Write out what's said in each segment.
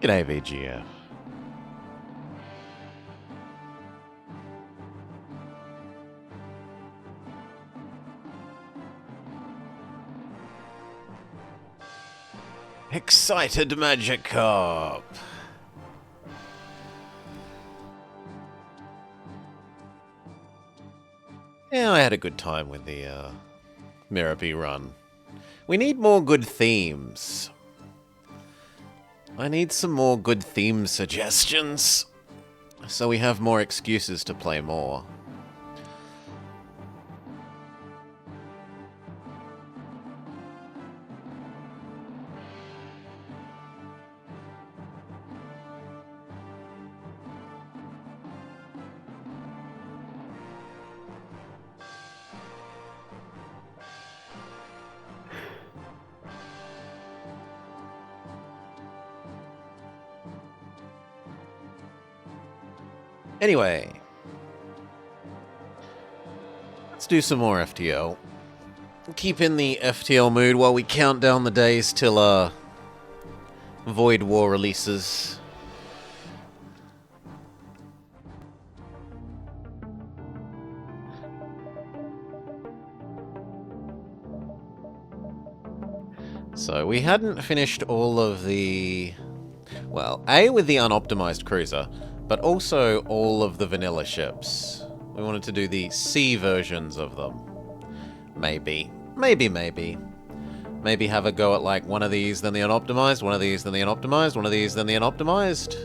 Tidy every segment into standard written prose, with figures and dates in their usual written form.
G'day, VGF. Excited Magic Cop. Yeah, I had a good time with the Miraby run. We need more good themes. I need some more good theme suggestions, so we have more excuses to play more. Anyway, let's do some more FTL. Keep in the FTL mood while we count down the days till Void War releases. So we hadn't finished all of the... Well, A, with the unoptimized cruiser, but also all of the vanilla ships. We wanted to do the C versions of them. Maybe. Maybe have a go at like one of these, then the unoptimized, one of these, then the unoptimized, one of these, then the unoptimized.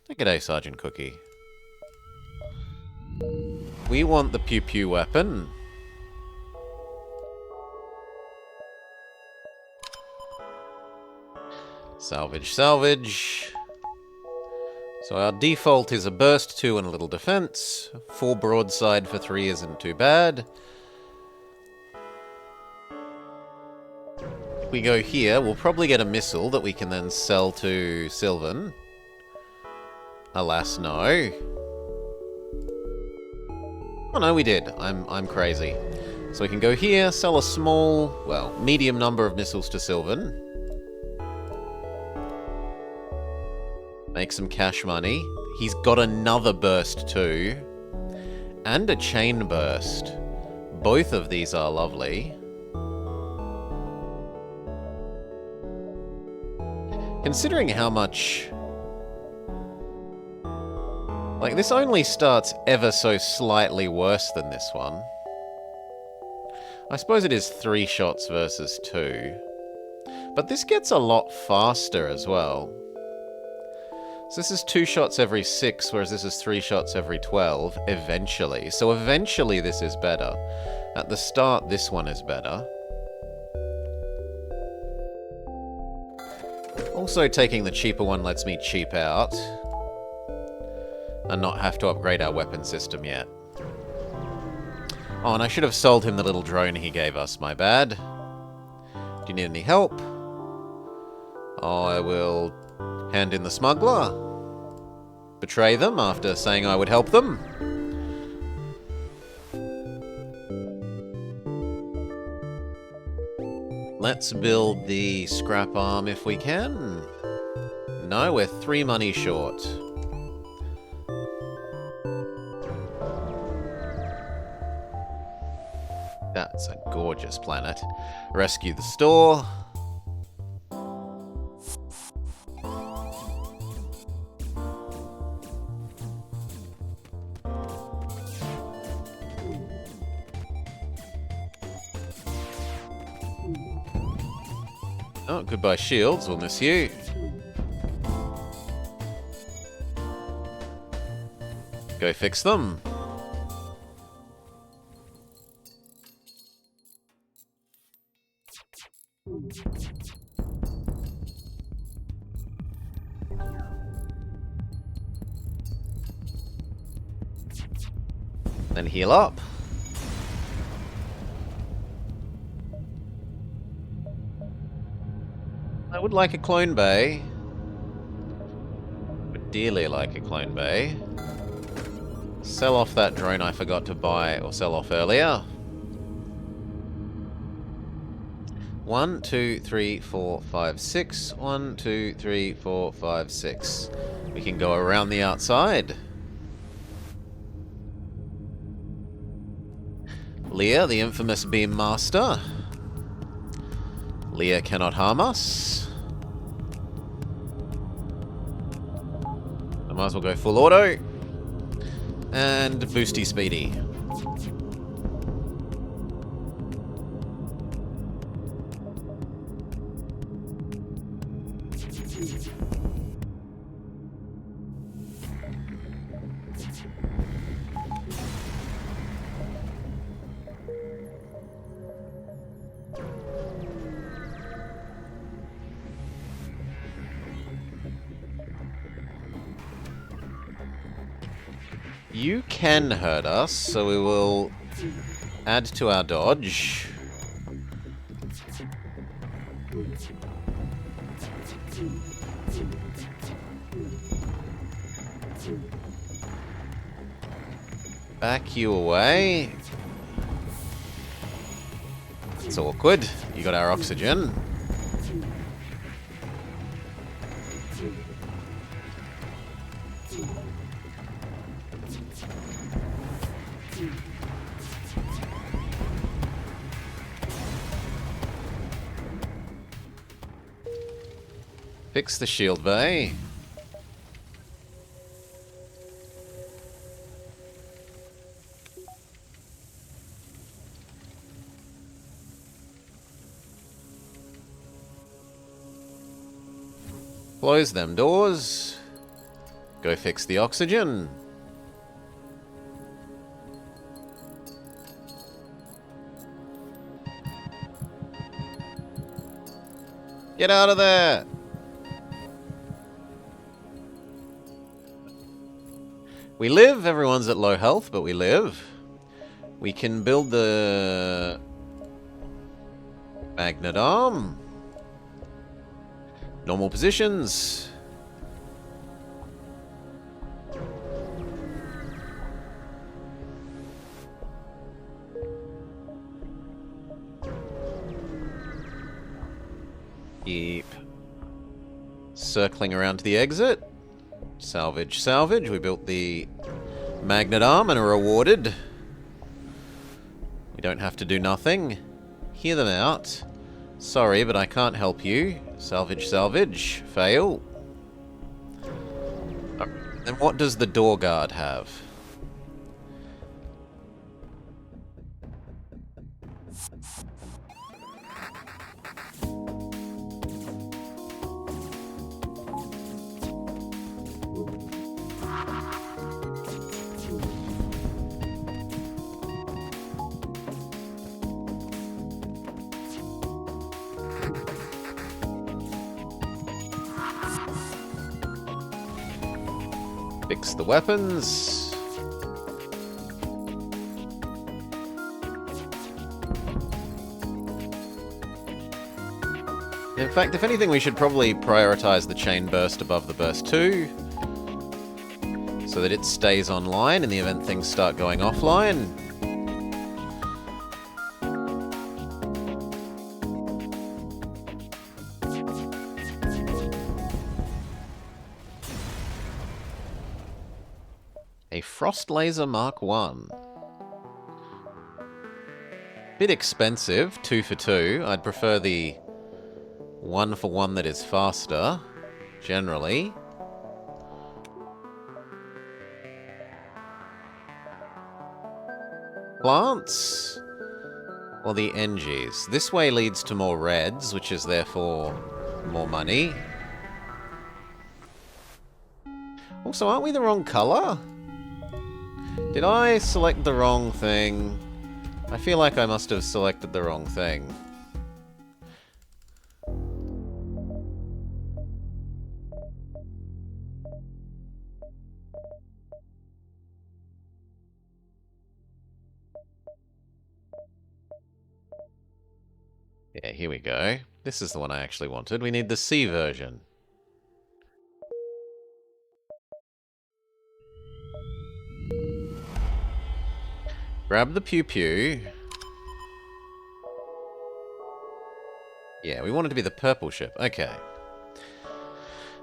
G'day, Sergeant Cookie. We want the pew pew weapon. Salvage, salvage. So our default is a burst 2 and a little defense. 4 broadside for 3 isn't too bad. If we go here, we'll probably get a missile that we can then sell to Sylvan. Alas, no. Oh no, we did. I'm crazy. So we can go here, sell a small, well, medium number of missiles to Sylvan. Make some cash money. He's got another burst too. And a chain burst. Both of these are lovely. Considering how much... Like, this only starts ever so slightly worse than this one. I suppose it is 3 shots versus 2. But this gets a lot faster as well. So this is 2 shots every 6, whereas this is 3 shots every 12, eventually. So eventually this is better. At the start, this one is better. Also, taking the cheaper one lets me cheap out. And not have to upgrade our weapon system yet. Oh, and I should have sold him the little drone he gave us, my bad. Do you need any help? I will... hand in the smuggler. Betray them after saying I would help them. Let's build the scrap arm if we can. No, we're 3 money short. That's a gorgeous planet. Rescue the store. Oh, goodbye shields, we'll miss you. Go fix them. Then heal up. I would like a clone bay. Would dearly like a clone bay. Sell off that drone I forgot to buy or sell off earlier. 1, 2, 3, 4, 5, 6. 1, 2, 3, 4, 5, 6. We can go around the outside. Leah, the infamous Beam Master. Leah cannot harm us. I might as well go full auto. And boosty speedy. You can hurt us, so we will add to our dodge. Back you away. It's awkward. You got our oxygen. Fix the shield bay. Close them doors. Go fix the oxygen. Get out of there! We live, everyone's at low health, but we live. We can build the magnet arm. Normal positions. Keep circling around to the exit. Salvage, salvage. We built the magnet arm and are rewarded. We don't have to do nothing. Hear them out. Sorry, but I can't help you. Salvage, salvage. Fail. Then what does the door guard have? Fix the weapons. In fact, if anything, we should probably prioritize the chain burst above the burst 2, so that it stays online in the event things start going offline. A Frost Laser Mark 1. Bit expensive, 2 for 2. I'd prefer the 1 for 1 that is faster, generally. Plants? Or the NGs. This way leads to more reds, which is therefore more money. Also, aren't we the wrong colour? Did I select the wrong thing? I feel like I must have selected the wrong thing. Yeah, here we go. This is the one I actually wanted. We need the C version. Grab the pew pew. Yeah, we want it to be the purple ship. Okay.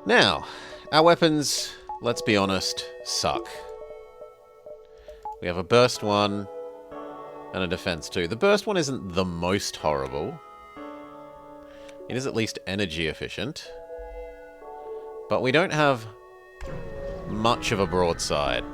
Now, our weapons, let's be honest, suck. We have a burst 1 and a defense 2. The burst 1 isn't the most horrible. It is at least energy efficient. But we don't have much of a broadside.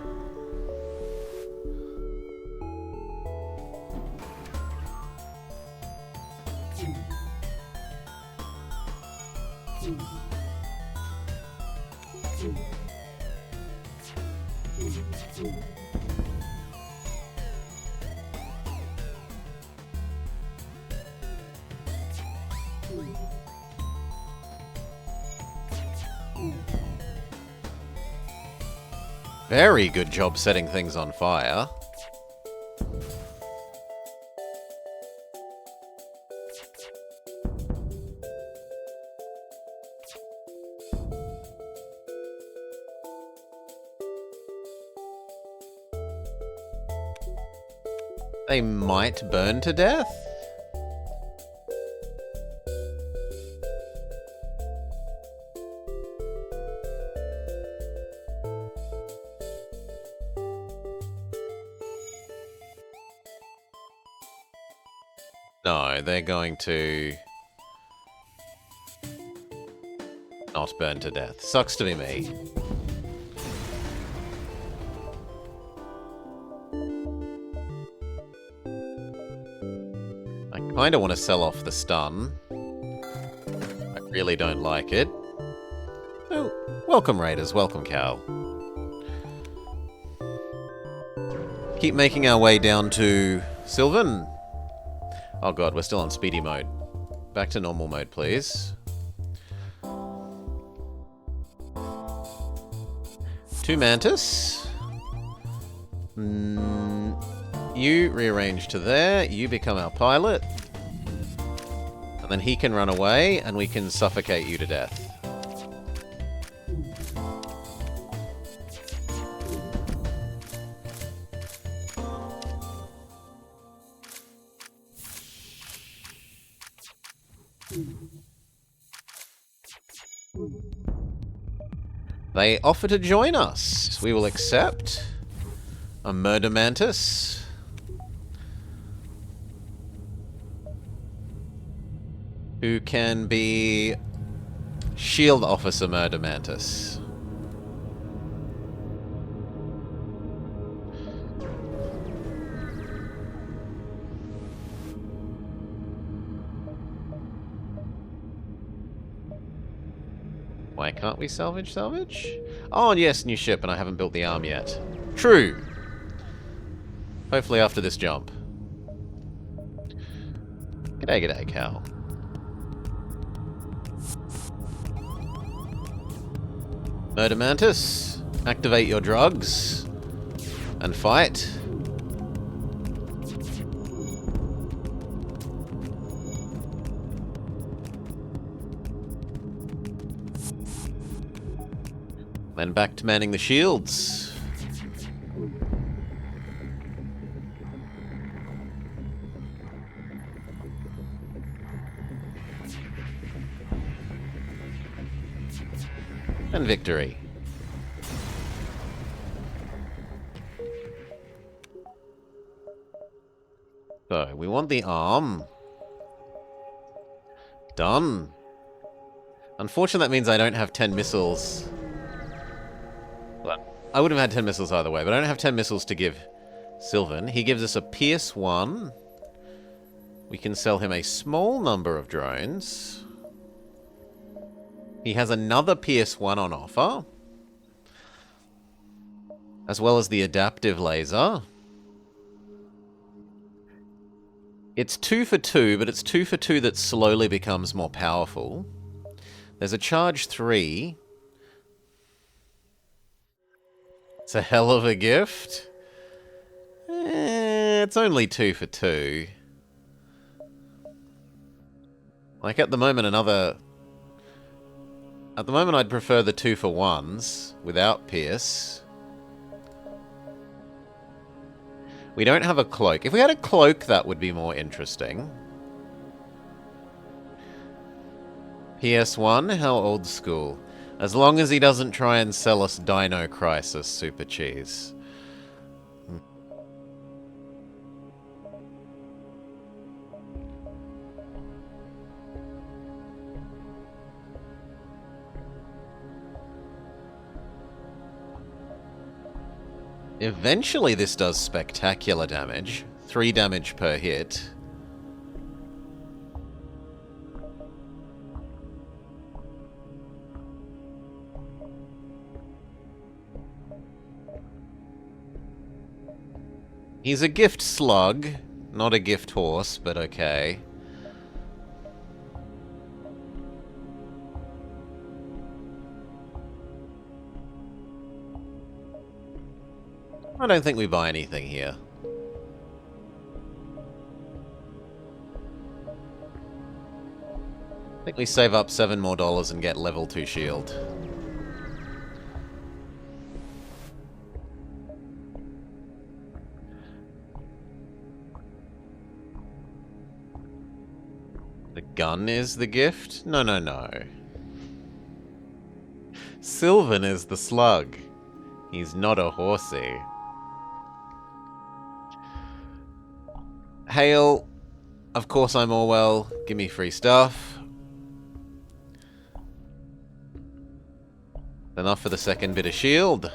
Very good job setting things on fire. They might burn to death? No, they're going to not burn to death. Sucks to be me. I kind of want to sell off the stun. I really don't like it. Oh, welcome Raiders, welcome Cal. Keep making our way down to Sylvan. Oh god, we're still on speedy mode. Back to normal mode, please. 2 Mantis. You rearrange to there. You become our pilot. And then he can run away, and we can suffocate you to death. They offer to join us. We will accept. A Murder Mantis. Who can be Shield Officer Murder Mantis. Why can't we salvage? Oh, and yes, new ship, and I haven't built the arm yet. True. Hopefully after this jump. G'day, Cal. Murder Mantis, activate your drugs and fight. Then back to manning the shields. And victory. So, we want the arm. Done. Unfortunately, that means I don't have 10 missiles. Well, I would have had 10 missiles either way, but I don't have 10 missiles to give Sylvan. He gives us a Pierce 1. We can sell him a small number of drones. He has another Pierce 1 on offer. As well as the adaptive laser. It's 2 for 2, but it's 2 for 2 that slowly becomes more powerful. There's a charge 3. It's a hell of a gift. It's only 2 for 2. Like, at the moment, At the moment, I'd prefer the 2 for 1s without Pierce. We don't have a cloak. If we had a cloak, that would be more interesting. PS1, how old school. As long as he doesn't try and sell us Dino Crisis Super Cheese. Eventually this does spectacular damage. 3 damage per hit. He's a gift slug, not a gift horse, but okay. I don't think we buy anything here. I think we save up $7 more and get level 2 shield. The gun is the gift? No, no, no. Sylvan is the slug. He's not a horsey. Hail. Of course I'm Orwell. Give me free stuff. Enough for the second bit of shield.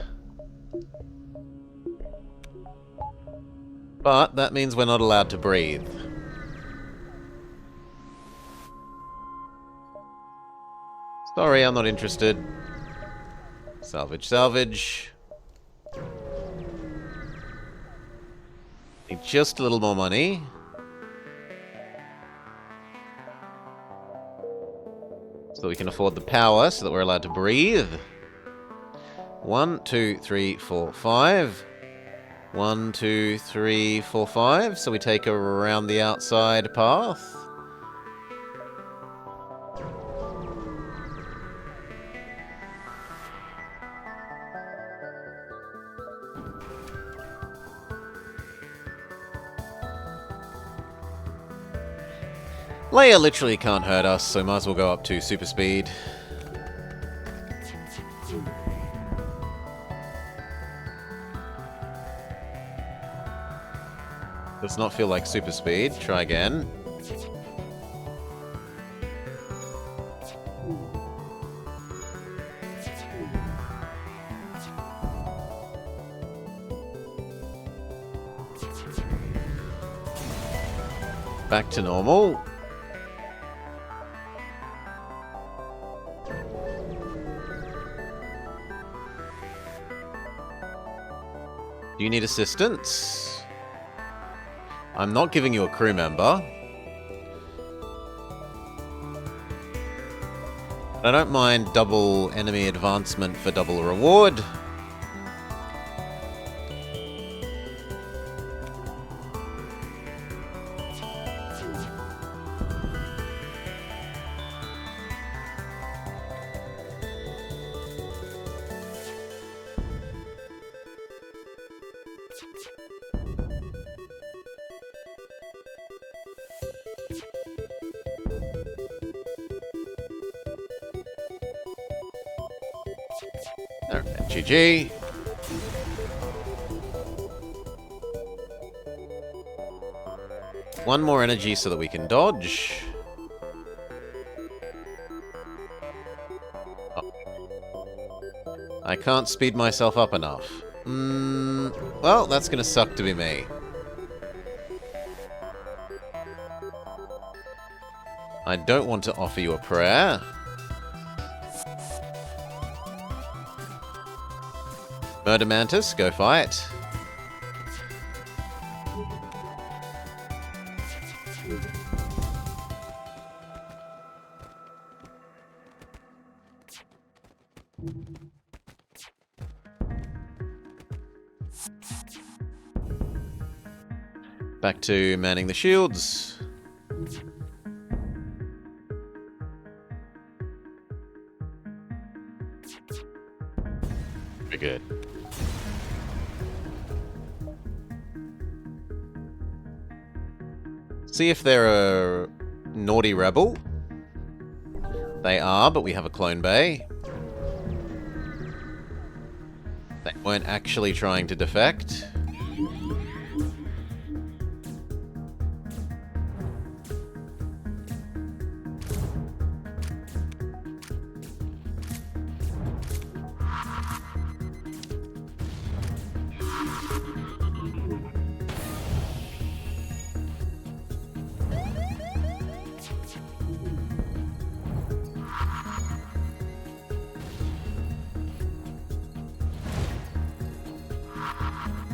But that means we're not allowed to breathe. Sorry, I'm not interested. Salvage, salvage. Need just a little more money. So that we can afford the power, so that we're allowed to breathe. 1, 2, 3, 4, 5. 1, 2, 3, 4, 5. So we take her around the outside path. Leia literally can't hurt us, so might as well go up to super speed. Does not feel like super speed. Try again. Back to normal. Do you need assistance? I'm not giving you a crew member. I don't mind double enemy advancement for double reward. Alright, GG. One more energy so that we can dodge. Oh. I can't speed myself up enough. Well, that's gonna suck to be me. I don't want to offer you a prayer. Murder Mantis, go fight. Back to manning the shields. Very good. See if they're a naughty rebel. They are, but we have a clone bay. They weren't actually trying to defect.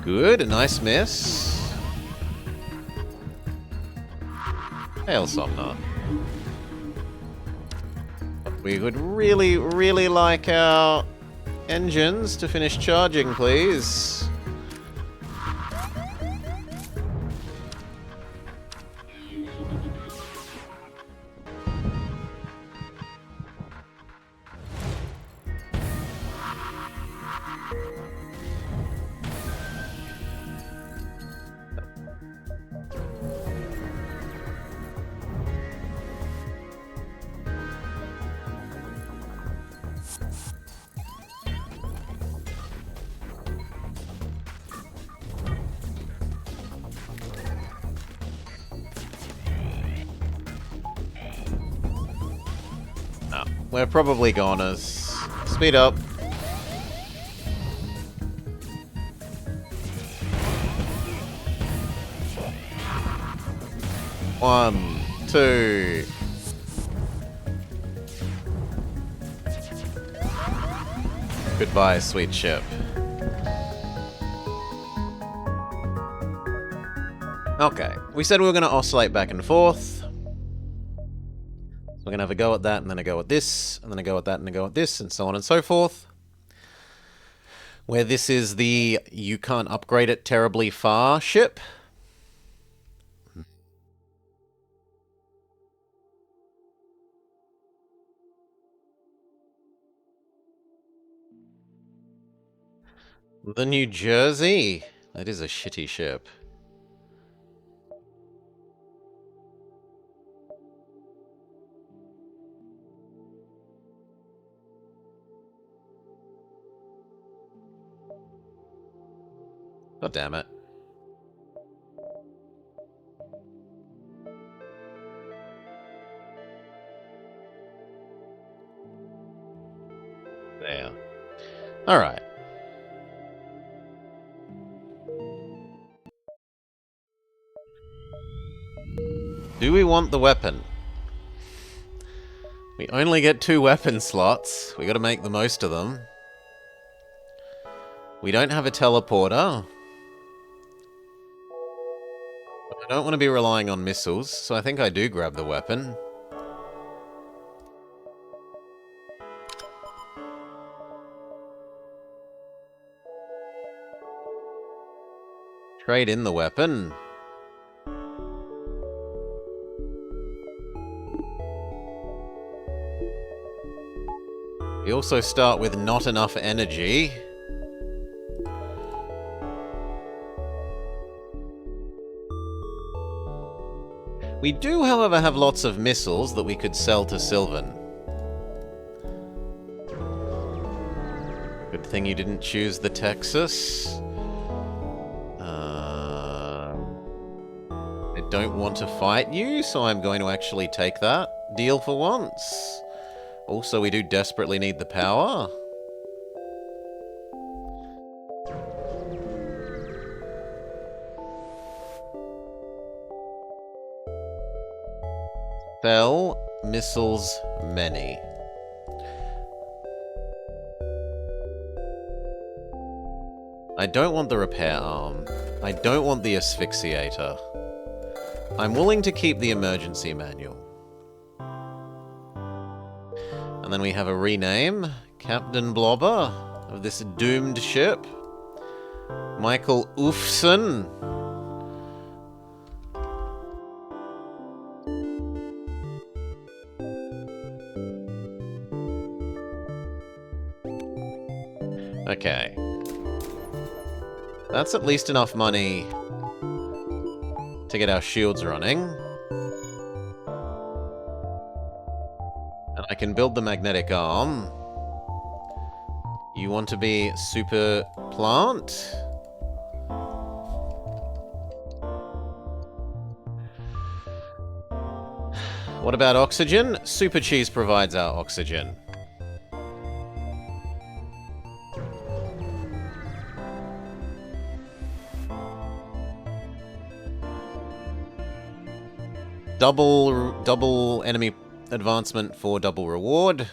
Good, a nice miss. Hail Somnar. We would really, really like our engines to finish charging, please. We're probably goners. Speed up. One, two. Goodbye, sweet ship. Okay, we said we were going to oscillate back and forth. We're going to have a go at that, and then a go at this, and then a go at that, and a go at this, and so on and so forth. Where this is the you can't upgrade it terribly far ship. The New Jersey. That is a shitty ship. God damn it. There. Alright. Do we want the weapon? We only get 2 weapon slots. We gotta make the most of them. We don't have a teleporter. I don't want to be relying on missiles, so I think I do grab the weapon. Trade in the weapon. We also start with not enough energy. We do, however, have lots of missiles that we could sell to Sylvan. Good thing you didn't choose the Texas. I don't want to fight you, so I'm going to actually take that deal for once. Also, we do desperately need the power. Sell missiles many. I don't want the repair arm. I don't want the asphyxiator. I'm willing to keep the emergency manual. And then we have a rename. Captain Blobber of this doomed ship. Michael Oofson. Okay. That's at least enough money to get our shields running. And I can build the magnetic arm. You want to be super plant? What about oxygen? Super cheese provides our oxygen. Double enemy advancement for double reward.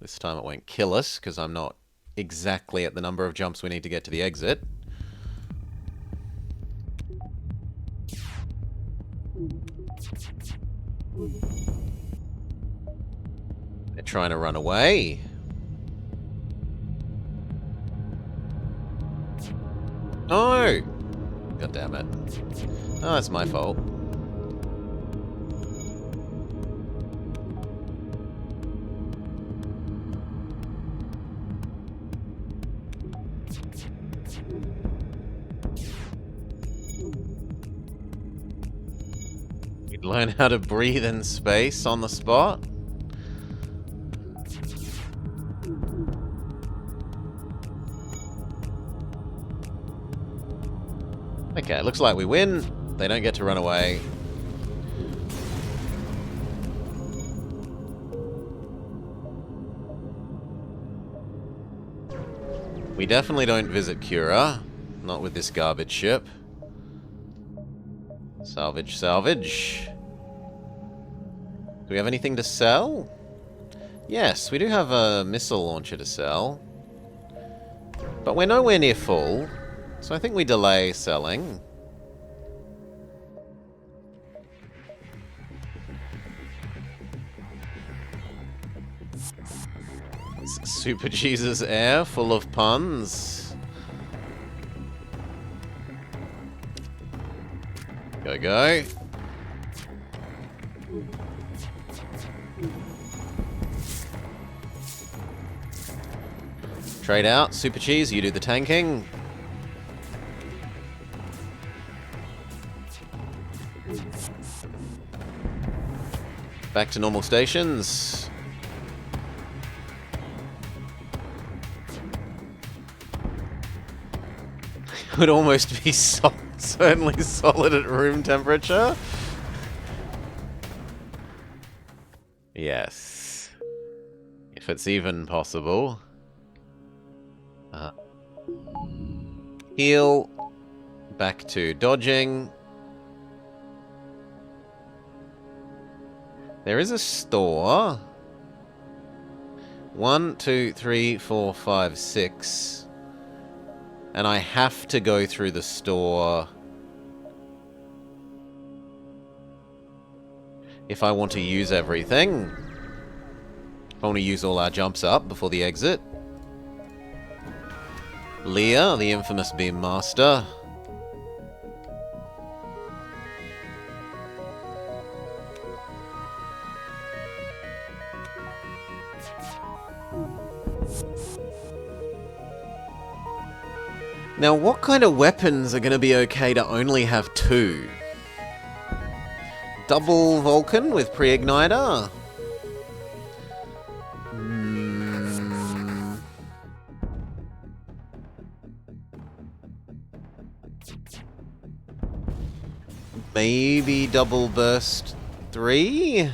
This time it won't kill us, because I'm not exactly at the number of jumps we need to get to the exit. They're trying to run away. No! God damn it. Oh, that's my fault. We'd learn how to breathe in space on the spot. Okay, looks like we win. They don't get to run away. We definitely don't visit Cura. Not with this garbage ship. Salvage, salvage. Do we have anything to sell? Yes, we do have a missile launcher to sell. But we're nowhere near full. So I think we delay selling. Super Jesus Air, full of puns. Go, go. Trade out, Super Cheese, you do the tanking. Back to normal stations. Would almost be certainly solid at room temperature. Yes. If it's even possible. Heal. Back to dodging. There is a store. 1, 2, 3, 4, 5, 6. And I have to go through the store if I want to use everything. If I want to use all our jumps up before the exit. Leah, the infamous Beam Master. Now, what kind of weapons are going to be okay to only have 2? Double Vulcan with pre-igniter? Maybe double burst 3?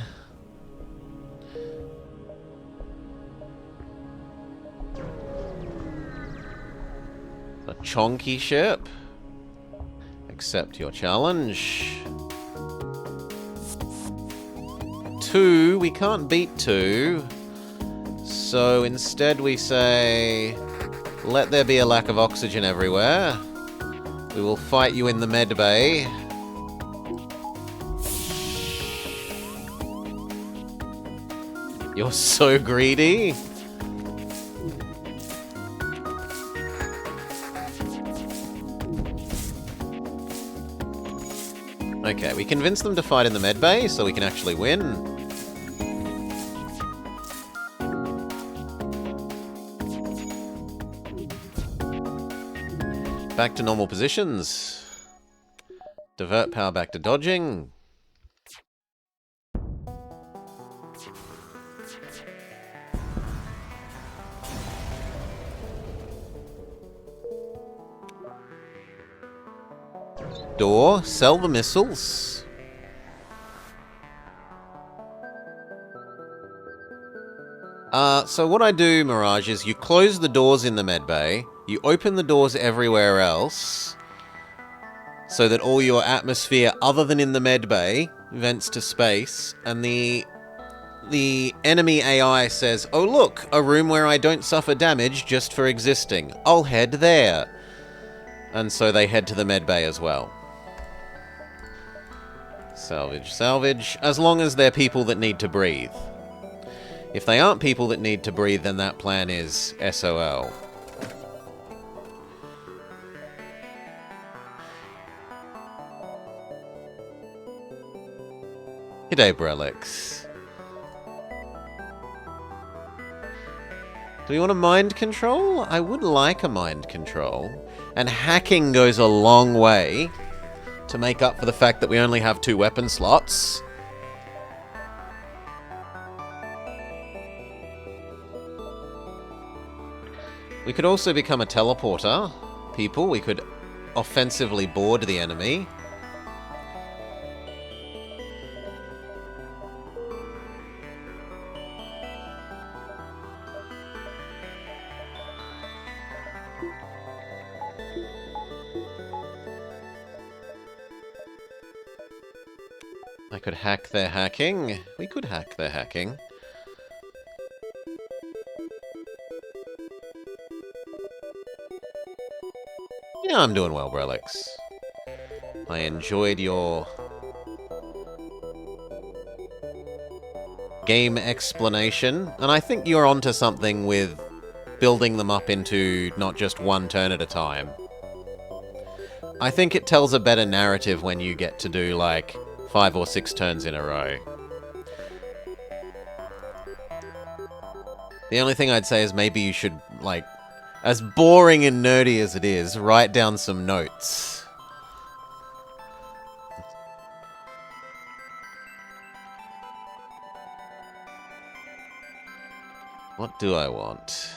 A chonky ship. Accept your challenge. 2, we can't beat 2. So instead we say, let there be a lack of oxygen everywhere. We will fight you in the med bay. You're so greedy. Okay, we convinced them to fight in the med bay so we can actually win. Back to normal positions. Divert power back to dodging. Door. Sell the missiles. So what I do, Mirage, is you close the doors in the medbay, you open the doors everywhere else, so that all your atmosphere other than in the medbay vents to space, and the enemy AI says, oh look, a room where I don't suffer damage just for existing. I'll head there. And so they head to the medbay as well. Salvage, salvage. As long as they're people that need to breathe. If they aren't people that need to breathe, then that plan is SOL. G'day, Brelix. Do we want a mind control? I would like a mind control. And hacking goes a long way to make up for the fact that we only have 2 weapon slots. We could also become a teleporter. People, we could offensively board the enemy. I could hack their hacking. We could hack their hacking. Yeah, I'm doing well, Brelix. I enjoyed your game explanation, and I think you're onto something with building them up into not just one turn at a time. I think it tells a better narrative when you get to do, like, 5 or 6 turns in a row. The only thing I'd say is maybe you should, like, as boring and nerdy as it is, write down some notes. What do I want?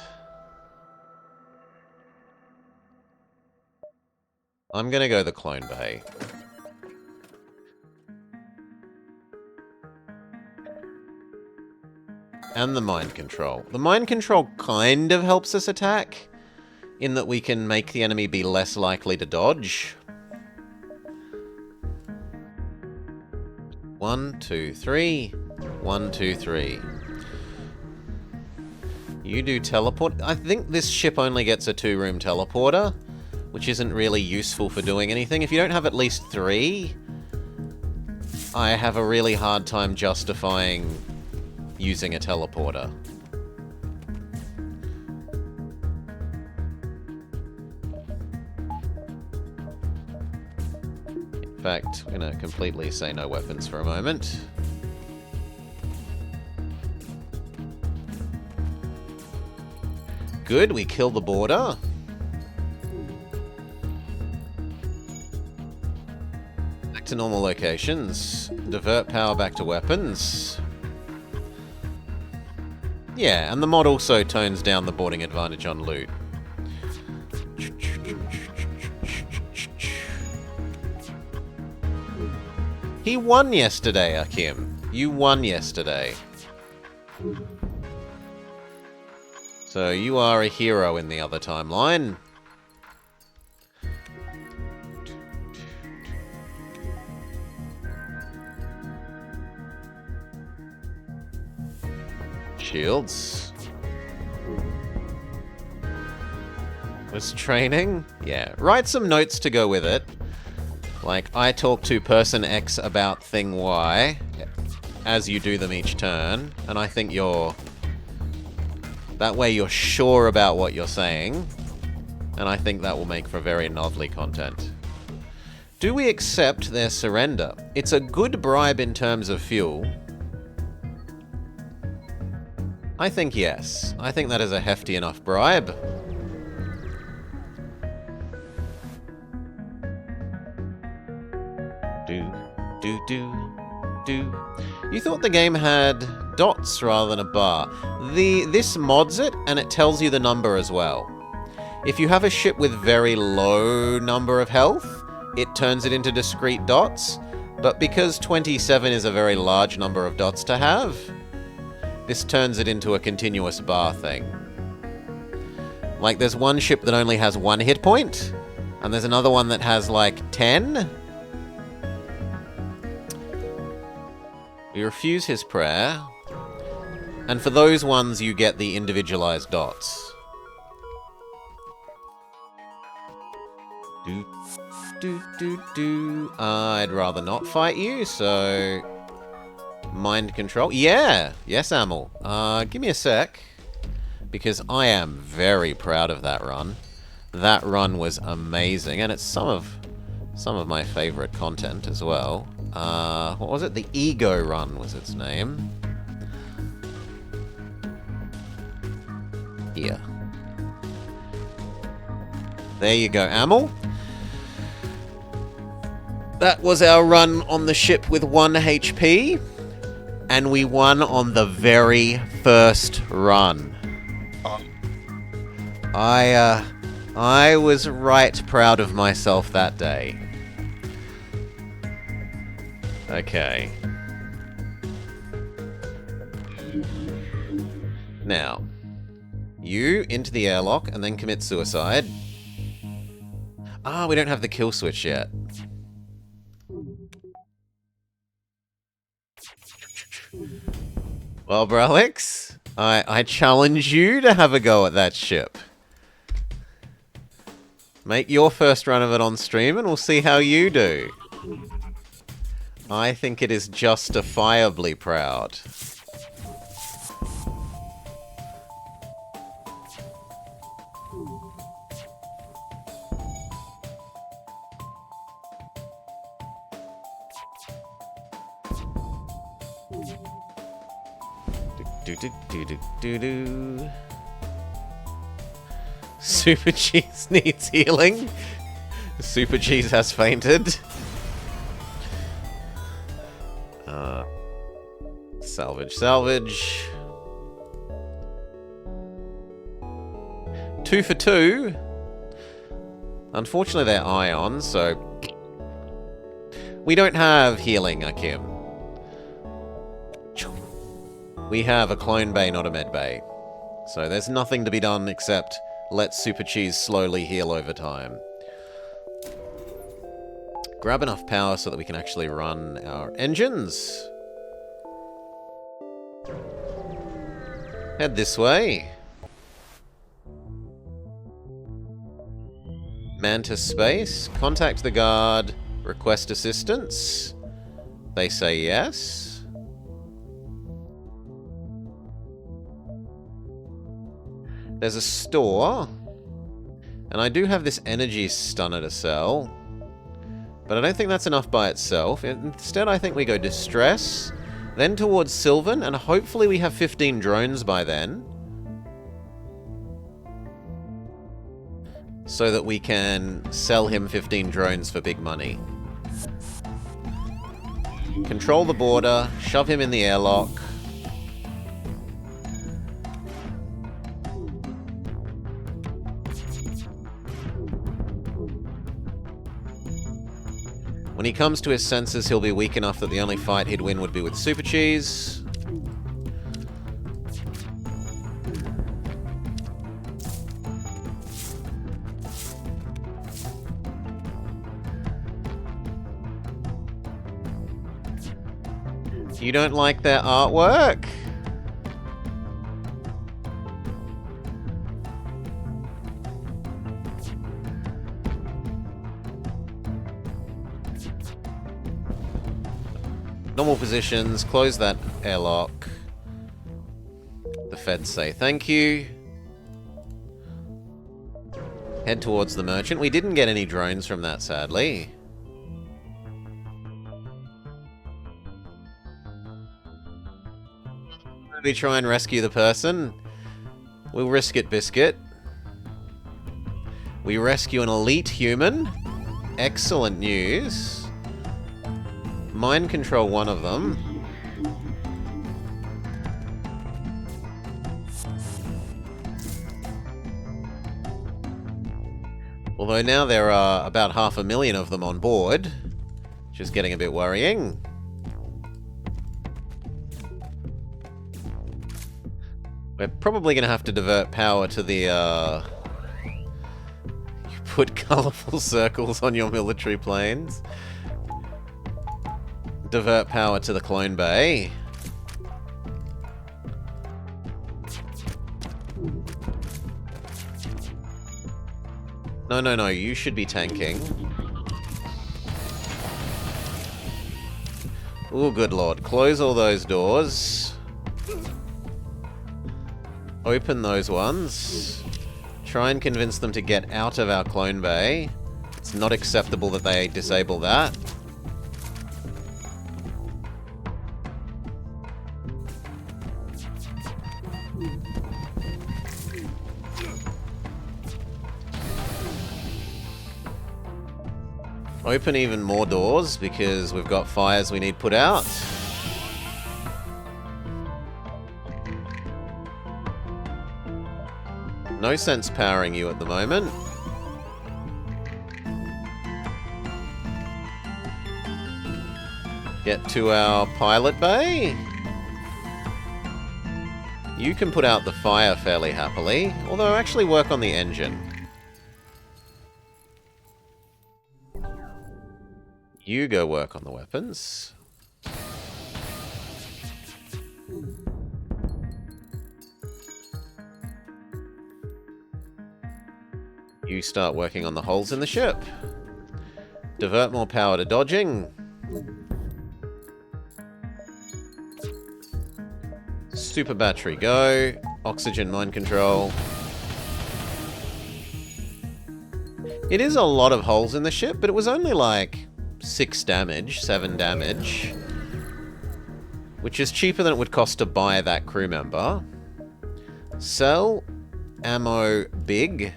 I'm gonna go the Clone Bay. And the Mind Control. The Mind Control kind of helps us attack, in that we can make the enemy be less likely to dodge. 1, 2, 3. 1, 2, 3. You do teleport. I think this ship only gets a 2-room teleporter, which isn't really useful for doing anything. If you don't have at least 3, I have a really hard time justifying using a teleporter. In fact, I'm going to completely say no weapons for a moment. Good, we kill the border. Back to normal locations. Divert power back to weapons. Yeah, and the mod also tones down the boarding advantage on loot. He won yesterday, Akim. You won yesterday. So you are a hero in the other timeline. Shields. Was training? Yeah. Write some notes to go with it. Like, I talk to person X about thing Y as you do them each turn, and I think you're... That way you're sure about what you're saying, and I think that will make for very novelty content. Do we accept their surrender? It's a good bribe in terms of fuel. I think yes. I think that is a hefty enough bribe. Do. You thought the game had dots rather than a bar. This mods it, and it tells you the number as well. If you have a ship with very low number of health, it turns it into discrete dots. But because 27 is a very large number of dots to have, this turns it into a continuous bar thing. Like, there's one ship that only has 1 hit point, and there's another one that has, like, 10. We refuse his prayer, and for those ones you get the individualized dots. I'd rather not fight you, so... Mind control? Yeah! Yes, Amel. Give me a sec. Because I am very proud of that run. That run was amazing, and it's some of my favorite content as well. What was it? The Ego Run was its name. Here. There you go, Amel. That was our run on the ship with 1 HP, and we won on the very first run. I was right proud of myself that day. Okay. Now, you into the airlock and then commit suicide. Ah, we don't have the kill switch yet. Well, Brelix, I challenge you to have a go at that ship. Make your first run of it on stream and we'll see how you do. I think it is justifiably proud. Do. Super Cheese needs healing. Super Cheese has fainted. Salvage. 2 for 2. Unfortunately, they're ions, so... We don't have healing, Akim. We have a clone bay, not a med bay. So there's nothing to be done except let Super Cheese slowly heal over time. Grab enough power so that we can actually run our engines. Head this way. Mantis Space. Contact the guard. Request assistance. They say yes. There's a store. And I do have this energy stunner to sell. But I don't think that's enough by itself. Instead, I think we go Distress, then towards Sylvan, and hopefully we have 15 drones by then. So that we can sell him 15 drones for big money. Control the border, shove him in the airlock. When he comes to his senses, he'll be weak enough that the only fight he'd win would be with Super Cheese. You don't like their artwork? Normal positions, close that airlock. The feds say thank you. Head towards the merchant. We didn't get any drones from that, sadly. We try and rescue the person. We'll risk it, Biscuit. We rescue an elite human. Excellent news. Mind control one of them. Although now there are about 500,000 of them on board, which is getting a bit worrying. We're probably going to have to divert power to the, You put colourful circles on your military planes. Divert power to the clone bay. No, you should be tanking. Oh, good lord. Close all those doors. Open those ones. Try and convince them to get out of our clone bay. It's not acceptable that they disable that. Open even more doors, because we've got fires we need put out. No sense powering you at the moment. Get to our pilot bay. You can put out the fire fairly happily, although actually work on the engine. You go work on the weapons. You start working on the holes in the ship. Divert more power to dodging. Super battery go. Oxygen mind control. It is a lot of holes in the ship, but it was only like 6 damage, 7 damage. Which is cheaper than it would cost to buy that crew member. Sell. Ammo big.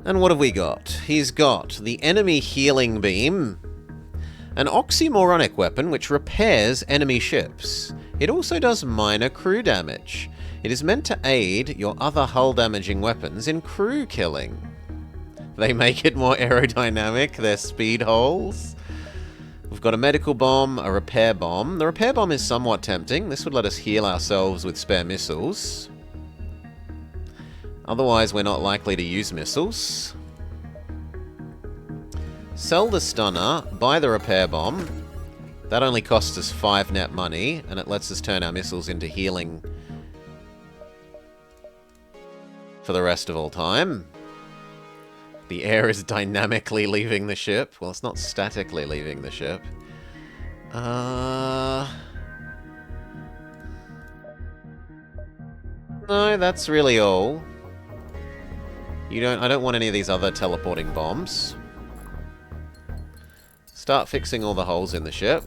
And what have we got? He's got the enemy healing beam. An oxymoronic weapon which repairs enemy ships. It also does minor crew damage. It is meant to aid your other hull-damaging weapons in crew killing. They make it more aerodynamic, their speed holes. We've got a medical bomb, a repair bomb. The repair bomb is somewhat tempting. This would let us heal ourselves with spare missiles. Otherwise, we're not likely to use missiles. Sell the stunner, buy the repair bomb. That only costs us 5 net money, and it lets us turn our missiles into healing for the rest of all time. The air is dynamically leaving the ship. Well, it's not statically leaving the ship. No, that's really all. I don't want any of these other teleporting bombs. Start fixing all the holes in the ship.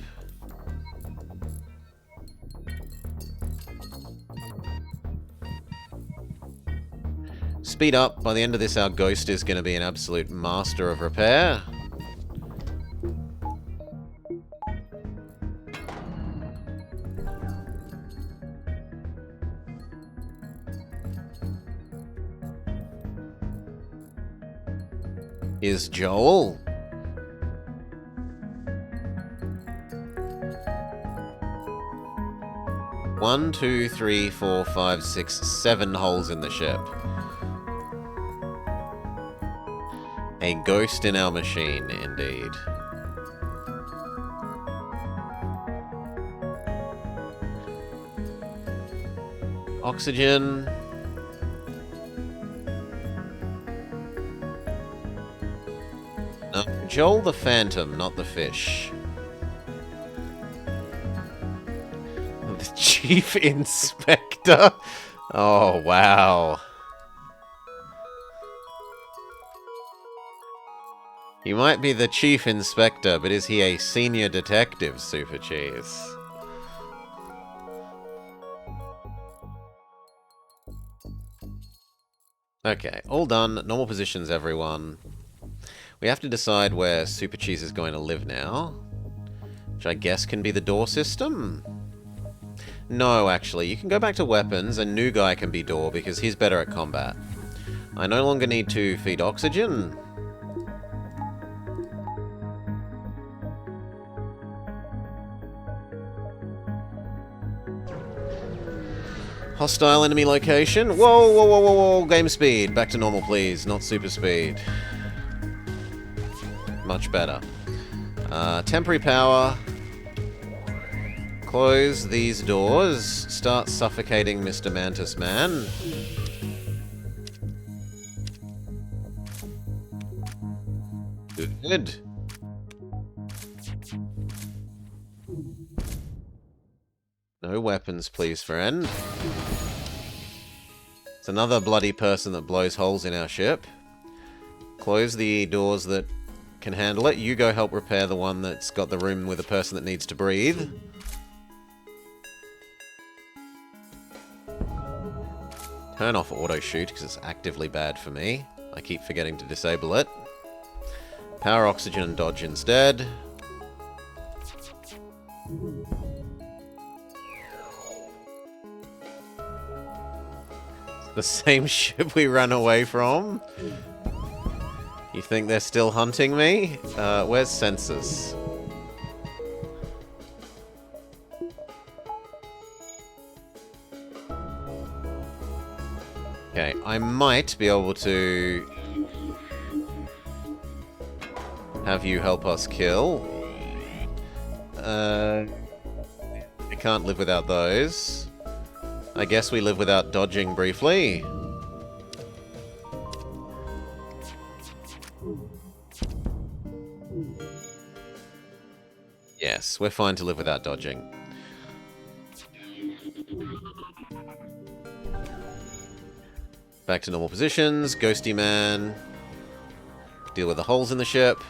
Speed up. By the end of this, our Ghost is going to be an absolute master of repair. Is Joel. One, 2, 3, 4, 5, 6, 7 holes in the ship. A ghost in our machine, indeed. Oxygen. No, Joel the Phantom, not the fish. The Chief Inspector? Oh, wow. He might be the Chief Inspector, but is he a senior detective, Super Cheese? Okay, all done. Normal positions, everyone. We have to decide where Super Cheese is going to live now. Which I guess can be the door system? No, actually. You can go back to weapons, and New Guy can be door, because he's better at combat. I no longer need to feed oxygen. Hostile enemy location. Whoa, whoa, whoa, whoa, whoa. Game speed. Back to normal, please. Not super speed. Much better. Temporary power. Close these doors. Start suffocating Mr. Mantis Man. Good. No weapons, please, friend. It's another bloody person that blows holes in our ship. Close the doors that can handle it. You go help repair the one that's got the room with a person that needs to breathe. Turn off auto shoot because it's actively bad for me. I keep forgetting to disable it. Power oxygen and dodge instead. The same ship we ran away from? You think they're still hunting me? Where's Census? Okay, I might be able to have you help us kill. I can't live without those. I guess we live without dodging briefly. Yes, we're fine to live without dodging. Back to normal positions. Ghosty Man. Deal with the holes in the ship.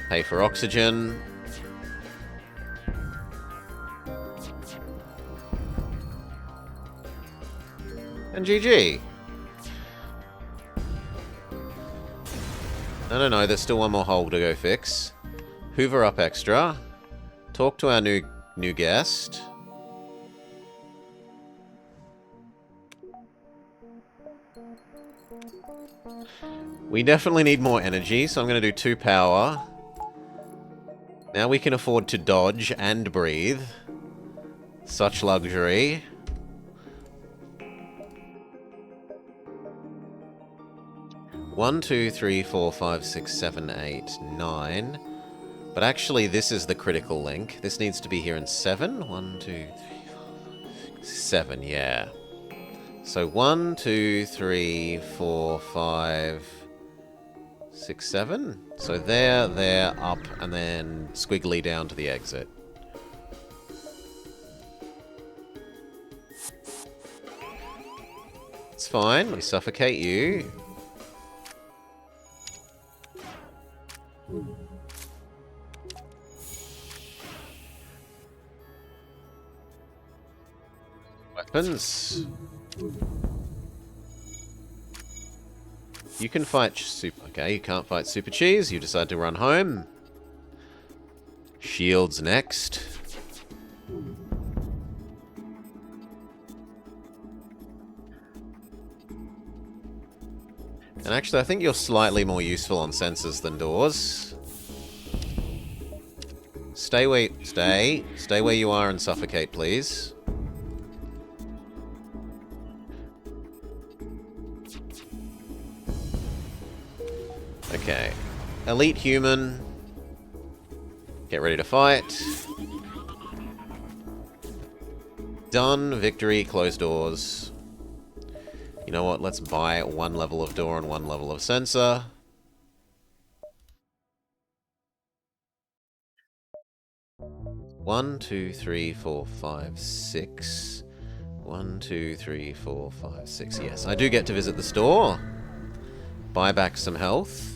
Pay for oxygen. And GG. No, there's still one more hole to go fix. Hoover up extra. Talk to our new guest. We definitely need more energy, so I'm going to do 2 power. Now we can afford to dodge and breathe. Such luxury. One, 2, 3, 4, 5, 6, 7, 8, 9. But actually, this is the critical link. This needs to be here in 7. 1, 2, 3, 4, 5, 6, 7, yeah. So 1, 2, 3, 4, 5, 6, 7. So there, up, and then squiggly down to the exit. It's fine. We suffocate you. Weapons. You can fight super... Okay, you can't fight Super Cheese. You decide to run home. Shields next. And actually, I think you're slightly more useful on sensors than doors. Stay where you are and suffocate, please. Okay. Elite human. Get ready to fight. Done. Victory. Close doors. You know what? Let's buy 1 level of door and 1 level of sensor. One, 2, 3, 4, 5, 6. 1, 2, 3, 4, 5, 6. Yes, I do get to visit the store. Buy back some health.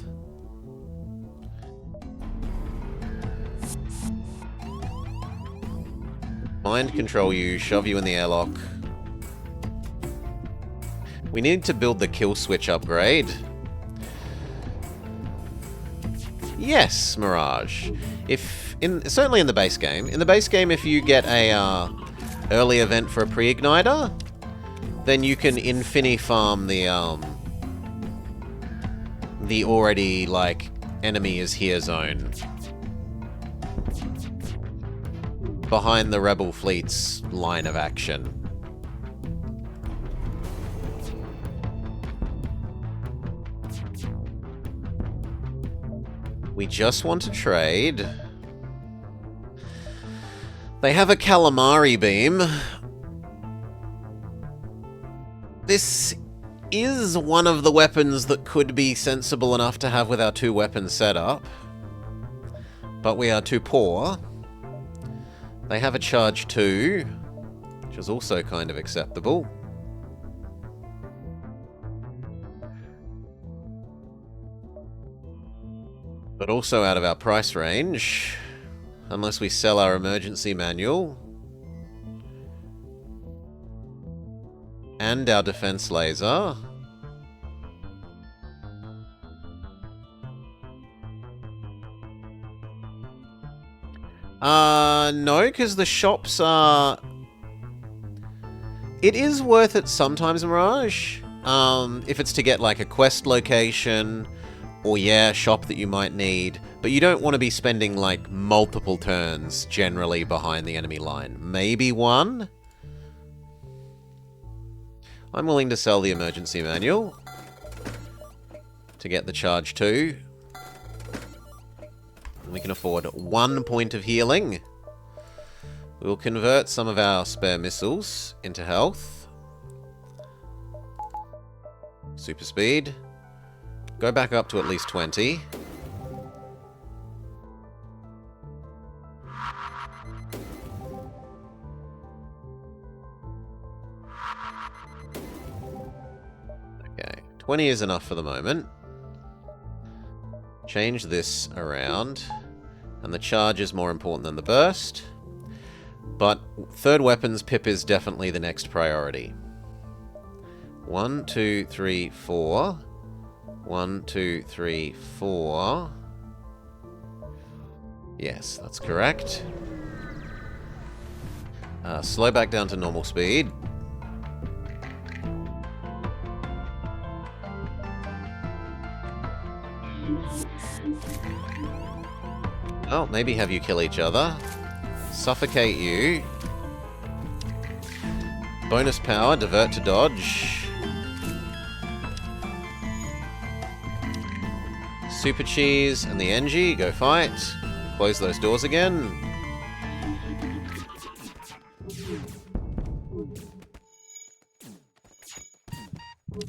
Mind control you, shove you in the airlock. We need to build the kill switch upgrade. Yes, Mirage. Certainly in the base game. In the base game, if you get a early event for a pre-igniter, then you can infini-farm the already, like, enemy is here zone. Behind the Rebel fleet's line of action. We just want to trade. They have a calamari beam. This is one of the weapons that could be sensible enough to have with our 2-weapon setup. But we are too poor. They have a charge 2, which is also kind of acceptable. But also out of our price range, unless we sell our emergency manual. And our defense laser. No, because the shops are... It is worth it sometimes, Mirage. If it's to get, like, a quest location, or, yeah, a shop that you might need. But you don't want to be spending, like, multiple turns, generally, behind the enemy line. Maybe one? I'm willing to sell the emergency manual to get the charge 2. We can afford 1 point of healing. We'll convert some of our spare missiles into health. Super speed. Go back up to at least 20. Okay, 20 is enough for the moment. Change this around. And the charge is more important than the burst. But third weapons pip is definitely the next priority. 1, 2, 3, 4. 1, 2, 3, 4. Yes, that's correct. Slow back down to normal speed. Oh, maybe have you kill each other. Suffocate you. Bonus power, divert to dodge. Super Cheese and the NG, go fight. Close those doors again.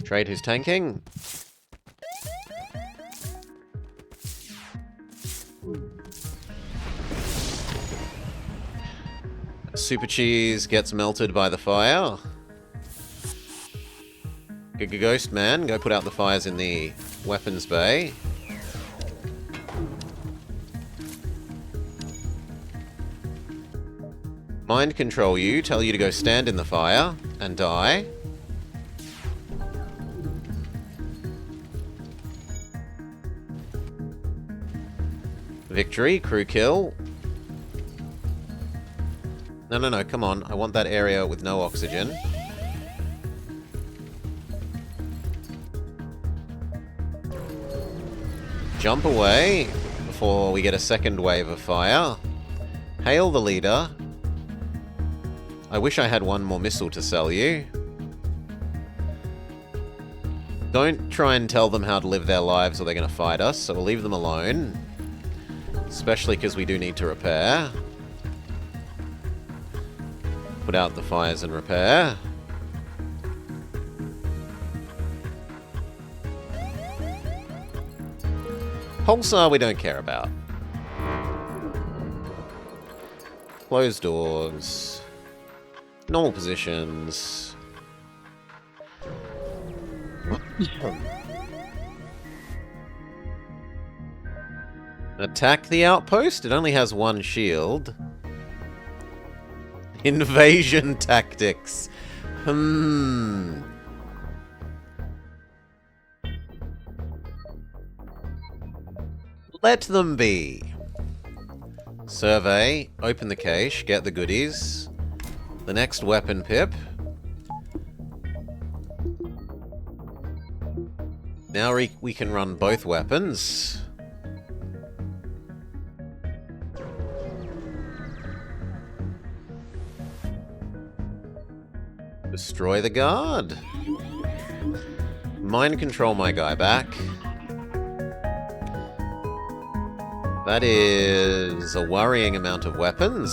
Trade who's tanking. Super Cheese gets melted by the fire. Ghost Man, go put out the fires in the weapons bay. Mind control you, tell you to go stand in the fire and die. Victory, crew kill. No, come on. I want that area with no oxygen. Jump away before we get a second wave of fire. Hail the leader. I wish I had one more missile to sell you. Don't try and tell them how to live their lives or they're going to fight us, so we'll leave them alone. Especially because we do need to repair. Put out the fires and repair. Pulsar we don't care about. Close doors. Normal positions. Attack the outpost? It only has one shield. Invasion tactics. Let them be. Survey, open the cache, get the goodies. The next weapon pip. Now we can run both weapons. Destroy the guard. Mind control my guy back. That is a worrying amount of weapons.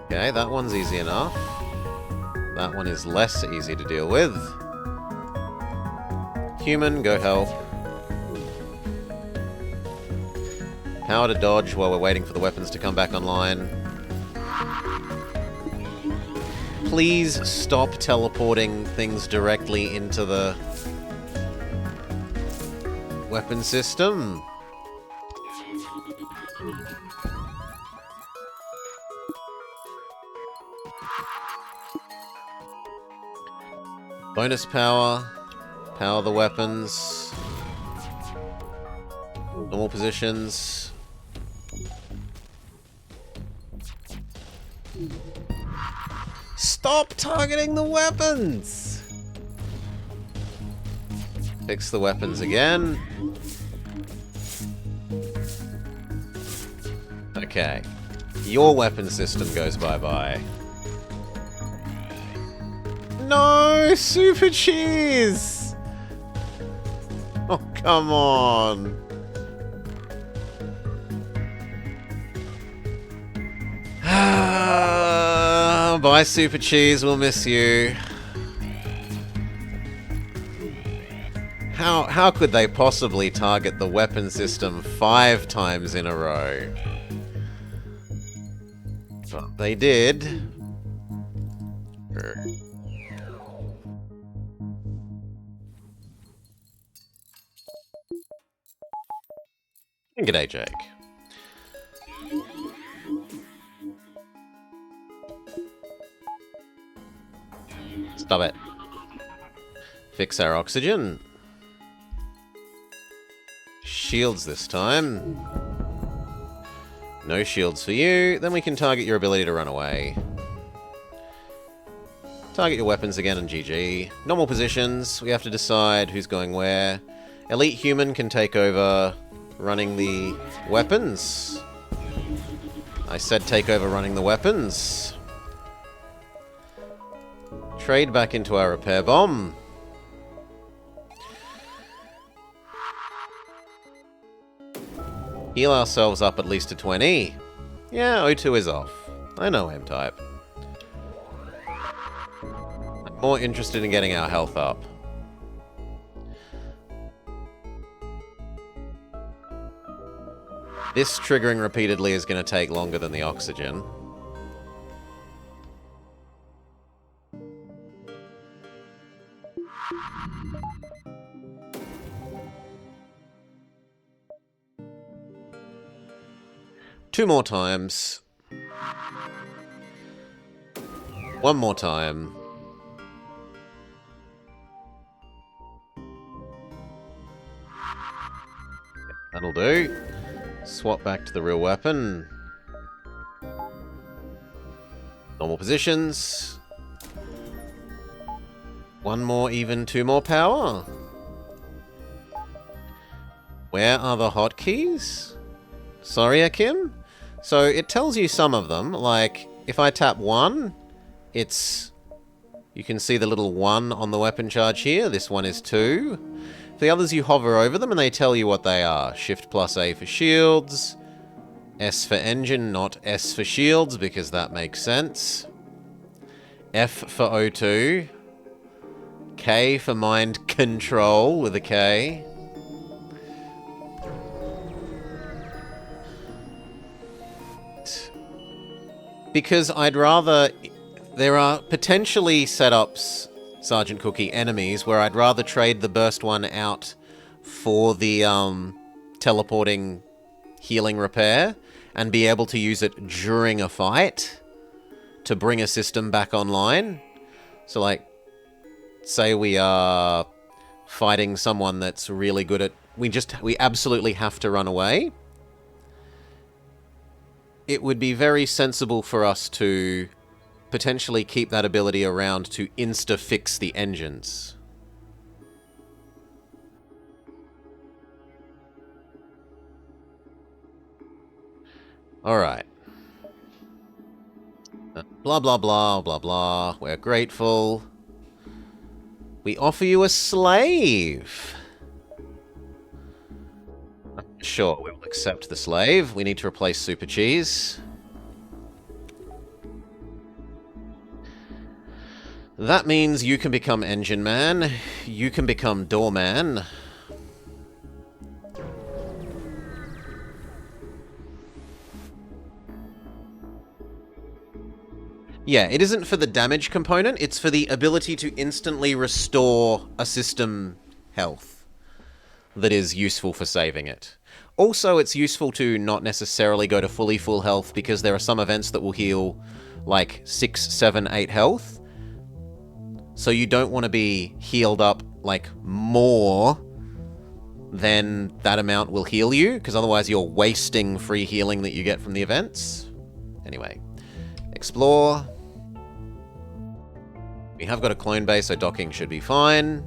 Okay, that one's easy enough. That one is less easy to deal with. Human, go help. Power to dodge while we're waiting for the weapons to come back online. Please stop teleporting things directly into the weapon system. Bonus power. Power the weapons. Normal positions. Stop targeting the weapons! Fix the weapons again. Okay. Your weapon system goes bye-bye. No! Super Cheese! Oh, come on. Bye, Super Cheese. We'll miss you. How could they possibly target the weapon system 5 times in a row? But they did. G'day, Jake. Stop it. Fix our oxygen. Shields this time. No shields for you. Then we can target your ability to run away. Target your weapons again and GG. Normal positions. We have to decide who's going where. Elite Human can take over running the weapons. I said take over running the weapons. Trade back into our repair bomb. Heal ourselves up at least to 20. Yeah, O2 is off. I know M-type. I'm more interested in getting our health up. This triggering repeatedly is going to take longer than the oxygen. Two more times. One more time. That'll do. Swap back to the real weapon. Normal positions. One more even, 2 more power. Where are the hotkeys? Sorry, Akim? So it tells you some of them, like if I tap 1, it's... You can see the little 1 on the weapon charge here. This one is 2. For the others, you hover over them and they tell you what they are. Shift plus A for shields. S for engine, not S for shields, because that makes sense. F for O2. K for mind control with a K. Because I'd rather... There are potentially setups, Sergeant Cookie, enemies, where I'd rather trade the burst one out for the teleporting healing repair and be able to use it during a fight to bring a system back online. So, like, say we are fighting someone that's really good at... We absolutely have to run away. It would be very sensible for us to potentially keep that ability around to insta-fix the engines. Alright. Blah, blah, blah, blah, blah. We're grateful. We offer you a slave. Sure, we will accept the slave. We need to replace Super Cheese. That means you can become Engine Man. You can become Doorman. Yeah, it isn't for the damage component, it's for the ability to instantly restore a system health that is useful for saving it. Also, it's useful to not necessarily go to fully full health because there are some events that will heal like 6, 7, 8 health. So you don't want to be healed up like more than that amount will heal you, because otherwise you're wasting free healing that you get from the events. Anyway, explore. We have got a clone base, so docking should be fine.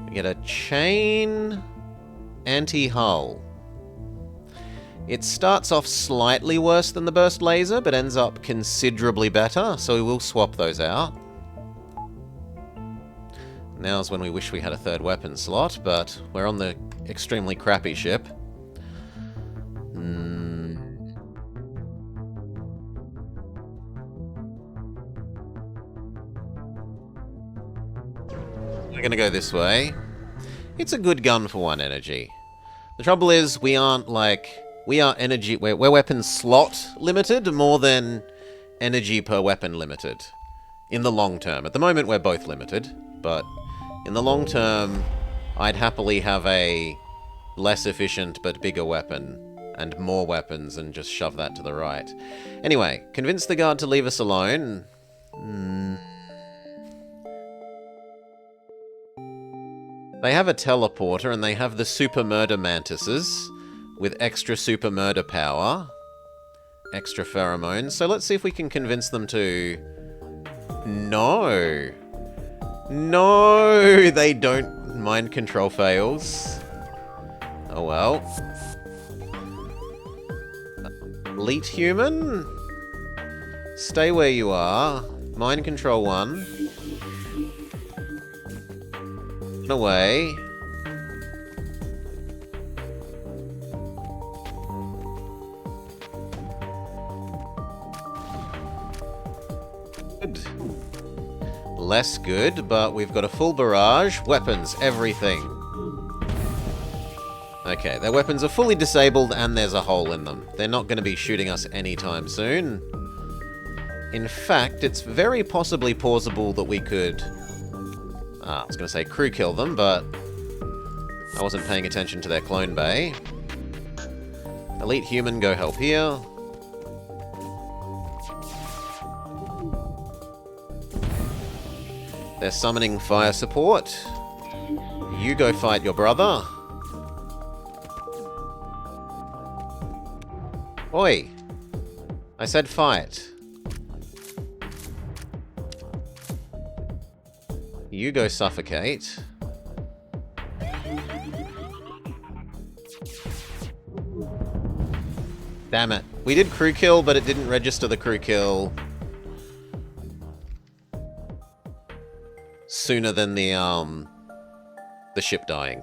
We get a chain anti-hull. It starts off slightly worse than the burst laser, but ends up considerably better, so we will swap those out. Now's when we wish we had a third weapon slot, but we're on the extremely crappy ship. We're gonna go this way. It's a good gun for 1 energy. The trouble is, we aren't like... We are energy... We're weapon slot limited more than energy per weapon limited. In the long term. At the moment, we're both limited, but in the long term, I'd happily have a less efficient but bigger weapon and more weapons and just shove that to the right. Anyway, convince the guard to leave us alone. They have a teleporter and they have the super murder mantises with extra super murder power, extra pheromones. So let's see if we can convince them to... No. No, they don't. Mind control fails. Oh well. Elite human? Stay where you are. Mind control 1. Run away. Good. Less good, but we've got a full barrage. Weapons, everything. Okay, their weapons are fully disabled and there's a hole in them. They're not going to be shooting us anytime soon. In fact, it's very possibly plausible that we could... I was going to say crew kill them, but I wasn't paying attention to their clone bay. Elite human, go help here. They're summoning fire support. You go fight your brother. Oi! I said fight. You go suffocate. Damn it. We did crew kill, but it didn't register the crew kill sooner than the ship dying.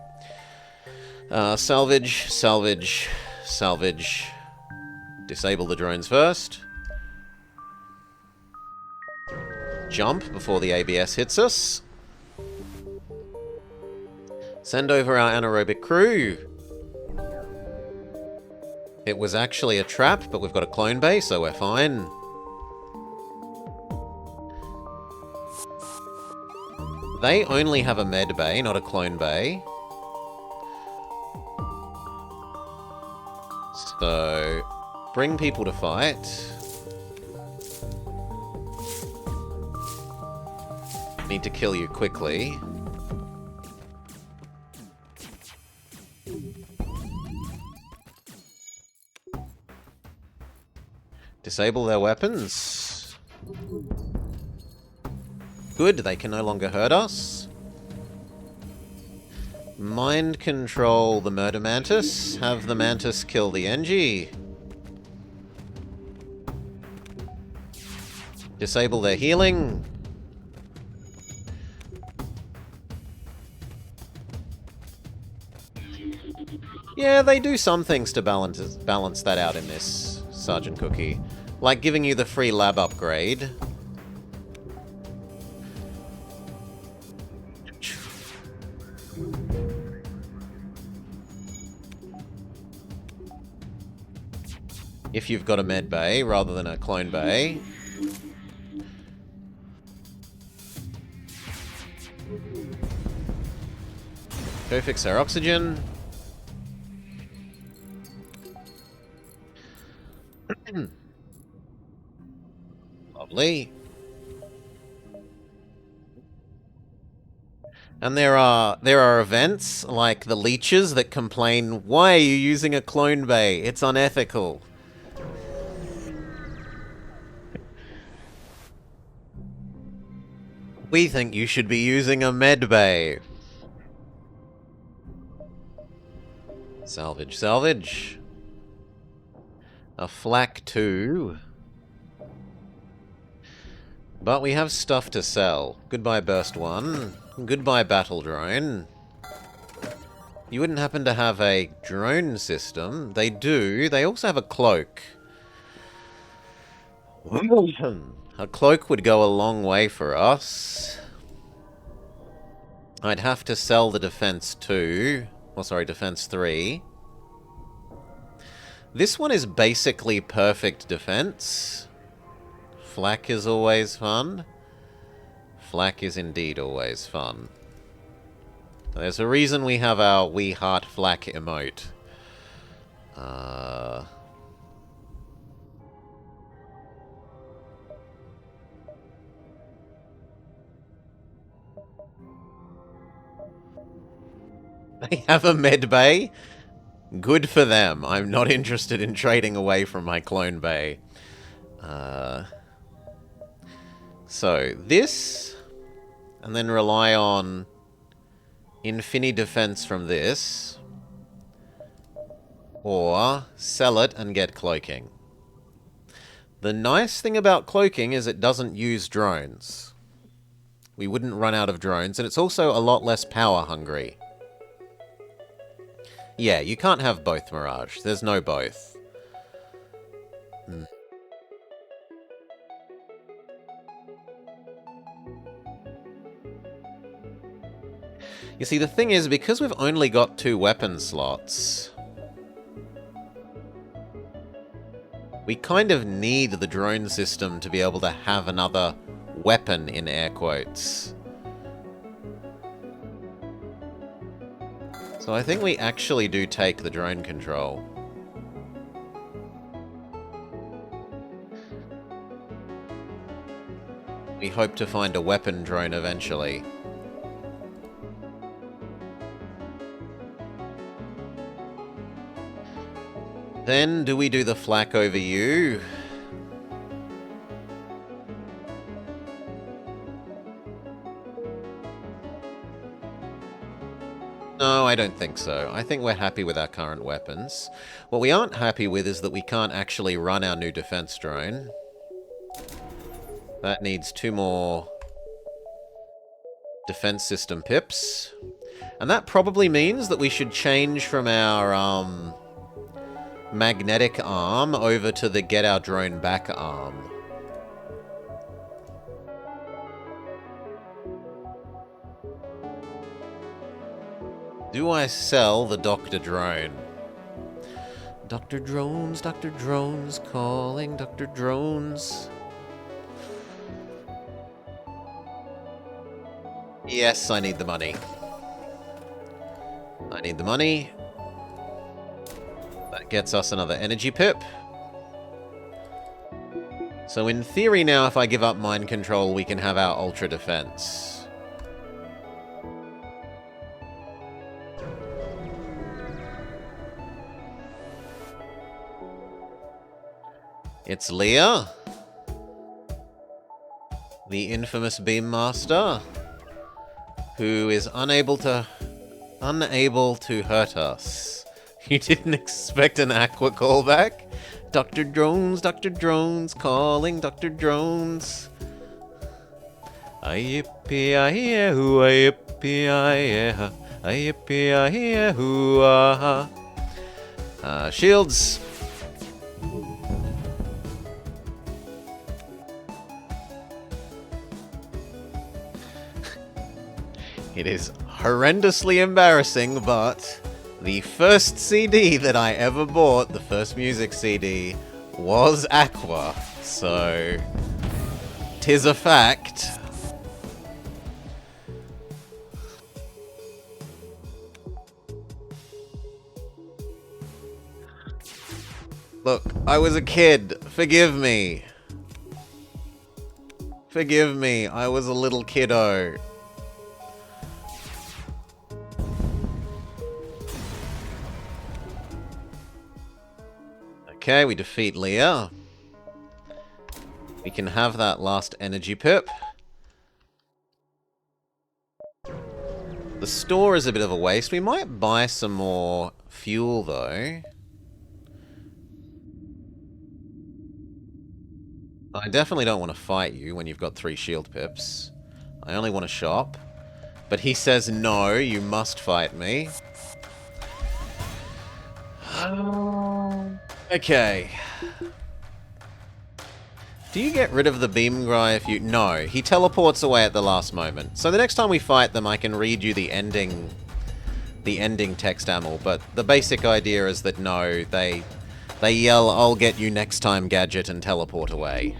Salvage, salvage, salvage. Disable the drones first. Jump before the ABS hits us. Send over our anaerobic crew. It was actually a trap, but we've got a clone bay, so we're fine. They only have a med bay, not a clone bay. So, bring people to fight. Need to kill you quickly. Disable their weapons. Good, they can no longer hurt us. Mind control the Murder Mantis. Have the Mantis kill the Engie. Disable their healing. Yeah, they do some things to balance that out in this, Sergeant Cookie. Like giving you the free lab upgrade. If you've got a med bay rather than a clone bay. Go fix our oxygen. Lovely. And there are events like the leeches that complain, "Why are you using a clone bay? It's unethical." We think you should be using a med bay. Salvage, salvage. A flak 2. But we have stuff to sell. Goodbye Burst 1. Goodbye Battle Drone. You wouldn't happen to have a drone system? They do. They also have a cloak. A cloak would go a long way for us. I'd have to sell the Defense 2. Oh, sorry, Defense 3. This one is basically perfect defense. Flak is always fun. Flak is indeed always fun. There's a reason we have our We Heart Flak emote. They have a med bay? Good for them. I'm not interested in trading away from my clone bay. So, this, and then rely on Infini Defense from this, or sell it and get cloaking. The nice thing about cloaking is it doesn't use drones. We wouldn't run out of drones, and it's also a lot less power hungry. Yeah, you can't have both, Mirage. There's no both. You see, the thing is, because we've only got 2 weapon slots, we kind of need the drone system to be able to have another weapon, in air quotes. So I think we actually do take the drone control. We hope to find a weapon drone eventually. Then, do we do the flak over you? No, I don't think so. I think we're happy with our current weapons. What we aren't happy with is that we can't actually run our new defense drone. That needs 2 more defense system pips. And that probably means that we should change from our magnetic arm over to the get our drone back arm. Do I sell the Dr. Drone? Dr. Drones, calling Dr. Drones. Yes, I need the money. I need the money. That gets us another energy pip. So in theory now, if I give up mind control, we can have our ultra defense. It's Leah, the infamous Beam Master, who is unable to hurt us. You didn't expect an Aqua callback? Dr. Drones, calling Dr. Drones. Ayippee-aye-hoo, ayippee-aye-ha, ayippee-aye-hoo, ah. Shields. It is horrendously embarrassing, but the first CD that I ever bought, the first music CD, was Aqua, so 'tis a fact. Look, I was a kid. Forgive me. Forgive me, I was a little kiddo. Okay, we defeat Leah. We can have that last energy pip. The store is a bit of a waste. We might buy some more fuel, though. I definitely don't want to fight you when you've got 3 shield pips. I only want to shop. But he says, no, you must fight me. Okay. Do you get rid of the beam guy if you... No, he teleports away at the last moment. So the next time we fight them, I can read you the ending text ammo, but the basic idea is that no, they yell, I'll get you next time, gadget, and teleport away.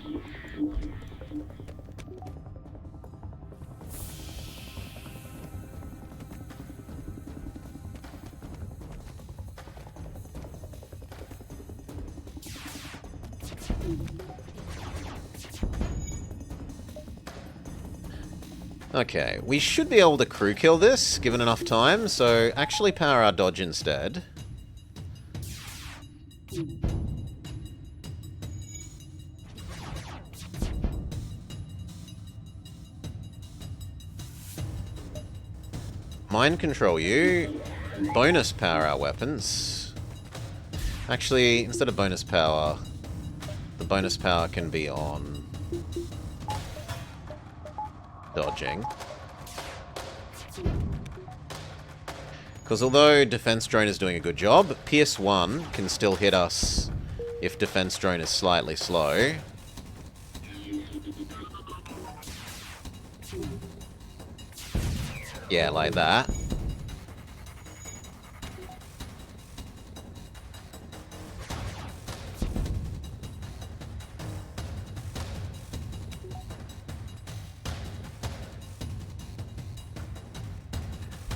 Okay, we should be able to crew kill this, given enough time, so actually power our dodge instead. Mind control you. Bonus power our weapons. Actually, instead of bonus power, the bonus power can be on dodging. Because although defense drone is doing a good job, Pierce 1 can still hit us if defense drone is slightly slow. Yeah, like that.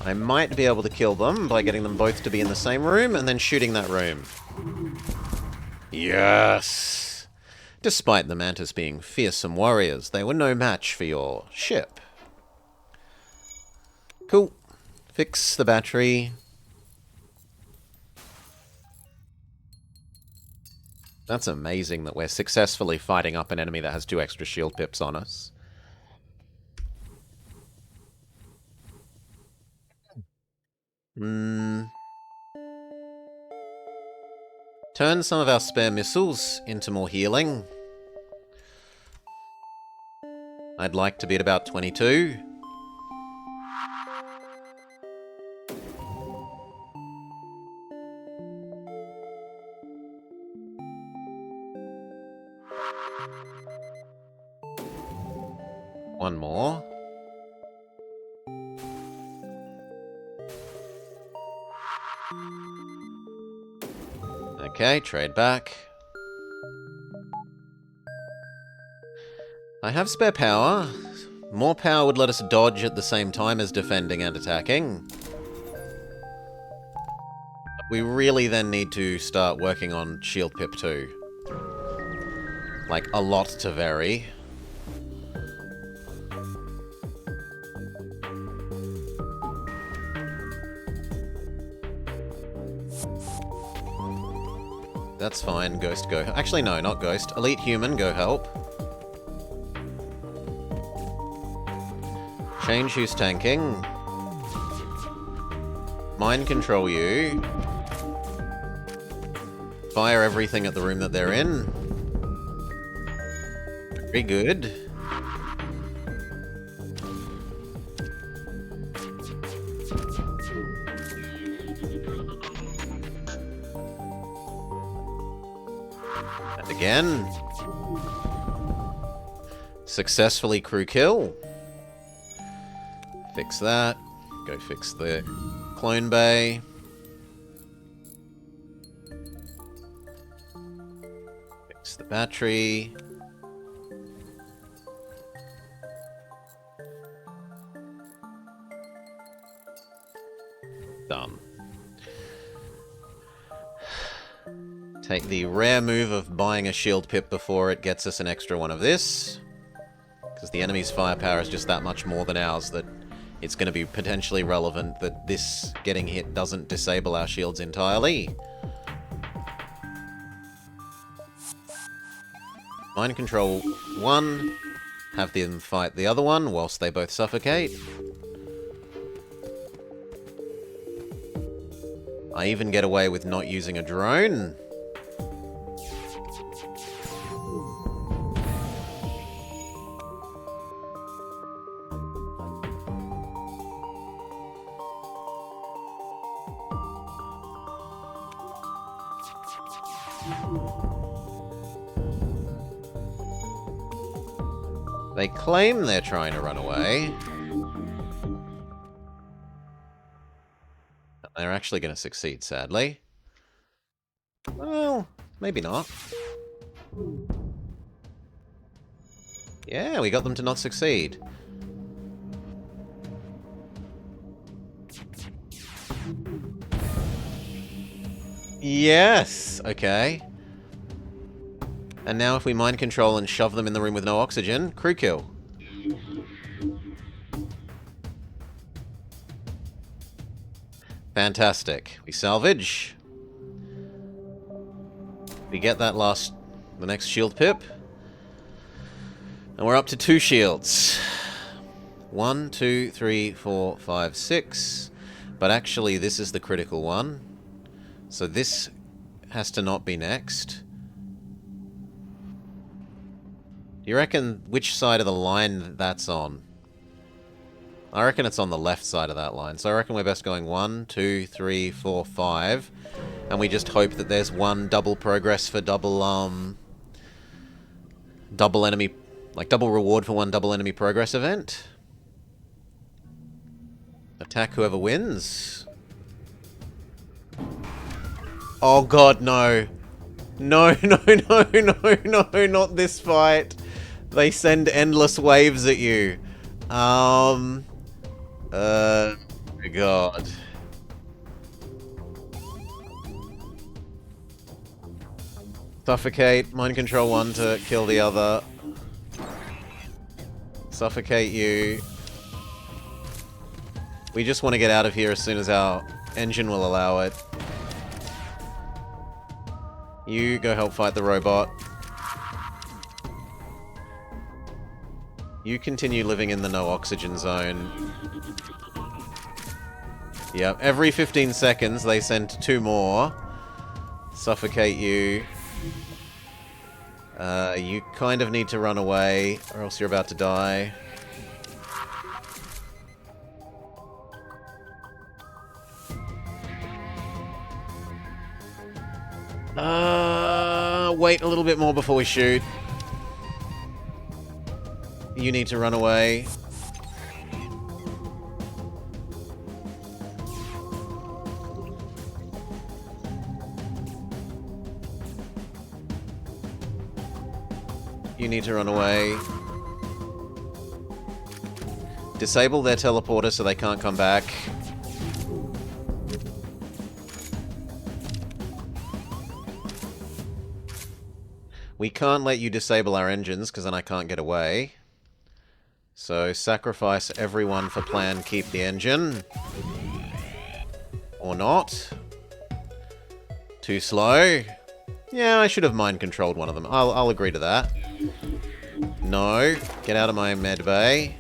I might be able to kill them by getting them both to be in the same room and then shooting that room. Yes! Despite the Mantis being fearsome warriors, they were no match for your ship. Cool. Fix the battery. That's amazing that we're successfully fighting up an enemy that has 2 extra shield pips on us. Turn some of our spare missiles into more healing. I'd like to be at about 22. One more. Okay, trade back. I have spare power. More power would let us dodge at the same time as defending and attacking. We really then need to start working on shield pip 2. Like, a lot to vary. That's fine. Ghost, go. Actually, no, not Ghost. Elite Human, go help. Change who's tanking. Mind control you. Fire everything at the room that they're in. Very good. And again. Successfully crew kill. Fix that. Go fix the clone bay. Fix the battery. Done. Take the rare move of buying a shield pip before it gets us an extra one of this. Because the enemy's firepower is just that much more than ours that it's going to be potentially relevant that this getting hit doesn't disable our shields entirely. Mind control one. Have them fight the other one whilst they both suffocate. I even get away with not using a drone. They claim they're trying to run away. They're actually going to succeed, sadly. Well, maybe not. Yeah, we got them to not succeed. Yes! Okay. And now if we mind control and shove them in the room with no oxygen, crew kill. Fantastic. We salvage. We get that the next shield pip. And we're up to 2 shields. 1, 2, 3, 4, 5, 6. But actually this is the critical one. So this has to not be next. Do you reckon which side of the line that's on? I reckon it's on the left side of that line. So I reckon we're best going 1, 2, 3, 4, 5. And we just hope that there's one double progress for double enemy, like double reward for one double enemy progress event. Attack whoever wins. Oh god, no. No, no, no, no, no, not this fight. They send endless waves at you. God. Suffocate, mind control one to kill the other. Suffocate you. We just want to get out of here as soon as our engine will allow it. You go help fight the robot. You continue living in the no oxygen zone. Yep, every 15 seconds they send 2 more. Suffocate you. You kind of need to run away, or else you're about to die. Wait a little bit more before we shoot. You need to run away. You need to run away. Disable their teleporter so they can't come back. We can't let you disable our engines, because then I can't get away. So, sacrifice everyone for plan keep the engine. Or not. Too slow. Yeah, I should have mind-controlled one of them. I'll agree to that. No. Get out of my med bay.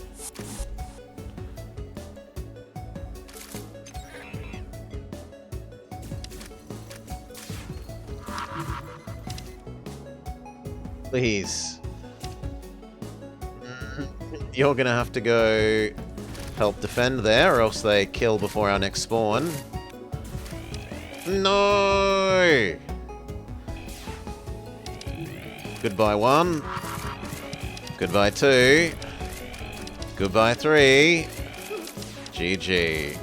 Please. You're gonna have to go help defend there, or else they kill before our next spawn. No! Goodbye 1. Goodbye 2. Goodbye 3. GG.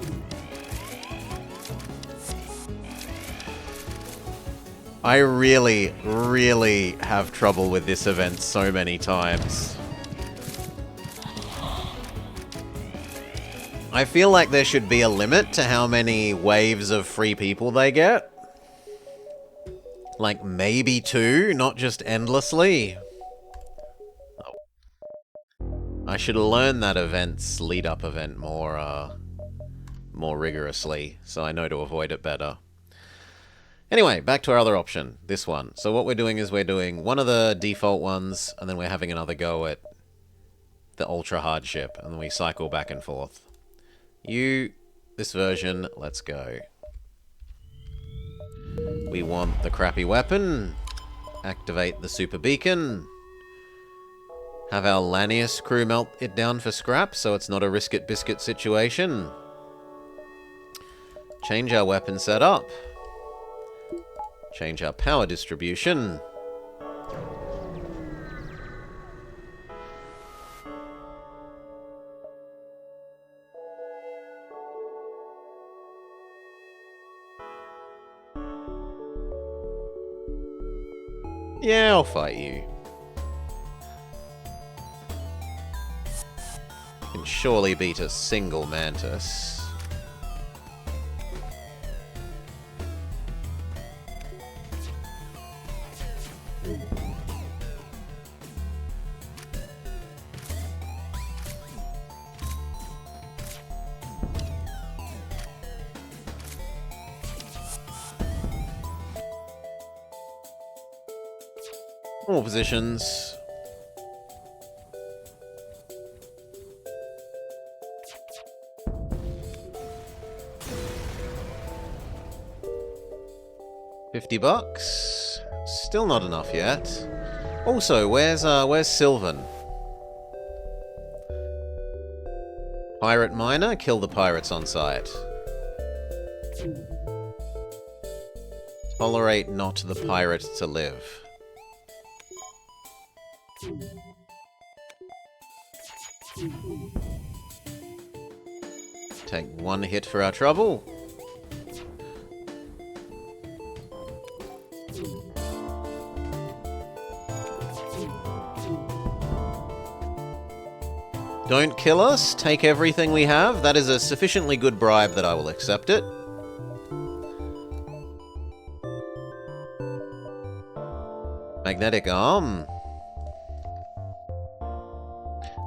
I really, really have trouble with this event so many times. I feel like there should be a limit to how many waves of free people they get. Like, maybe 2, not just endlessly. I should learn that event's lead-up event more rigorously, so I know to avoid it better. Anyway, back to our other option, this one. So what we're doing is we're doing one of the default ones, and then we're having another go at the ultra hardship, and then we cycle back and forth. This version, let's go. We want the crappy weapon. Activate the super beacon. Have our Lanius crew melt it down for scrap, so it's not a risk-it-biscuit situation. Change our weapon setup. Change our power distribution. Yeah, I'll fight you. Can surely beat a single mantis. All positions. $50. Still not enough yet. Also, where's Sylvan? Pirate miner, kill the pirates on sight. Tolerate not the pirate to live. Take 1 hit for our trouble. Don't kill us, take everything we have. That is a sufficiently good bribe that I will accept it. Magnetic arm.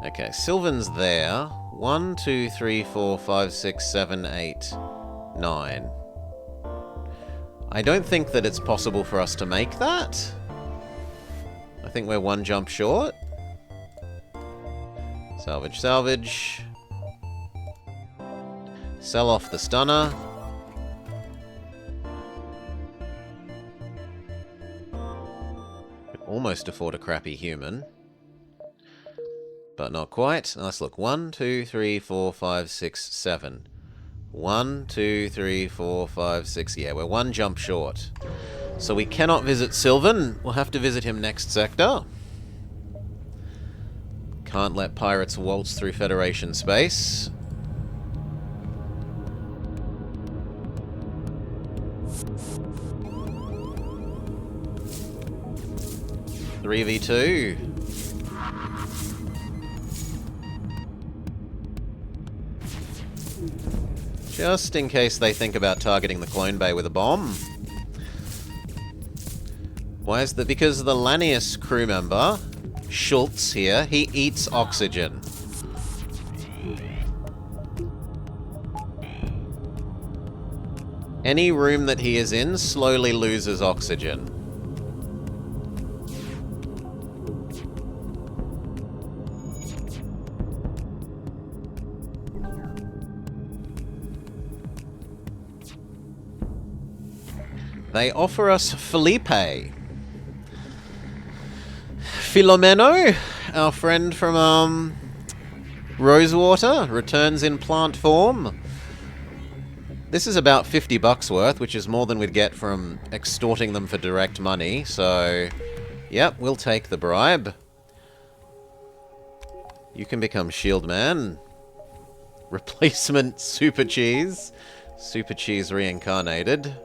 Okay, Sylvan's there. 1, 2, 3, 4, 5, 6, 7, 8, 9. I don't think that it's possible for us to make that. I think we're 1 jump short. Salvage, salvage. Sell off the stunner. Could almost afford a crappy human. But not quite. Let's look. 1, 2, 3, 4, 5, 6, 7. 1, 2, 3, 4, 5, 6. Yeah, we're 1 jump short. So we cannot visit Sylvan. We'll have to visit him next sector. Can't let pirates waltz through Federation space. Three v 2. Just in case they think about targeting the clone bay with a bomb. Why is that? Because the Lanius crew member, Schultz here, he eats oxygen. Any room that he is in slowly loses oxygen. They offer us Felipe. Filomeno, our friend from Rosewater, returns in plant form. This is about $50 worth, which is more than we'd get from extorting them for direct money, so yep, we'll take the bribe. You can become Shield Man. Replacement Super Cheese. Super Cheese reincarnated.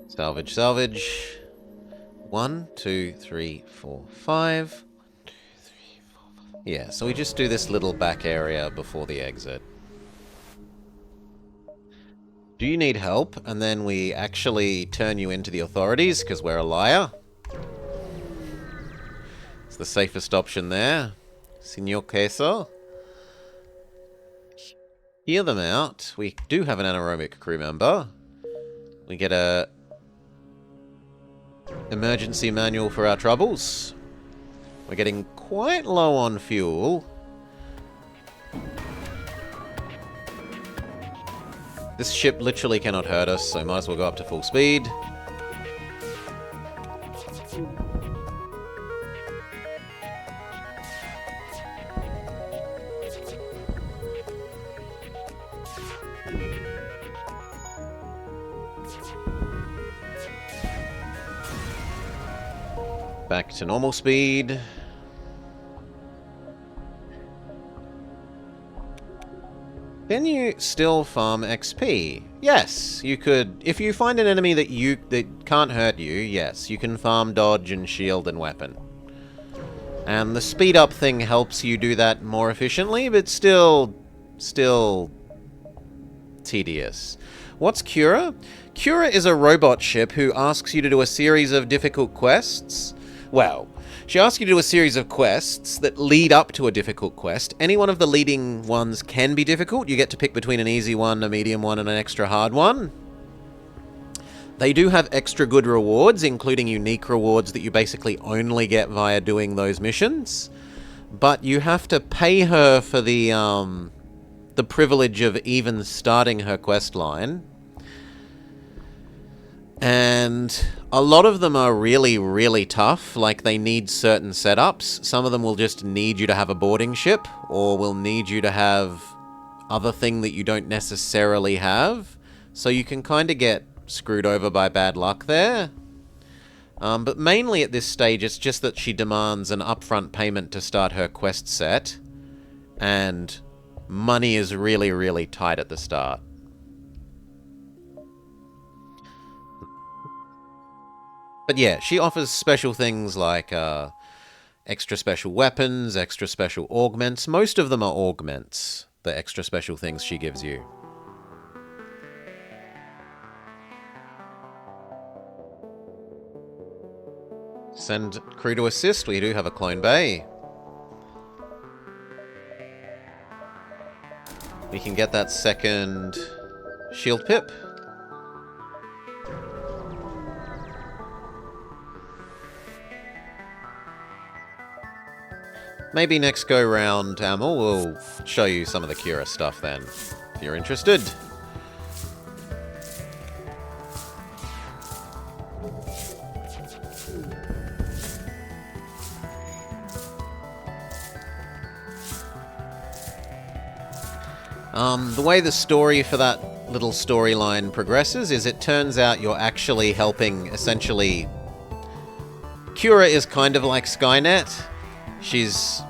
Salvage, salvage. 1, 2, 3, 4, 5. 1, 2, 3, 4, 5. Yeah, so we just do this little back area before the exit. Do you need help? And then we actually turn you into the authorities, because we're a liar. It's the safest option there. Senor Queso. Hear them out. We do have an anaerobic crew member. We get a emergency manual for our troubles. We're getting quite low on fuel. This ship literally cannot hurt us, so might as well go up to full speed. Back to normal speed. Can you still farm XP? Yes, you could. If you find an enemy that can't hurt you, yes, you can farm dodge and shield and weapon. And the speed up thing helps you do that more efficiently, but still tedious. What's Cura? Cura is a robot ship who asks you to do a series of difficult quests. Well, she asks you to do a series of quests that lead up to a difficult quest. Any one of the leading ones can be difficult. You get to pick between an easy one, a medium one, and an extra hard one. They do have extra good rewards, including unique rewards that you basically only get via doing those missions. But you have to pay her for the privilege of even starting her quest line. And a lot of them are really, really tough. Like, they need certain setups. Some of them will just need you to have a boarding ship, or will need you to have other thing that you don't necessarily have. So you can kind of get screwed over by bad luck there. But mainly at this stage, it's just that she demands an upfront payment to start her quest set. And money is really, really tight at the start. But yeah, she offers special things like extra special weapons, extra special augments. Most of them are augments, the extra special things she gives you. Send crew to assist. We do have a clone bay. We can get that second shield pip. Maybe next go round, Amel, we'll show you some of the Cura stuff then, if you're interested. The way the story for that little storyline progresses is it turns out you're actually helping, essentially... Cura is kind of like Skynet. She's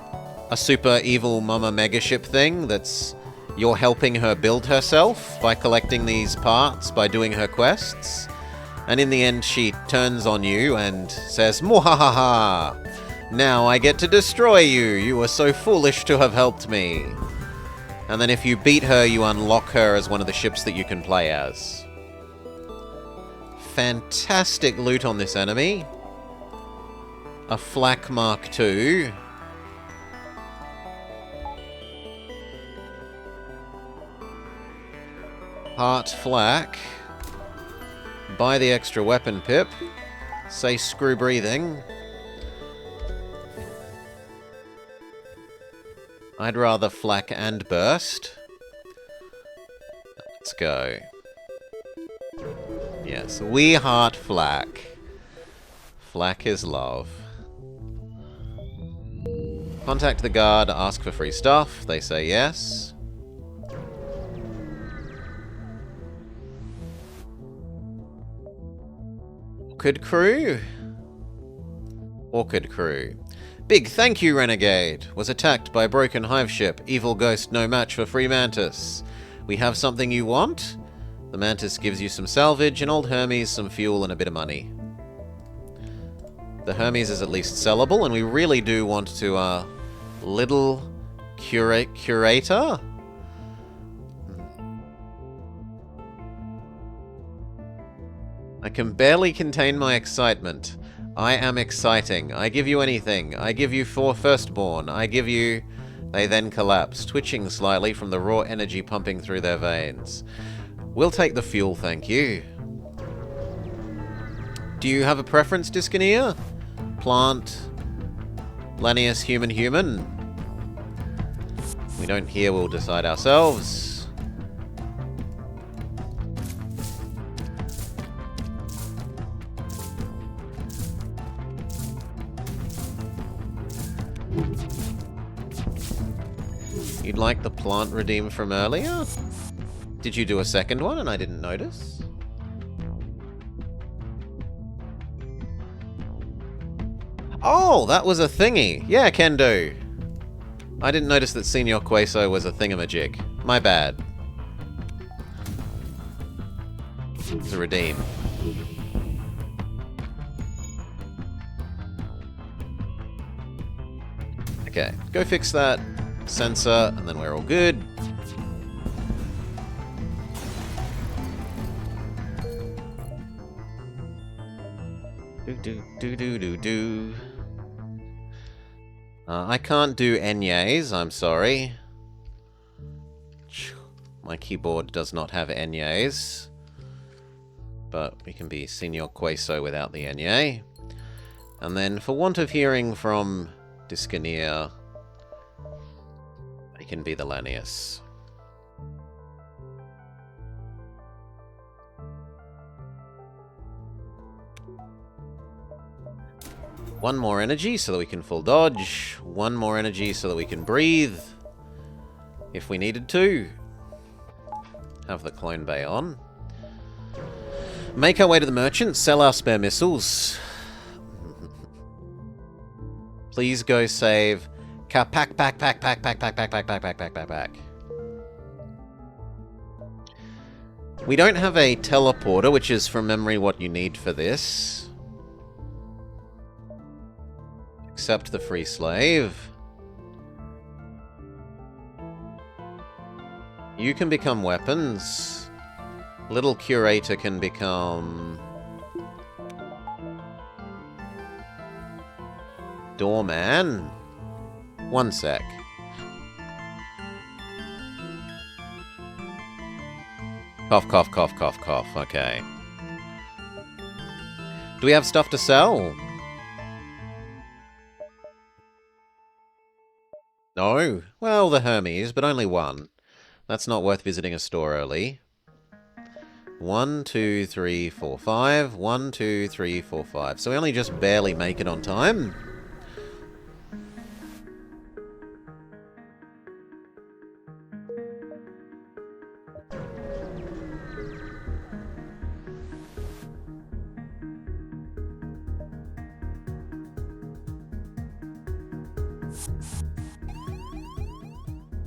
a super evil mama megaship thing that's... You're helping her build herself by collecting these parts, by doing her quests. And in the end, she turns on you and says, "Mwahaha! Now I get to destroy you! You were so foolish to have helped me!" And then if you beat her, you unlock her as one of the ships that you can play as. Fantastic loot on this enemy. A Flak Mark II. Heart Flak. Buy the extra weapon pip. Say screw breathing. I'd rather flak and burst. Let's go. Yes, we heart flak. Flak is love. Contact the guard, ask for free stuff. They say yes. Orchid crew? Orchid crew. Big thank you, Renegade. Was attacked by broken hive ship. Evil ghost no match for free mantis. We have something you want? The mantis gives you some salvage, and old Hermes some fuel and a bit of money. The Hermes is at least sellable, and we really do want to, little curator? I can barely contain my excitement. I am exciting. I give you anything. I give you 4 firstborn. I give you... They then collapse, twitching slightly from the raw energy pumping through their veins. We'll take the fuel, thank you. Do you have a preference, Dyskineer? Plant... Lanius, human? We don't hear, we'll decide ourselves. You'd like the plant redeem from earlier? Did you do a second one and I didn't notice? Oh, that was a thingy. Yeah, can do. I didn't notice that Senior Queso was a thingamajig. My bad. To redeem. Okay, go fix that sensor, and then we're all good. Do. I can't do Enyes, I'm sorry. My keyboard does not have Enyes. But we can be Senior Queso without the Enye. And then, for want of hearing from Dyskineer, I can be the Lanius. One more energy so that we can full dodge. One more energy so that we can breathe. If we needed to. Have the clone bay on. Make our way to the merchant. Sell our spare missiles. Please go save. Pack. We don't have a teleporter, which is from memory what you need for this. Accept the free slave. You can become weapons. Little curator can become... doorman. One sec. Cough. Okay. Do we have stuff to sell? No? Well, the Hermes, but only one. That's not worth visiting a store early. 1, 2, 3, 4, 5. 1, 2, 3, 4, 5. So we only just barely make it on time.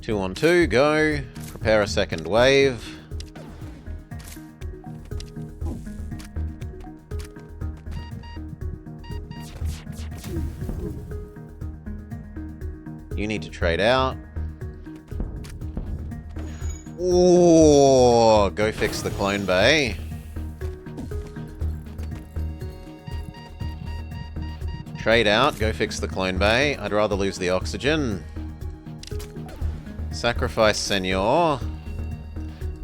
Two on two, go. Prepare a second wave. You need to trade out. Ooh, go fix the clone bay. Trade out, go fix the clone bay. I'd rather lose the oxygen. Sacrifice Senor.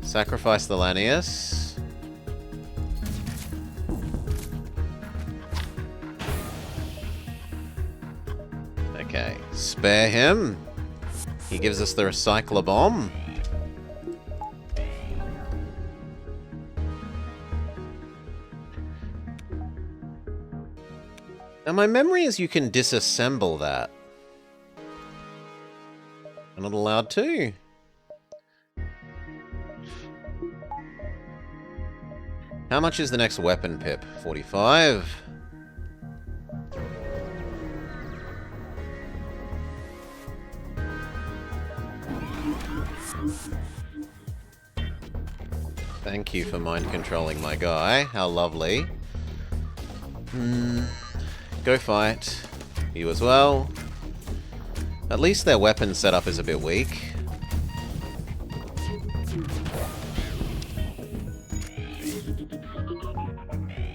Sacrifice the Lanius. Okay, spare him. He gives us the recycler bomb. Now my memory is you can disassemble that. I'm not allowed to. How much is the next weapon, Pip? 45. Thank you for mind controlling my guy. How lovely. Go fight. You as well. At least their weapon setup is a bit weak.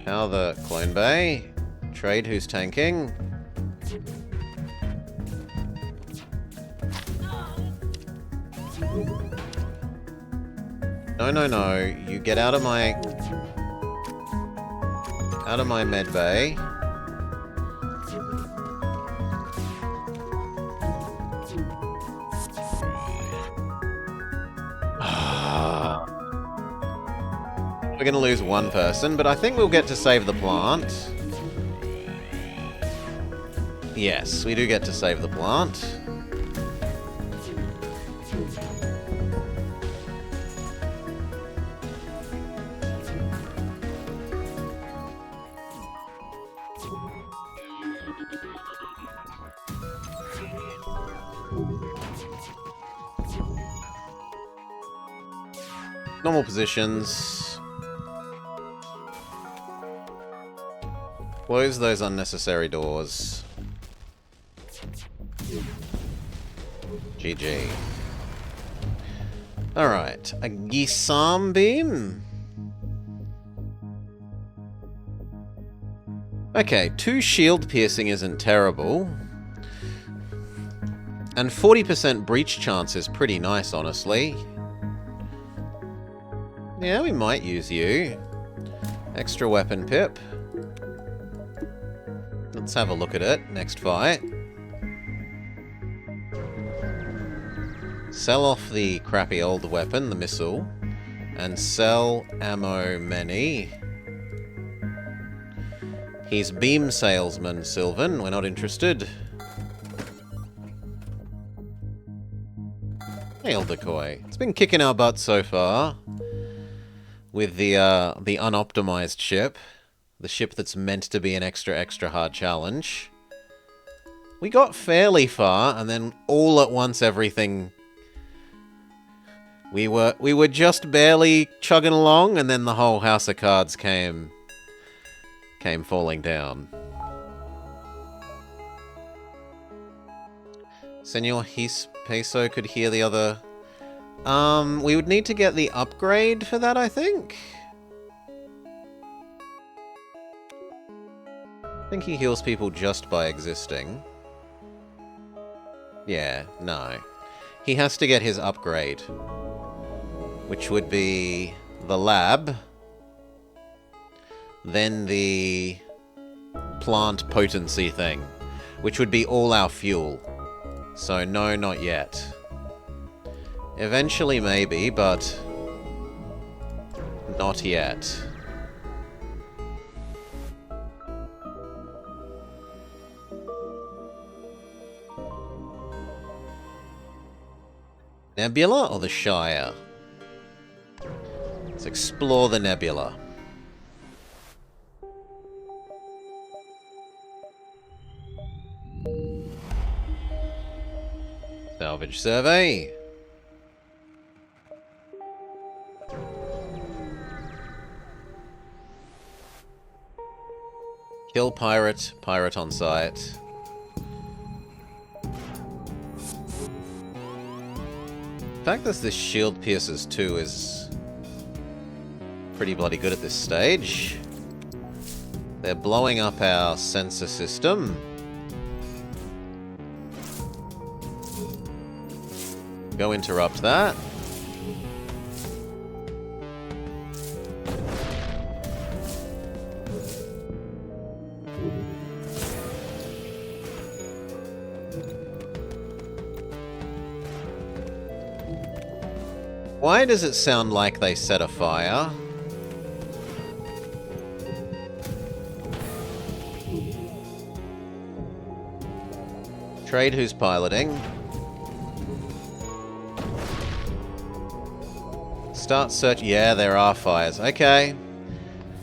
How the Clone Bay? Trade who's tanking? No, no, no. You get out of my med bay. We're going to lose one person, but I think we'll get to save the plant. Yes, we do get to save the plant. Normal positions. Close those unnecessary doors. GG. Alright, a Gisam beam? Okay, 2 shield piercing isn't terrible. And 40% breach chance is pretty nice, honestly. Yeah, we might use you. Extra weapon, Pip. Let's have a look at it. Next fight. Sell off the crappy old weapon, the missile. And sell ammo many. He's beam salesman, Sylvan. We're not interested. Hail decoy. It's been kicking our butt so far. With the unoptimized ship. The ship that's meant to be an extra hard challenge. We got fairly far, and then all at once everything... We were just barely chugging along, and then the whole house of cards came falling down. Senor Peso could hear the other... we would need to get the upgrade for that, I think? I think he heals people just by existing. Yeah, no. He has to get his upgrade. Which would be the lab. Then the plant potency thing. Which would be all our fuel. So no, not yet. Eventually maybe, but not yet. Nebula or the Shire? Let's explore the Nebula. Salvage survey. Kill pirate, pirate on site. The fact that this shield pierces too is pretty bloody good at this stage. They're blowing up our sensor system. Go interrupt that. Why does it sound like they set a fire? Trade who's piloting. Start search. Yeah, there are fires. Okay.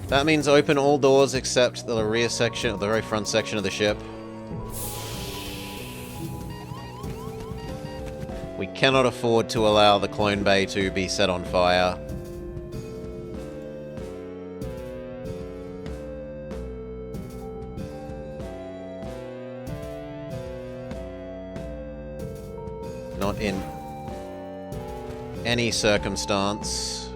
That means open all doors except the rear section, the very front section of the ship. We cannot afford to allow the clone bay to be set on fire. Not in any circumstance.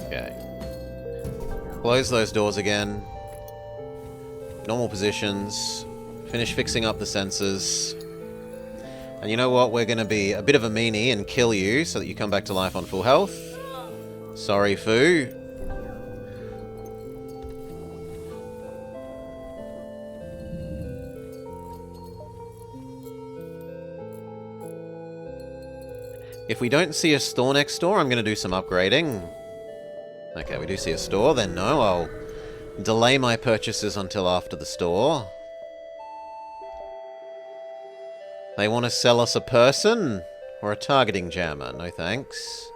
Okay. Close those doors again. Normal positions. Finish fixing up the sensors. And you know what? We're going to be a bit of a meanie and kill you so that you come back to life on full health. Sorry, Foo. If we don't see a store next door, I'm going to do some upgrading. Okay, we do see a store, then no, I'll delay my purchases until after the store. They want to sell us a person? Or a targeting jammer? No thanks.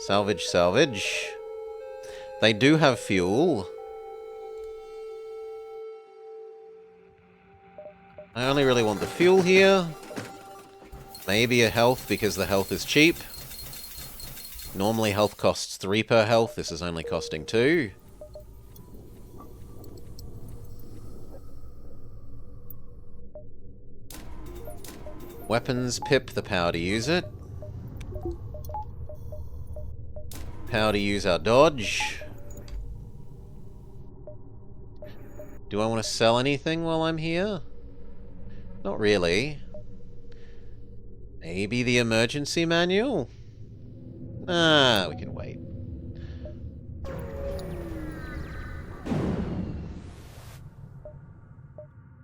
Salvage, salvage. They do have fuel. I only really want the fuel here. Maybe a health because the health is cheap. Normally health costs 3 per health. This is only costing 2. Weapons, pip the power to use it. Power to use our dodge. Do I want to sell anything while I'm here? Not really. Maybe the emergency manual? Ah, we can wait.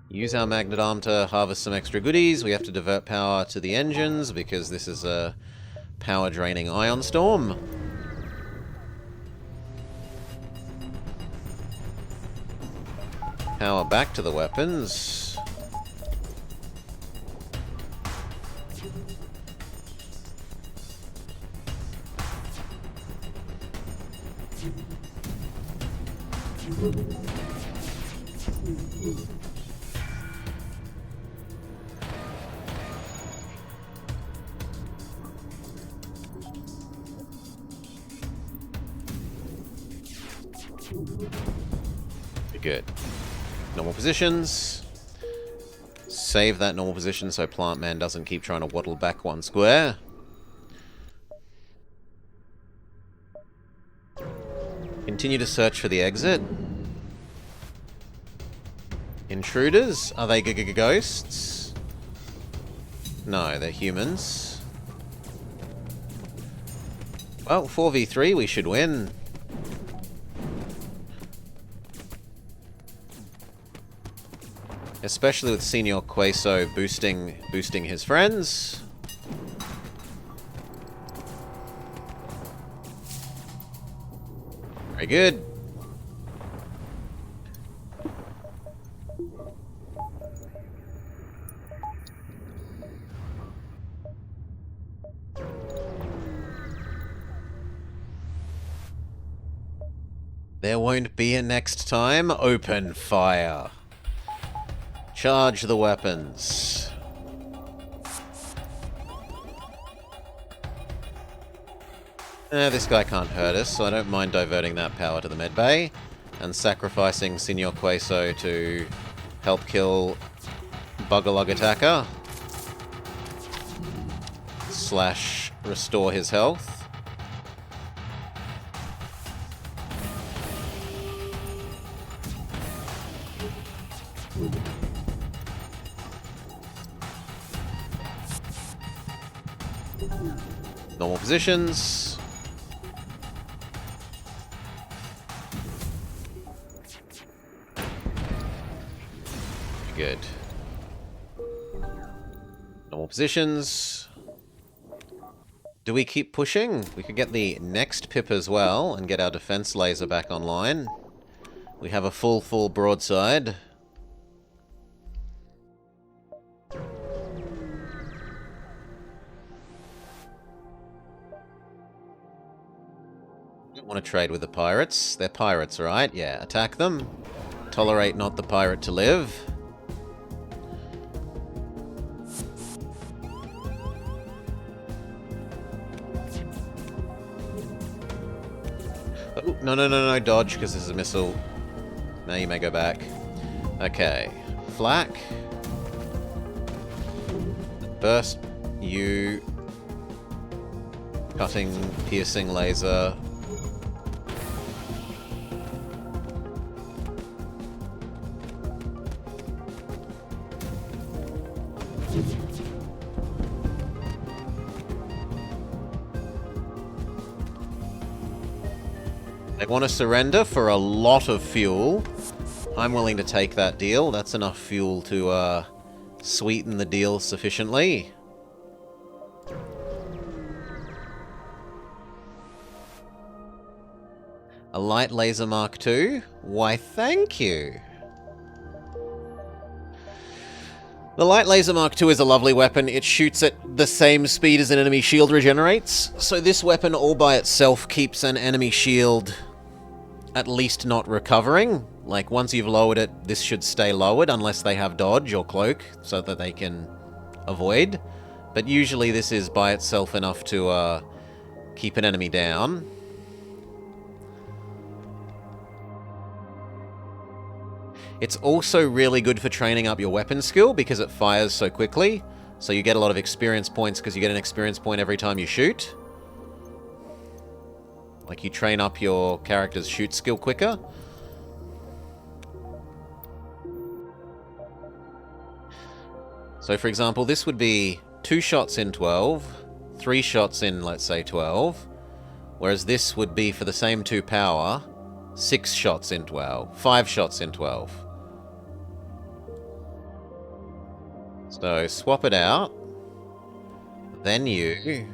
Use our magnet arm to harvest some extra goodies. We have to divert power to the engines because this is a power-draining ion storm. Power back to the weapons. Good. Normal positions. Save that normal position so Plant Man doesn't keep trying to waddle back 1 square. Continue to search for the exit. Intruders? Are they ghosts? No, they're humans. Well, 4v3, we should win. Especially with Senior Queso boosting his friends. Very good. There won't be a next time. Open fire. Charge the weapons. This guy can't hurt us, so I don't mind diverting that power to the medbay and sacrificing Senior Queso to help kill Bugalug Attacker / restore his health. Normal positions. Good. Normal positions. Do we keep pushing? We could get the next pip as well and get our defense laser back online. We have a full broadside. Don't want to trade with the pirates. They're pirates, right? Yeah, attack them. Tolerate not the pirate to live. Oh, no, dodge, because this is a missile. Now you may go back. Okay. Flak. Burst. You. Cutting, piercing laser. They want to surrender for a lot of fuel. I'm willing to take that deal. That's enough fuel to sweeten the deal sufficiently. A light laser Mark II? Why, thank you. The light laser Mark II is a lovely weapon. It shoots at the same speed as an enemy shield regenerates. So this weapon all by itself keeps an enemy shield at least not recovering. Like, once you've lowered it, this should stay lowered unless they have dodge or cloak so that they can avoid. But usually this is by itself enough to keep an enemy down. It's also really good for training up your weapon skill because it fires so quickly. So you get a lot of experience points because you get an experience point every time you shoot. Like, you train up your character's shoot skill quicker. So, for example, this would be 2 shots in 12, 3 shots in, let's say, 12. Whereas this would be, for the same 2 power, 6 shots in 12, 5 shots in 12. So, swap it out. Then you...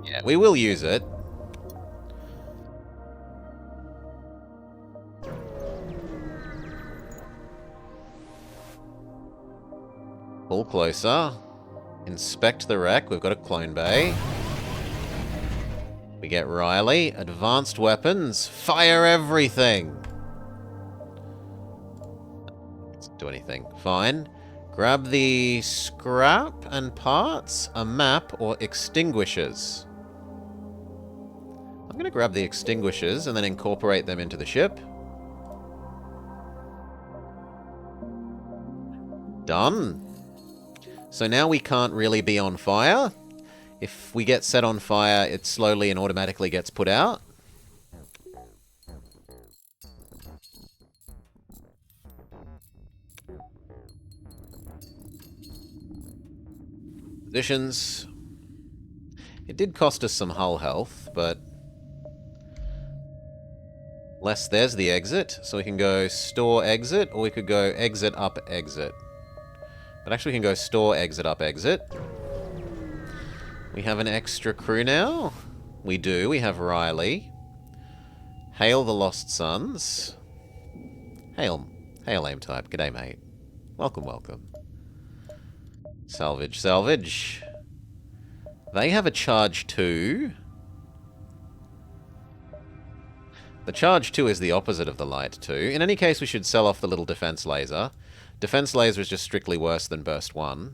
Yeah, we will use it. Pull closer. Inspect the wreck. We've got a clone bay. We get Riley. Advanced weapons. Fire everything! Doesn't do anything. Fine. Grab the scrap and parts, a map, or extinguishers. I'm going to grab the extinguishers and then incorporate them into the ship. Done. So now we can't really be on fire. If we get set on fire, it slowly and automatically gets put out. Positions. It did cost us some hull health, but... Less, there's the exit. So we can go store, exit, or we could go exit, up, exit. But actually we can go store, exit, up, exit. We have an extra crew now. We do. We have Riley. Hail the Lost Sons. Hail aim type. G'day, mate. Welcome, welcome. Salvage, salvage. They have a charge 2. The charge 2 is the opposite of the light 2. In any case, we should sell off the little defense laser. Defense laser is just strictly worse than burst 1.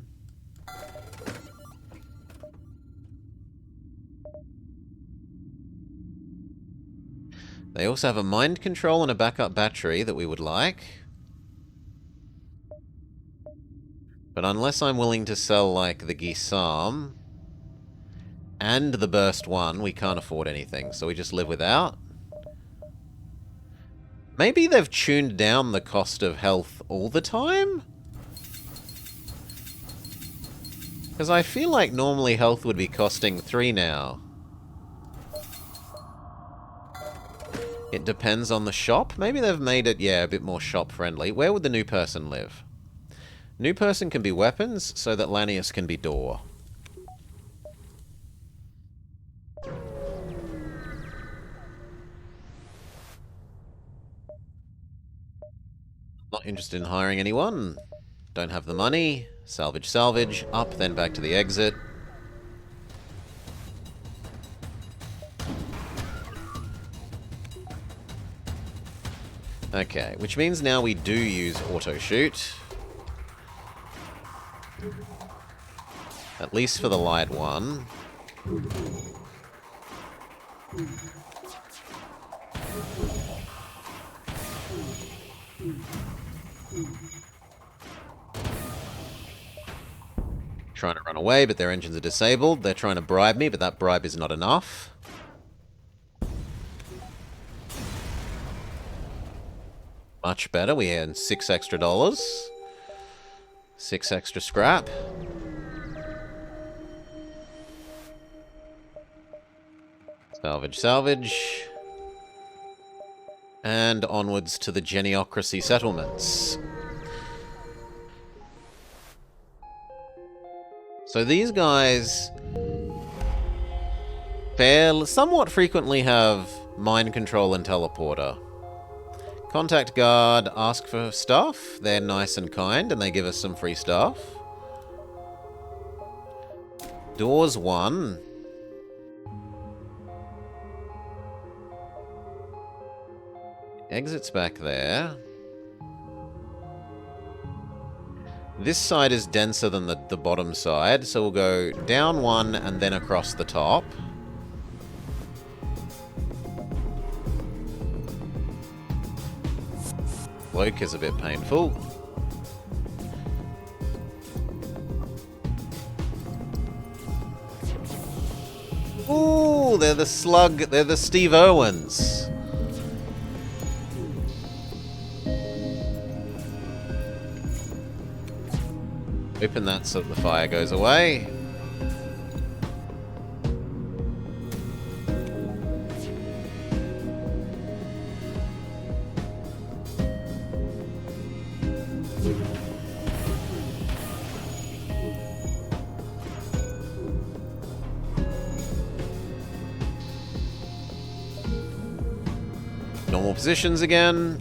They also have a mind control and a backup battery that we would like. But unless I'm willing to sell, like, the Gisam and the burst 1, we can't afford anything, so we just live without. Maybe they've tuned down the cost of health all the time? Because I feel like normally health would be costing 3 now. It depends on the shop. Maybe they've made it, yeah, a bit more shop-friendly. Where would the new person live? New person can be weapons, so that Lanius can be door. Not interested in hiring anyone. Don't have the money. Salvage, salvage. Up, then back to the exit. Okay, which means now we do use auto shoot. At least for the light one. Trying to run away, but their engines are disabled. They're trying to bribe me, but that bribe is not enough. Much better. We earn $6 extra. 6 extra scrap. Salvage, salvage. And onwards to the Geniocracy settlements. So these guys somewhat frequently have mind control and teleporter. Contact guard, ask for stuff. They're nice and kind, and they give us some free stuff. Doors 1. Exits back there. This side is denser than the bottom side, so we'll go down 1 and then across the top. Bloke is a bit painful. Ooh, they're the slug, they're the Steve Irwins. Open that so that the fire goes away. Normal positions again.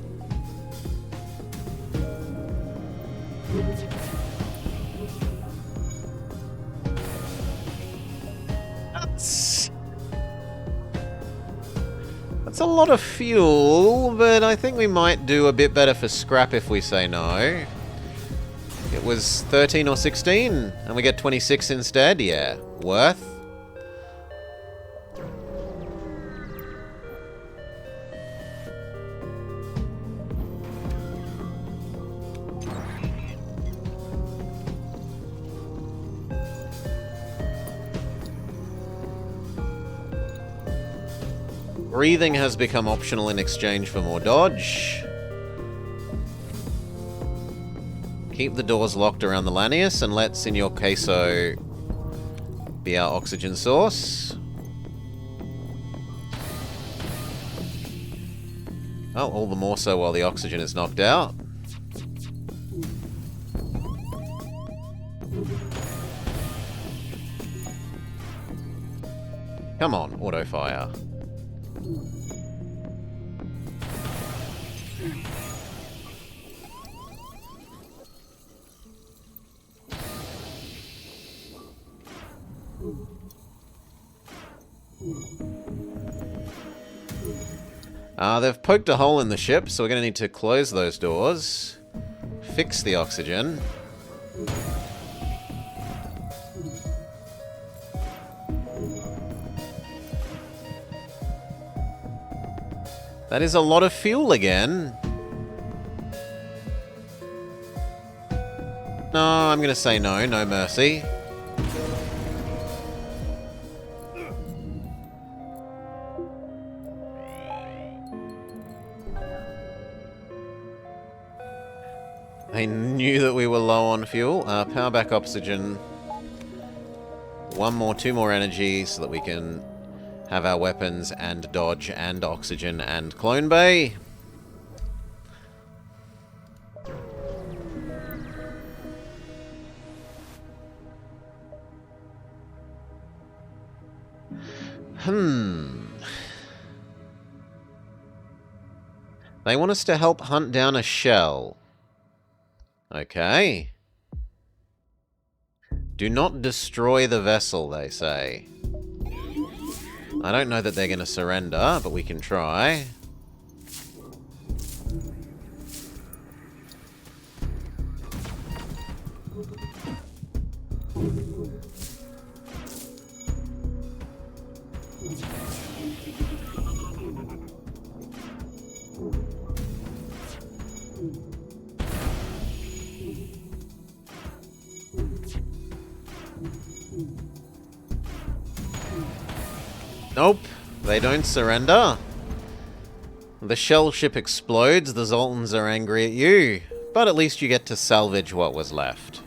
That's a lot of fuel, but I think we might do a bit better for scrap if we say no. It was 13 or 16, and we get 26 instead? Yeah, worth. Breathing has become optional in exchange for more dodge. Keep the doors locked around the Lanius and let Senor Queso be our oxygen source. Oh, all the more so while the oxygen is knocked out. Come on, auto fire. They've poked a hole in the ship, so we're going to need to close those doors. Fix the oxygen. That is a lot of fuel again. No, I'm going to say no. No mercy. I knew that we were low on fuel. Power back oxygen. Two more energy so that we can have our weapons and dodge and oxygen and clone bay. They want us to help hunt down a shell. Okay. Do not destroy the vessel, they say. I don't know that they're going to surrender, but we can try. Nope, they don't surrender. The shell ship explodes, the Zoltans are angry at you, but at least you get to salvage what was left.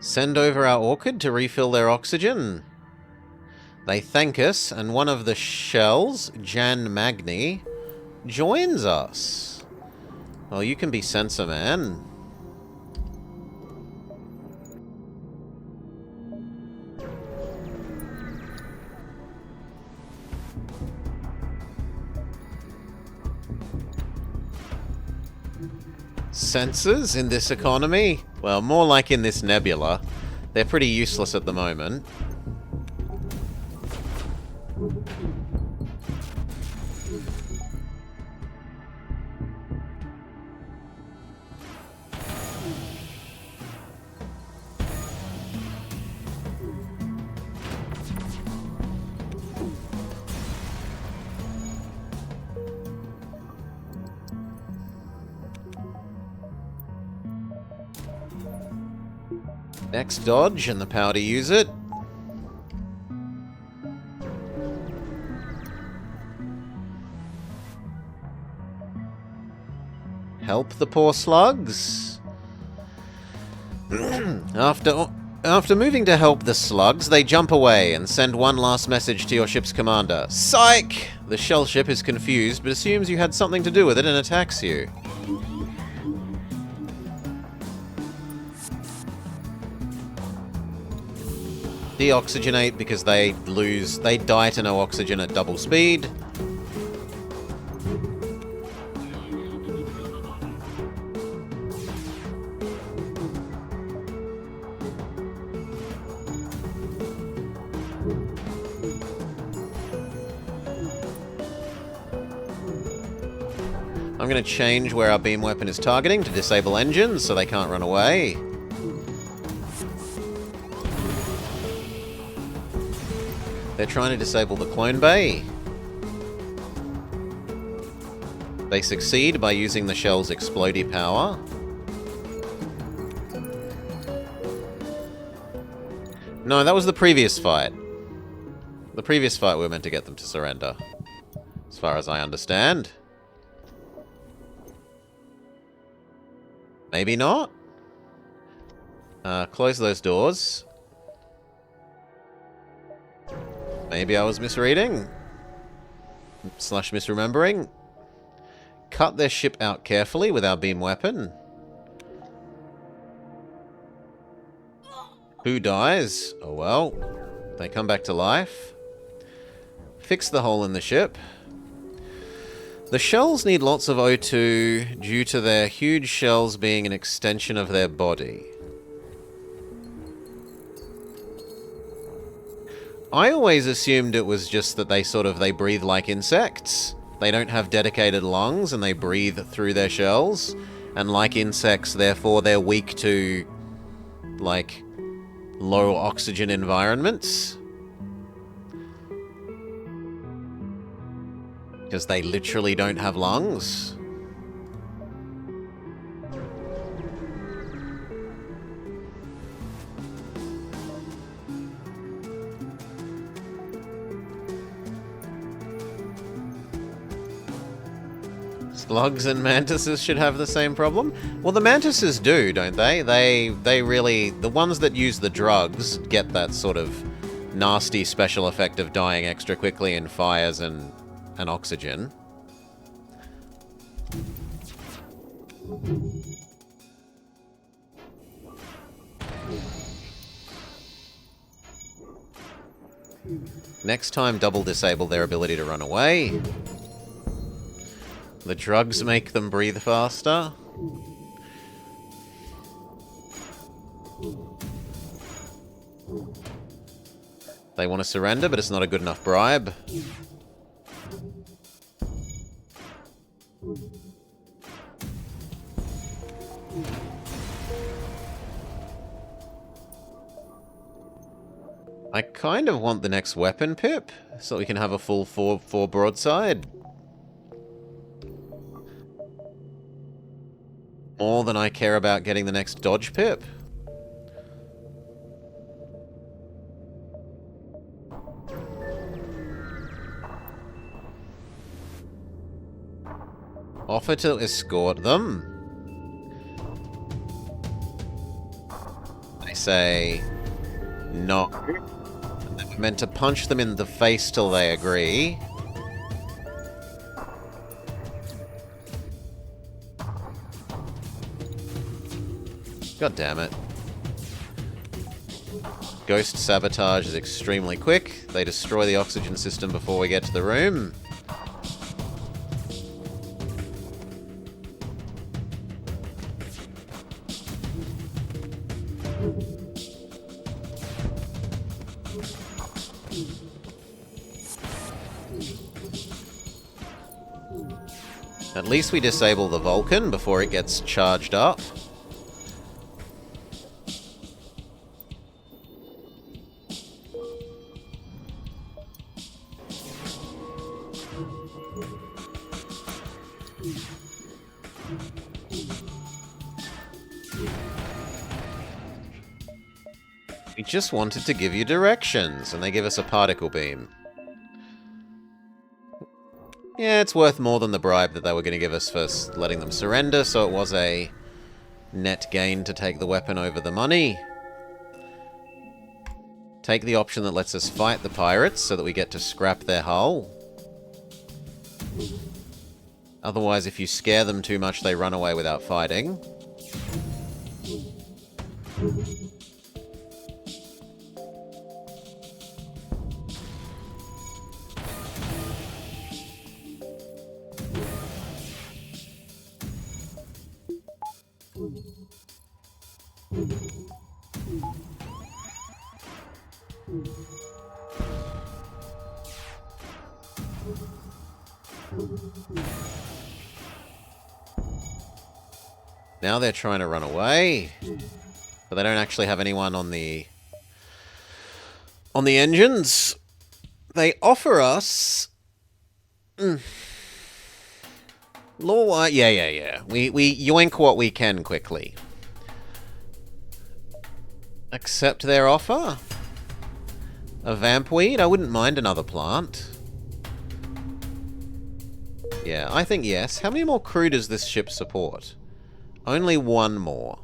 Send over our orchid to refill their oxygen. They thank us, and one of the shells, Jan Magni, joins us. Well, you can be Sensor Man. Sensors in this economy? Well, more like in this nebula. They're pretty useless at the moment. Next dodge and the power to use it. Help the poor slugs. After moving to help the slugs, they jump away and send one last message to your ship's commander. Psych! The shell ship is confused, but assumes you had something to do with it and attacks you. Deoxygenate because they die to no oxygen at double speed. I'm going to change where our beam weapon is targeting to disable engines so they can't run away. They're trying to disable the clone bay. They succeed by using the shell's explodey power. No, that was the previous fight. The previous fight we were meant to get them to surrender, as far as I understand. Maybe not? Close those doors. Maybe I was misreading. / misremembering. Cut their ship out carefully with our beam weapon. Who dies? Oh well. They come back to life. Fix the hole in the ship. The shells need lots of O2 due to their huge shells being an extension of their body. I always assumed it was just that they breathe like insects. They don't have dedicated lungs and they breathe through their shells. And like insects, therefore they're weak to, like, low oxygen environments. Because they literally don't have lungs. Slugs and mantises should have the same problem. Well, the mantises do, don't they? They really... The ones that use the drugs get that sort of nasty special effect of dying extra quickly in fires and oxygen. Next time, double disable their ability to run away. The drugs make them breathe faster. They want to surrender, but it's not a good enough bribe. I kind of want the next weapon pip, so we can have a full 4 broadside. More than I care about getting the next dodge pip. Offer to escort them. I say no. I'm meant to punch them in the face till they agree. God damn it. Ghost sabotage is extremely quick. They destroy the oxygen system before we get to the room. At least we disable the Vulcan before it gets charged up. We just wanted to give you directions, and they give us a particle beam. Yeah, it's worth more than the bribe that they were going to give us for letting them surrender, so it was a net gain to take the weapon over the money. Take the option that lets us fight the pirates so that we get to scrap their hull. Otherwise, if you scare them too much, they run away without fighting. Now they're trying to run away, but they don't actually have anyone on the engines. They offer us law. Yeah. We yoink what we can quickly. Accept their offer. A vampweed? I wouldn't mind another plant. Yeah, I think yes. How many more crew does this ship support? Only one more.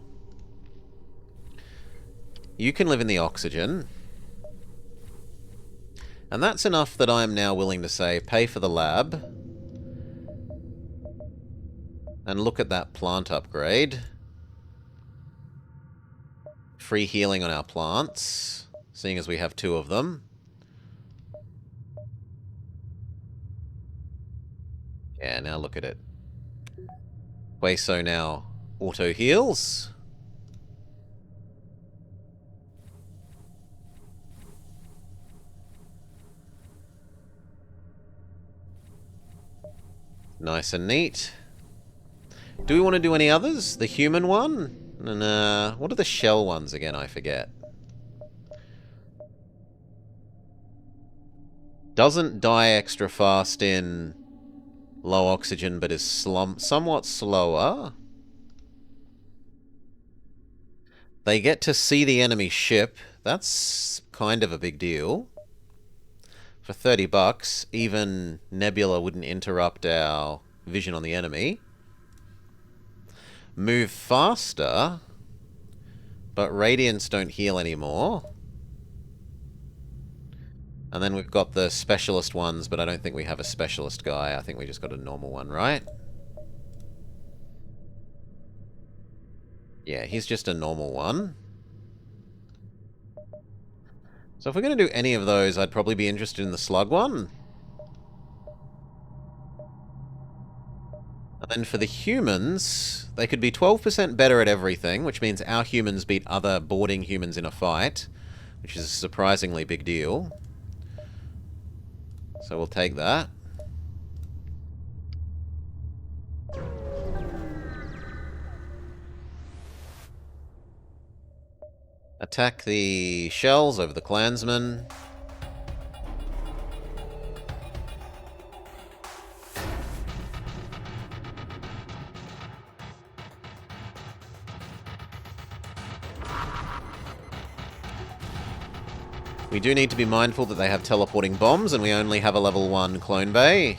You can live in the oxygen. And that's enough that I am now willing to say, pay for the lab. And look at that plant upgrade. Free healing on our plants, seeing as we have 2 of them. Yeah, now look at it. Queso now auto heals. Nice and neat. Do we want to do any others? The human one? And what are the shell ones again? I forget. Doesn't die extra fast in low oxygen, but is somewhat slower. They get to see the enemy ship. That's kind of a big deal. For $30, even Nebula wouldn't interrupt our vision on the enemy. Move faster, but Radiants don't heal anymore. And then we've got the specialist ones, but I don't think we have a specialist guy. I think we just got a normal one, right? Yeah, he's just a normal one. So if we're going to do any of those, I'd probably be interested in the slug one. And then for the humans, they could be 12% better at everything, which means our humans beat other boarding humans in a fight, which is a surprisingly big deal. So we'll take that. Attack the shells over the clansmen. We do need to be mindful that they have teleporting bombs, and we only have a level 1 clone bay.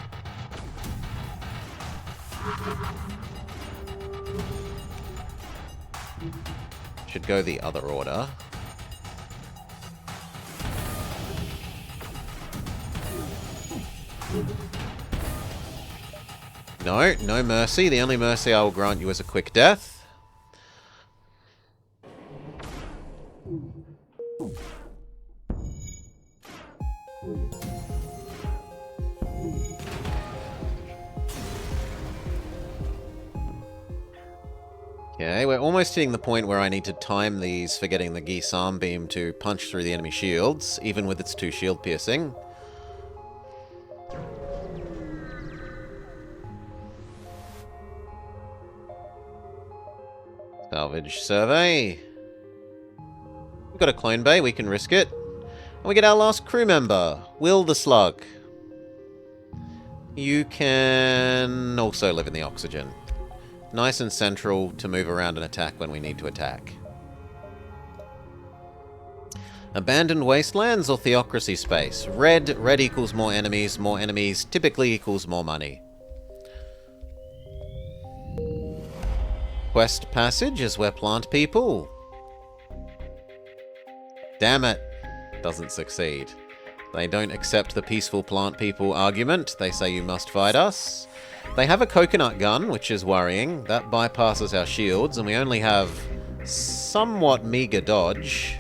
Should go the other order. No, no mercy. The only mercy I will grant you is a quick death. Okay, we're almost hitting the point where I need to time these for getting the geese arm beam to punch through the enemy shields, even with its 2 shield piercing. Salvage survey. We've got a clone bay, we can risk it. And we get our last crew member, Will the Slug. You can also live in the oxygen. Nice and central to move around and attack when we need to attack. Abandoned wastelands or theocracy space? Red equals more enemies typically equals more money. Quest passage is where plant people. Damn it. Doesn't succeed. They don't accept the peaceful plant people argument. They say you must fight us. They have a coconut gun, which is worrying. That bypasses our shields, and we only have somewhat meager dodge.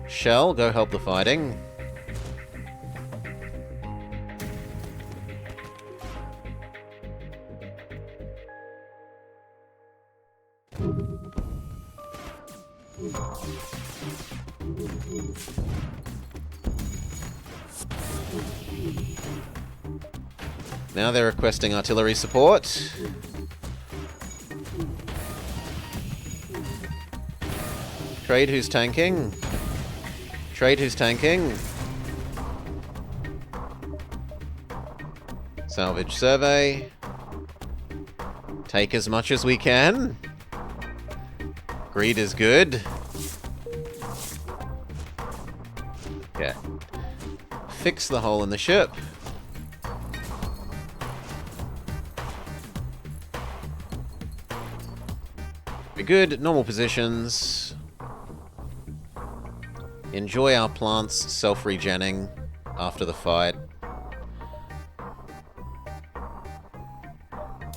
Shell, go help the fighting. Now they're requesting artillery support. Trade who's tanking. Trade who's tanking. Salvage survey. Take as much as we can. Greed is good. Yeah. Fix the hole in the ship. Good, normal positions. Enjoy our plants self-regenning after the fight.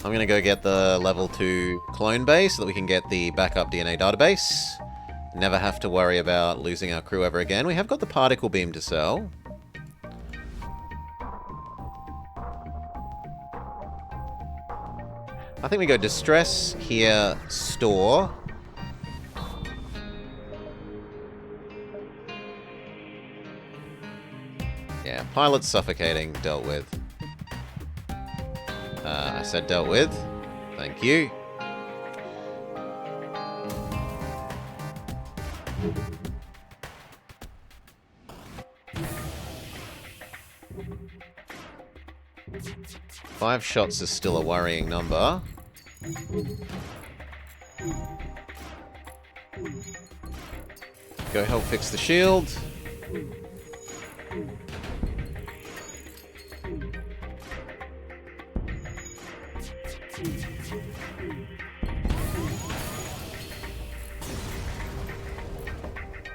I'm gonna go get the level 2 clone base so that we can get the backup DNA database. Never have to worry about losing our crew ever again. We have got the particle beam to sell. I think we go distress, here, store. Yeah, pilot suffocating, dealt with. I said dealt with. Thank you. Five shots is still a worrying number. Go help fix the shield.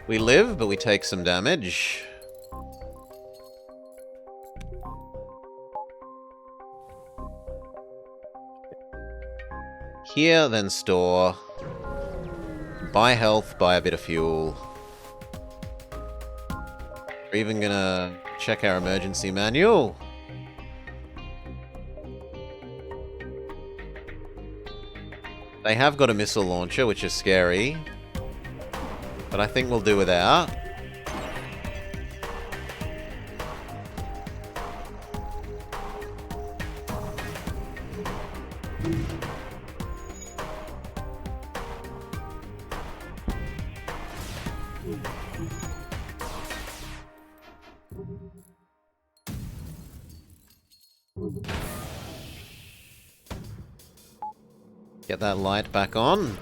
We live, but we take some damage. Here, then store. Buy health, buy a bit of fuel. We're even gonna check our emergency manual. They have got a missile launcher, which is scary. But I think we'll do without. Get that light back on.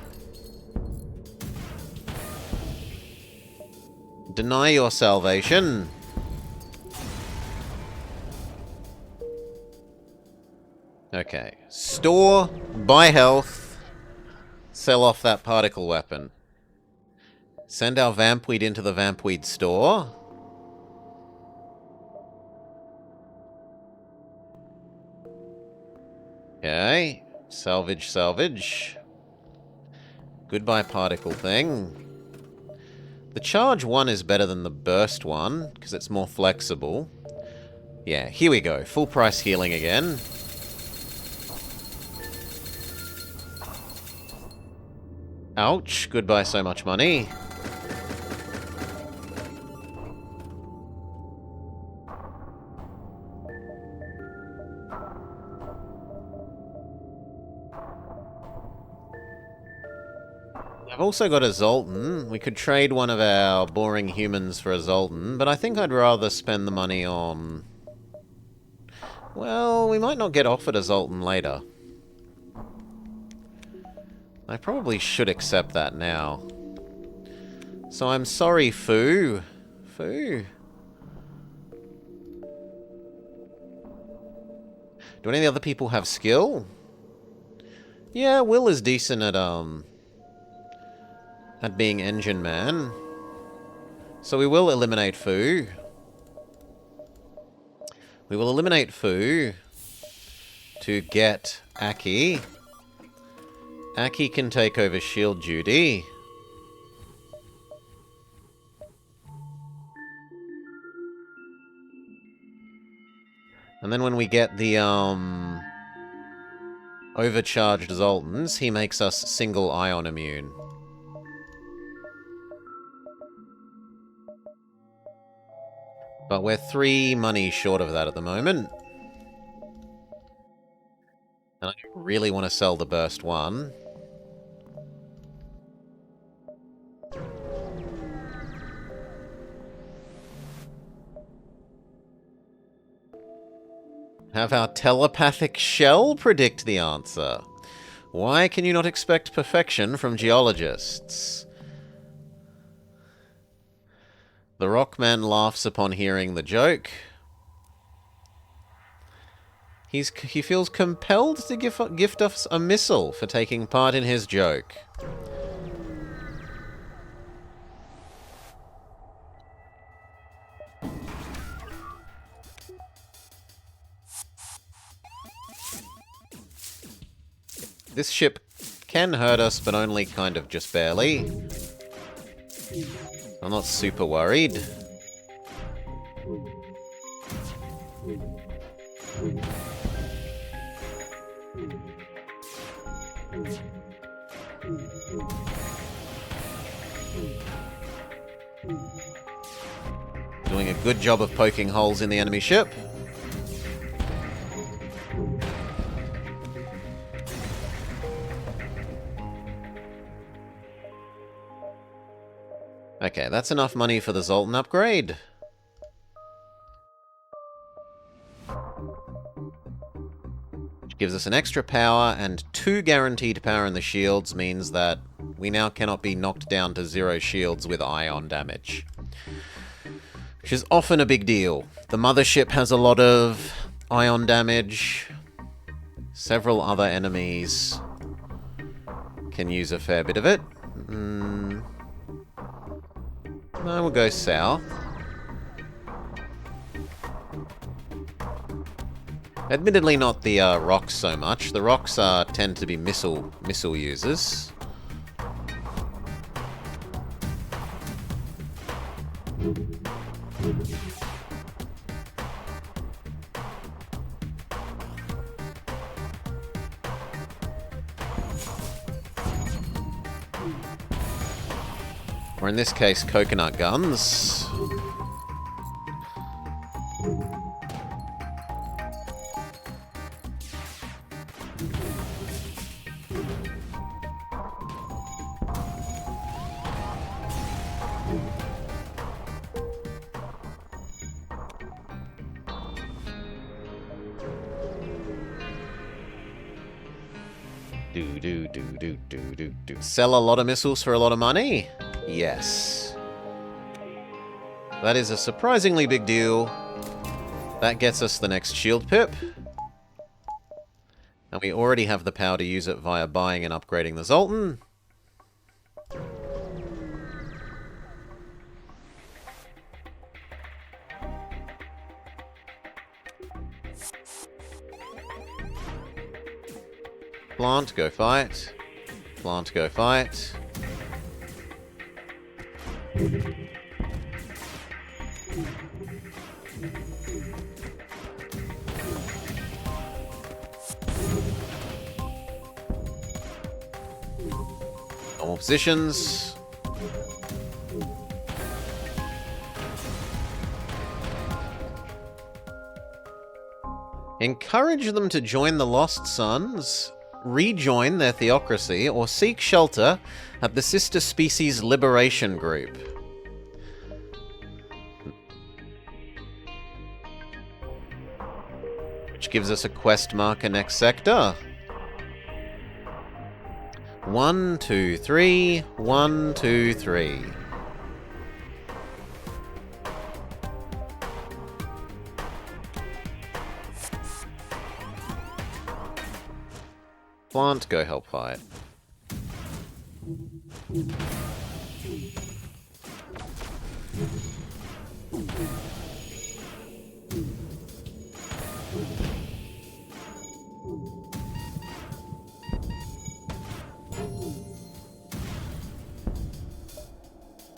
Deny your salvation. Okay. Store, buy health, sell off that particle weapon. Send our vampweed into the vampweed store. Okay. Salvage, salvage. Goodbye particle thing. The charge one is better than the burst one, because it's more flexible. Yeah, here we go. Full price healing again. Ouch. Goodbye so much money. I've also got a Zoltan. We could trade one of our boring humans for a Zoltan, but I think I'd rather spend the money on... Well, we might not get offered a Zoltan later. I probably should accept that now. So I'm sorry, Foo. Foo. Do any of the other people have skill? Yeah, Will is decent at being engine man. So we will eliminate Foo. We will eliminate Foo to get Aki. Aki can take over shield duty. And then when we get the overcharged Zoltans, he makes us single ion immune. But we're 3 money short of that at the moment. And I really want to sell the burst one. Have our telepathic shell predict the answer. Why can you not expect perfection from geologists? The Rockman laughs upon hearing the joke. He feels compelled to gift us a missile for taking part in his joke. This ship can hurt us, but only kind of just barely. I'm not super worried. Doing a good job of poking holes in the enemy ship. Okay, that's enough money for the Zoltan upgrade. Which gives us an extra power, and 2 guaranteed power in the shields means that we now cannot be knocked down to 0 shields with ion damage. Which is often a big deal. The mothership has a lot of ion damage. Several other enemies can use a fair bit of it. No, we'll go south. Admittedly, not the rocks so much. The rocks tend to be missile users. Or in this case, coconut guns. Sell a lot of missiles for a lot of money? Yes. That is a surprisingly big deal. That gets us the next shield pip. And we already have the power to use it via buying and upgrading the Zoltan. Plant, go fight. Plant, go fight. Normal positions. Encourage them to join the Lost Sons, rejoin their theocracy, or seek shelter at the Sister Species Liberation Group. Which gives us a quest marker next sector. 1, 2, 3. 1, 2, 3. Plant, go help fight.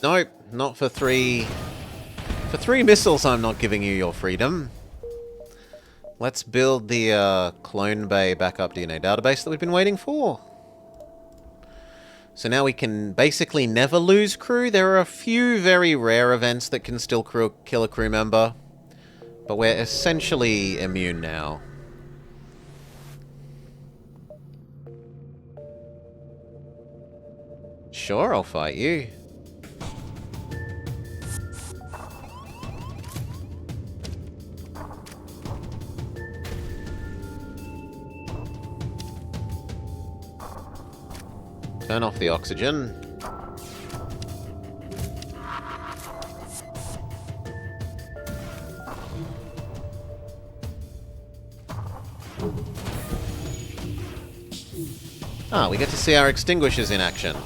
Nope, not for 3. For 3 missiles, I'm not giving you your freedom. Let's build the Clone Bay backup DNA database that we've been waiting for. So now we can basically never lose crew. There are a few very rare events that can still kill a crew member, but we're essentially immune now. Sure, I'll fight you. Turn off the oxygen. Ah, we get to see our extinguishers in action.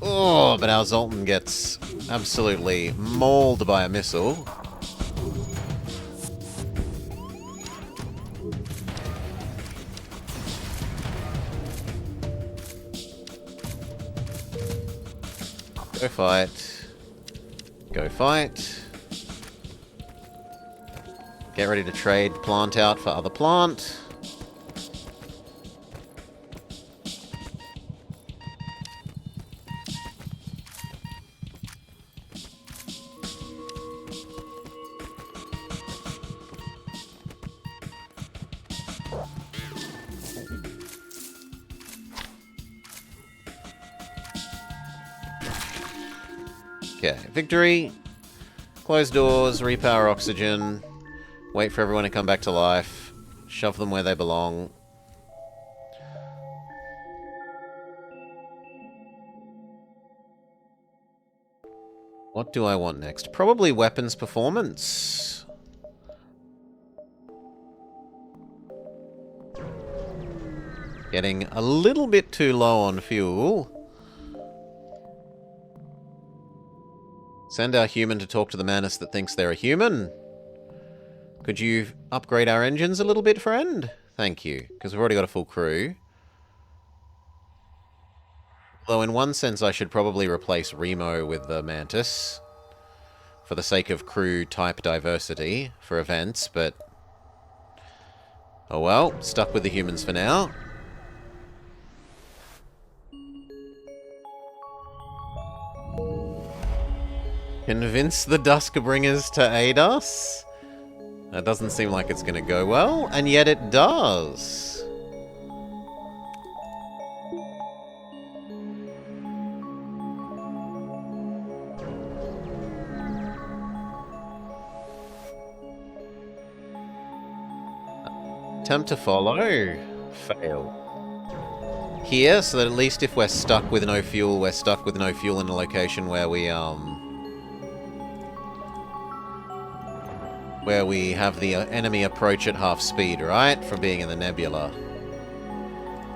Oh, but our Zoltan gets absolutely mauled by a missile. Go fight. Go fight. Get ready to trade plant out for other plant. Okay, victory. Close doors, repower oxygen. Wait for everyone to come back to life. Shove them where they belong. What do I want next? Probably weapons performance. Getting a little bit too low on fuel. Send our human to talk to the manus that thinks they're a human. Could you upgrade our engines a little bit, friend? Thank you, because we've already got a full crew. Though in one sense I should probably replace Remo with the Mantis. For the sake of crew type diversity for events, but... oh well, stuck with the humans for now. Convince the Duskbringers to aid us? That doesn't seem like it's going to go well, and yet it does. Attempt to follow. Fail. Here, so that at least if we're stuck with no fuel, we're stuck with no fuel in a location where we have the enemy approach at half speed, right? From being in the nebula.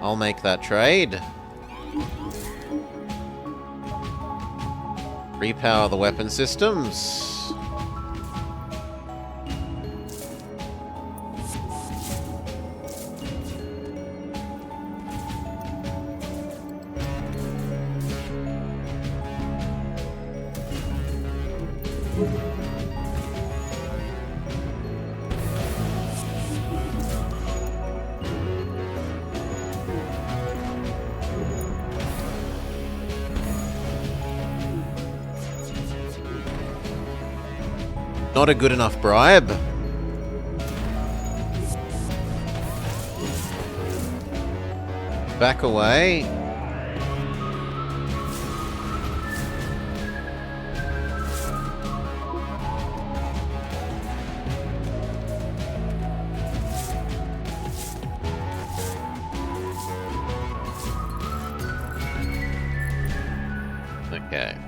I'll make that trade. Repower the weapon systems. Not a good enough bribe. Back away. Okay.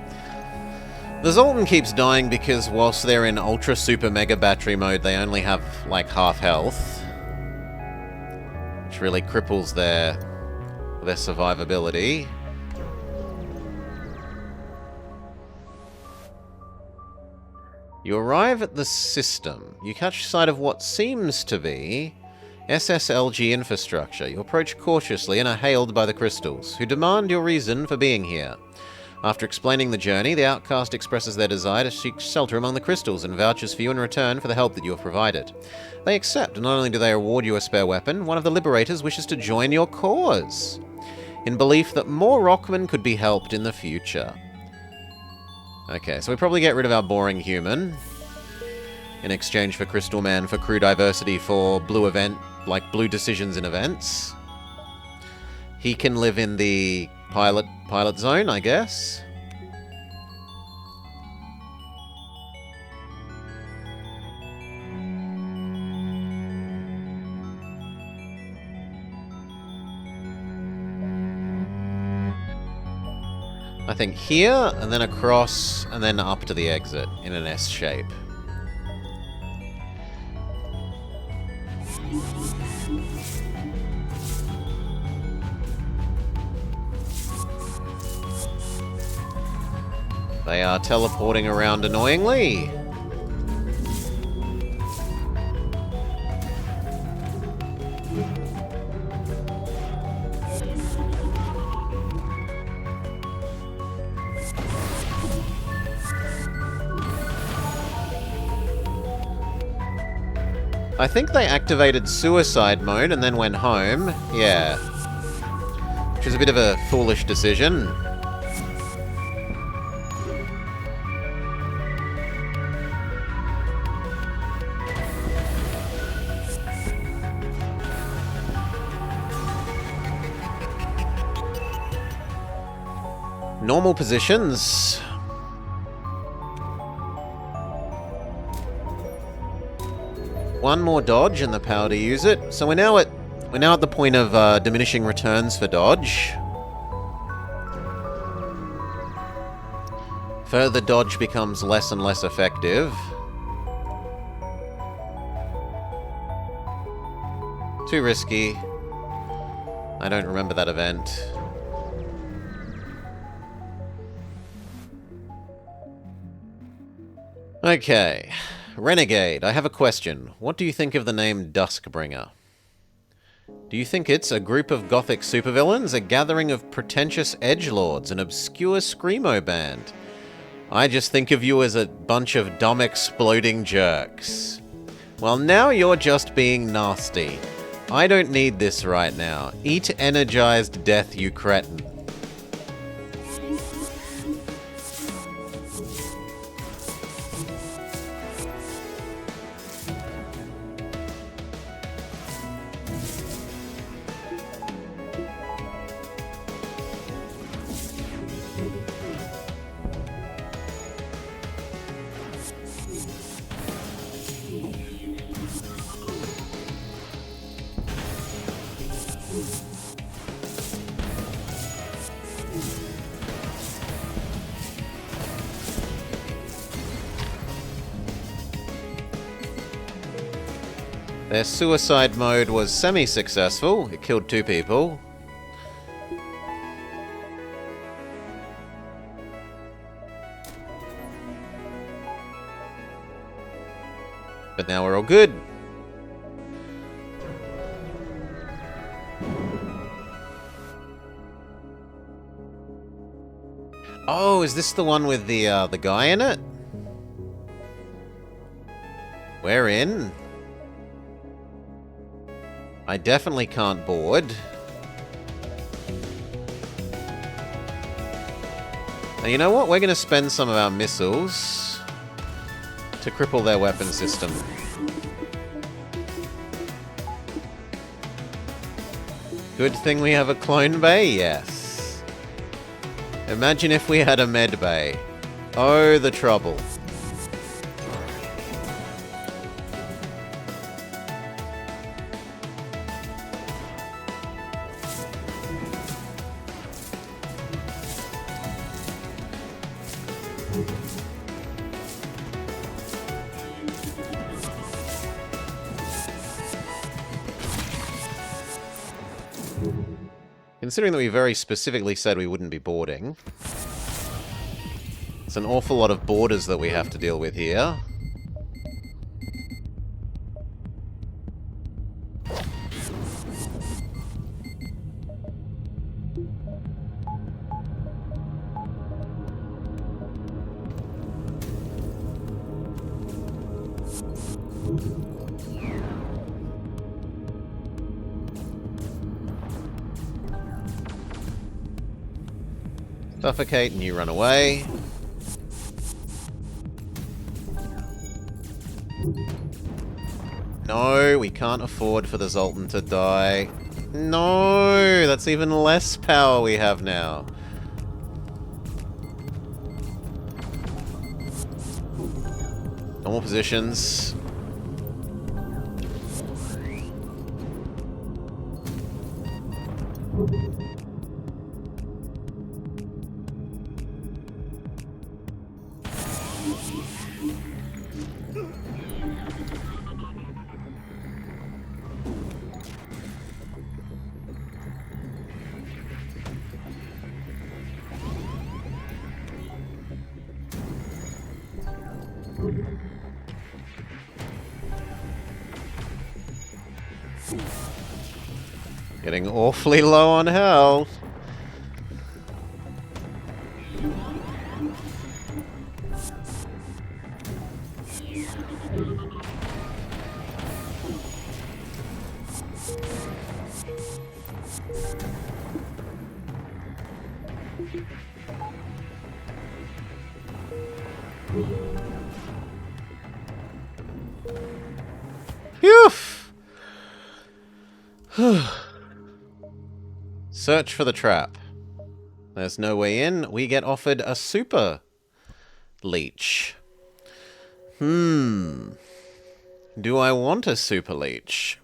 The Zoltan keeps dying because whilst they're in Ultra Super Mega Battery mode, they only have, like, half health. Which really cripples their survivability. You arrive at the system. You catch sight of what seems to be SSLG infrastructure. You approach cautiously and are hailed by the crystals, who demand your reason for being here. After explaining the journey, the outcast expresses their desire to seek shelter among the crystals and vouches for you in return for the help that you have provided. They accept, and not only do they award you a spare weapon, one of the liberators wishes to join your cause, in belief that more Rockmen could be helped in the future. Okay, so we probably get rid of our boring human, in exchange for Crystal Man, for crew diversity, for blue blue decisions in events. He can live in the pilot zone, I guess. I think here, and then across, and then up to the exit in an S shape. They are teleporting around annoyingly. I think they activated suicide mode and then went home. Yeah. Which is a bit of a foolish decision. Normal positions. One more dodge and the power to use it. So we're now at the point of diminishing returns for dodge. Further dodge becomes less and less effective. Too risky. I don't remember that event. Okay. Renegade, I have a question. What do you think of the name Duskbringer? Do you think it's a group of gothic supervillains, a gathering of pretentious edgelords, an obscure screamo band? I just think of you as a bunch of dumb exploding jerks. Well, now you're just being nasty. I don't need this right now. Eat energized death, you cretin. Their suicide mode was semi-successful. It killed 2 people. But now we're all good. Oh, is this the one with the guy in it? We're in. I definitely can't board. Now, you know what? We're going to spend some of our missiles to cripple their weapon system. Good thing we have a clone bay, yes. Imagine if we had a med bay. Oh, the trouble. Considering that we very specifically said we wouldn't be boarding, it's an awful lot of borders that we have to deal with here. Suffocate and you run away. No, we can't afford for the Zoltan to die. No, that's even less power we have now. Normal positions. Getting awfully low on health. Phew! Search for the trap. There's no way in. We get offered a super leech. Do I want a super leech?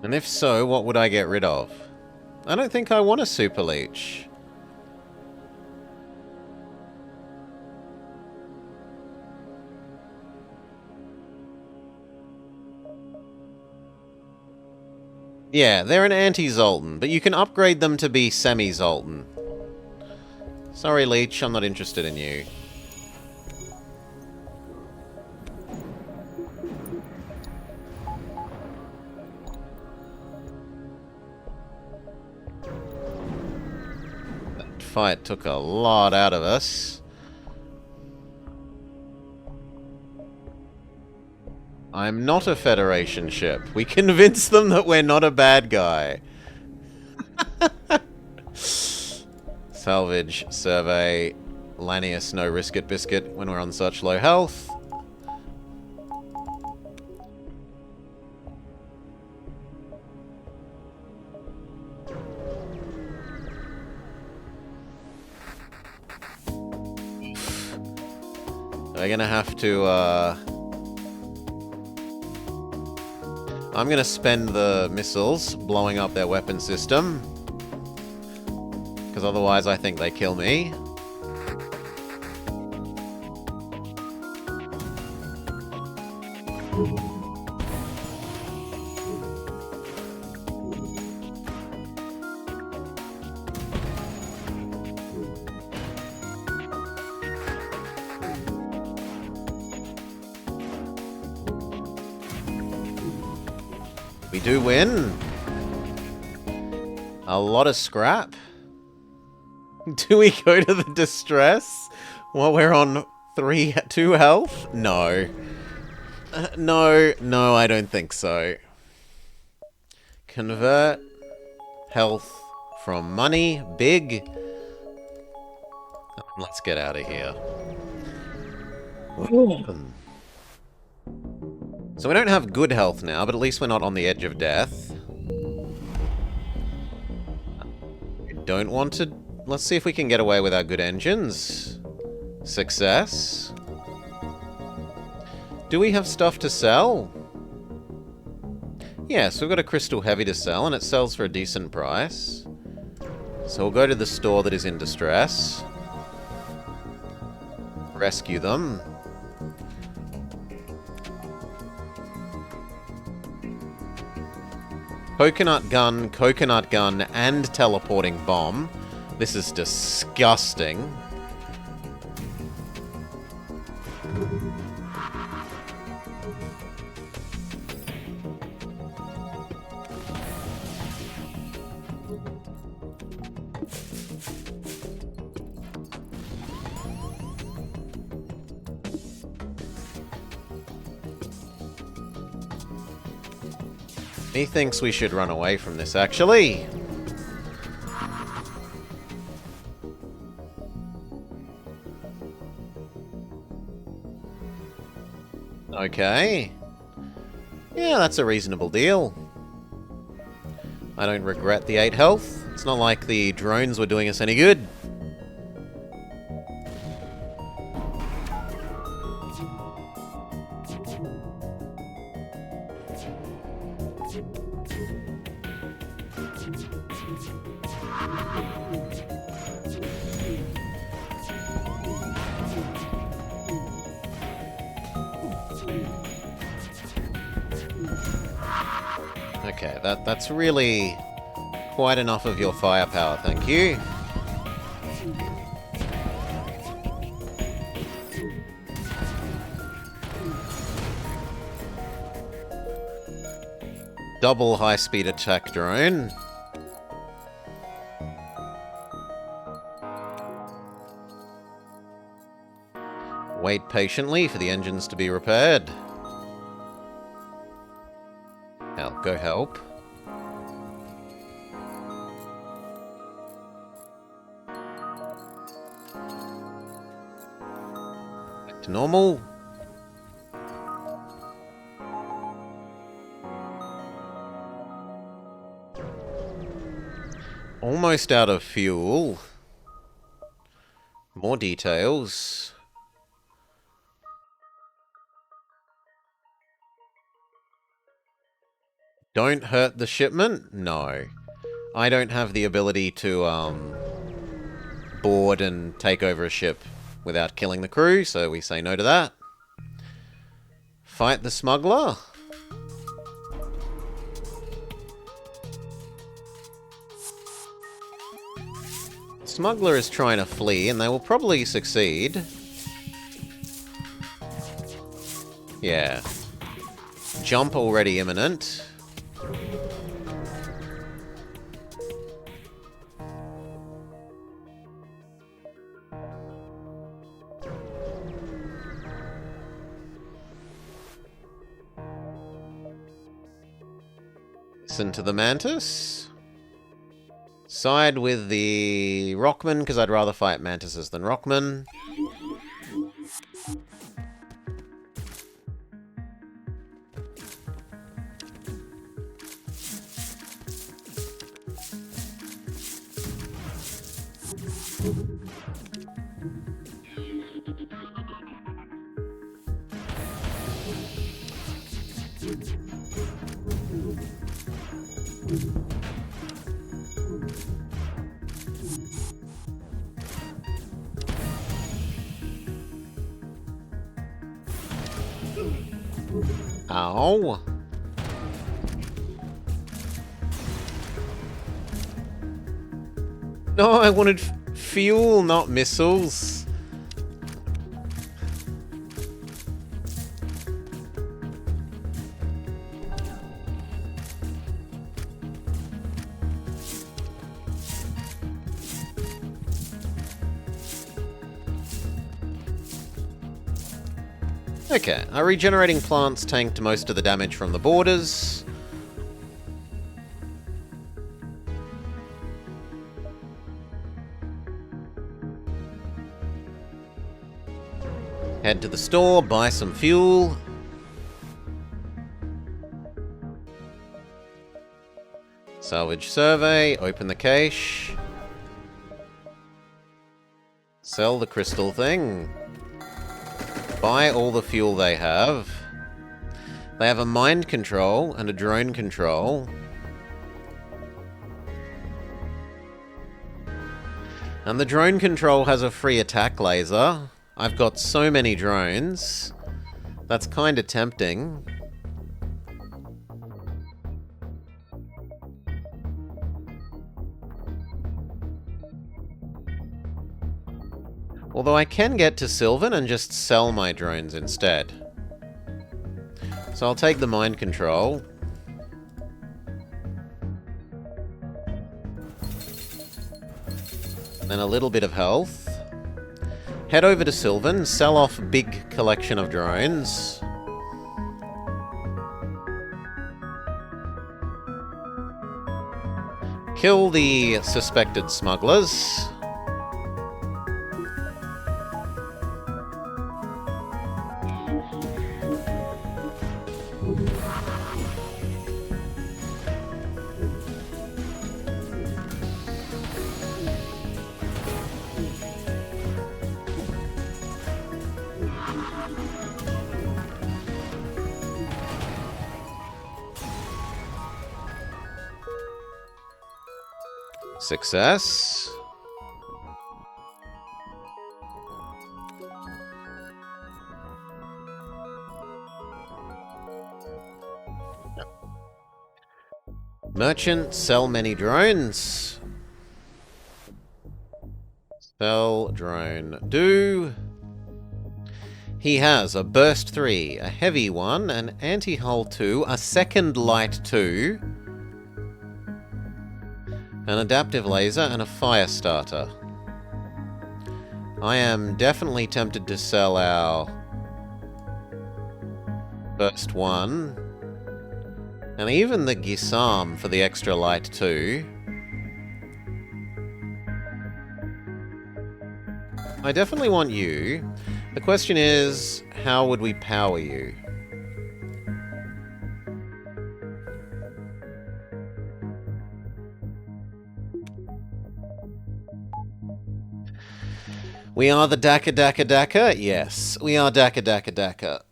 And if so, what would I get rid of? I don't think I want a super leech. Yeah, they're an anti-Zoltan, but you can upgrade them to be semi-Zoltan. Sorry, Leech, I'm not interested in you. That fight took a lot out of us. I'm not a Federation ship. We convinced them that we're not a bad guy. Salvage, survey, Lanius, no risk it biscuit when we're on such low health. We're gonna have to, I'm gonna spend the missiles blowing up their weapon system. Because otherwise I think they kill me. We do win. A lot of scrap. Do we go to the distress while we're on 2 health? No. No, I don't think so. Convert health from money. Big. Let's get out of here. So we don't have good health now, but at least we're not on the edge of death. We don't want to... Let's see if we can get away with our good engines. Success. Do we have stuff to sell? Yes, we've got a crystal heavy to sell, and it sells for a decent price. So we'll go to the store that is in distress. Rescue them. Coconut gun, and teleporting bomb. This is disgusting. He thinks we should run away from this, actually. Okay. Yeah, that's a reasonable deal. I don't regret the 8 health. It's not like the drones were doing us any good. Okay, that's really quite enough of your firepower, thank you. Double high-speed attack drone. Wait patiently for the engines to be repaired. Now, go help. Back to normal. Almost out of fuel. More details. Don't hurt the shipment? No. I don't have the ability to, board and take over a ship without killing the crew, so we say no to that. Fight the smuggler? Smuggler is trying to flee, and they will probably succeed. Yeah. Jump already imminent. Listen to the Mantis. Side with the Rockman, because I'd rather fight Mantises than Rockman. Ow. No, I wanted fuel, not missiles. Okay, our regenerating plants tanked most of the damage from the borders. Head to the store, buy some fuel. Salvage survey, open the cache. Sell the crystal thing. Buy all the fuel they have. They have a mind control and a drone control. And the drone control has a free attack laser. I've got so many drones. That's kind of tempting. Although I can get to Sylvan and just sell my drones instead. So I'll take the mind control. And a little bit of health. Head over to Sylvan, sell off big collection of drones. Kill the suspected smugglers. Success. Merchant, sell many drones. Sell drone. Do. He has a burst 3, a heavy 1, an anti-hull 2, a second light 2, an adaptive laser, and a fire starter. I am definitely tempted to sell our burst 1, and even the Gisam for the extra light 2. I definitely want you. The question is, how would we power you? We are the Daka Daka Daka? Yes, we are Daka Daka Daka.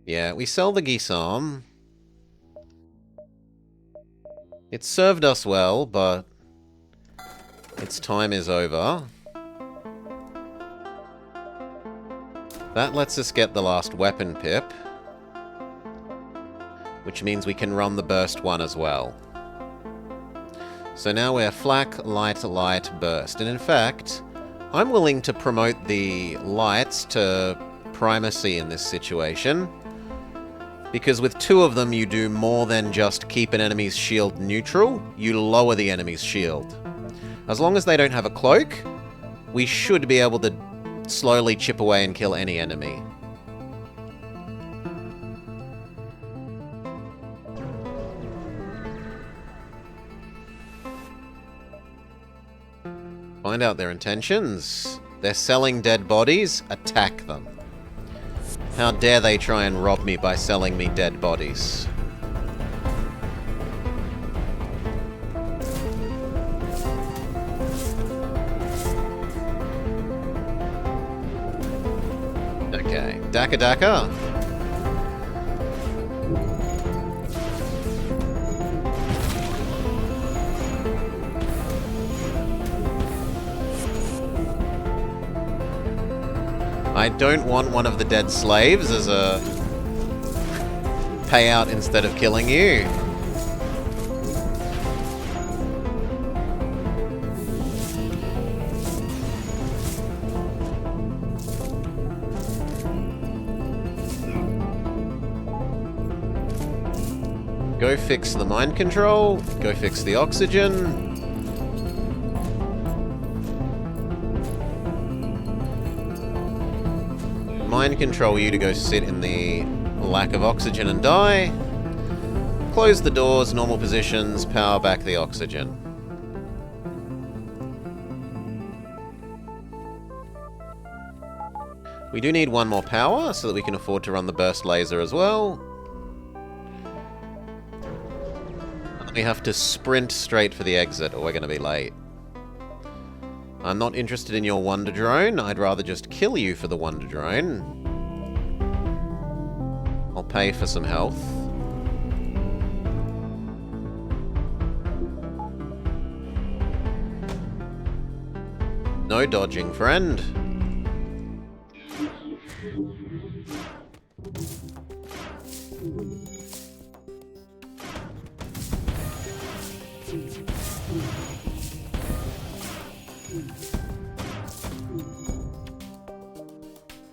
Yeah, we sell the Gisam. It served us well, but its time is over. That lets us get the last weapon pip, which means we can run the burst 1 as well. So now we're flak, light, light, burst. And in fact, I'm willing to promote the lights to primacy in this situation. Because with 2 of them, you do more than just keep an enemy's shield neutral, you lower the enemy's shield. As long as they don't have a cloak, we should be able to slowly chip away and kill any enemy. Find out their intentions. They're selling dead bodies. Attack them. How dare they try and rob me by selling me dead bodies? Okay. Daka Daka. I don't want one of the dead slaves as a payout instead of killing you. Go fix the mind control. Go fix the oxygen. Mind control you to go sit in the lack of oxygen and die. Close the doors, normal positions, power back the oxygen. We do need 1 more power so that we can afford to run the burst laser as well. We have to sprint straight for the exit or we're going to be late. I'm not interested in your Wonder Drone. I'd rather just kill you for the Wonder Drone. I'll pay for some health. No dodging, friend.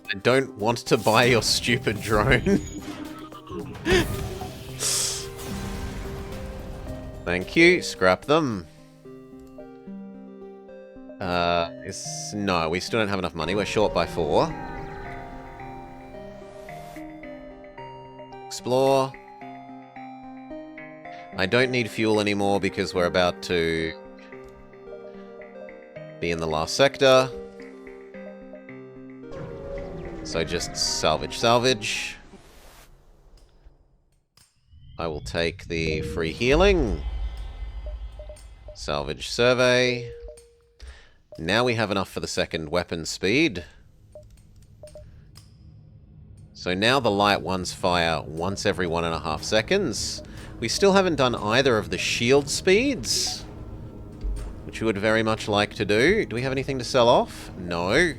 I don't want to buy your stupid drone. Thank you. Scrap them. No, we still don't have enough money. We're short by 4. Explore. I don't need fuel anymore because we're about to be in the last sector. So just salvage, salvage. I will take the free healing. Salvage survey. Now we have enough for the second weapon speed. So now the light ones fire once every 1.5 seconds. We still haven't done either of the shield speeds, which we would very much like to do. Do we have anything to sell off? No.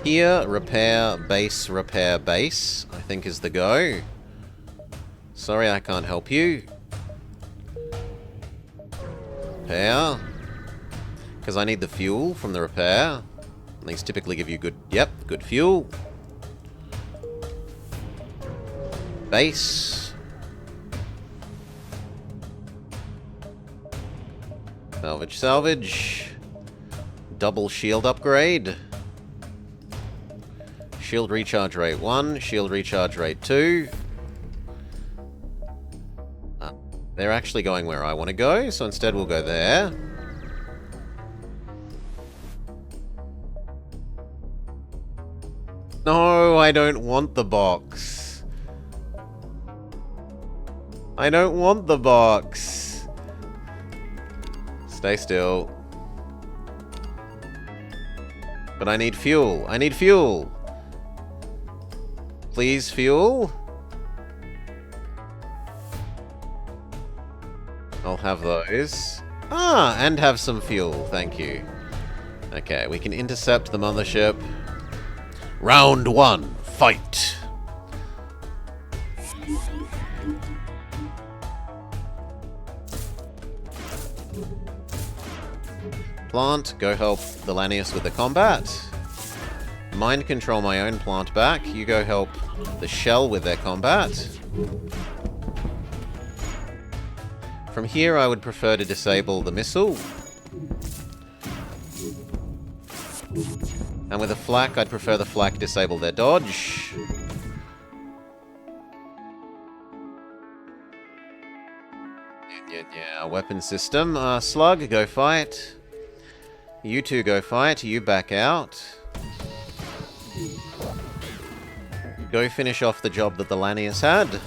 Here, repair, base, I think is the go. Sorry, I can't help you. Repair. Because I need the fuel from the repair. And these typically give you good, yep, good fuel. Base. Salvage, salvage. Double shield upgrade. Shield recharge rate 1, shield recharge rate 2. They're actually going where I want to go, so instead we'll go there. No, I don't want the box. I don't want the box. Stay still. But I need fuel. I need fuel. Please, fuel. I'll have those. Ah, and have some fuel. Thank you. Okay, we can intercept the mothership. Round 1, fight. Plant, go help the Lanius with the combat. Mind control my own plant back. You go help the shell with their combat. From here, I would prefer to disable the missile. And with a flak, I'd prefer the flak disable their dodge. Yeah, weapon system. Slug, go fight. You two go fight. You back out. Go finish off the job that the Lanius had.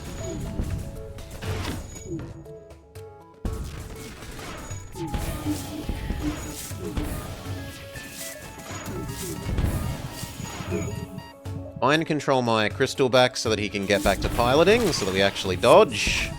Mind control my crystal back so that he can get back to piloting, so that we actually dodge.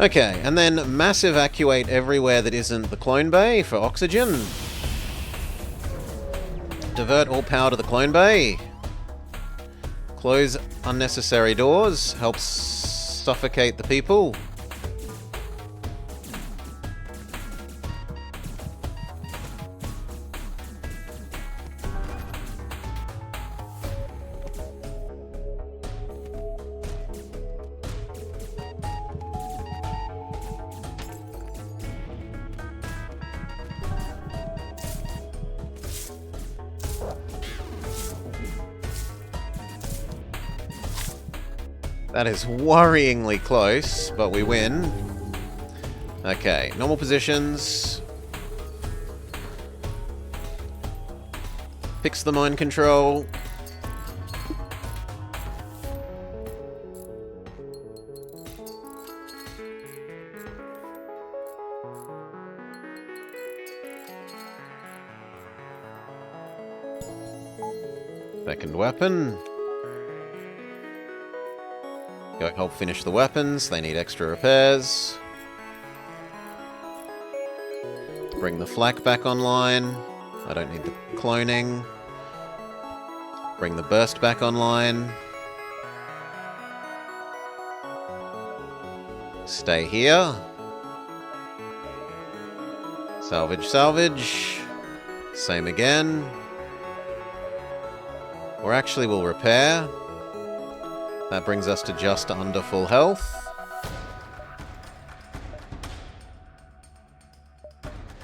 Okay, and then mass evacuate everywhere that isn't the clone bay for oxygen. Divert all power to the clone bay. Close unnecessary doors. Helps suffocate the people. That is worryingly close, but we win. Okay, normal positions. Fix the mind control. Second weapon. Go help finish the weapons. They need extra repairs. Bring the flak back online. I don't need the cloning. Bring the burst back online. Stay here. Salvage, salvage. Same again. Or actually we'll repair. That brings us to just under full health.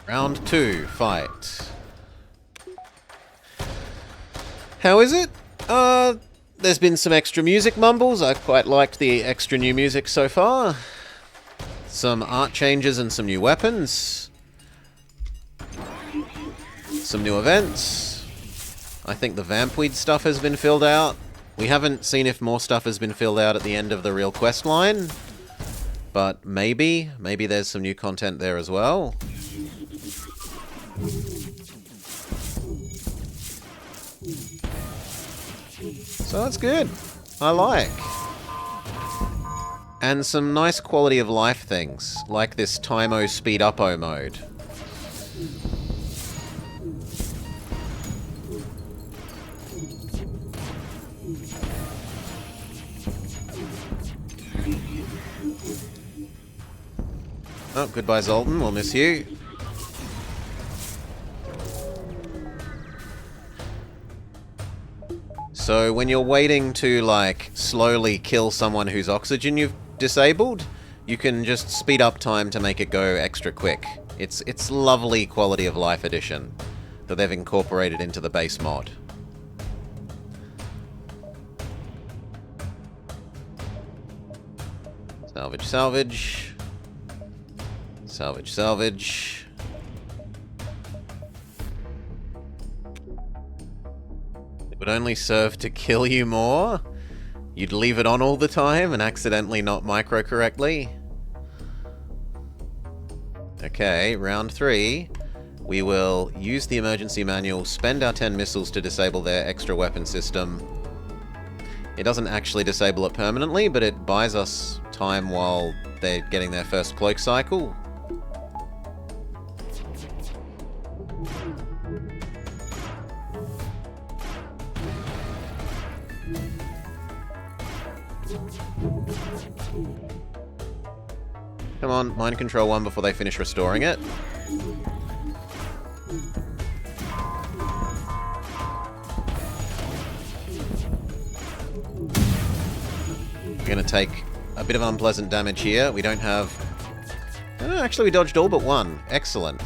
Round 2, fight. How is it? There's been some extra music mumbles. I quite liked the extra new music so far. Some art changes and some new weapons. Some new events. I think the Vampweed stuff has been filled out. We haven't seen if more stuff has been filled out at the end of the real quest line, but maybe there's some new content there as well. So that's good. I like. And some nice quality of life things, like this Time-O Speed Up-O mode. Oh, goodbye Zoltan, we'll miss you. So when you're waiting to, like, slowly kill someone whose oxygen you've disabled, you can just speed up time to make it go extra quick. It's lovely quality of life addition that they've incorporated into the base mod. Salvage, salvage. Salvage, salvage. It would only serve to kill you more? You'd leave it on all the time and accidentally not micro correctly? Okay, round 3. We will use the emergency manual, spend our 10 missiles to disable their extra weapon system. It doesn't actually disable it permanently, but it buys us time while they're getting their first cloak cycle. Come on, mind control one before they finish restoring it. We're going to take a bit of unpleasant damage here. We don't have... Oh, actually, we dodged all but one. Excellent.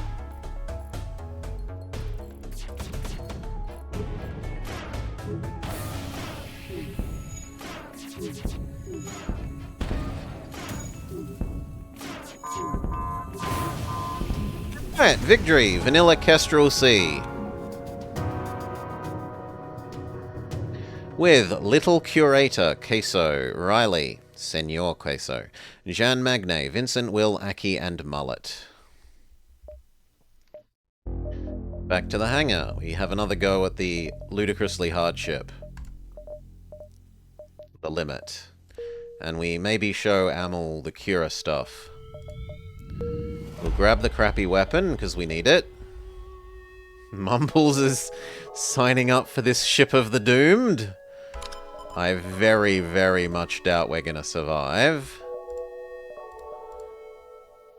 Alright, victory! Vanilla Kestrel Sea. With Little Curator, Queso, Riley, Senor Queso, Jean Magne, Vincent, Will, Aki, and Mullet. Back to the hangar. We have another go at the ludicrously hard ship. The limit. And we maybe show Amel the Cura stuff. We'll grab the crappy weapon, because we need it. Mumbles is signing up for this ship of the doomed. I very, very much doubt we're going to survive.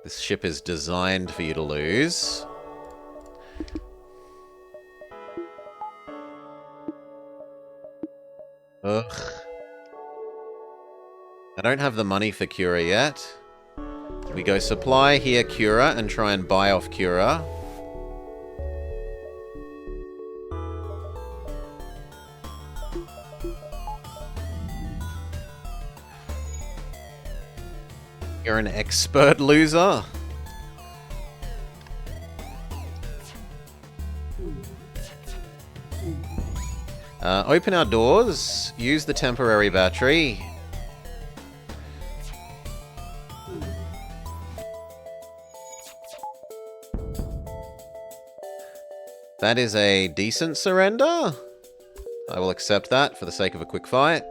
This ship is designed for you to lose. Ugh. I don't have the money for Cura yet. We go supply here Cura and try and buy off Cura. You're an expert loser. Open our doors. Use the temporary battery. That is a decent surrender. I will accept that for the sake of a quick fight.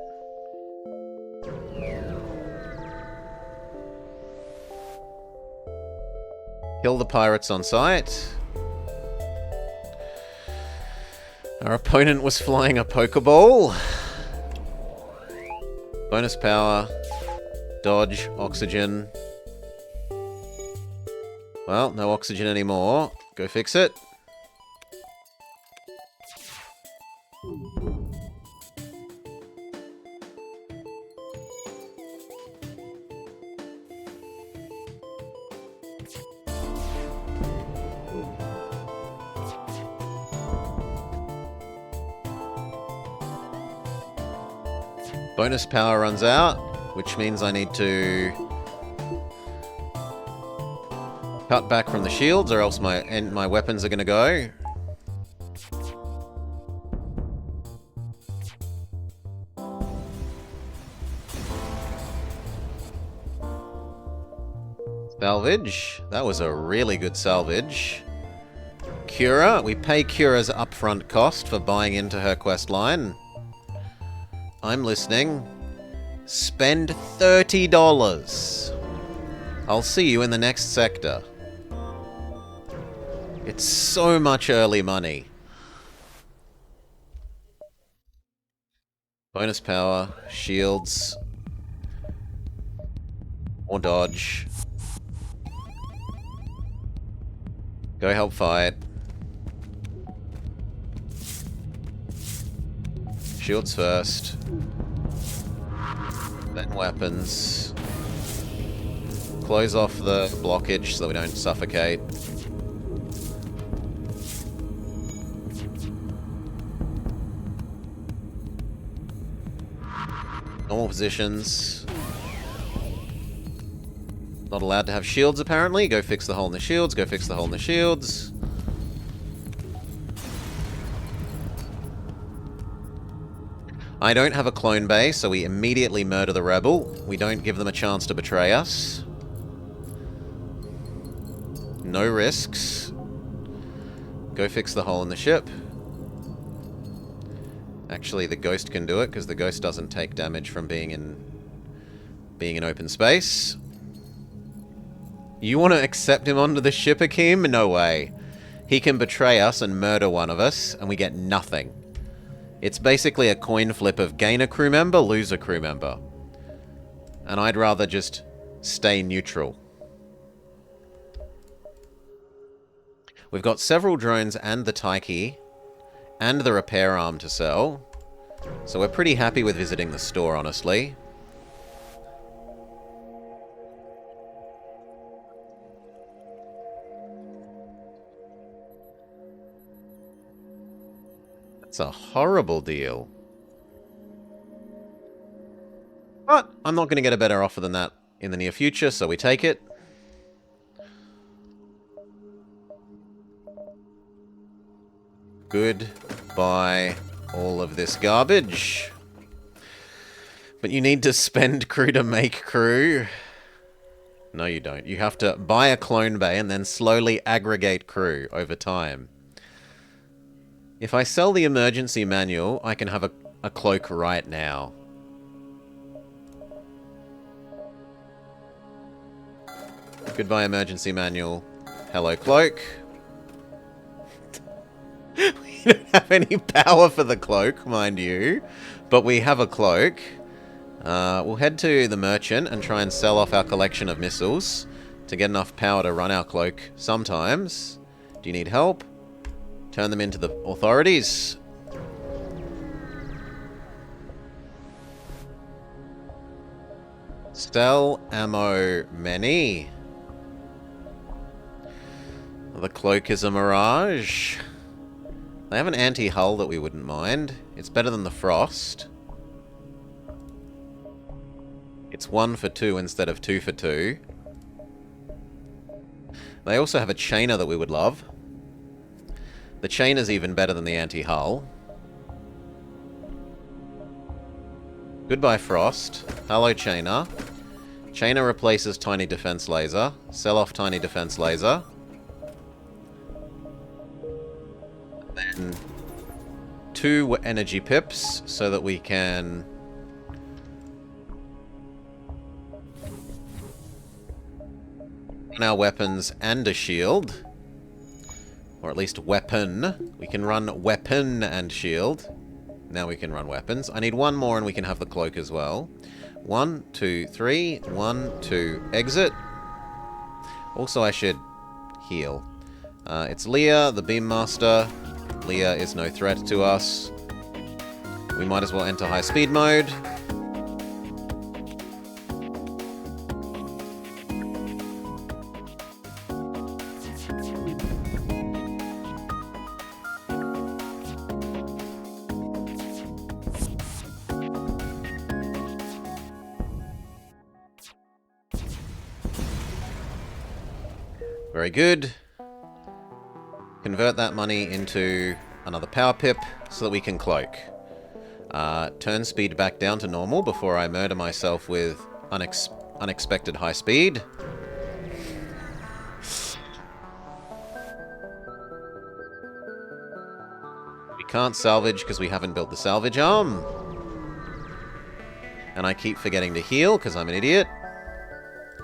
Kill the pirates on sight. Our opponent was flying a Pokeball. Bonus power. Dodge. Oxygen. Well, no oxygen anymore. Go fix it. Bonus power runs out, which means I need to cut back from the shields, or else my weapons are going to go. Salvage. That was a really good salvage. Cura. We pay Cura's upfront cost for buying into her quest line. I'm listening. Spend $30. I'll see you in the next sector. It's so much early money. Bonus power, shields, or dodge. Go help fight. Shields first. Then weapons. Close off the blockage so that we don't suffocate. Normal positions. Not allowed to have shields, apparently. Go fix the hole in the shields. Go fix the hole in the shields. I don't have a clone base, so we immediately murder the rebel. We don't give them a chance to betray us. No risks. Go fix the hole in the ship. Actually, the ghost can do it, because the ghost doesn't take damage from being in open space. You want to accept him onto the ship, Akeem? No way. He can betray us and murder one of us, and we get nothing. It's basically a coin flip of gain a crew member, lose a crew member. And I'd rather just stay neutral. We've got several drones and the Taiki and the repair arm to sell. So we're pretty happy with visiting the store, honestly. That's a horrible deal. But I'm not going to get a better offer than that in the near future, so we take it. Goodbye, all of this garbage. But you need to spend crew to make crew. No, you don't. You have to buy a clone bay and then slowly aggregate crew over time. If I sell the emergency manual, I can have a cloak right now. Goodbye, emergency manual. Hello, cloak. We don't have any power for the cloak, mind you. But we have a cloak. We'll head to the merchant and try and sell off our collection of missiles to get enough power to run our cloak sometimes. Do you need help? Turn them into the authorities. Sell ammo many. The cloak is a mirage. They have an anti-hull that we wouldn't mind. It's better than the frost. It's 1 for 2 instead of 2 for 2. They also have a chainer that we would love. The chainer's even better than the anti-hull. Goodbye, frost. Hello, chainer. Chainer replaces tiny defense laser. Sell off tiny defense laser. Then 2 energy pips so that we can run our weapons and a shield. Or at least weapon. We can run weapon and shield. Now we can run weapons. I need 1 more and we can have the cloak as well. 1, 2, 3. 1, 2. Exit. Also, I should heal. It's Leah, the Beam Master. Leah is no threat to us. We might as well enter high speed mode. Very good. Convert that money into another power pip so that we can cloak. Turn speed back down to normal before I murder myself with unexpected high speed. We can't salvage because we haven't built the salvage arm. And I keep forgetting to heal because I'm an idiot.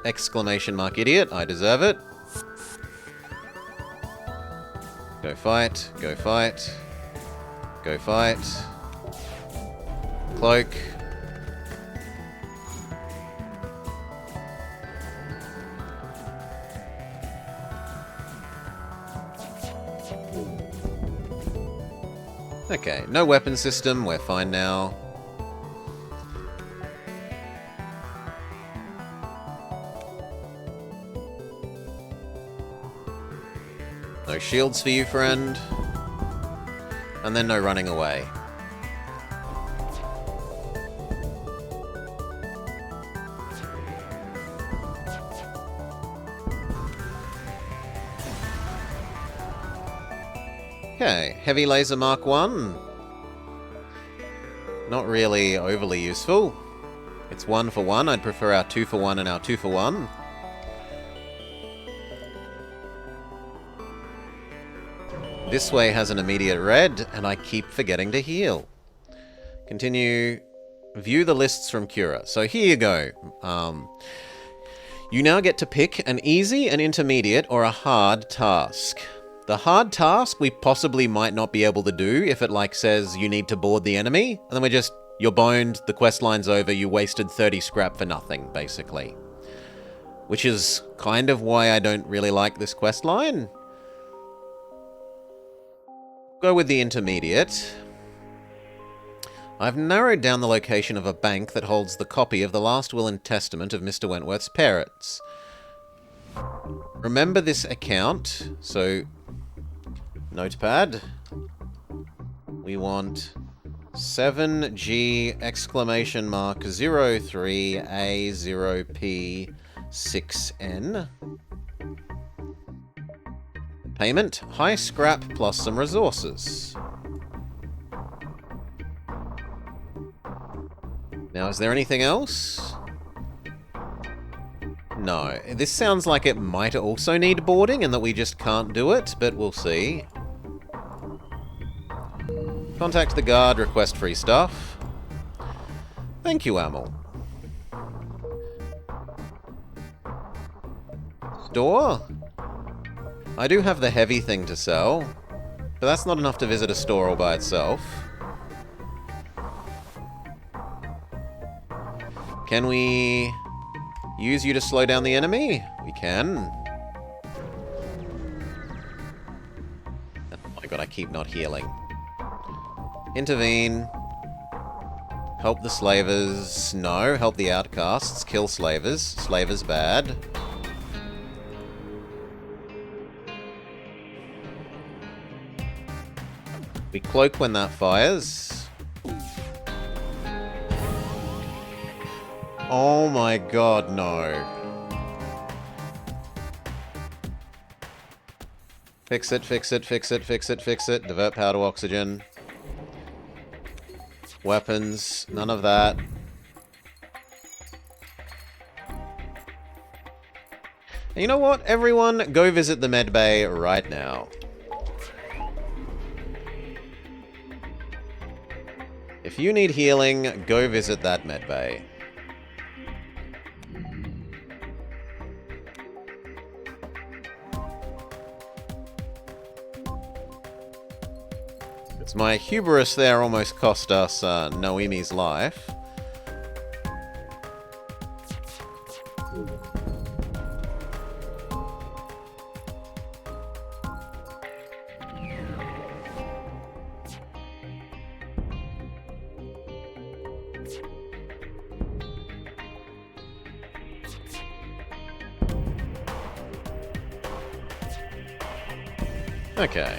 Exclamation mark idiot, I deserve it. Go fight, go fight, go fight. Cloak. Okay, no weapon system, we're fine now. No shields for you, friend. And then no running away. Okay, heavy laser Mark 1. Not really overly useful. It's 1 for 1. I'd prefer our 2 for 1 and our 2 for 1. This way has an immediate red, and I keep forgetting to heal. Continue. View the lists from Cura. So here you go. You now get to pick an easy, an intermediate, or a hard task. The hard task we possibly might not be able to do if it like says you need to board the enemy, and then we're just, you're boned, the quest line's over, you wasted 30 scrap for nothing, basically. Which is kind of why I don't really like this quest line. Go with the intermediate. I've narrowed down the location of a bank that holds the copy of the last will and testament of Mr. Wentworth's parents. Remember this account, so notepad. We want 7G exclamation mark 03A0P6N. Payment, high scrap plus some resources. Now, is there anything else? No. This sounds like it might also need boarding and that we just can't do it, but we'll see. Contact the guard, request free stuff. Thank you, Amel. Store? I do have the heavy thing to sell, but that's not enough to visit a store all by itself. Can we use you to slow down the enemy? We can. Oh my god, I keep not healing. Intervene. Help the slavers. No, help the outcasts. Kill slavers. Slavers bad. We cloak when that fires. Oh my god, no. Fix it, fix it, fix it, fix it, fix it. Divert power to oxygen. Weapons, none of that. And you know what, everyone? Go visit the med bay right now. If you need healing, go visit that med bay. My hubris there almost cost us Noemi's life. Okay.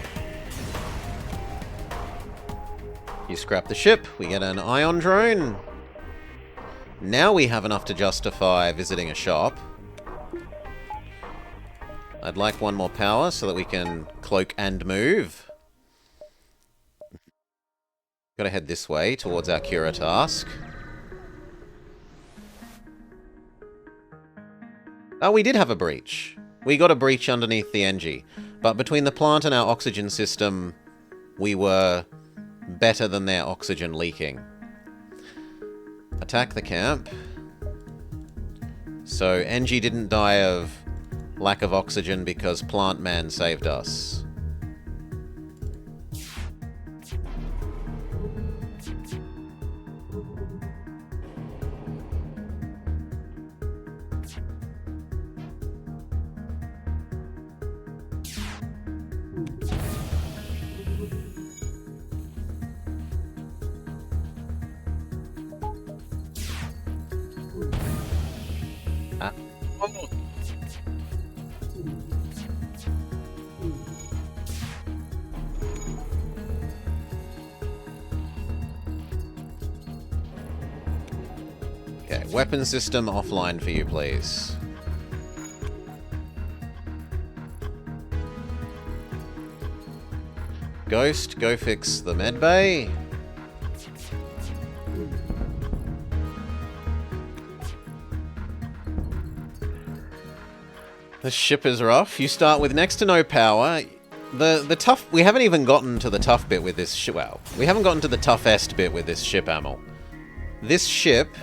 You scrap the ship, we get an ion drone. Now we have enough to justify visiting a shop. I'd like one more power so that we can cloak and move. Gotta head this way towards our Cura task. Oh, we did have a breach. We got a breach underneath the NG. But between the plant and our oxygen system, we were better than their oxygen leaking. Attack the camp. So NG didn't die of lack of oxygen because Plant Man saved us. Okay, weapon system offline for you, please. Ghost, go fix the medbay. The ship is rough. You start with next to no power. The tough... We haven't even gotten to the tough bit with this ship. Well, we haven't gotten to the toughest bit with this ship, Amel. This ship...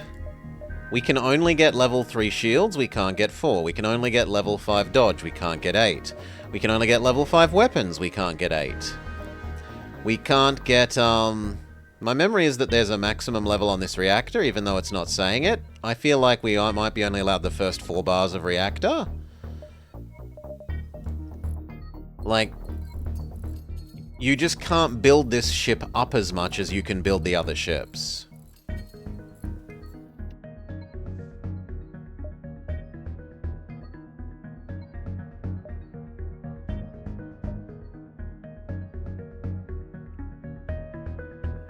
We can only get level 3 shields, we can't get 4. We can only get level 5 dodge, we can't get 8. We can only get level 5 weapons, we can't get 8. We can't get, My memory is that there's a maximum level on this reactor, even though it's not saying it. I feel like we might be only allowed the first 4 bars of reactor. Like, You just can't build this ship up as much as you can build the other ships.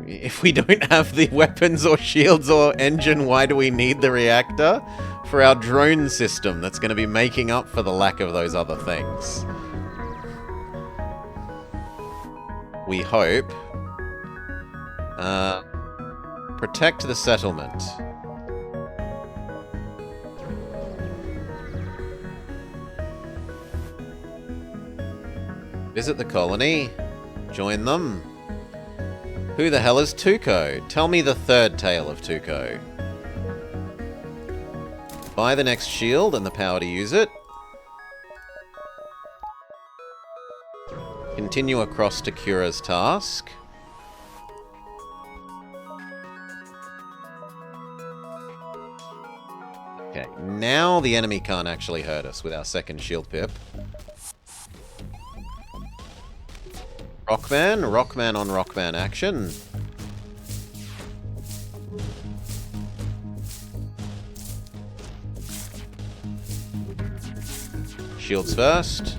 If we don't have the weapons or shields or engine, why do we need the reactor? For our drone system that's going to be making up for the lack of those other things. We hope. Protect the settlement. Visit the colony. Join them. Who the hell is Tuco? Tell me the third tale of Tuco. Buy the next shield and the power to use it. Continue across to Kira's task. Okay, now the enemy can't actually hurt us with our second shield pip. Rockman on Rockman action. Shields first.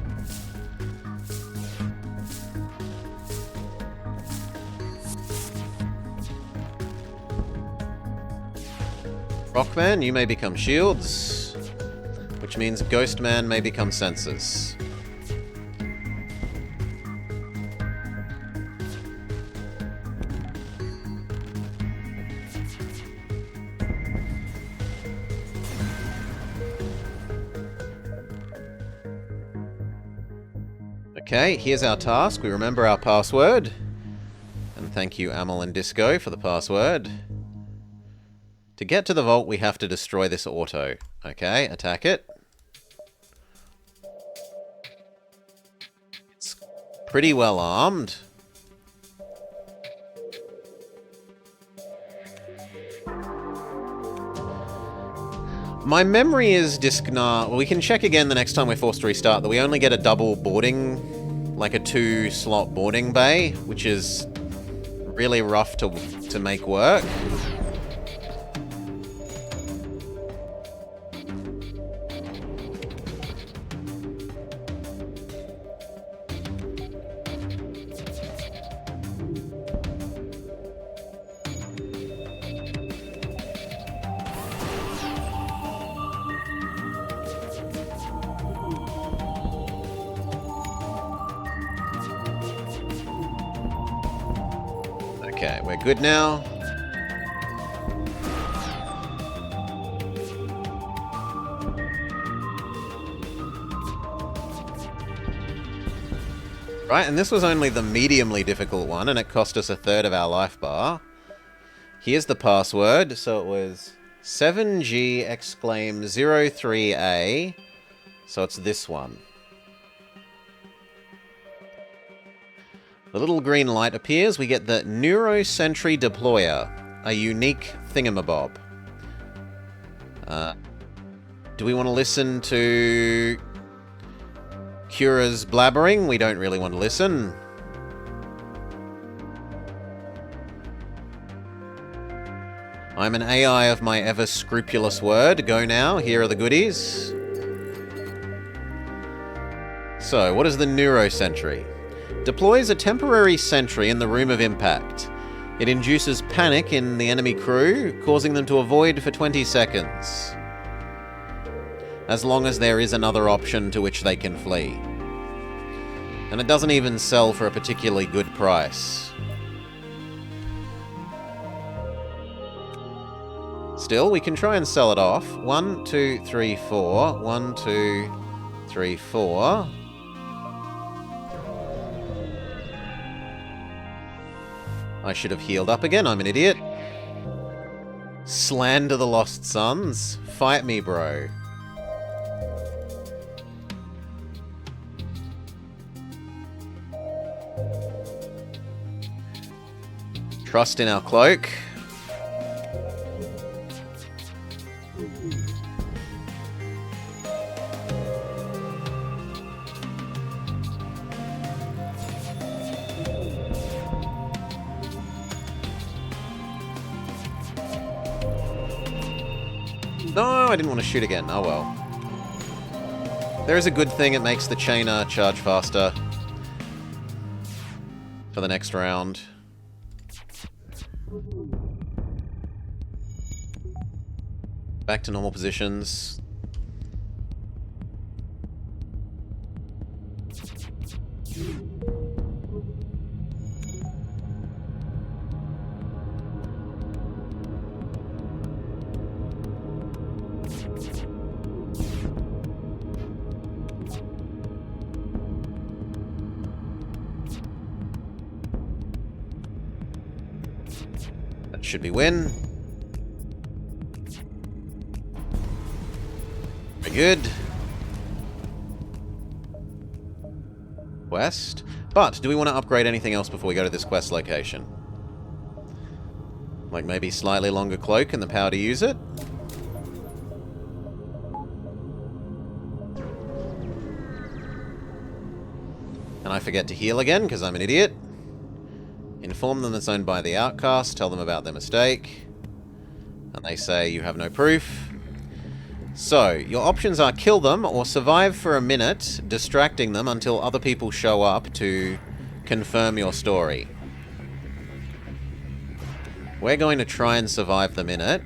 Rockman, you may become shields, which means Ghostman may become sensors. Okay, here's our task. We remember our password. And thank you, Amel and Disco, for the password. To get to the vault, we have to destroy this auto. Okay, attack it. It's pretty well armed. My memory is Discnar. Well, we can check again the next time we're forced to restart that we only get a double boarding, like a 2-slot boarding bay, which is really rough to make work. Okay, we're good now. Right, and this was only the mediumly difficult one, and it cost us 1/3 of our life bar. Here's the password. So it was 7G exclaim 03A. So it's this one. The little green light appears. We get the Neurosentry Deployer, a unique thingamabob. Do we want to listen to Kira's blabbering? We don't really want to listen. I'm an AI of my ever scrupulous word. Go now. Here are the goodies. So, what is the Neurosentry? Deploys a temporary sentry in the room of impact. It induces panic in the enemy crew, causing them to avoid for 20 seconds. As long as there is another option to which they can flee. And it doesn't even sell for a particularly good price. Still, we can try and sell it off. 1, 2, 3, 4. 1, 2, 3, 4. I should have healed up again, I'm an idiot. Slander the Lost Sons. Fight me, bro. Trust in our cloak. No, I didn't want to shoot again. Oh well. There is a good thing, it makes the chainer charge faster for the next round. Back to normal positions. That should be win. Very good. Quest. But, do we want to upgrade anything else before we go to this quest location? Like maybe slightly longer cloak and the power to use it? And I forget to heal again, because I'm an idiot. Inform them it's owned by the outcast, tell them about their mistake. And they say you have no proof. So, your options are kill them or survive for a minute, distracting them until other people show up to confirm your story. We're going to try and survive the minute.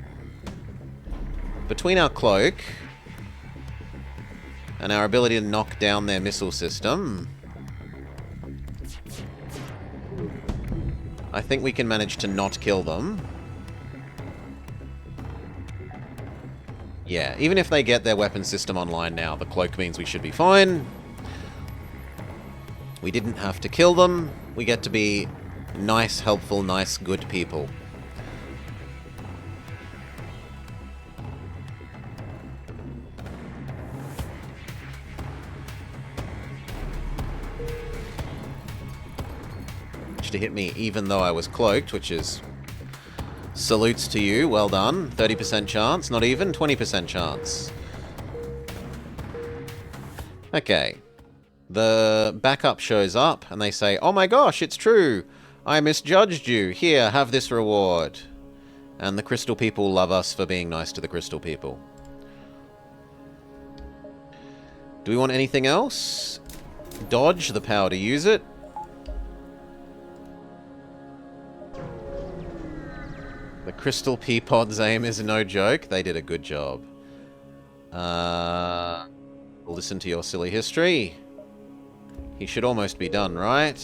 Between our cloak and our ability to knock down their missile system, I think we can manage to not kill them. Yeah, even if they get their weapon system online now, the cloak means we should be fine. We didn't have to kill them. We get to be nice, helpful, nice, good people. Managed to hit me even though I was cloaked, which is... salutes to you, well done. 30% chance, not even, 20% chance. Okay. The backup shows up, and they say, oh my gosh, it's true! I misjudged you. Here, have this reward. And the crystal people love us for being nice to the crystal people. Do we want anything else? Dodge, the power to use it. The Crystal Peapod's aim is no joke. They did a good job. Listen to your silly history. He should almost be done, right?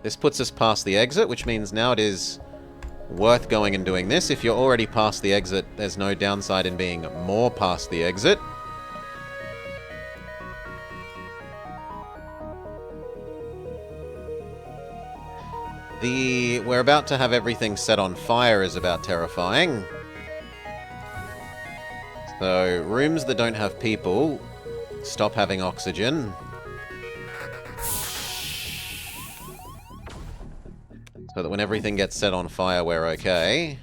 This puts us past the exit, which means now it is worth going and doing this. If you're already past the exit, there's no downside in being more past the exit. We're about to have everything set on fire is about terrifying. So, rooms that don't have people stop having oxygen. So that when everything gets set on fire, we're okay.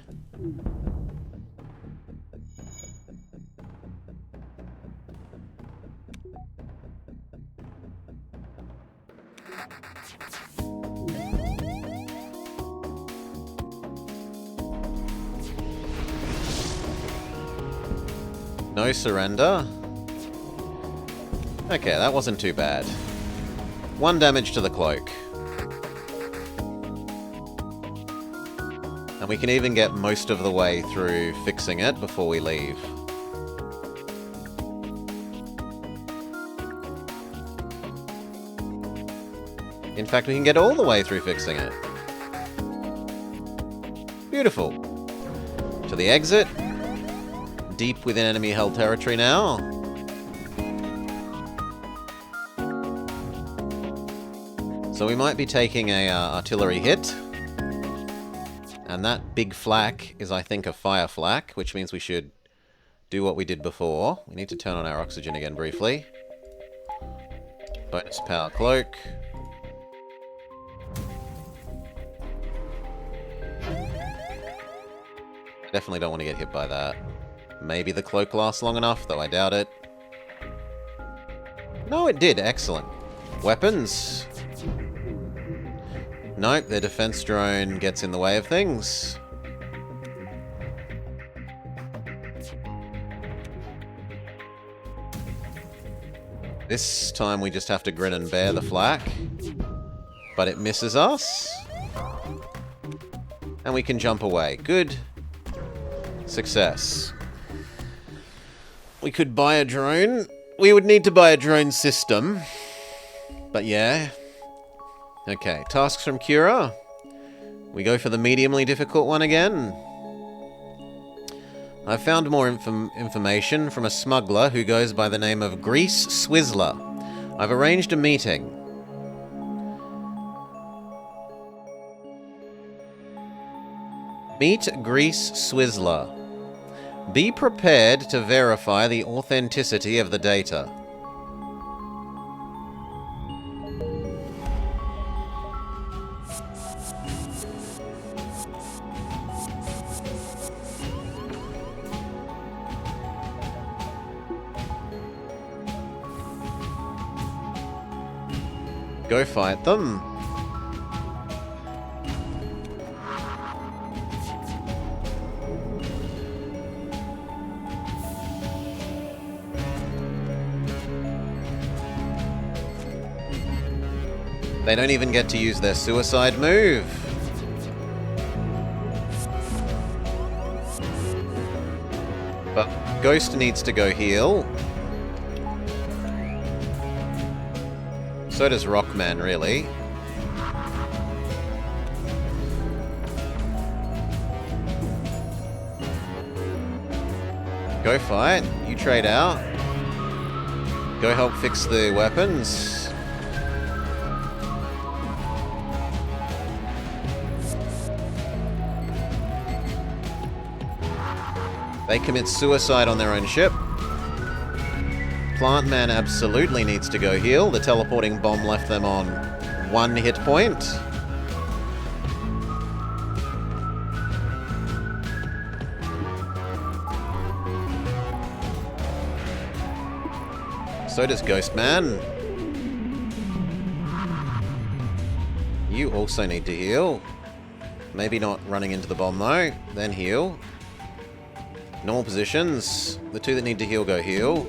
No surrender. Okay, that wasn't too bad. 1 damage to the cloak. And we can even get most of the way through fixing it before we leave. In fact, we can get all the way through fixing it. Beautiful. To the exit. Deep within enemy-held territory now. So we might be taking a artillery hit. And that big flak is, I think, a fire flak, which means we should do what we did before. We need to turn on our oxygen again briefly. Bonus power cloak. I definitely don't want to get hit by that. Maybe the cloak lasts long enough, though I doubt it. No, it did. Excellent. Weapons. Nope, their defense drone gets in the way of things. This time we just have to grin and bear the flak. But it misses us. And we can jump away. Good. Success. We could buy a drone. We would need to buy a drone system. But yeah. Okay, tasks from Kira. We go for the mediumly difficult one again. I've found more information from a smuggler who goes by the name of Grease Swizzler. I've arranged a meeting. Meet Grease Swizzler. Be prepared to verify the authenticity of the data. Go fight them. They don't even get to use their suicide move. But Ghost needs to go heal. So does Rockman, really. Go fight. You trade out. Go help fix the weapons. They commit suicide on their own ship. Plant Man absolutely needs to go heal. The teleporting bomb left them on 1 hit point. So does Ghost Man. You also need to heal. Maybe not running into the bomb though. Then heal. Normal positions. The two that need to heal go heal.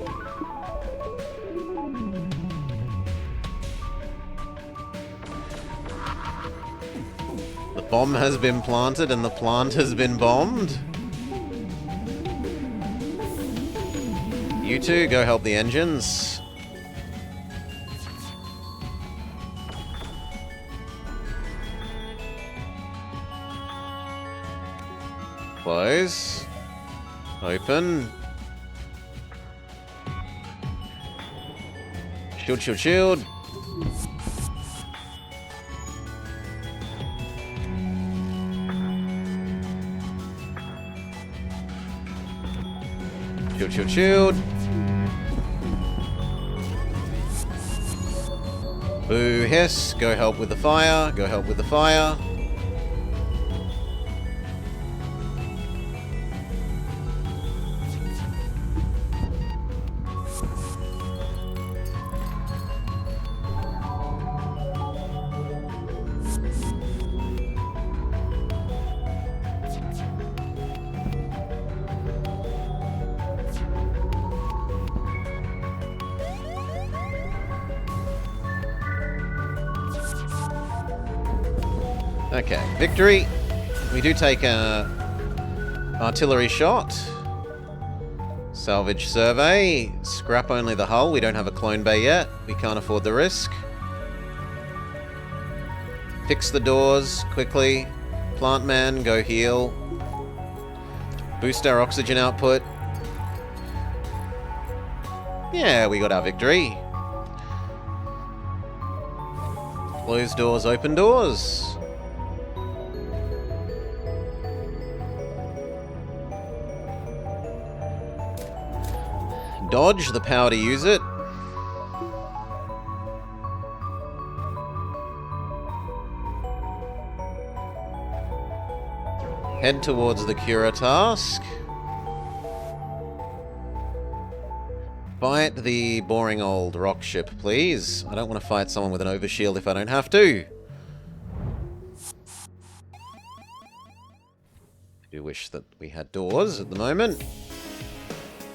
The bomb has been planted and the plant has been bombed. You two go help the engines. Close. Open. Shield, shield, shield. Shield, shield, shield. Boo, hiss. Go help with the fire. Go help with the fire. Okay, victory. We do take a artillery shot. Salvage survey. Scrap only the hull. We don't have a clone bay yet. We can't afford the risk. Fix the doors quickly. Plant Man, go heal. Boost our oxygen output. Yeah, we got our victory. Close doors, open doors. Dodge the power to use it. Head towards the Cura task. Fight the boring old rock ship, please. I don't want to fight someone with an overshield if I don't have to. I do wish that we had doors at the moment.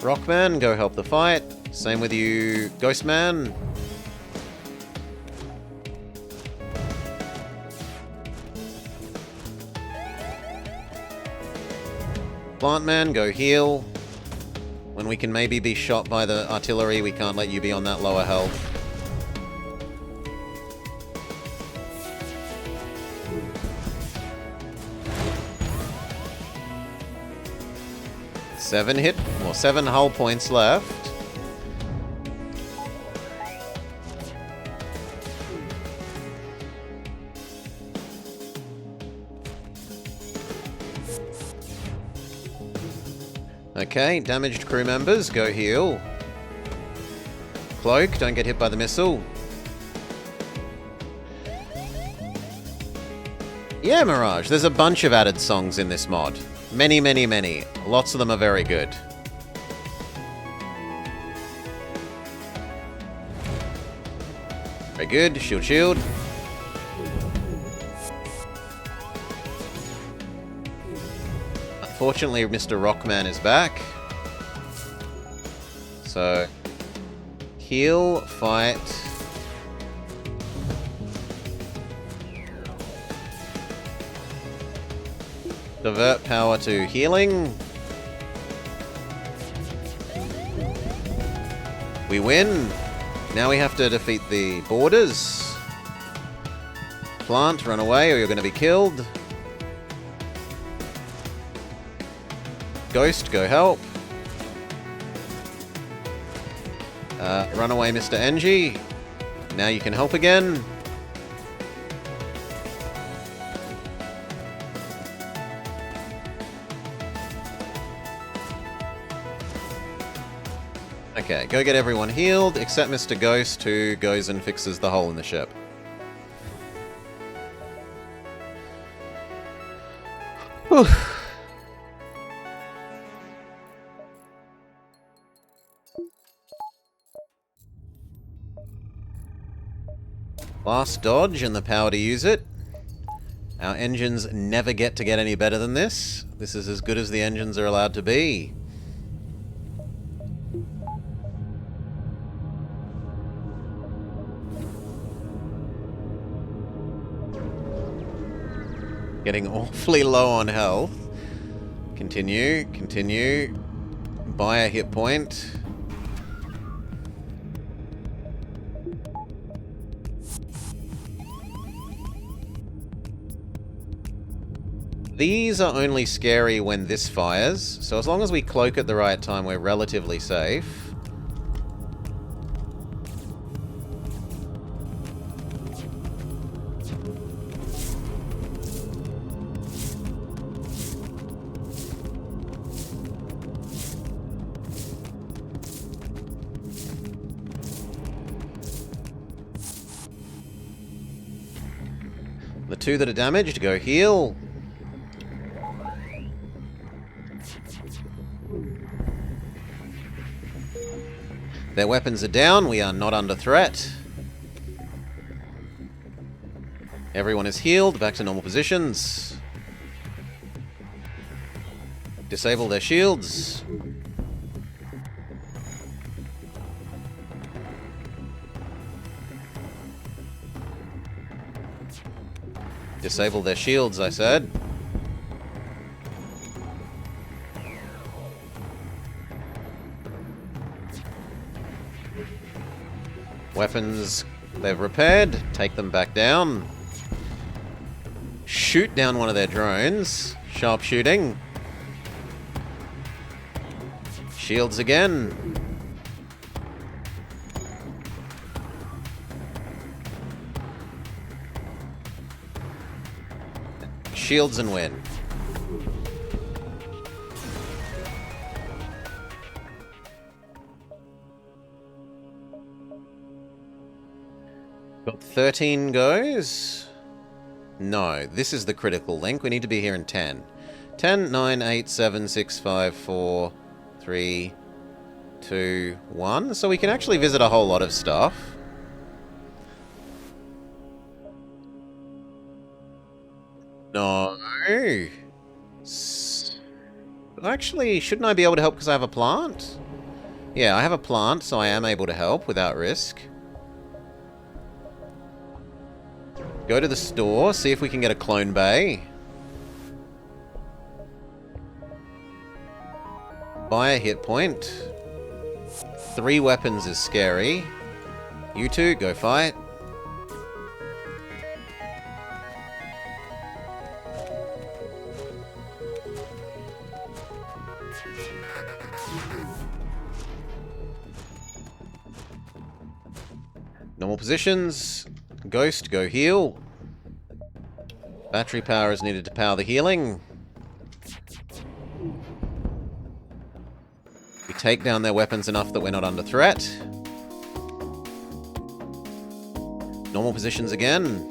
Rockman, go help the fight. Same with you, Ghostman. Plantman, go heal. When we can maybe be shot by the artillery, we can't let you be on that lower health. Seven hull points left. Okay, damaged crew members, go heal. Cloak, don't get hit by the missile. Yeah, Mirage, there's a bunch of added songs in this mod. Many, many, many. Lots of them are very good. Very good. Shield, shield. Unfortunately, Mr. Rockman is back. So, heal, fight. Divert power to healing. We win. Now we have to defeat the boarders. Plant, run away or you're going to be killed. Ghost, go help. Run away, Mr. Engie. Now you can help again. Okay, go get everyone healed, except Mr. Ghost, who goes and fixes the hole in the ship. Whew. Last dodge and the power to use it. Our engines never get any better than this. This is as good as the engines are allowed to be. Getting awfully low on health. Continue, continue. Buy a hit point. These are only scary when this fires, so as long as we cloak at the right time, we're relatively safe. The two that are damaged, go heal. Their weapons are down, we are not under threat. Everyone is healed, back to normal positions. Disable their shields. Disable their shields, I said. Weapons they've repaired, take them back down. Shoot down one of their drones. Sharpshooting. Shields again. Shields and win. Got 13 goes. No, this is the critical link. We need to be here in 10. 10, 9, 8, 7, 6, 5, 4, 3, 2, 1. So we can actually visit a whole lot of stuff. No. Actually, shouldn't I be able to help because I have a plant? Yeah, I have a plant, so I am able to help without risk. Go to the store, see if we can get a clone bay. Buy a hit point. 3 weapons is scary. You two, go fight. Normal positions. Ghost, go heal. Battery power is needed to power the healing. We take down their weapons enough that we're not under threat. Normal positions again.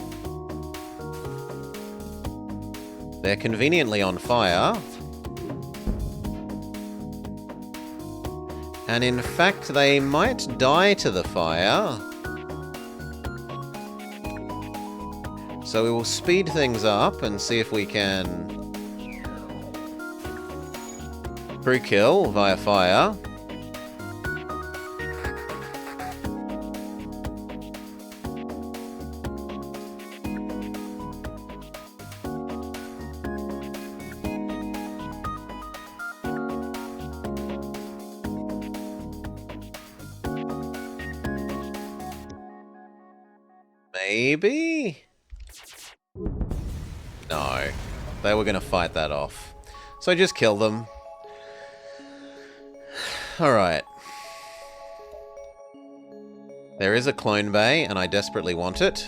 They're conveniently on fire. And in fact, they might die to the fire. So we will speed things up and see if we can crew kill via fire. Maybe? No. They were going to fight that off. So just kill them. Alright. There is a clone bay, and I desperately want it.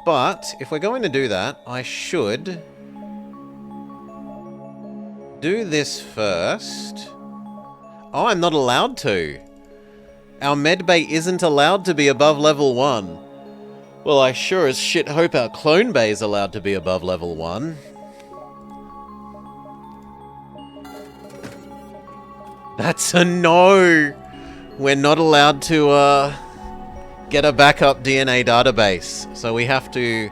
But, if we're going to do that, I should do this first. Oh, I'm not allowed to. Our medbay isn't allowed to be above level 1. Well, I sure as shit hope our clone bay is allowed to be above level 1. That's a no! We're not allowed to, get a backup DNA database. So we have to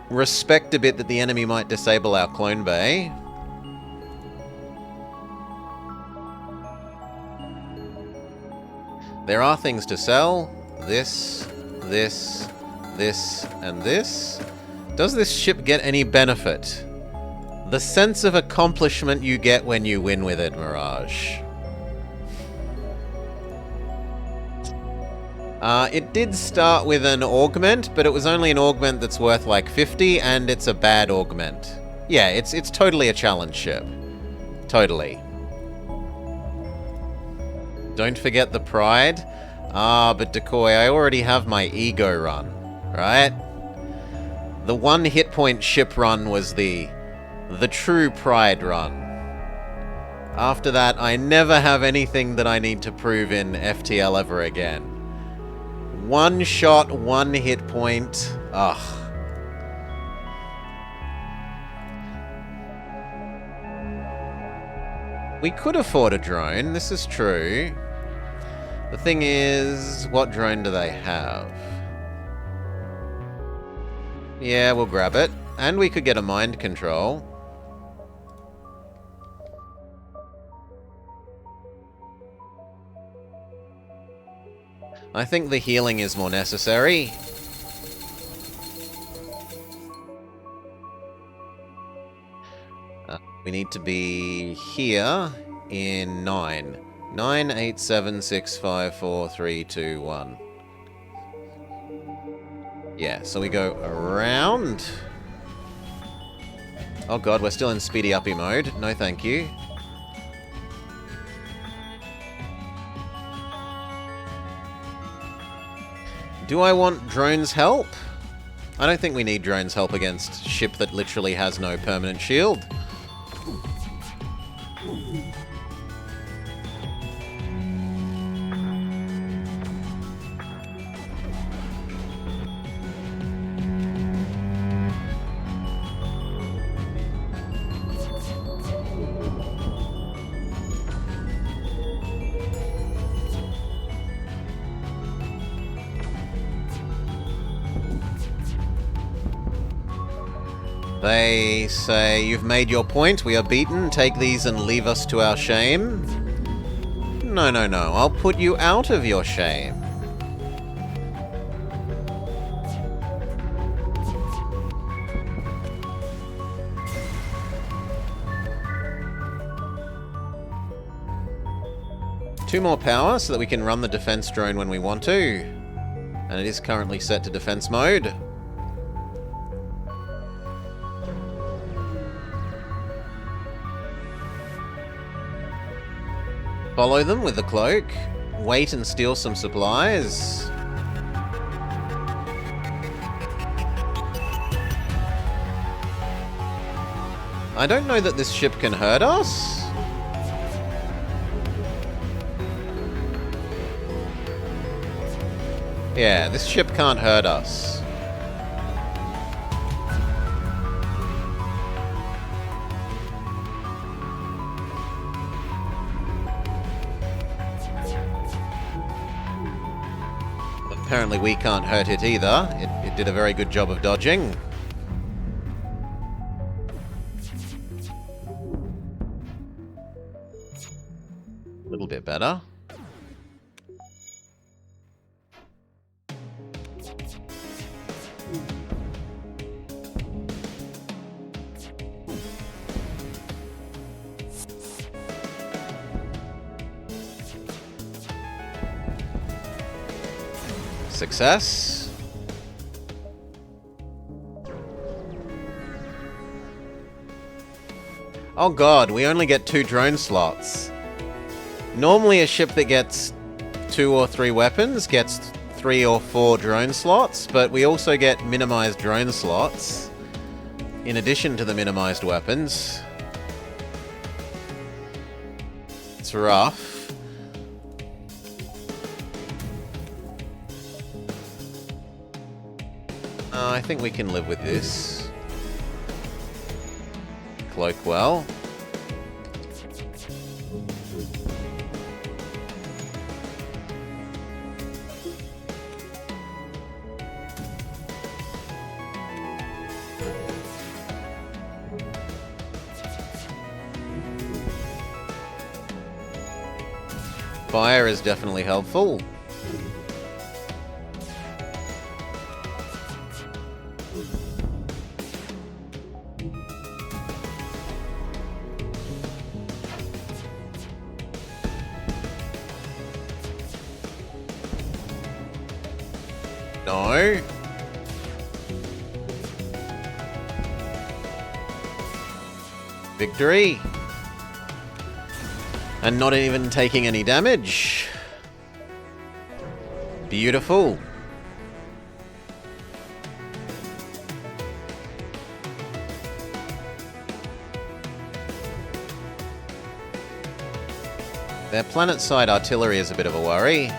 respect a bit that the enemy might disable our clone bay. There are things to sell. This, and this. Does this ship get any benefit? The sense of accomplishment you get when you win with it, Mirage. It did start with an augment, but it was only an augment that's worth like 50, and it's a bad augment. Yeah, it's totally a challenge ship. Totally. Don't forget the pride. Ah, but Decoy, I already have my ego run, right? The 1 hit point ship run was the true pride run. After that, I never have anything that I need to prove in FTL ever again. 1 shot, 1 hit point. Ugh. We could afford a drone, this is true. The thing is, what drone do they have? Yeah, we'll grab it. And we could get a mind control. I think the healing is more necessary. We need to be here in 9. 9, 8, 7, 6, 5, 4, 3, 2, 1. Yeah, so we go around. Oh god, we're still in speedy uppy mode. No thank you. Do I want drones help? I don't think we need drones help against a ship that literally has no permanent shield. They say, "You've made your point, we are beaten, take these and leave us to our shame." No, no, no, I'll put you out of your shame. Two more power so that we can run the defense drone when we want to. And it is currently set to defense mode. Follow them with the cloak. Wait and steal some supplies. I don't know that this ship can hurt us. Yeah, this ship can't hurt us. Apparently we can't hurt it either. It did a very good job of dodging. A little bit better. Success. Oh god, we only get 2 drone slots. Normally a ship that gets 2 or 3 weapons gets 3 or 4 drone slots, but we also get minimized drone slots in addition to the minimized weapons. It's rough. I think we can live with this. Cloak well. Fire is definitely helpful. No. Victory. And not even taking any damage. Beautiful. Their planet-side artillery is a bit of a worry.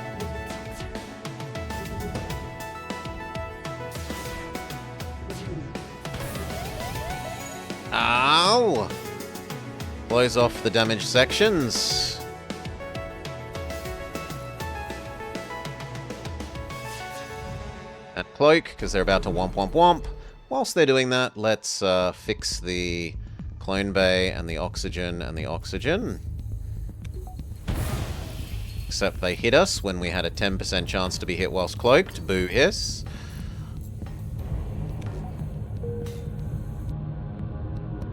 Ow! Blows off the damaged sections. And cloak, because they're about to womp womp womp. Whilst they're doing that, let's fix the clone bay and the oxygen and the oxygen. Except they hit us when we had a 10% chance to be hit whilst cloaked. Boo hiss.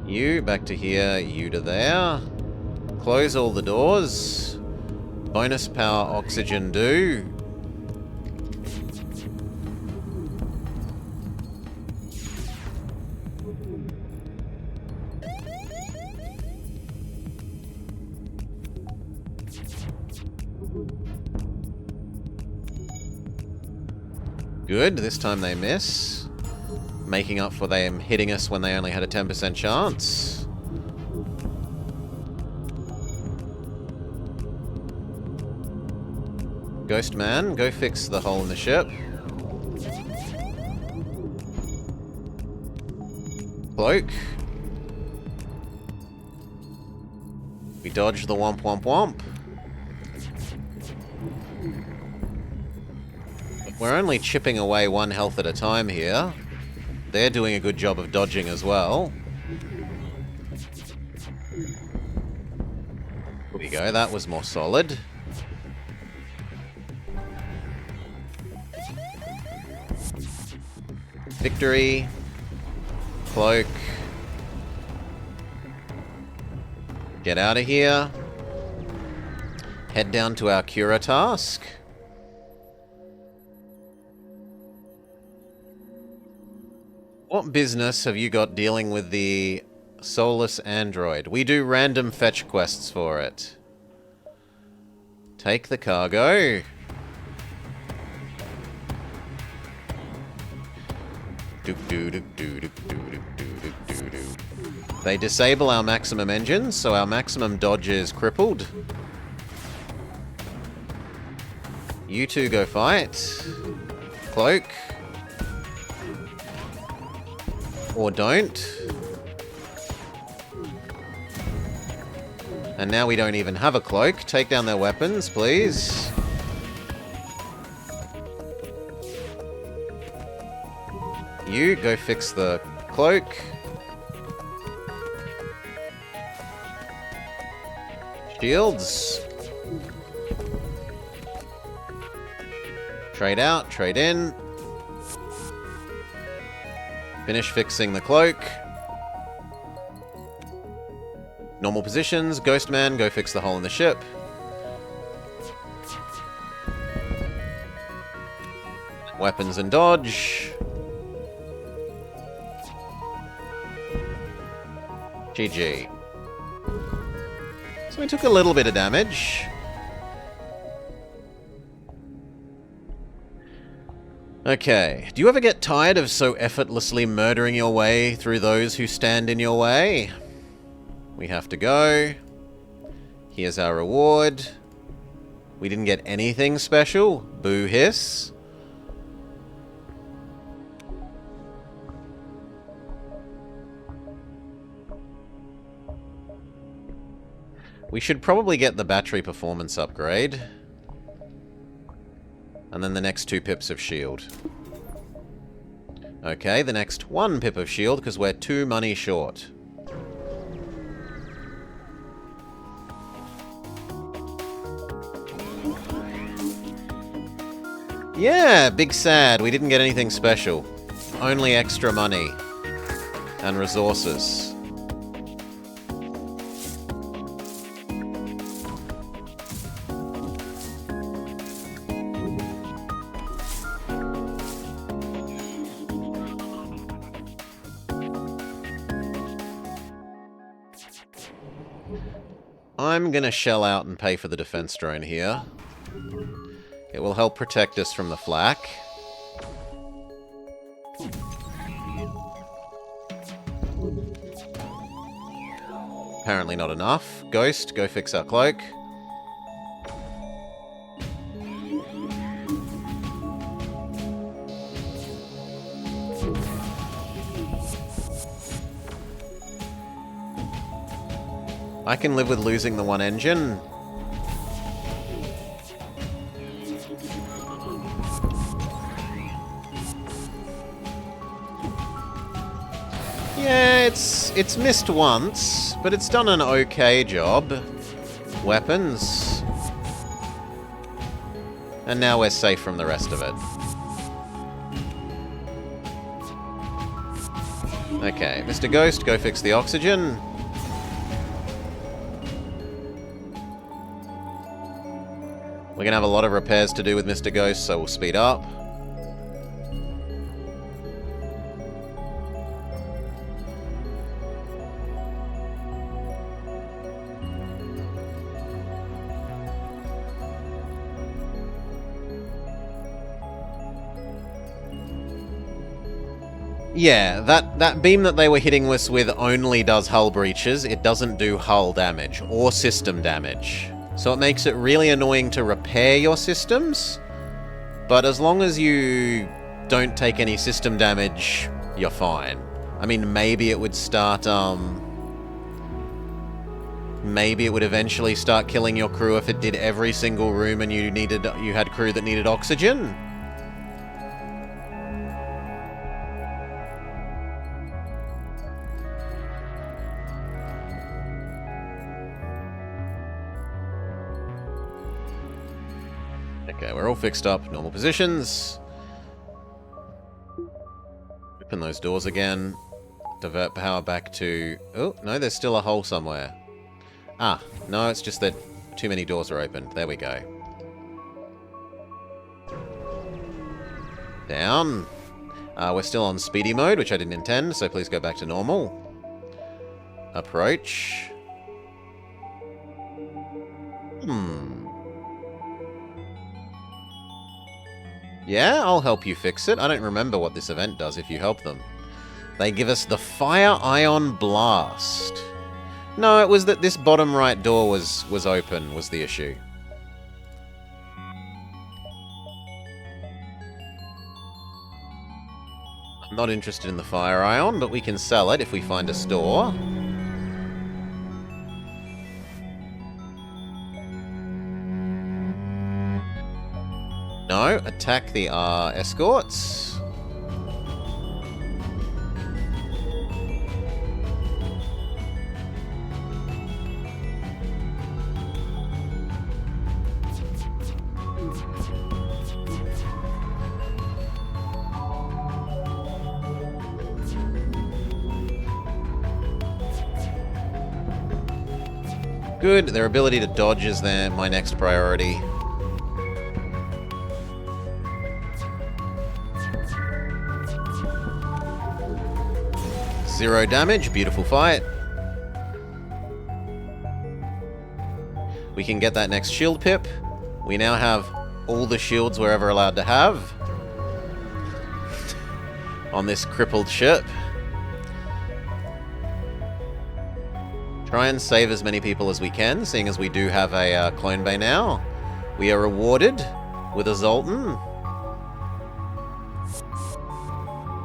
You back to here, you to there. Close all the doors. Bonus power oxygen do. Good, this time they miss. Making up for them hitting us when they only had a 10% chance. Ghost Man, go fix the hole in the ship. Cloak. We dodge the womp womp womp. We're only chipping away 1 health at a time here. they're doing a good job of dodging as well. There we go, that was more solid. Victory. Cloak. Get out of here. Head down to our Cura task. What business have you got dealing with the soulless android? We do random fetch quests for it. Take the cargo. They disable our maximum engines, so our maximum dodge is crippled. You two go fight. Cloak. Or don't. And now we don't even have a cloak. Take down their weapons, please. You go fix the cloak. Shields. Trade out, trade in. Finish fixing the cloak. Normal positions. Ghost Man, go fix the hole in the ship. Weapons and dodge. GG. So we took a little bit of damage. Okay. Do you ever get tired of so effortlessly murdering your way through those who stand in your way? We have to go. Here's our reward. We didn't get anything special. Boo hiss. We should probably get the battery performance upgrade. And then the next 2 pips of shield. Okay, the next 1 pip of shield, because we're 2 money short. Yeah, big sad. We didn't get anything special. Only extra money. And resources. I'm gonna shell out and pay for the defense drone here. It will help protect us from the flak. Apparently not enough. Ghost, go fix our cloak. I can live with losing the 1 engine. Yeah, it's missed once, but it's done an okay job. Weapons. And now we're safe from the rest of it. Okay, Mr. Ghost, go fix the oxygen. We're going to have a lot of repairs to do with Mr. Ghost, so we'll speed up. Yeah, that beam that they were hitting us with only does hull breaches. It doesn't do hull damage or system damage. So it makes it really annoying to repair your systems, but as long as you don't take any system damage, you're fine. I mean, maybe it would start, maybe it would eventually start killing your crew if it did every single room and you had crew that needed oxygen. Okay, we're all fixed up. Normal positions. Open those doors again. Divert power back to... Oh, no, there's still a hole somewhere. Ah, no, it's just that too many doors are open. There we go. Down. We're still on speedy mode, which I didn't intend, so please go back to normal. Approach. Yeah, I'll help you fix it. I don't remember what this event does if you help them. They give us the Fire Ion Blast. No, it was that this bottom right door was open, was the issue. I'm not interested in the Fire Ion, but we can sell it if we find a store. No, attack the escorts. Good, their ability to dodge is my next priority. Zero damage, beautiful fight. We can get that next shield pip. We now have all the shields we're ever allowed to have on this crippled ship. Try and save as many people as we can, seeing as we do have a clone bay now. We are rewarded with a Zoltan,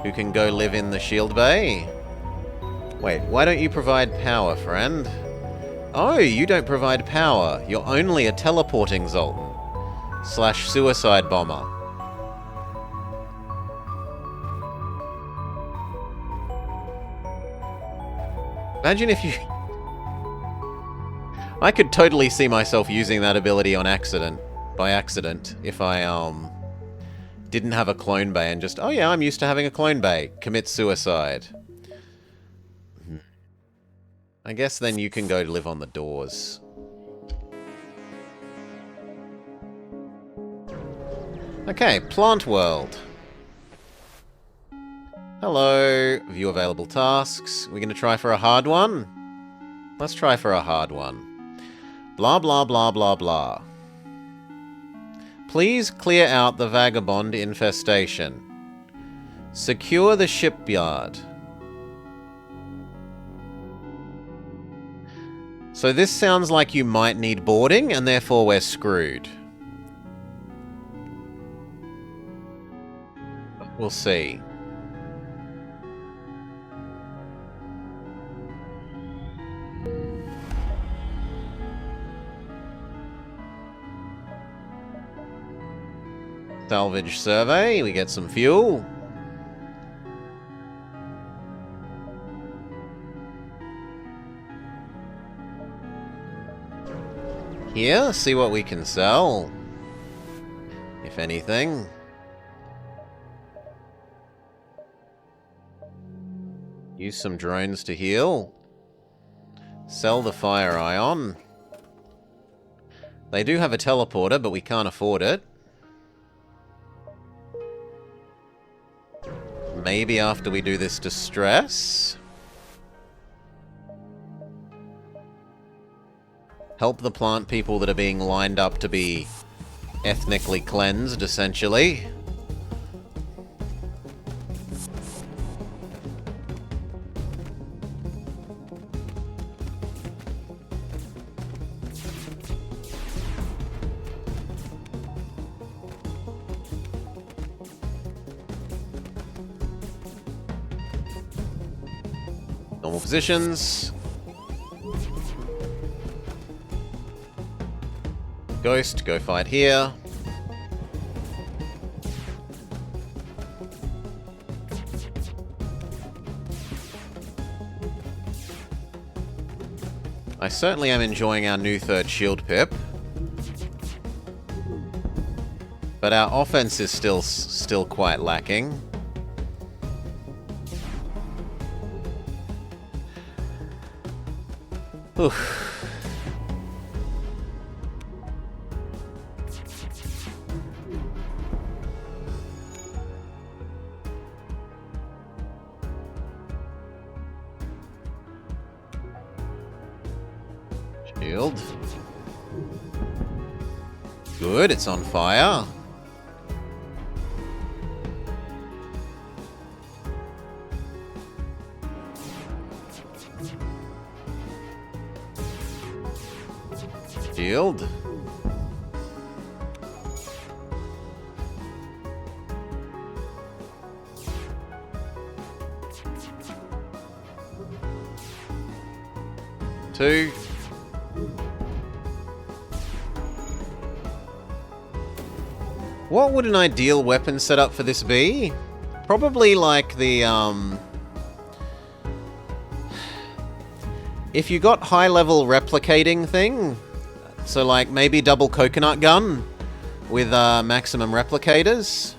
who can go live in the shield bay. Wait, why don't you provide power, friend? Oh, you don't provide power. You're only a teleporting Zoltan. / suicide bomber. Imagine if you... I could totally see myself using that ability on accident, by accident, if I, didn't have a clone bay and just, oh yeah, I'm used to having a clone bay. Commit suicide. I guess then you can go to live on the doors. Okay, Plant World. Hello, view available tasks. We're going to try for a hard one? Let's try for a hard one. Blah, blah, blah, blah, blah. Please clear out the vagabond infestation. Secure the shipyard. So this sounds like you might need boarding, and therefore we're screwed. We'll see. Salvage survey, we get some fuel. Here, see what we can sell. If anything. Use some drones to heal. Sell the Fire Ion. They do have a teleporter, but we can't afford it. Maybe after we do this distress. Help the plant people that are being lined up to be ethnically cleansed, essentially. Normal positions. Ghost, go fight here. I certainly am enjoying our new third shield pip. But our offense is still quite lacking. Oof. Shield. Good, it's on fire. Shield. Two. What would an ideal weapon setup for this be? Probably like the, if you got high-level replicating thing, so like maybe double coconut gun with maximum replicators.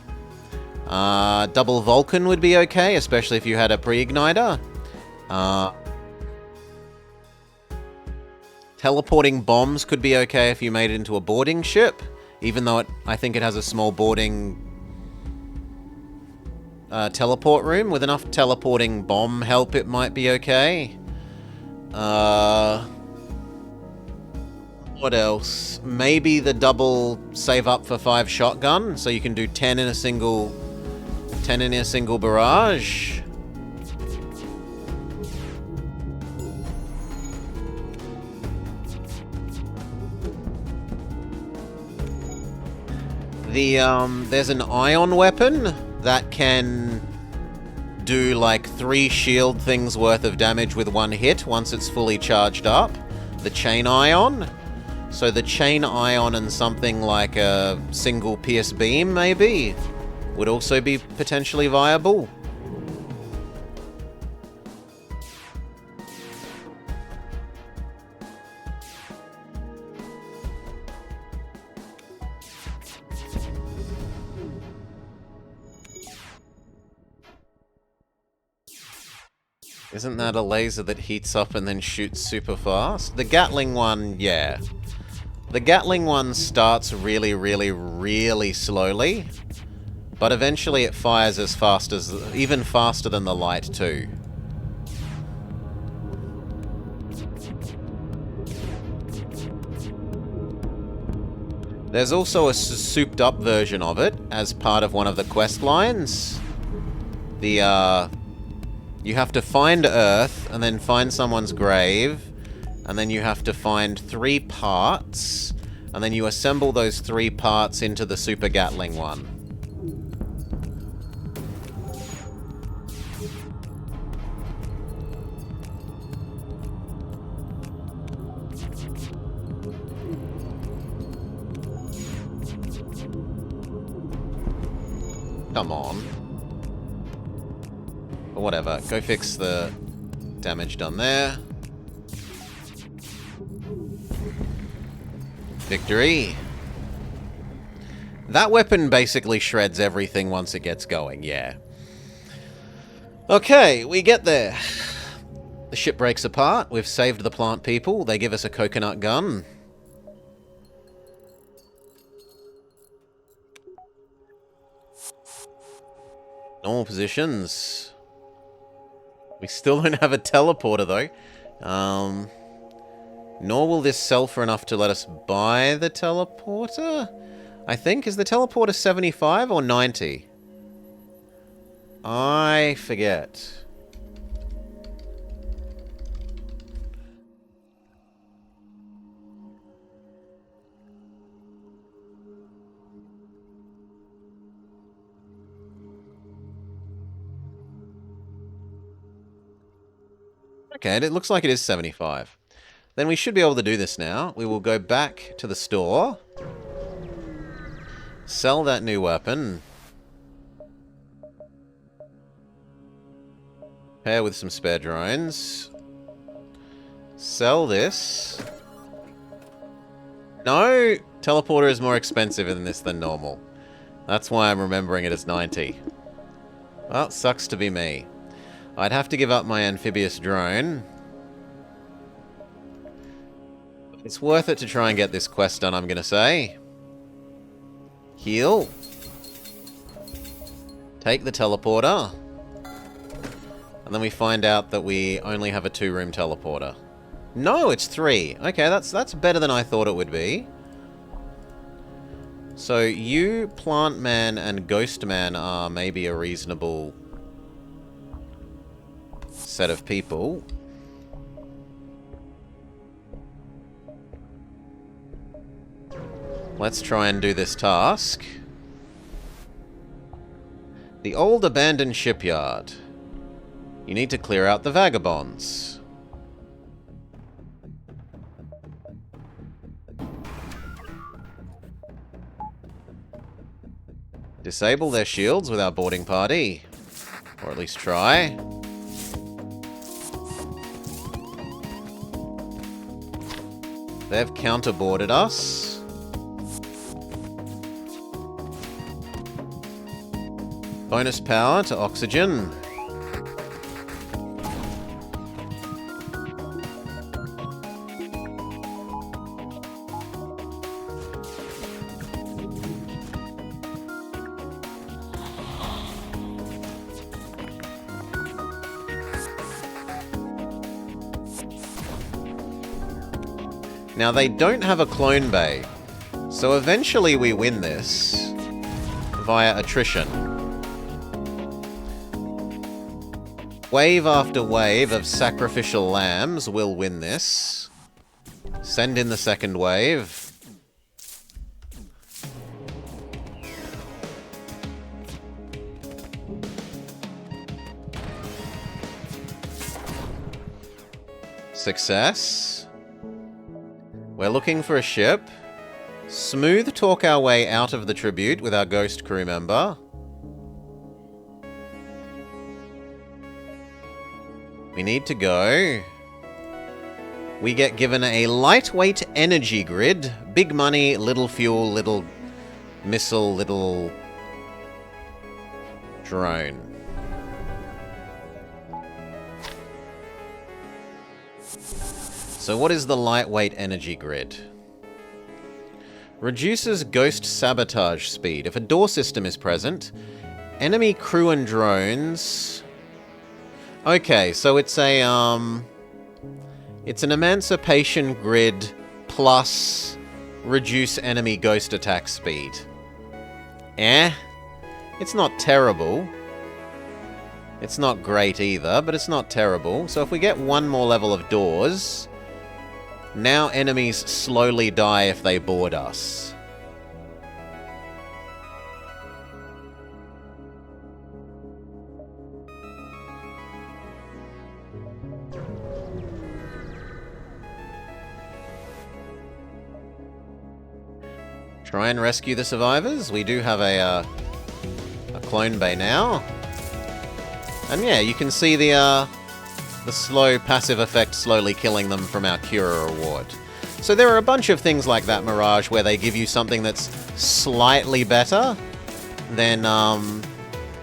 Double Vulcan would be okay, especially if you had a pre-igniter. Teleporting bombs could be okay if you made it into a boarding ship. Even though I think it has a small boarding teleport room. With enough teleporting bomb help, it might be okay. What else? Maybe the double save up for 5 shotgun, so you can do 10 in a single barrage. There's an ion weapon that can do like 3 shield things worth of damage with 1 hit once it's fully charged up. The chain ion. So the chain ion and something like a single pierce beam maybe would also be potentially viable. Isn't that a laser that heats up and then shoots super fast? The Gatling one, yeah. The Gatling one starts really, really, really slowly, but eventually it fires as fast as, even faster than the light too. There's also a souped up version of it as part of one of the quest lines. You have to find Earth, and then find someone's grave, and then you have to find 3 parts, and then you assemble those 3 parts into the Super Gatling one. Come on. But whatever, go fix the damage done there. Victory. That weapon basically shreds everything once it gets going, yeah. Okay, we get there. The ship breaks apart. We've saved the plant people. They give us a coconut gun. Normal positions. We still don't have a teleporter, though. Nor will this sell for enough to let us buy the teleporter, I think. Is the teleporter 75 or 90? I forget. Okay, it looks like it is 75. Then we should be able to do this now. We will go back to the store. Sell that new weapon. Pair with some spare drones. Sell this. No! Teleporter is more expensive in this than normal. That's why I'm remembering it as 90. Well, sucks to be me. I'd have to give up my amphibious drone. It's worth it to try and get this quest done, I'm gonna say. Heal. Take the teleporter. And then we find out that we only have a 2-room teleporter. No, it's 3. Okay, that's better than I thought it would be. So you, Plant Man, and Ghost Man are maybe a reasonable set of people. Let's try and do this task. The old abandoned shipyard. You need to clear out the vagabonds. Disable their shields with our boarding party. Or at least try. They've counterboarded us. Bonus power to oxygen. Now, they don't have a clone bay, so eventually we win this via attrition. Wave after wave of sacrificial lambs will win this. Send in the second wave. Success. We're looking for a ship. Smooth talk our way out of the tribute with our ghost crew member. We need to go. We get given a lightweight energy grid. Big money, little fuel, little missile, little drone. So what is the lightweight energy grid? Reduces ghost sabotage speed. If a door system is present, enemy crew and drones... Okay, so it's a, it's an emancipation grid plus reduce enemy ghost attack speed. It's not terrible. It's not great either, but it's not terrible. So if we get one more level of doors... Now enemies slowly die if they board us. Try and rescue the survivors. We do have a clone bay now. And yeah, you can see the slow passive effect slowly killing them from our Cura reward. So there are a bunch of things like that, Mirage, where they give you something that's slightly better than,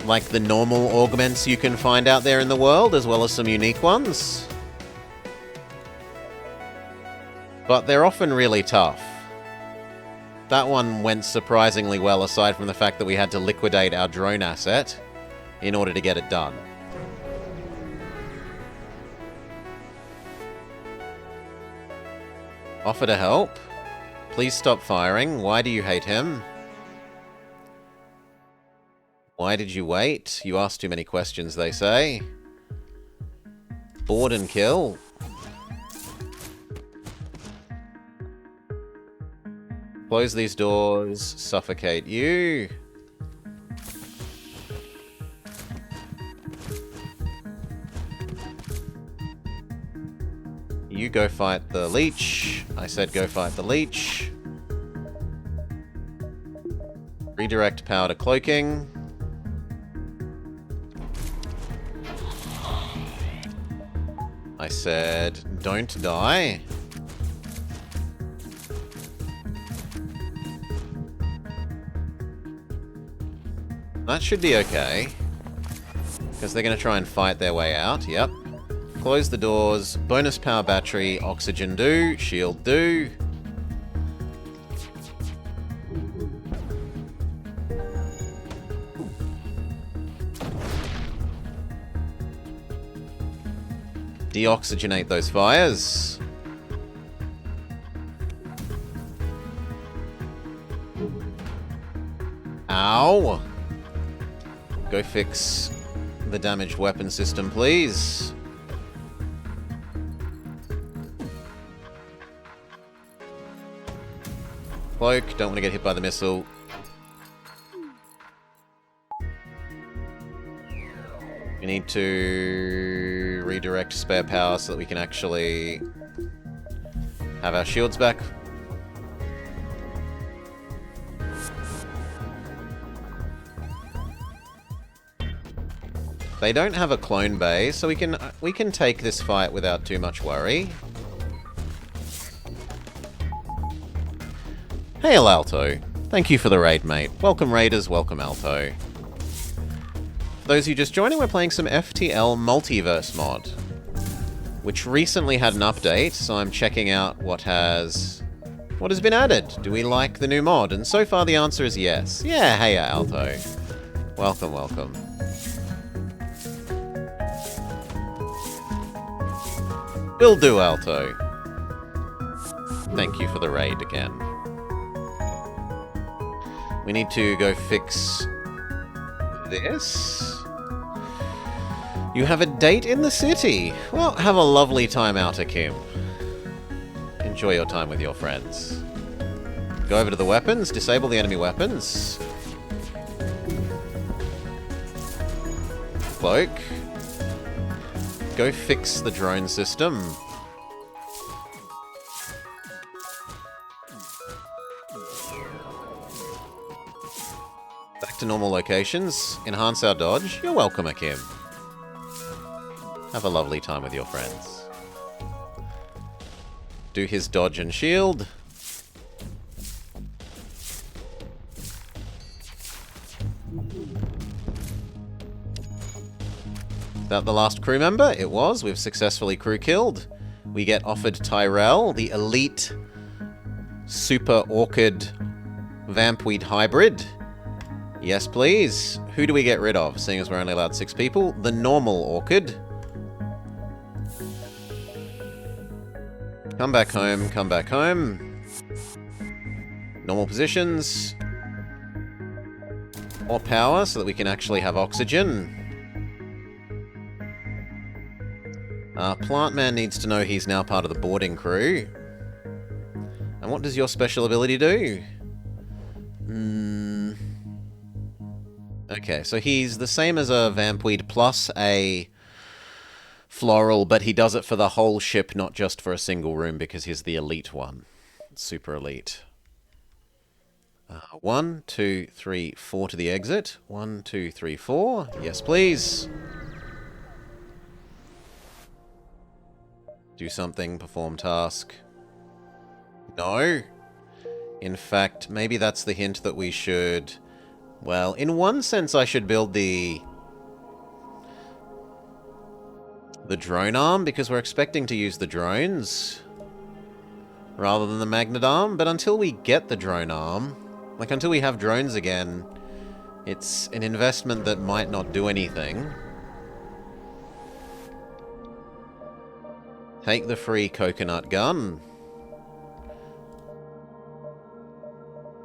like the normal augments you can find out there in the world, as well as some unique ones. But they're often really tough. That one went surprisingly well, aside from the fact that we had to liquidate our drone asset in order to get it done. Offer to help. Please stop firing. Why do you hate him? Why did you wait? You asked too many questions, they say. Board and kill. Close these doors. Suffocate you. You go fight the leech. I said go fight the leech. Redirect power to cloaking. I said don't die. That should be okay. Because they're going to try and fight their way out. Yep. Close the doors. Bonus power battery. Oxygen do. Shield do. Deoxygenate those fires. Ow! Go fix the damaged weapon system, please. Cloak, don't want to get hit by the missile. We need to redirect spare power so that we can actually have our shields back. They don't have a clone bay, so we can take this fight without too much worry. Hail, Alto. Thank you for the raid, mate. Welcome, Raiders. Welcome, Alto. For those of you just joining, we're playing some FTL Multiverse mod, which recently had an update, so I'm checking out what has been added. Do we like the new mod? And so far the answer is yes. Yeah, hey, Alto. Welcome, welcome. Will do, Alto. Thank you for the raid again. We need to go fix this. You have a date in the city. Well, have a lovely time out, Akim. Enjoy your time with your friends. Go over to the weapons, disable the enemy weapons. Cloak. Go fix the drone system. Back to normal locations. Enhance our dodge. You're welcome, Akim. Have a lovely time with your friends. Do his dodge and shield. Is that the last crew member? It was. We've successfully crew killed. We get offered Tyrell, the elite super orchid vampweed hybrid. Yes, please. Who do we get rid of, seeing as we're only allowed 6 people? The normal orchid. Come back home, come back home. Normal positions. More power so that we can actually have oxygen. Plant Man needs to know he's now part of the boarding crew. And what does your special ability do? Okay, so he's the same as a Vampweed plus a Floral, but he does it for the whole ship, not just for a single room, because he's the elite one. Super elite. 1, 2, 3, 4 to the exit. 1, 2, 3, 4. Yes, please. Do something, perform task. No. In fact, maybe that's the hint that we should... Well, in one sense I should build the drone arm, because we're expecting to use the drones rather than the magnet arm, but until we get the drone arm, like until we have drones again, it's an investment that might not do anything. Take the free coconut gun.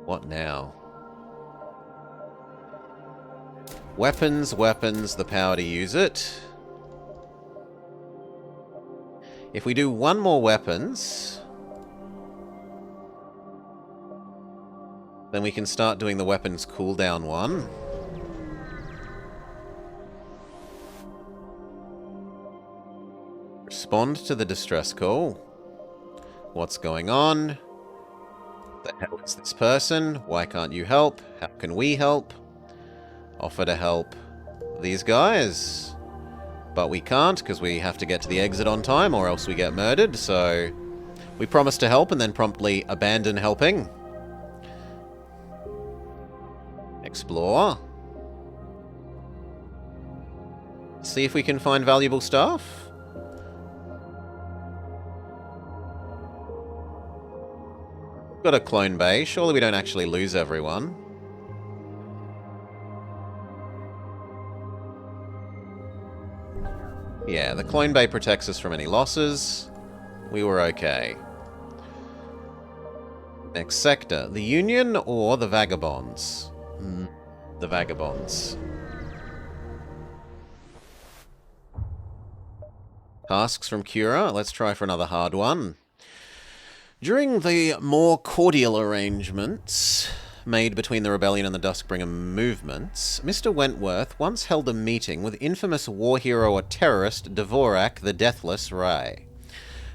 What now? Weapons, weapons, the power to use it. If we do one more weapons, then we can start doing the weapons cooldown one. Respond to the distress call. What's going on? The hell is this person? Why can't you help? How can we help? Offer to help these guys. But we can't, because we have to get to the exit on time, or else we get murdered, so... We promise to help, and then promptly abandon helping. Explore. See if we can find valuable stuff. Got a clone bay. Surely we don't actually lose everyone. Yeah, the clone bay protects us from any losses. We were okay. Next sector. The Union or the Vagabonds? The Vagabonds. Tasks from Cura. Let's try for another hard one. During the more cordial arrangements made between the Rebellion and the Duskbringer movements, Mr. Wentworth once held a meeting with infamous war hero or terrorist Dvorak the Deathless Rai.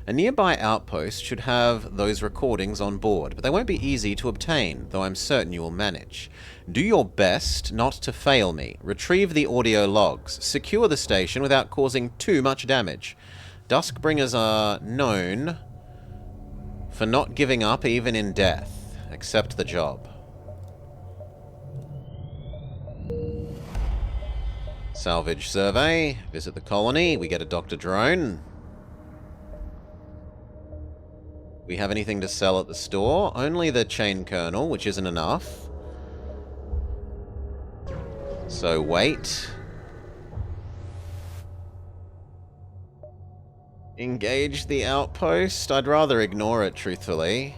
A nearby outpost should have those recordings on board, but they won't be easy to obtain, though I'm certain you will manage. Do your best not to fail me. Retrieve the audio logs. Secure the station without causing too much damage. Duskbringers are known for not giving up even in death. Accept the job. Salvage survey. Visit the colony. We get a Dr. Drone. We have anything to sell at the store? Only the chain kernel, which isn't enough. So wait. Engage the outpost? I'd rather ignore it, truthfully.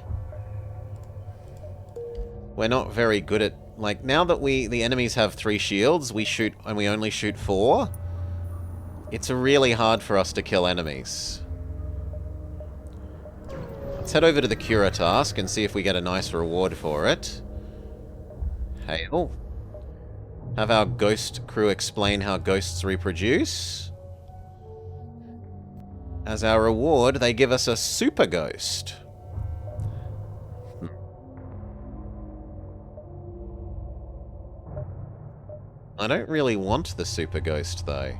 We're not very good at... Like, now that the enemies have 3 shields, we shoot, and we only shoot 4, it's really hard for us to kill enemies. Let's head over to the Cura task and see if we get a nice reward for it. Hail. Have our ghost crew explain how ghosts reproduce. As our reward, they give us a super ghost. I don't really want the super ghost, though.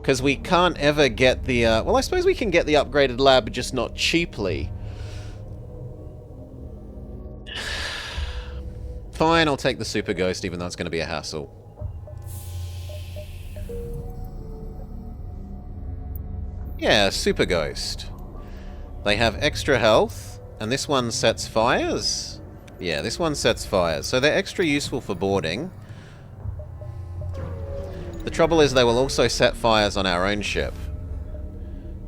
Because we can't ever get the... well, I suppose we can get the upgraded lab, just not cheaply. Fine, I'll take the super ghost, even though it's going to be a hassle. Yeah, super ghost. They have extra health, and this one sets fires? Yeah, this one sets fires. So they're extra useful for boarding. The trouble is they will also set fires on our own ship.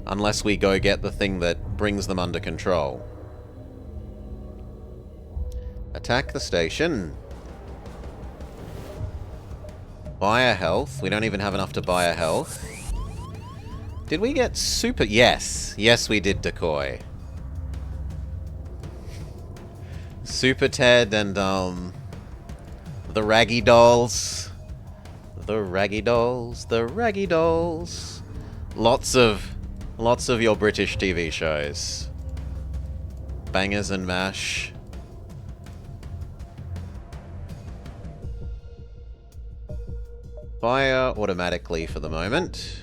Unless we go get the thing that brings them under control. Attack the station. Buy a health. We don't even have enough to buy a health. Did we get super... Yes. Yes, we did, Decoy. Super Ted and, the Raggy Dolls. The Raggy Dolls. The Raggy Dolls. Lots of your British TV shows. Bangers and Mash. Fire automatically for the moment.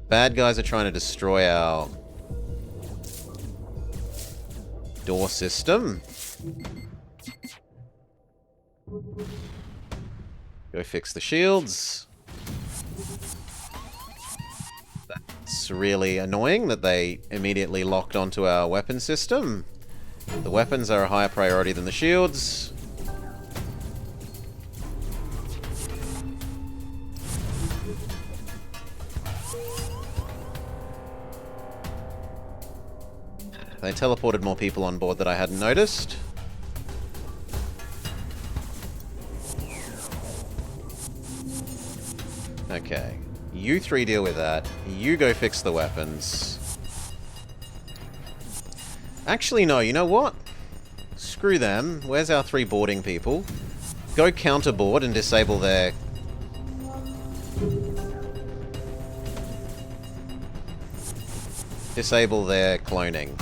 Bad guys are trying to destroy our door system. Go fix the shields. That's really annoying that they immediately locked onto our weapon system. The weapons are a higher priority than the shields. They teleported more people on board that I hadn't noticed. Okay. You 3 deal with that. You go fix the weapons. Actually, no. You know what? Screw them. Where's our 3 boarding people? Go counterboard and disable their... Disable their cloning.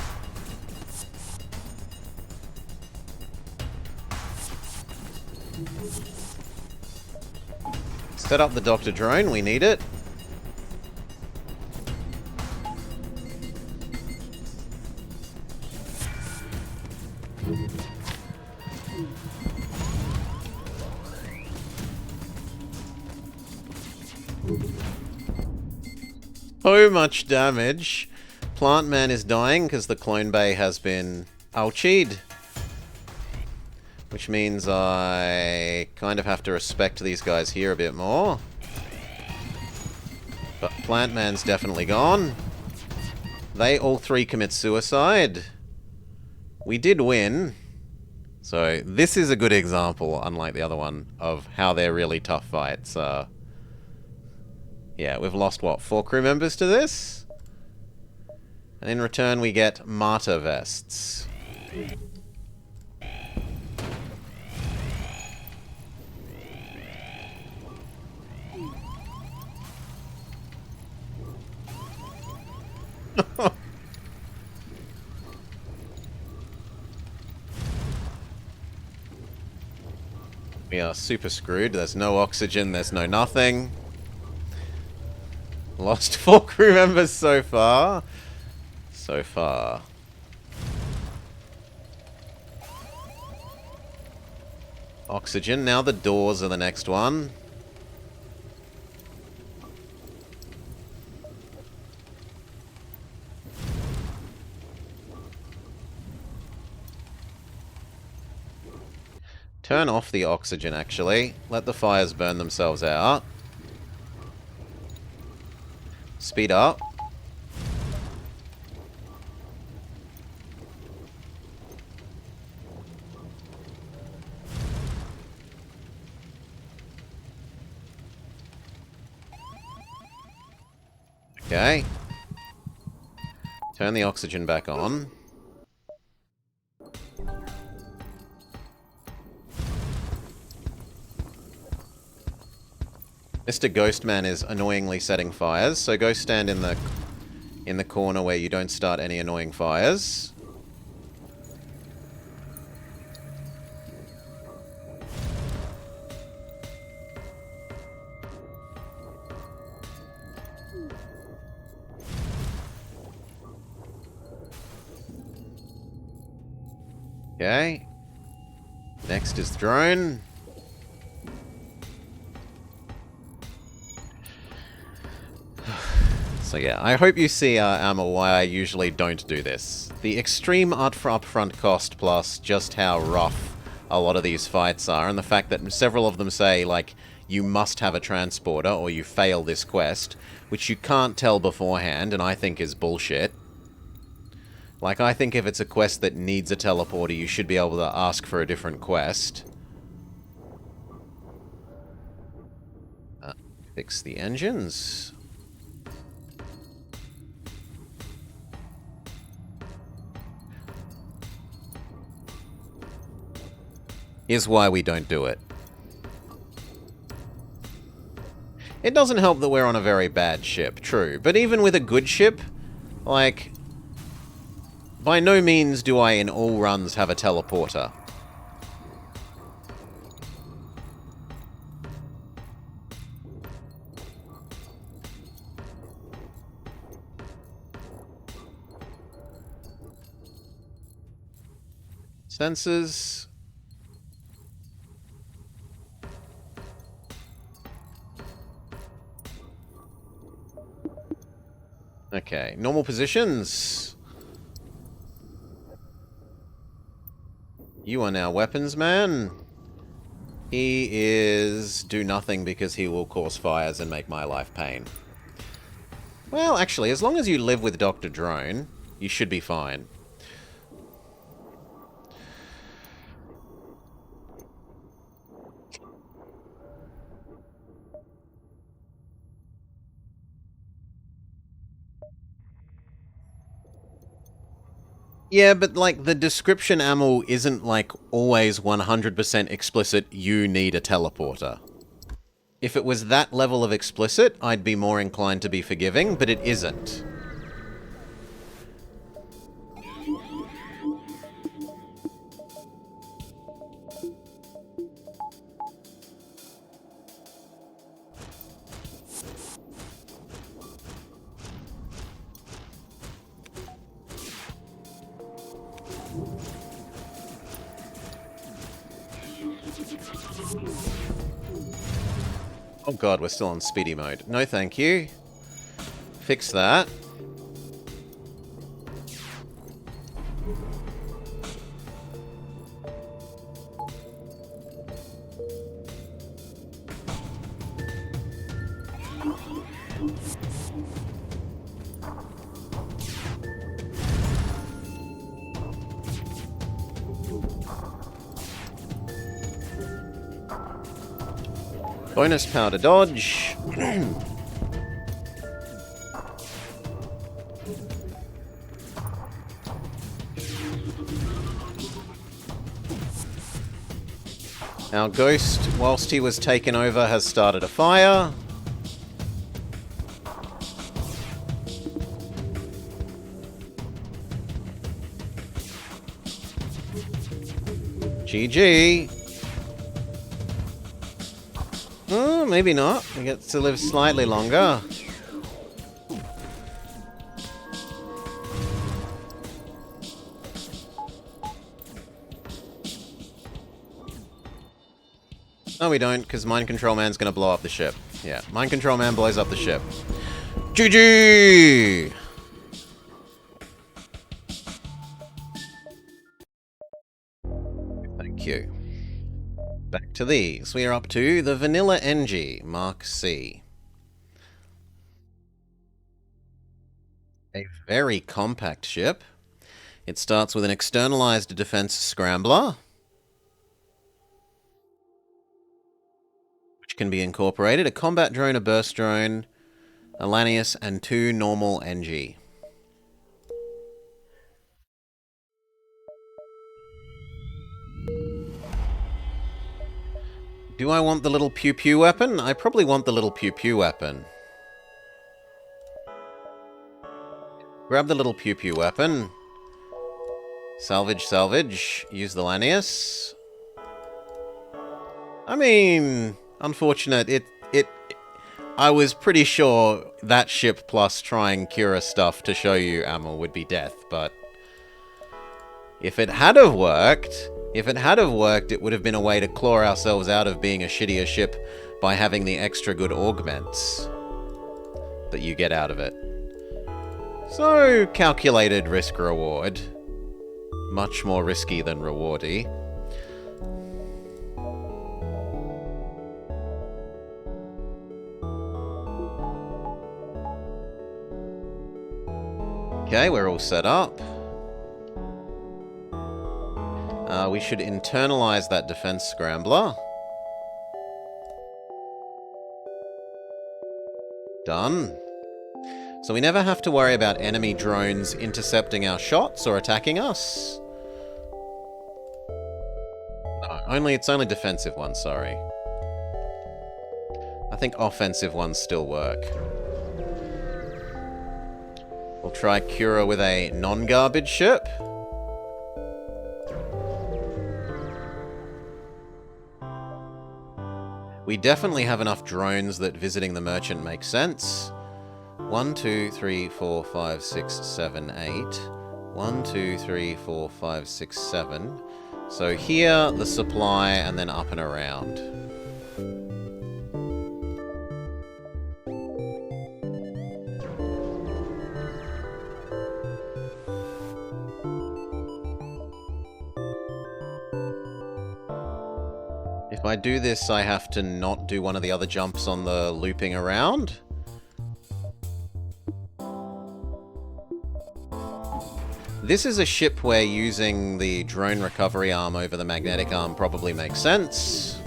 Set up the Dr. Drone, we need it. so much damage. Plant Man is dying because the clone bay has been ouchied. Which means I kind of have to respect these guys here a bit more. But Plant Man's definitely gone. They all three commit suicide. We did win. So this is a good example, unlike the other one, of how they're really tough fights. Yeah, we've lost, what, 4 crew members to this? And in return we get Martyr Vests. We are super screwed. There's no oxygen, there's no nothing. Lost 4 crew members so far. So far. Oxygen. Now the doors are the next one. Turn off the oxygen, actually. Let the fires burn themselves out. Speed up. Okay. Turn the oxygen back on. Mr. Ghostman is annoyingly setting fires, so go stand in the corner where you don't start any annoying fires. Okay. Next is drone. So yeah, I hope you see, Amma, why I usually don't do this. The extreme upfront cost plus just how rough a lot of these fights are, and the fact that several of them say, like, you must have a transporter or you fail this quest, which you can't tell beforehand, and I think is bullshit. Like, I think if it's a quest that needs a teleporter, you should be able to ask for a different quest. Fix the engines. Is why we don't do it. It doesn't help that we're on a very bad ship, true. But even with a good ship, like, by no means do I in all runs have a teleporter. Sensors. Okay, normal positions. You are now weapons man. He is do nothing because he will cause fires and make my life pain. Well, actually, as long as you live with Dr. Drone, you should be fine. Yeah, but, like, the description ammo isn't, like, always 100% explicit, you need a teleporter. If it was that level of explicit, I'd be more inclined to be forgiving, but it isn't. Oh god, we're still on speedy mode. No thank you. fix that. Bonus power to dodge. Our ghost, whilst he was taken over, has started a fire. GG. Oh, maybe not. He gets to live slightly longer. No, we don't, because Mind Control Man's going to blow up the ship. Yeah, Mind Control Man blows up the ship. GG! Thank you. Back to these. We are up to the Vanilla NG Mark C. A very compact ship. It starts with an externalized defense scrambler, which can be incorporated, a combat drone, a burst drone, a Lanius, and 2 normal NG. Do I want the little pew-pew weapon? I probably want the little pew-pew weapon. Grab the little pew-pew weapon. Salvage, salvage. Use the Lanius. I mean, unfortunate. I was pretty sure that ship plus trying Cura stuff to show you ammo would be death, but if it had have worked, it would have been a way to claw ourselves out of being a shittier ship by having the extra good augments that you get out of it. So, calculated risk-reward. Much more risky than rewardy. Okay, we're all set up. We should internalize that defense scrambler. Done. So we never have to worry about enemy drones intercepting our shots or attacking us. No, it's only defensive ones, sorry. I think offensive ones still work. We'll try Cura with a non-garbage ship. We definitely have enough drones that visiting the merchant makes sense. 1, 2, 3, 4, 5, 6, 7, 8. 1, 2, 3, 4, 5, 6, 7. So here, the supply, and then up and around. If I do this, I have to not do one of the other jumps on the looping around. This is a ship where using the drone recovery arm over the magnetic arm probably makes sense.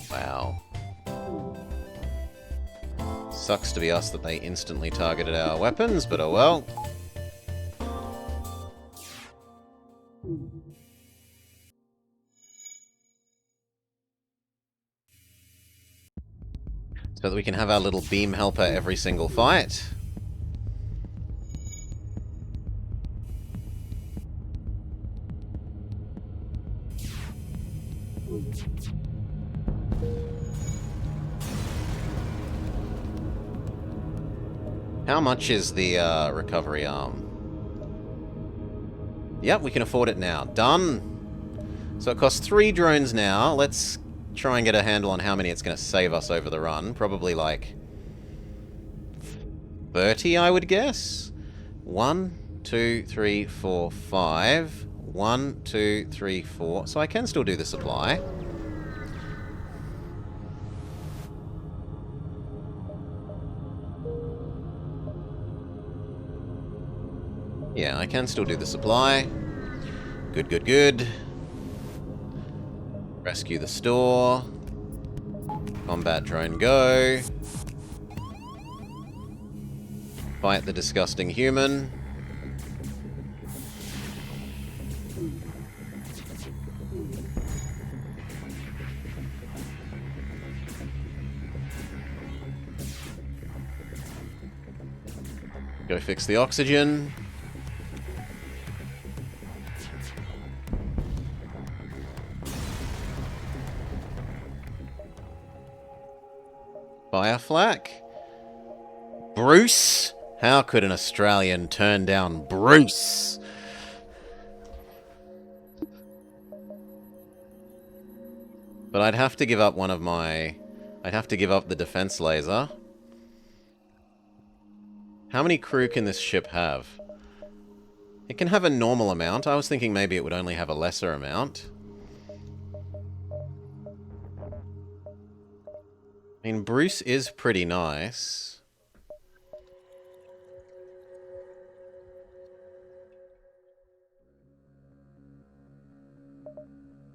Wow. Sucks to be us that they instantly targeted our weapons, but oh well. So that we can have our little beam helper every single fight. How much is the recovery arm? Yep, we can afford it now. Done. So it costs 3 drones now. Let's try and get a handle on how many it's going to save us over the run. Probably like 30, I would guess. 1, 2, 3, 4, 5. 1, 2, 3, 4. So I can still do the supply. Yeah, I can still do the supply. Good, good, good. Rescue the store. Combat drone go. Fight the disgusting human. Go fix the oxygen. Fire flak. Bruce? How could an Australian turn down Bruce? But I'd have to give up one of my... I'd have to give up the defense laser. How many crew can this ship have? It can have a normal amount. I was thinking maybe it would only have a lesser amount. I mean, Bruce is pretty nice.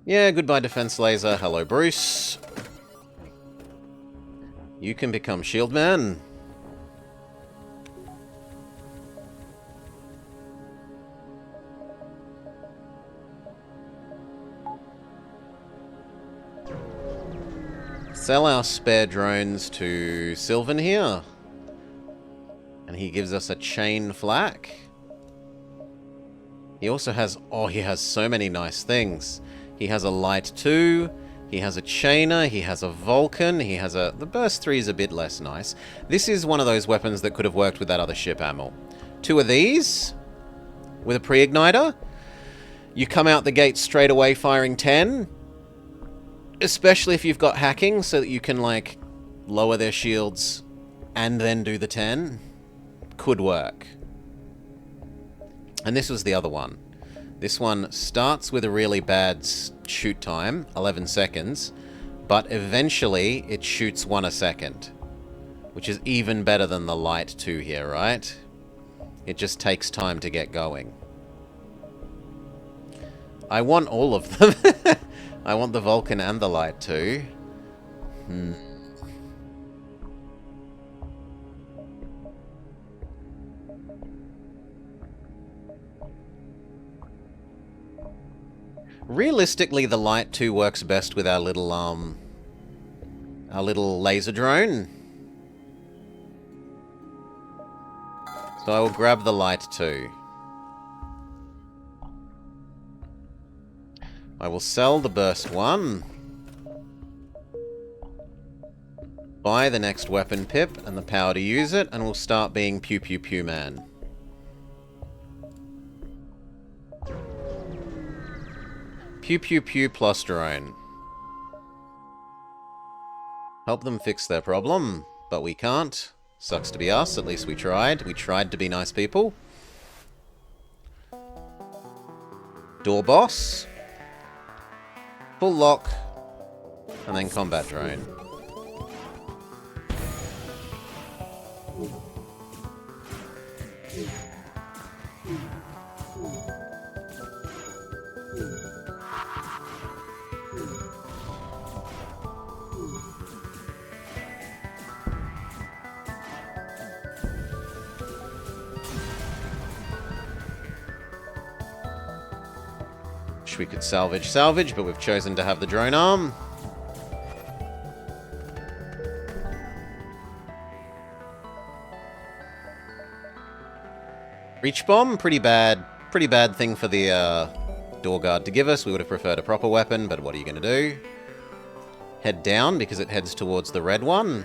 Yeah, goodbye defense laser. Hello, Bruce. You can become Shield Man. Sell our spare drones to Sylvan here. And he gives us a chain flak. He also has... Oh, he has so many nice things. He has a light 2. He has a chainer. He has a Vulcan. He has a... The burst 3 is a bit less nice. This is one of those weapons that could have worked with that other ship, Amel. 2 of these. With a pre-igniter. You come out the gate straight away firing 10. Especially if you've got hacking, so that you can, like, lower their shields and then do the 10. Could work. And this was the other one. This one starts with a really bad shoot time, 11 seconds, but eventually it shoots 1 a second, which is even better than the light 2 here, right? It just takes time to get going. I want all of them. I want the Vulcan and the light 2. Realistically, the light 2 works best with our little laser drone. So I will grab the light 2. I will sell the burst 1. Buy the next weapon pip and the power to use it, and we'll start being pew pew pew man. Pew pew pew plus drone. Help them fix their problem, but we can't. Sucks to be us, at least we tried. We tried to be nice people. Door boss. Full lock. And then combat drone. We could salvage, but we've chosen to have the drone arm. Reach bomb, pretty bad thing for the door guard to give us. We would have preferred a proper weapon, but what are you going to do? Head down because it heads towards the red one.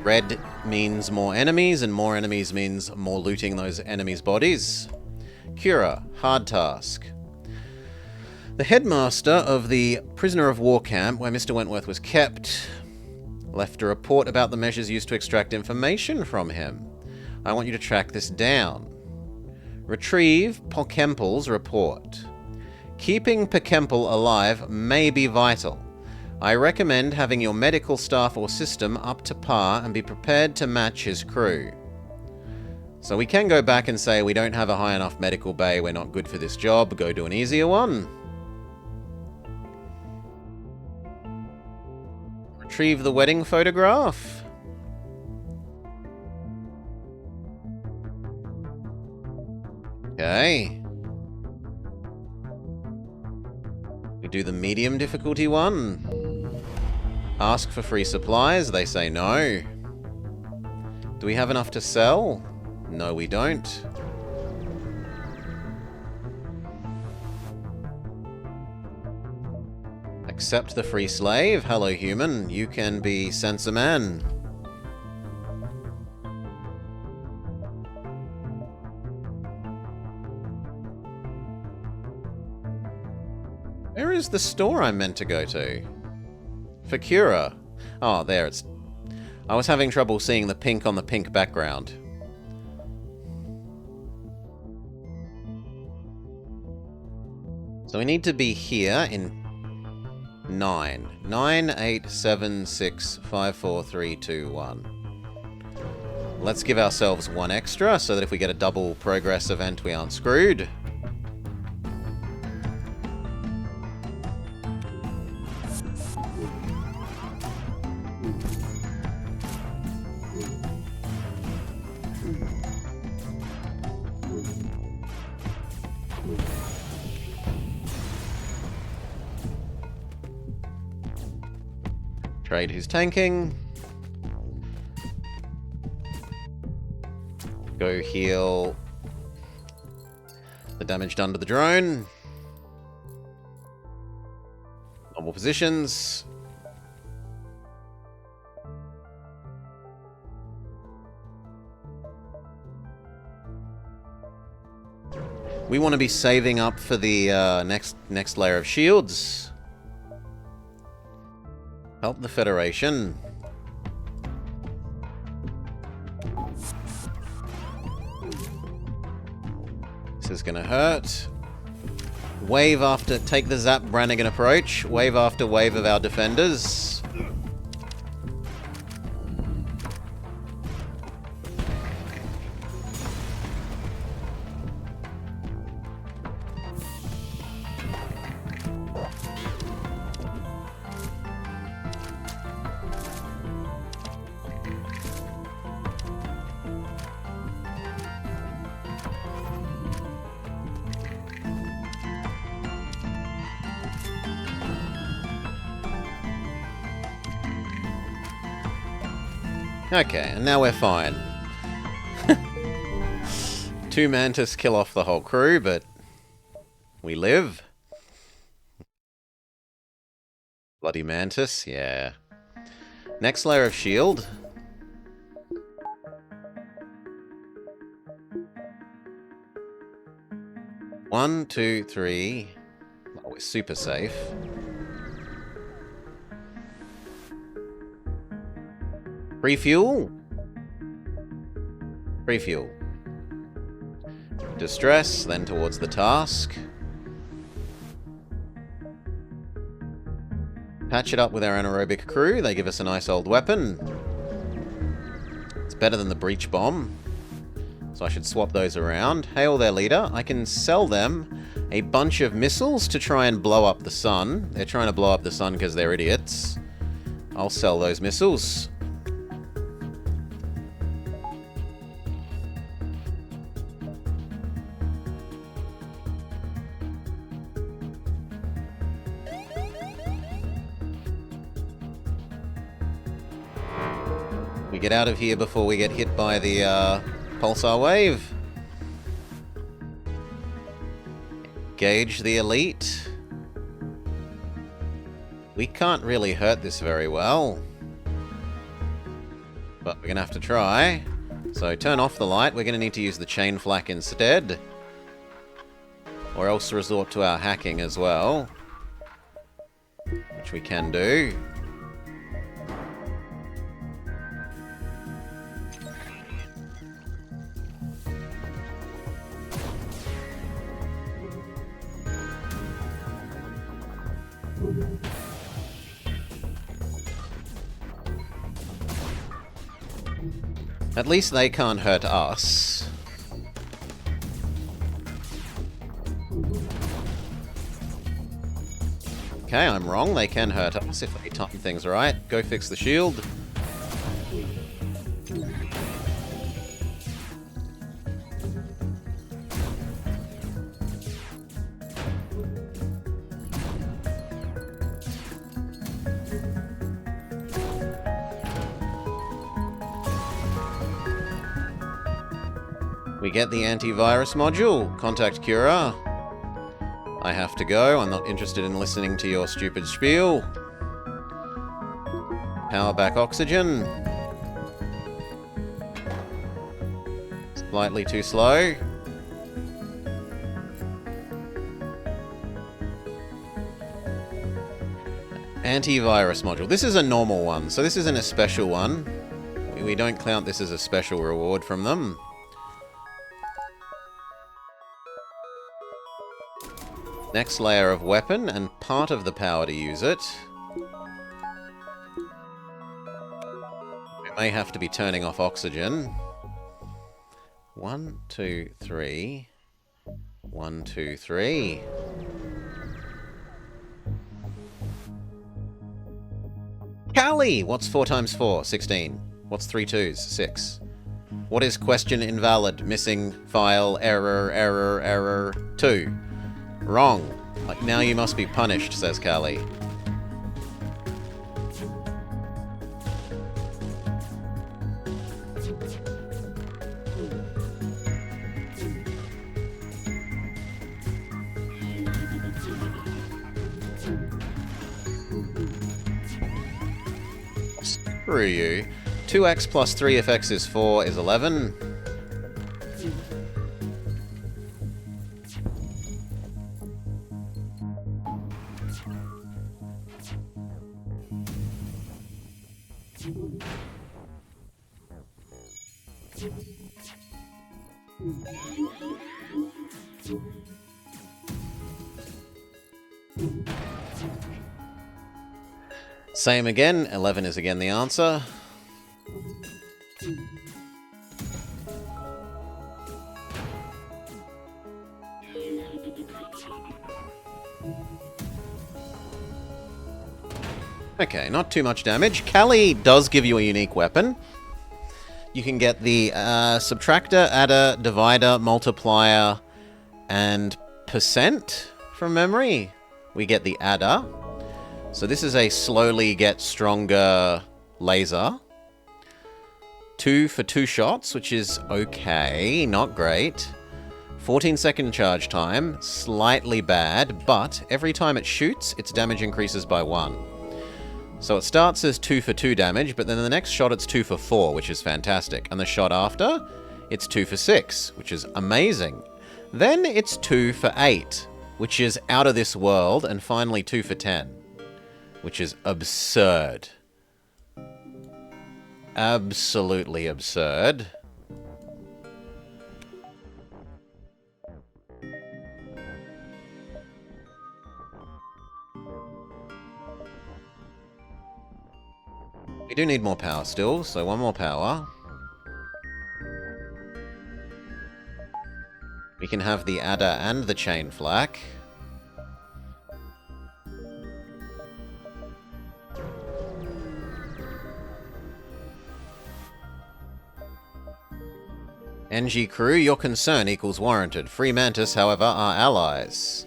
Red means more enemies, and more enemies means more looting those enemies' bodies. Cura, hard task. The headmaster of the prisoner of war camp where Mr. Wentworth was kept left a report about the measures used to extract information from him. I want you to track this down. Retrieve Pokempel's report. Keeping Pokempel alive may be vital. I recommend having your medical staff or system up to par and be prepared to match his crew. So we can go back and say we don't have a high enough medical bay, we're not good for this job, go do an easier one. Retrieve the wedding photograph. Okay. We do the medium difficulty one. Ask for free supplies, they say no. Do we have enough to sell? No, we don't. Accept the free slave. Hello, human. You can be Sensor Man. Where is the store I'm meant to go to? Fakura. Oh, there it's... I was having trouble seeing the pink on the pink background. So we need to be here in 9. 9, 8, 7, 6, 5, 4, 3, 2, 1. Let's give ourselves one extra so that if we get a double progress event we aren't screwed. Trade who's tanking. Go heal the damage done to the drone. Normal positions. We want to be saving up for the next layer of shields. Help the Federation. This is gonna hurt. Wave after... Take the Zap Brannigan approach. Wave after wave of our defenders. Okay, and now we're fine. 2 Mantis kill off the whole crew, but we live. Bloody Mantis, yeah. Next layer of shield. One, two, three. Oh, we're super safe. Refuel. Refuel. Distress, then towards the task. Patch it up with our anaerobic crew. They give us a nice old weapon. It's better than the breach bomb. So I should swap those around. Hail their leader. I can sell them a bunch of missiles to try and blow up the sun. They're trying to blow up the sun because they're idiots. I'll sell those missiles. We get out of here before we get hit by the pulsar wave. Gauge the elite. We can't really hurt this very well, but we're gonna have to try. So turn off the light. We're gonna need to use the chain flak instead. Or else resort to our hacking as well. Which we can do. At least they can't hurt us. Okay, I'm wrong. They can hurt us if they time things right. Go fix the shield. We get the antivirus module. Contact Cura. I have to go. I'm not interested in listening to your stupid spiel. Power back oxygen. Slightly too slow. Antivirus module. This is a normal one, so this isn't a special one. We don't count this as a special reward from them. Next layer of weapon, and part of the power to use it. We may have to be turning off oxygen. 1, 2, 3. 1, 2, 3. Callie! What's 4 times 4? 16. What's 3 2s? 6. What is question invalid? Missing file, error, error, error. 2. Wrong. Like, now you must be punished, says Callie. Screw you. 2x plus 3 if x is 4 is 11. Same again, 11 is again the answer. Okay, not too much damage. Callie does give you a unique weapon. You can get the subtractor, adder, divider, multiplier, and percent from memory. We get the adder. So this is a slowly get stronger laser. 2 for 2 shots, which is okay, not great. 14-second charge time, slightly bad, but every time it shoots, its damage increases by 1. So it starts as 2 for 2 damage, but then the next shot it's 2 for 4, which is fantastic. And the shot after, it's 2 for 6, which is amazing. Then it's 2 for 8, which is out of this world, and finally 2 for 10, which is absurd. Absolutely absurd. We do need more power still, so 1 more power. We can have the adder and the chain flak. NG crew, your concern equals warranted. Free Mantis, however, are allies.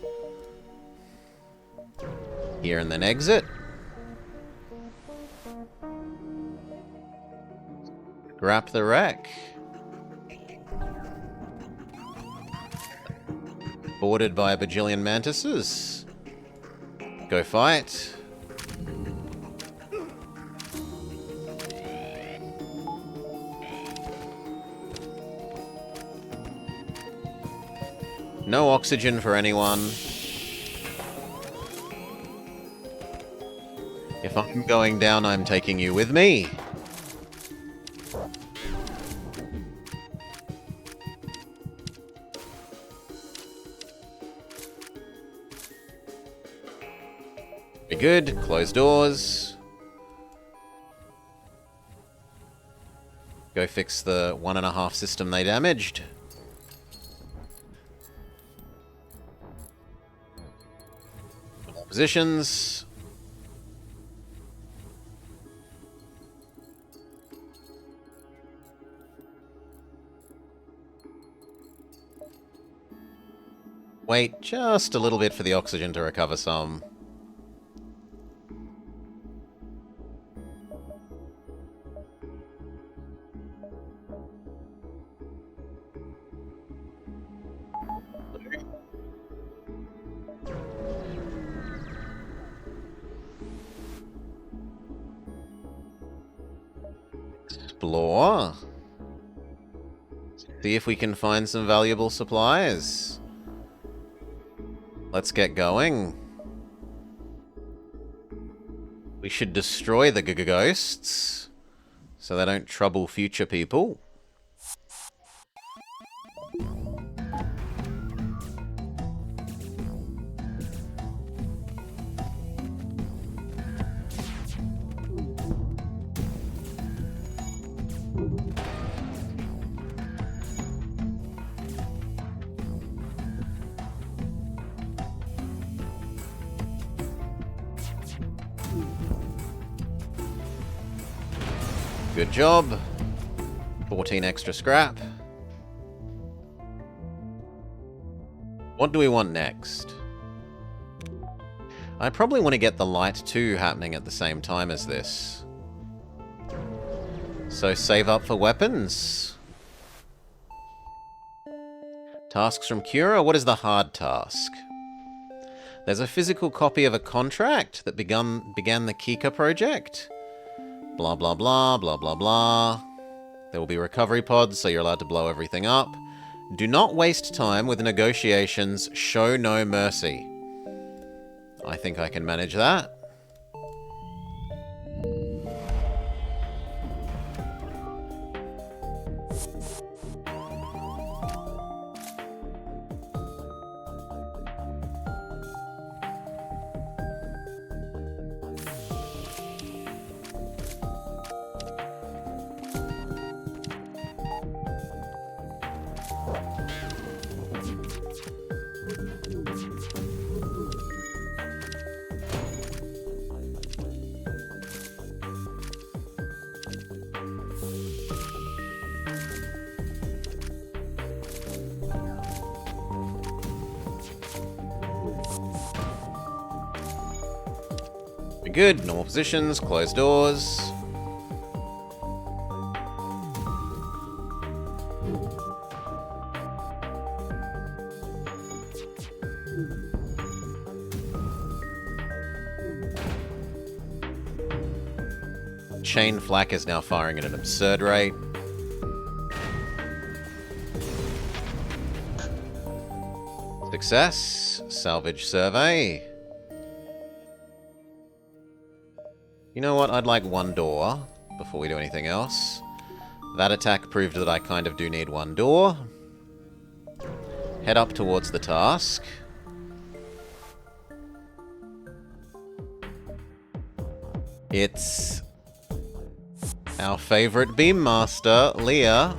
Here and then exit. Grab the wreck. Boarded by a bajillion mantises. Go fight. No oxygen for anyone. If I'm going down, I'm taking you with me. Very good. Close doors. Go fix the 1.5 system they damaged. Positions. Wait just a little bit for the oxygen to recover some. Explore. See if we can find some valuable supplies. Let's get going. We should destroy the ghosts so they don't trouble future people. Good job. 14 extra scrap. What do we want next? I probably want to get the Light 2 happening at the same time as this. So save up for weapons. Tasks from Cura? What is the hard task? There's a physical copy of a contract that began the Kika project. Blah, blah, blah, blah, blah, blah. There will be recovery pods, so you're allowed to blow everything up. Do not waste time with negotiations. Show no mercy. I think I can manage that. Good. Normal positions, closed doors. Chain flak is now firing at an absurd rate. Success. Salvage survey. You know what? I'd like one door before we do anything else. That attack proved that I kind of do need one door. Head up towards the task. It's our favorite beam master, Leah.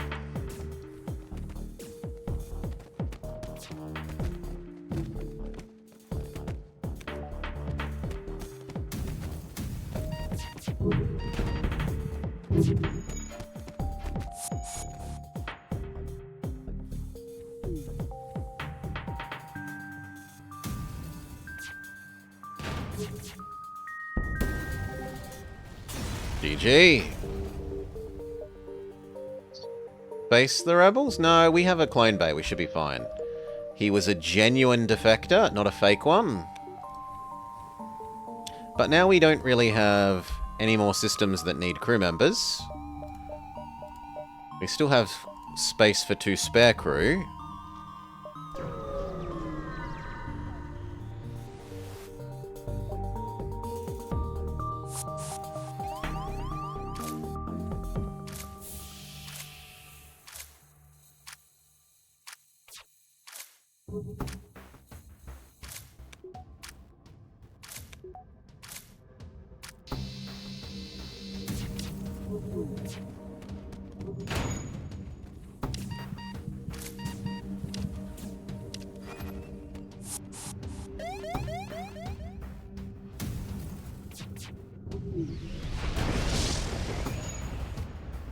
GG. Face the rebels? No, we have a clone bay. We should be fine. He was a genuine defector, not a fake one. But now we don't really have any more systems that need crew members. We still have space for 2 spare crew.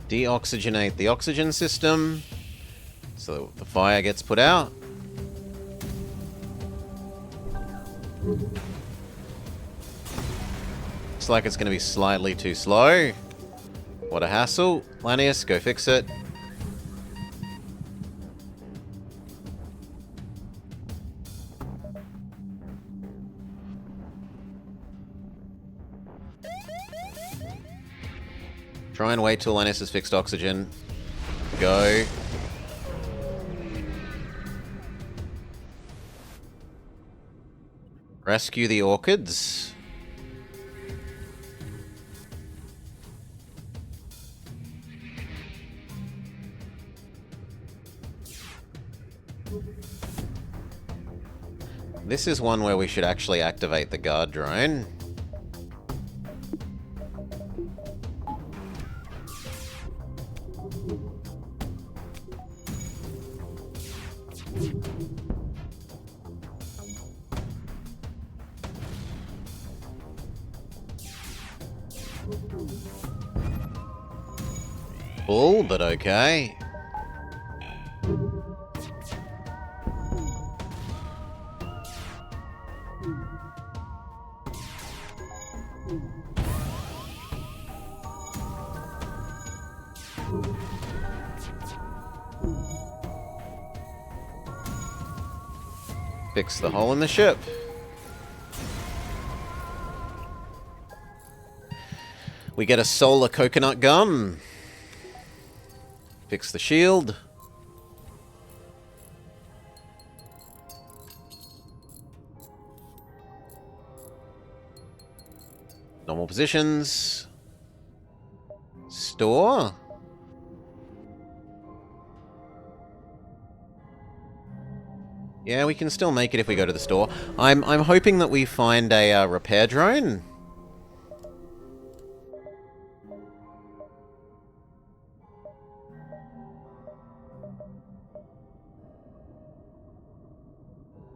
Deoxygenate the oxygen system so that the fire gets put out. Looks like it's going to be slightly too slow. What a hassle. Lanius, go fix it. Try and wait till Lanius has fixed oxygen. Go. Rescue the orchids. This is one where we should actually activate the guard drone. Full, but okay. Fix the hole in the ship. We get a solar coconut gun. Fix the shield. Normal positions. Store. Yeah, we can still make it if we go to the store. I'm hoping that we find a repair drone.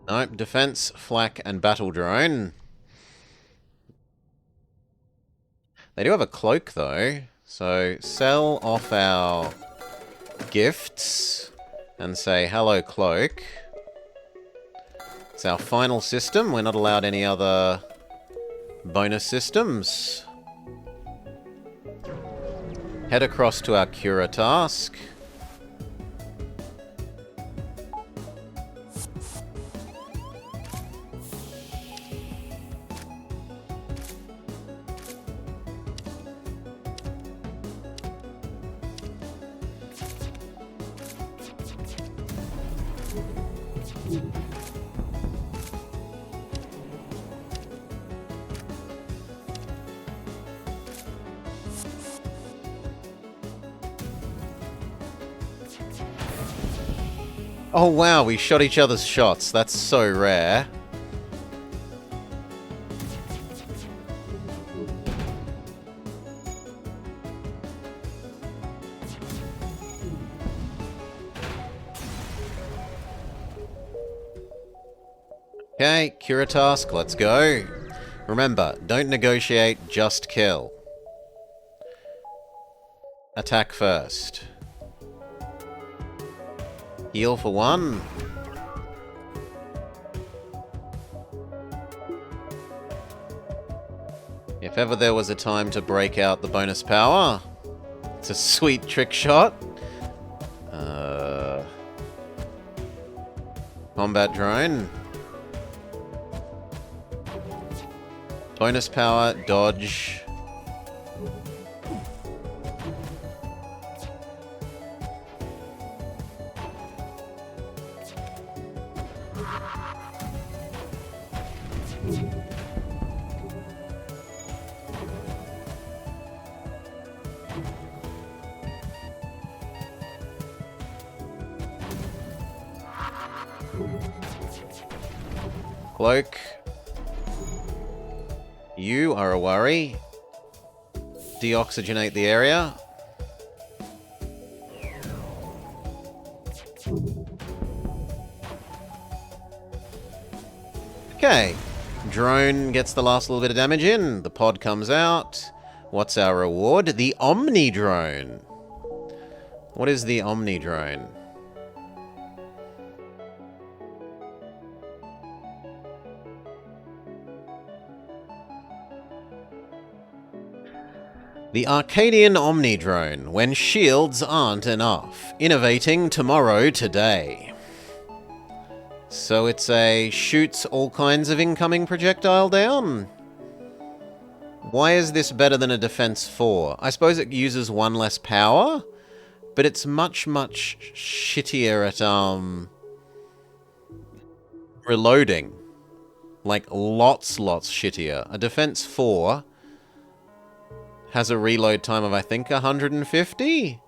Nope, defense, flak, and battle drone. They do have a cloak, though. So, sell off our gifts and say, hello, cloak. It's our final system. We're not allowed any other bonus systems. Head across to our Cura task. Oh wow, we shot each other's shots. That's so rare. Okay, Cura task, let's go. Remember, don't negotiate, just kill. Attack first. Heal for 1. If ever there was a time to break out the bonus power, it's a sweet trick shot. Combat drone. Bonus power, dodge. cloak. You are a worry. Deoxygenate the area. Okay. Drone gets the last little bit of damage in. The pod comes out. What's our reward? The Omni Drone. What is the Omni Drone? The Arcadian Omni Drone, when shields aren't enough. Innovating tomorrow today. So it's a shoots all kinds of incoming projectile down. Why is this better than a defense 4? I suppose it uses one less power, but it's much, much shittier at reloading. Like lots shittier. A defense 4 has a reload time of, I think, 150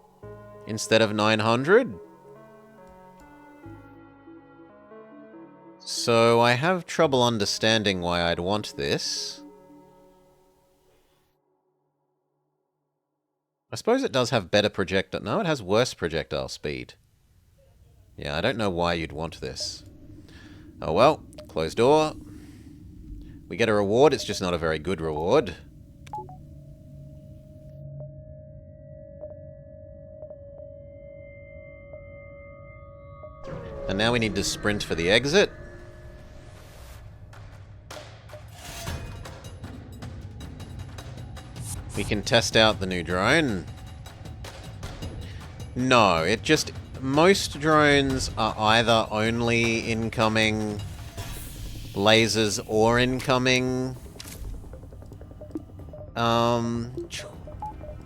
instead of 900. So I have trouble understanding why I'd want this. I suppose it does have better projectile... No, it has worse projectile speed. Yeah, I don't know why you'd want this. Oh well, closed door. We get a reward, it's just not a very good reward. And now we need to sprint for the exit. We can test out the new drone. No, it just... Most drones are either only incoming lasers or incoming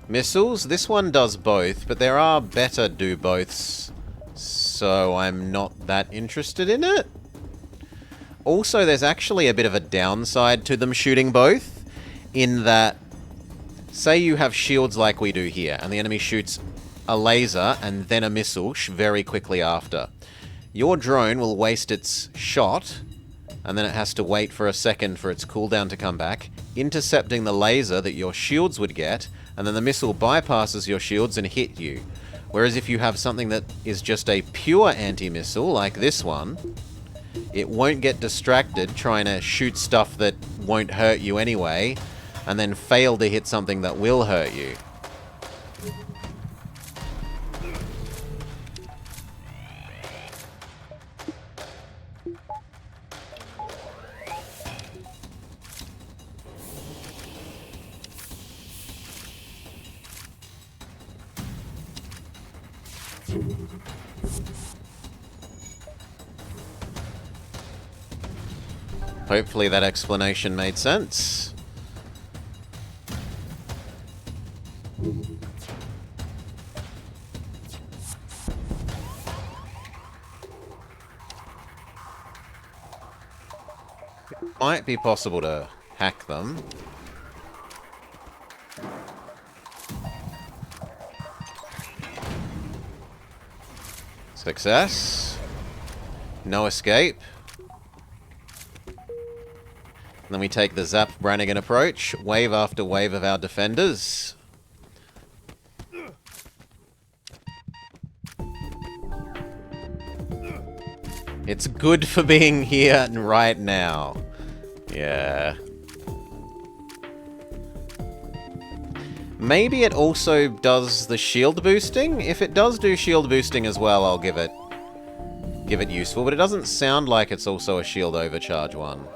missiles. This one does both, but there are better do-boths, so I'm not that interested in it. Also, there's actually a bit of a downside to them shooting both, in that, say you have shields like we do here, and the enemy shoots a laser and then a missile very quickly after. Your drone will waste its shot, and then it has to wait for a second for its cooldown to come back, intercepting the laser that your shields would get, and then the missile bypasses your shields and hit you. Whereas if you have something that is just a pure anti-missile, like this one, it won't get distracted trying to shoot stuff that won't hurt you anyway, and then fail to hit something that will hurt you. Hopefully that explanation made sense. It might be possible to hack them. Success. No escape. And then we take the Zap Brannigan approach, wave after wave of our defenders. It's good for being here right now. Yeah. Maybe it also does the shield boosting? If it does do shield boosting as well, I'll give it useful, but it doesn't sound like it's also a shield overcharge one.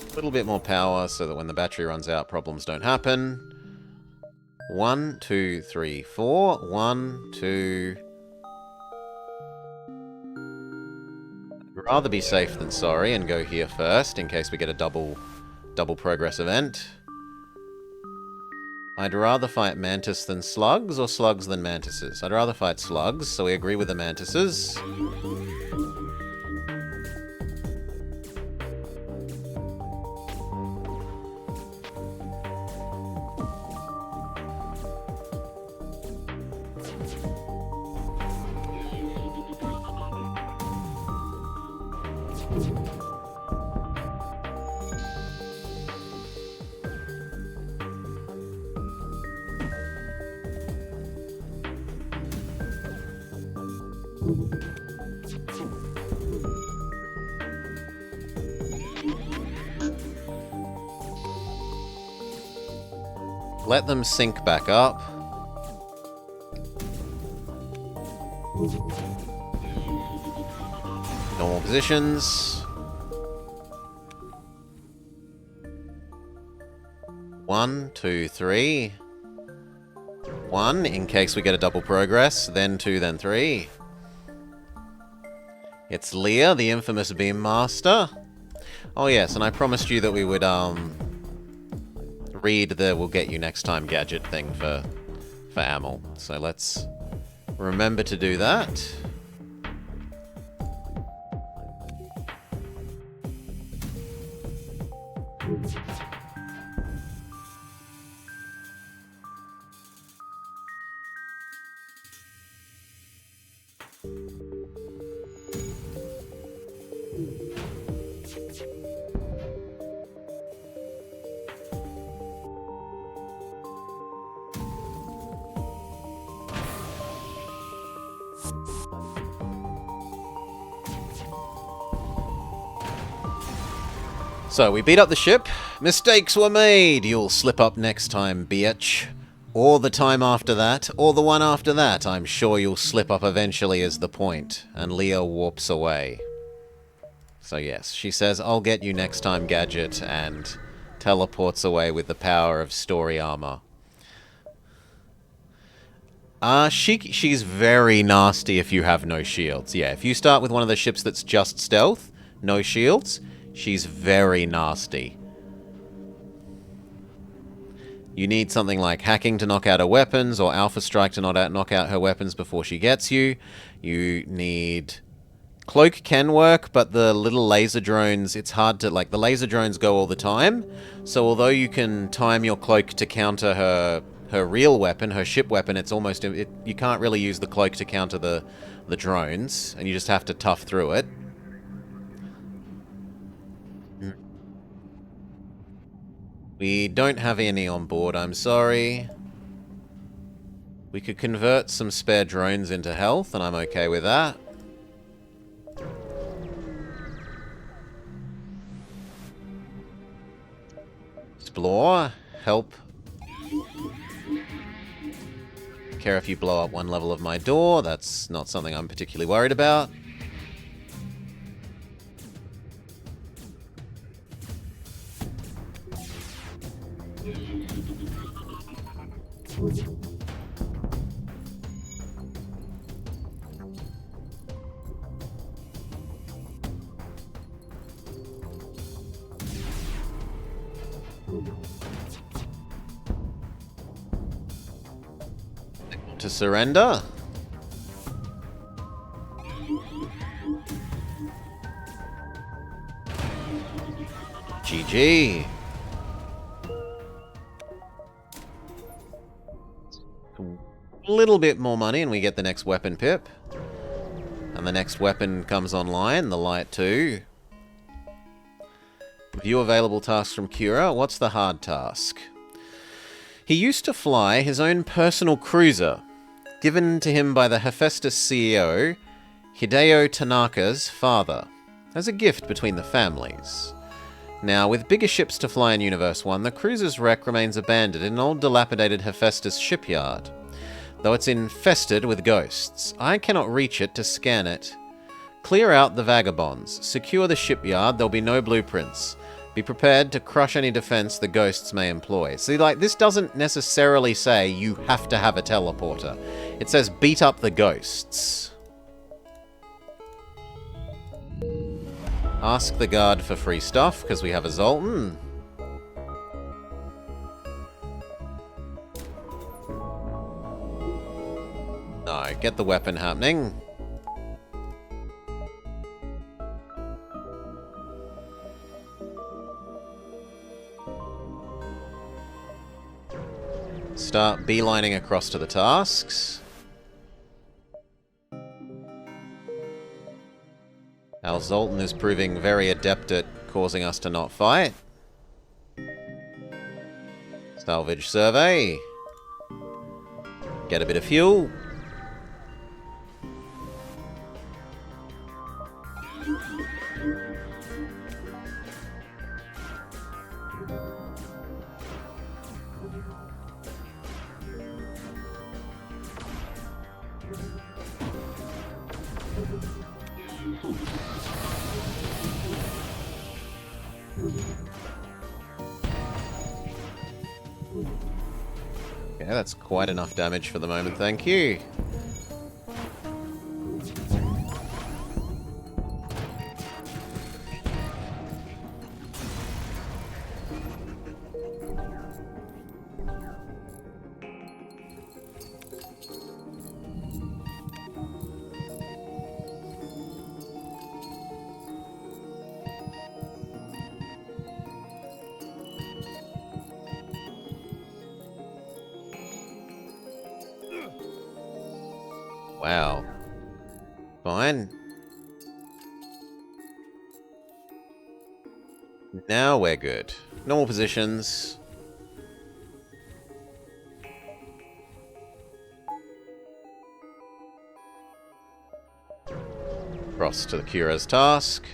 A little bit more power so that when the battery runs out, problems don't happen. 1, 2, 3, 4. 1, 2... I'd rather be safe than sorry and go here first in case we get a double progress event. I'd rather fight Mantis than Slugs, or Slugs than Mantises? I'd rather fight Slugs, so we agree with the Mantises. Let them sync back up. Normal positions. 1, 2, 3. 1, in case we get a double progress. Then 2, then 3. It's Leah, the infamous Beam Master. Oh yes, and I promised you that we would, read the "we'll get you next time" gadget thing for Amel. So let's remember to do that. So, we beat up the ship. Mistakes were made. You'll slip up next time, bitch. Or the time after that, or the one after that. I'm sure you'll slip up eventually is the point. And Leah warps away. So yes, she says, "I'll get you next time, gadget," and teleports away with the power of story armor. She's very nasty if you have no shields. Yeah, if you start with one of the ships that's just stealth, no shields, she's very nasty. You need something like hacking to knock out her weapons, or Alpha Strike to knock out her weapons before she gets you. You need... Cloak can work, but the little laser drones, it's hard to... Like, the laser drones go all the time, so although you can time your cloak to counter her real weapon, her ship weapon, it's almost... you can't really use the cloak to counter the drones, and you just have to tough through it. We don't have any on board, I'm sorry. We could convert some spare drones into health, and I'm okay with that. Explore. Help. Care if you blow up one level of my door. That's not something I'm particularly worried about. To surrender. GG. A little bit more money and we get the next weapon pip. And the next weapon comes online, the Light 2. View available tasks from Kira. What's the hard task? He used to fly his own personal cruiser, given to him by the Hephaestus CEO, Hideo Tanaka's father, as a gift between the families. Now, with bigger ships to fly in Universe 1, the cruiser's wreck remains abandoned in an old dilapidated Hephaestus shipyard, though it's infested with ghosts. I cannot reach it to scan it. Clear out the vagabonds. Secure the shipyard. There'll be no blueprints. Be prepared to crush any defense the ghosts may employ. See, like, this doesn't necessarily say you have to have a teleporter. It says beat up the ghosts. Ask the guard for free stuff, because we have a Zoltan. No, get the weapon happening. Start beelining across to the tasks. Our Zoltan is proving very adept at causing us to not fight. Salvage survey. Get a bit of fuel. Okay, that's quite enough damage for the moment, thank you. Wow. Fine. Now we're good. Normal positions. Cross to the Cura's task.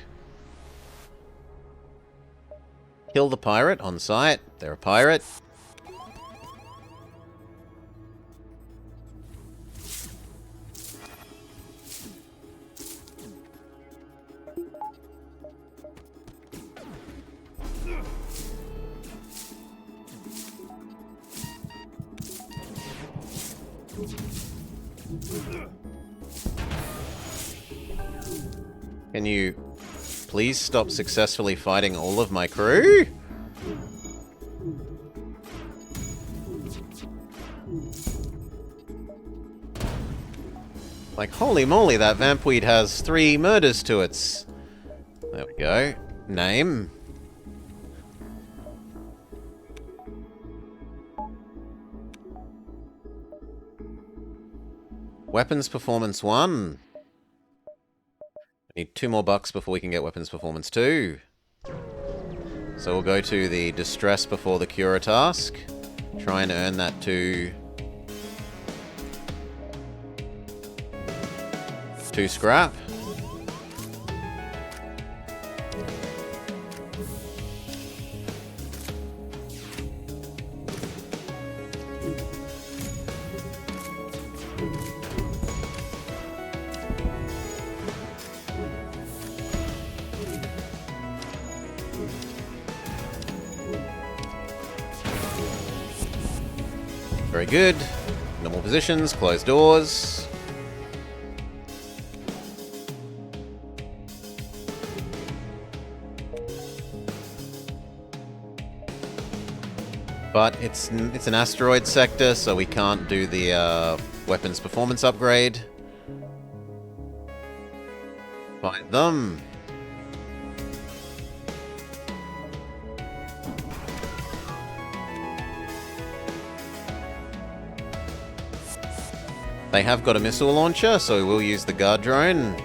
Kill the pirate on sight. They're a pirate. Can you please stop successfully fighting all of my crew? Like, holy moly, that Vampweed has 3 murders to its... There we go. Name. Weapons Performance 1. Need 2 more bucks before we can get Weapons Performance 2. So we'll go to the Distress before the Cura task. Try and earn that to... 2 scrap. Very good. Normal positions, closed doors. But it's an asteroid sector, so we can't do the weapons performance upgrade. Find them. They have got a missile launcher, so we'll use the guard drone.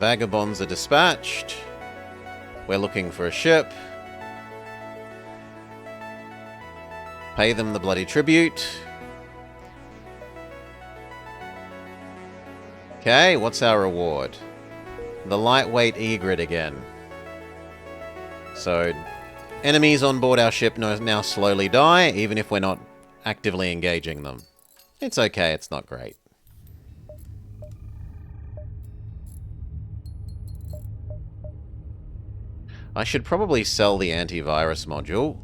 Vagabonds are dispatched. We're looking for a ship. Pay them the bloody tribute. Okay, what's our reward? The lightweight egret again. So, enemies on board our ship now slowly die, even if we're not actively engaging them. It's okay, it's not great. I should probably sell the antivirus module.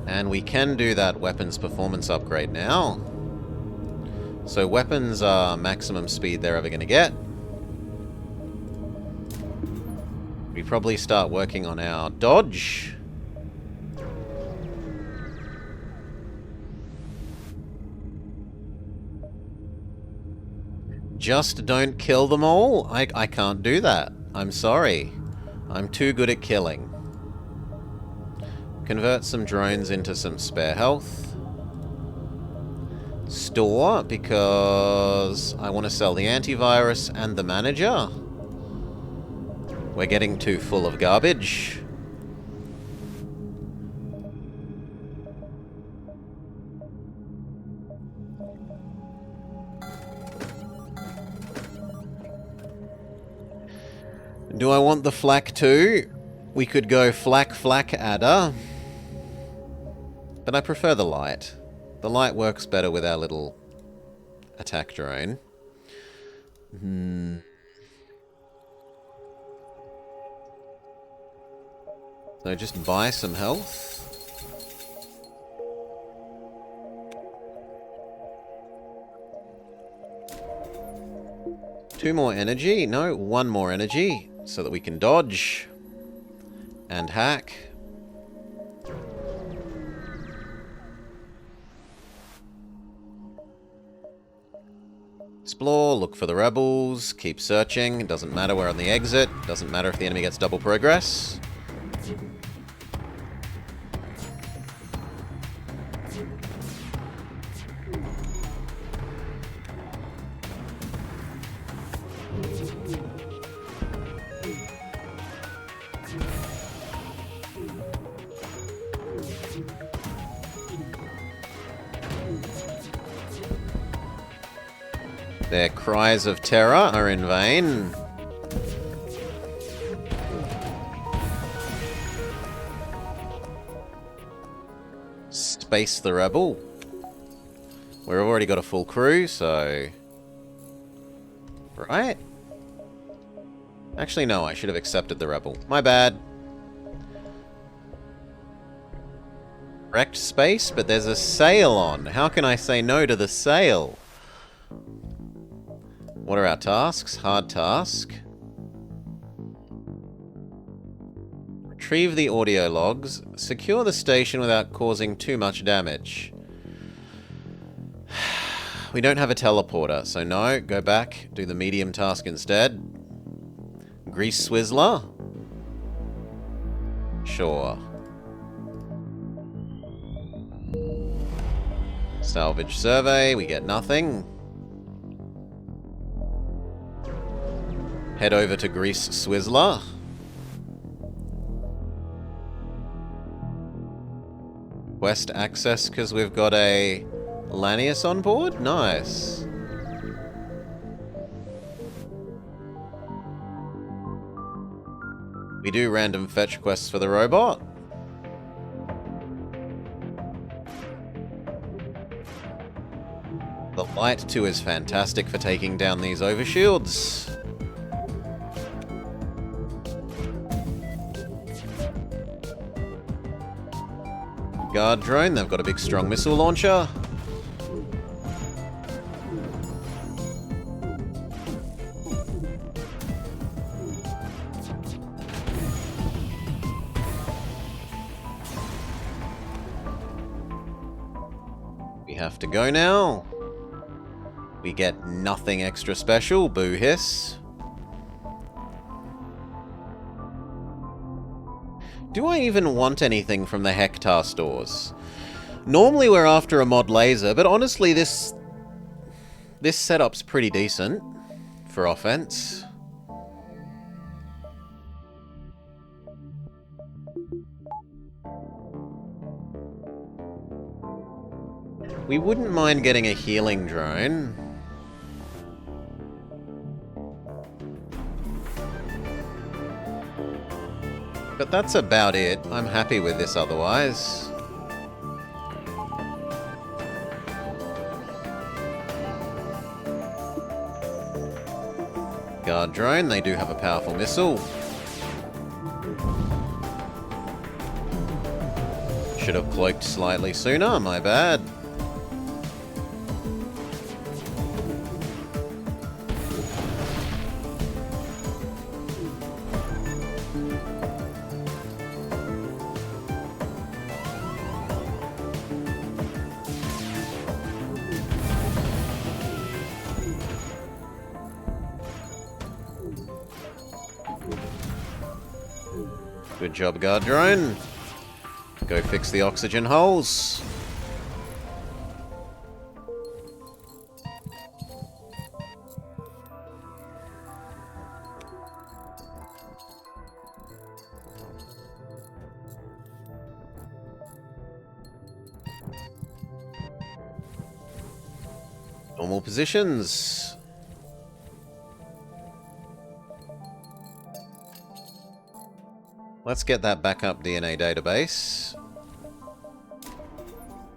And we can do that weapons performance upgrade now. So weapons are maximum speed they're ever going to get. We probably start working on our dodge. Just don't kill them all? I can't do that. I'm sorry. I'm too good at killing. convert some drones into some spare health. Store, because I want to sell the antivirus and the manager. We're getting too full of garbage. Do I want the flak too? We could go flak adder. But I prefer the light. The light works better with our little attack drone. So just buy some health. Two more energy? No, one more energy. So that we can dodge. And hack. Explore, look for the rebels, keep searching. It doesn't matter we're on the exit. Doesn't matter if the enemy gets double progress. Their cries of terror are in vain. Space the rebel. We've already got a full crew, so... Right? Actually, no, I should have accepted the rebel. My bad. Wrecked space, but there's a sail on. How can I say no to the sail? What are our tasks? Hard task. Retrieve the audio logs. Secure the station without causing too much damage. We don't have a teleporter, so no. Go back. Do the medium task instead. Grease Swizzler? Sure. Salvage survey. We get nothing. Head over to Grease Swizzler. Quest access because we've got a Lanius on board? Nice. We do random fetch quests for the robot. The light too is fantastic for taking down these overshields. Guard drone, they've got a big strong missile launcher. We have to go now. We get nothing extra special, boo hiss. Do I even want anything from the Hector stores? Normally we're after a mod laser, but honestly this setup's pretty decent for offense. We wouldn't mind getting a healing drone. But that's about it. I'm happy with this otherwise. Guard drone, they do have a powerful missile. Should have cloaked slightly sooner, my bad. Good job, guard drone. Go fix the oxygen holes. Normal positions. Let's get that backup DNA database.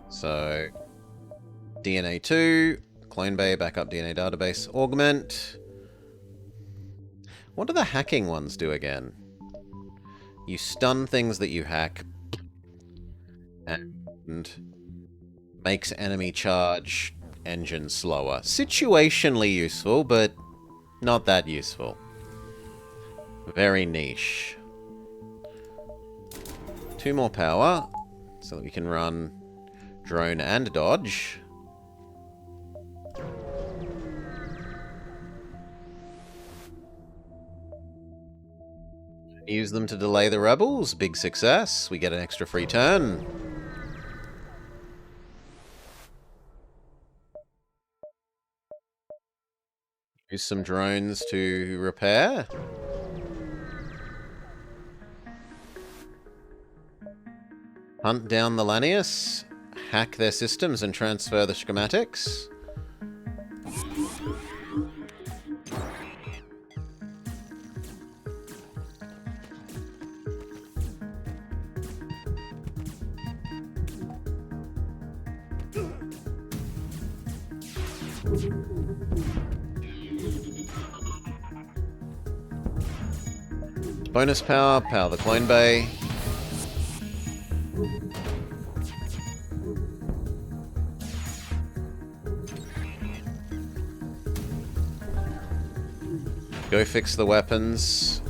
So, DNA 2, Clone Bay, backup DNA database, augment. What do the hacking ones do again? You stun things that you hack and makes enemy charge engine slower. Situationally useful, but not that useful. Very niche. 2 more power, so that we can run drone and dodge. Use them to delay the rebels. Big success. We get an extra free turn. Use some drones to repair. Hunt down the Lanius, hack their systems and transfer the schematics. Bonus power, power the clone bay. Go fix the weapons.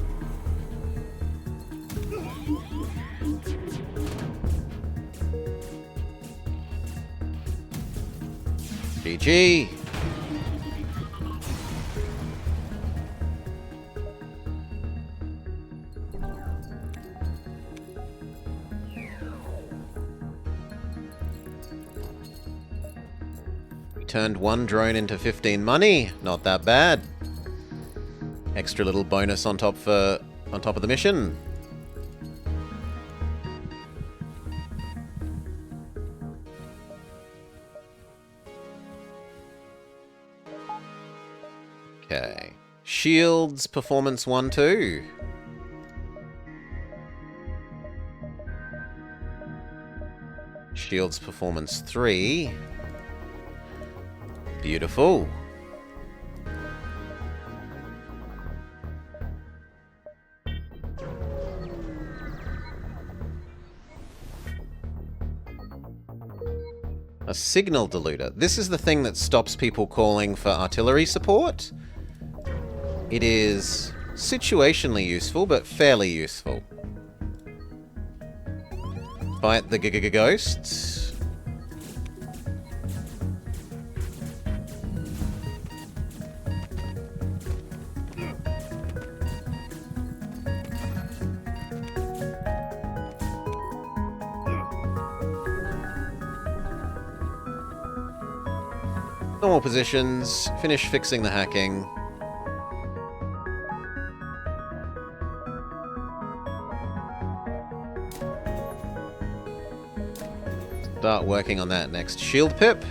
GG. We turned 1 drone into 15 money. Not that bad. Extra little bonus on top of the mission. Okay. Shields performance 1-2. Shields performance 3. Beautiful. A signal diluter. This is the thing that stops people calling for artillery support. It is situationally useful, but fairly useful. Fight the ghosts. Normal positions, finish fixing the hacking. Start working on that next shield pip.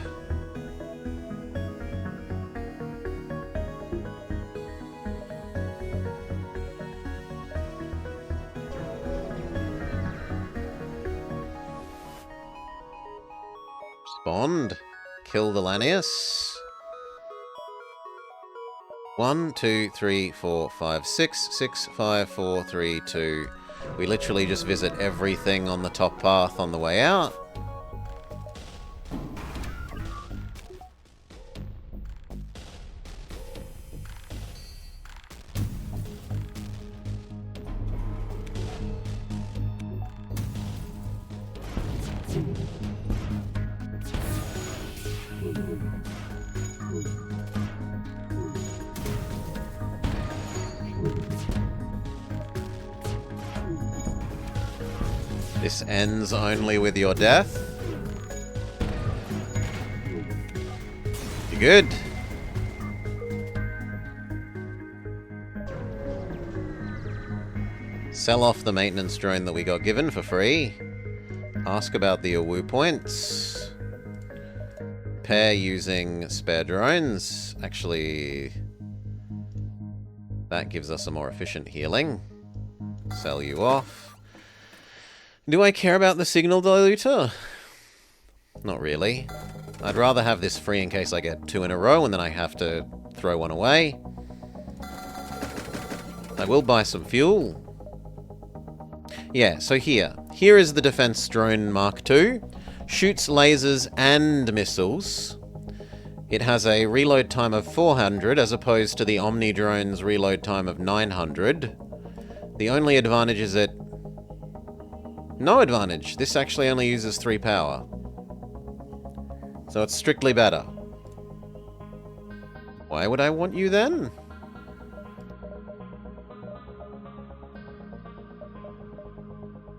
Respond. Kill the Lanius. 1, 2, 3, 4, 5, 6, 6, 5, 4, 3, 2. We literally just visit everything on the top path on the way out. This ends only with your death. You're good. Sell off the maintenance drone that we got given for free. Ask about the AWU points. Pair using spare drones. Actually, that gives us a more efficient healing. Sell you off. Do I care about the signal diluter? Not really. I'd rather have this free in case I get 2 in a row and then I have to throw one away. I will buy some fuel. Yeah, so here is the Defense Drone Mark II. Shoots lasers and missiles. It has a reload time of 400 as opposed to the Omni Drone's reload time of 900. The only advantage is it... No advantage. This actually only uses 3 power. So it's strictly better. Why would I want you then?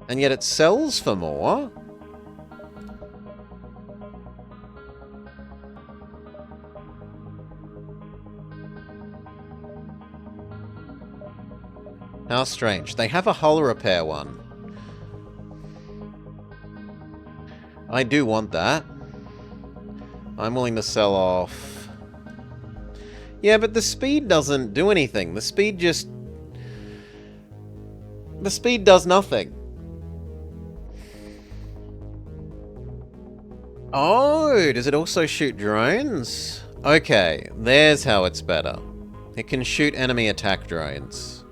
And yet it sells for more. How strange. They have a hull repair one. I do want that. I'm willing to sell off... Yeah, but the speed doesn't do anything. The speed just... The speed does nothing. Oh, does it also shoot drones? Okay, there's how it's better. It can shoot enemy attack drones.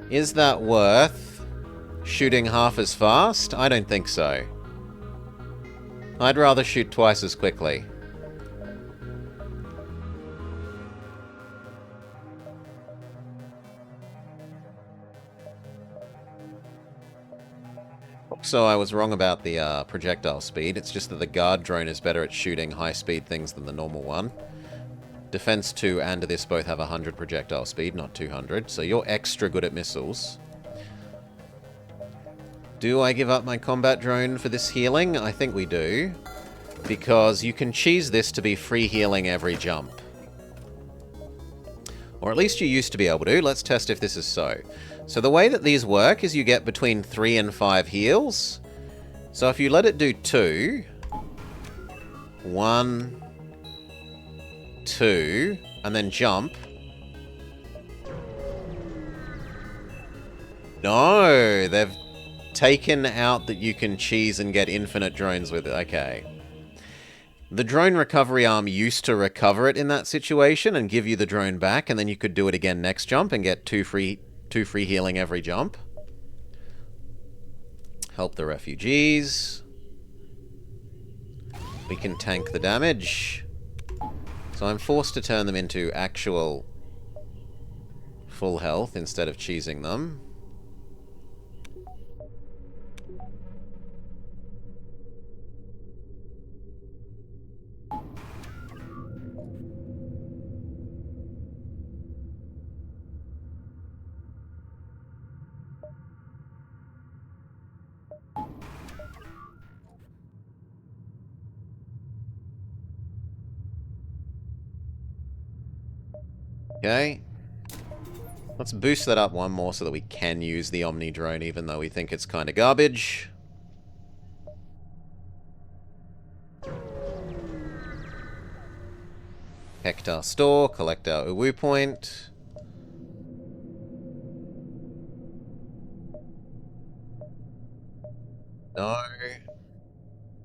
Is that worth shooting half as fast? I don't think so. I'd rather shoot twice as quickly. So I was wrong about the projectile speed. It's just that the guard drone is better at shooting high-speed things than the normal one. Defense 2 and this both have 100 projectile speed, not 200. So you're extra good at missiles. Do I give up my combat drone for this healing? I think we do. Because you can cheese this to be free healing every jump. Or at least you used to be able to. Let's test if this is so. So the way that these work is you get between 3 and 5 heals. So if you let it do 2, 1, 2, and then jump. No, they've taken out that you can cheese and get infinite drones with it. Okay. The drone recovery arm used to recover it in that situation and give you the drone back, and then you could do it again next jump and get 2 free healing every jump. Help the refugees. We can tank the damage. So I'm forced to turn them into actual full health instead of cheesing them. Okay. Let's boost that up one more so that we can use the Omni drone even though we think it's kind of garbage. Hector store, collect our AWU point. No.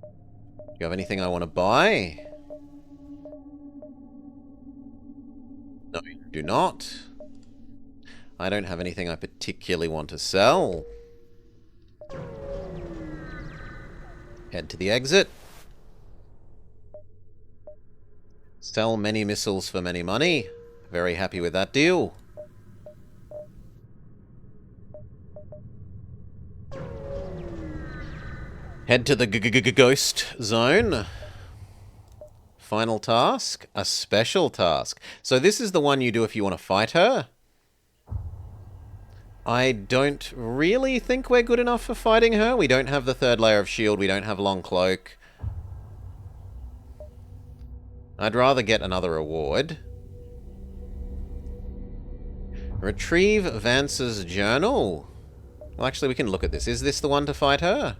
Do you have anything I want to buy? No, you do not. I don't have anything I particularly want to sell. Head to the exit. Sell many missiles for many money. Very happy with that deal. Head to the ghost zone. Final task, a special task. So this is the one you do if you want to fight her. I don't really think we're good enough for fighting her. We don't have the third layer of shield. We don't have long cloak. I'd rather get another reward. Retrieve Vance's journal. Well, actually, we can look at this. Is this the one to fight her?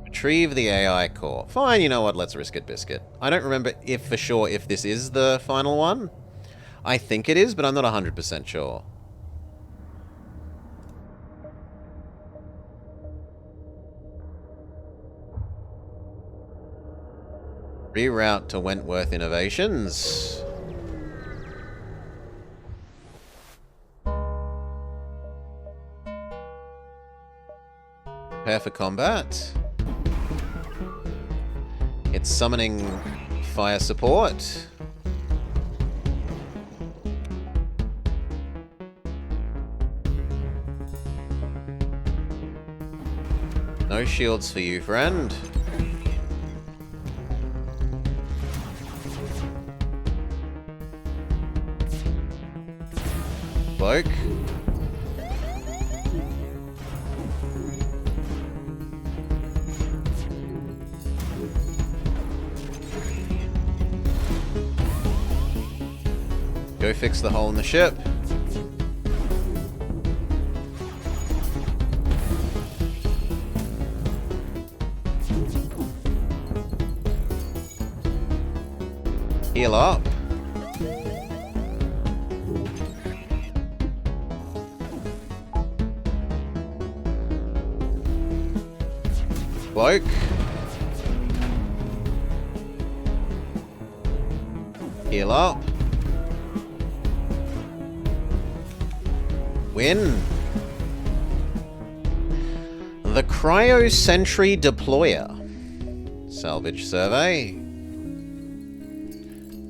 Retrieve the AI core. Fine, you know what? Let's risk it, biscuit. I don't remember if for sure if this is the final one. I think it is, but I'm not 100% sure. Reroute to Wentworth Innovations. Prepare for combat. It's summoning fire support. No shields for you, friend. Bloke. Go fix the hole in the ship. Heal up. Bloke. Heal up. Win. The Cryo Sentry Deployer. Salvage survey.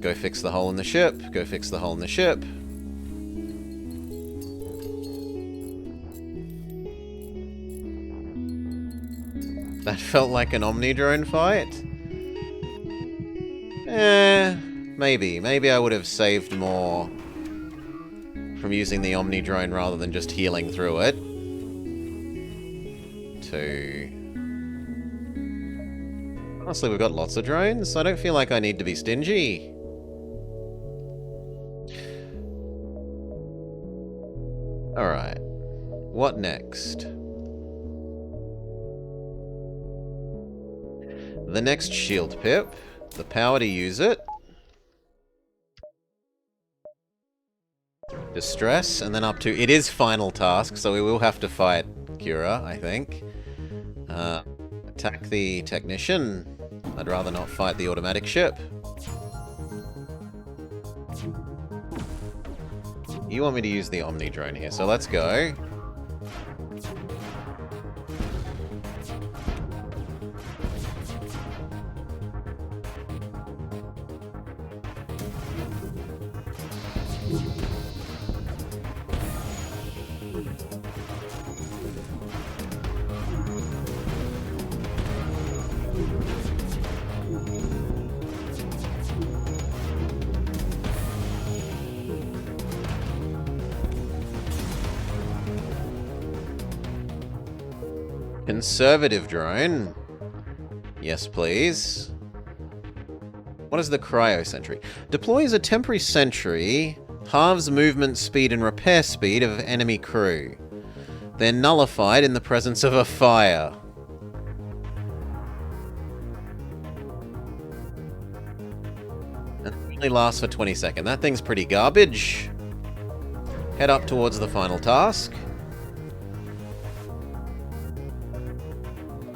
Go fix the hole in the ship. Go fix the hole in the ship. That felt like an Omni-drone fight. Maybe. Maybe I would have saved more from using the Omni-drone rather than just healing through it. Honestly, we've got lots of drones, so I don't feel like I need to be stingy. Alright. What next? The next shield pip. The power to use it. Distress, and then up to... It is final task, so we will have to fight Kira, I think. Attack the technician. I'd rather not fight the automatic ship. You want me to use the Omni-drone here, so let's go. Conservative drone. Yes, please. What is the cryo sentry? Deploys a temporary sentry, halves movement speed and repair speed of enemy crew. They're nullified in the presence of a fire. And it only lasts for 20 seconds. That thing's pretty garbage. Head up towards the final task.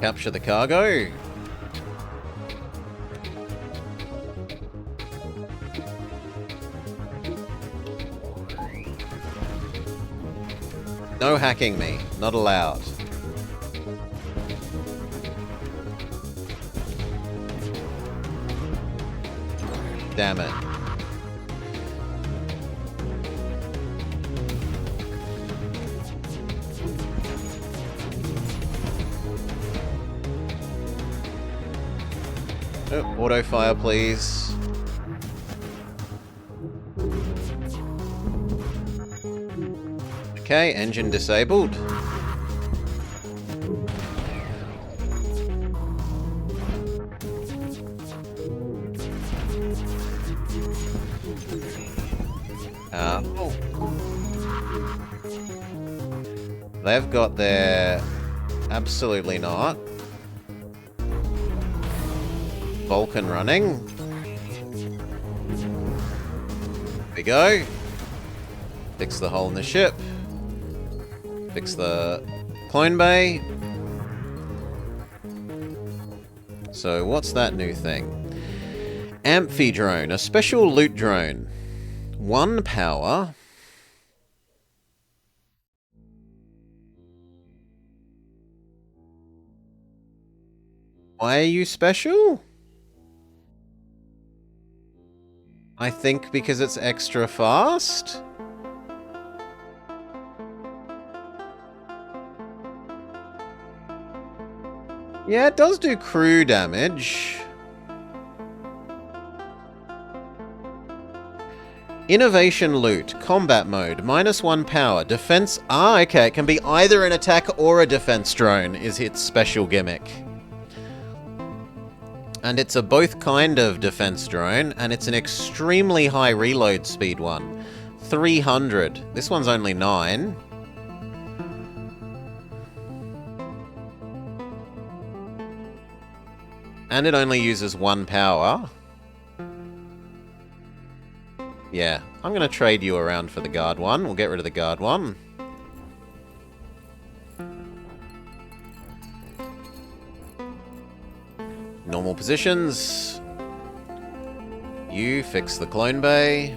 Capture the cargo. No hacking me. Not allowed. Damn it. auto fire, please. Okay, engine disabled. Oh. They've got their... Absolutely not. Vulcan running. There we go. Fix the hole in the ship. Fix the clone bay. So what's that new thing? Amphi drone, a special loot drone. 1 power. Why are you special? I think because it's extra fast? Yeah, it does do crew damage. Innovation loot, combat mode, -1 power, defense... Ah, okay, it can be either an attack or a defense drone, is its special gimmick. And it's a both kind of defense drone, and it's an extremely high reload speed one. 300. This one's only 9. And it only uses 1 power. Yeah, I'm going to trade you around for the guard one. We'll get rid of the guard one. Normal positions. You fix the clone bay.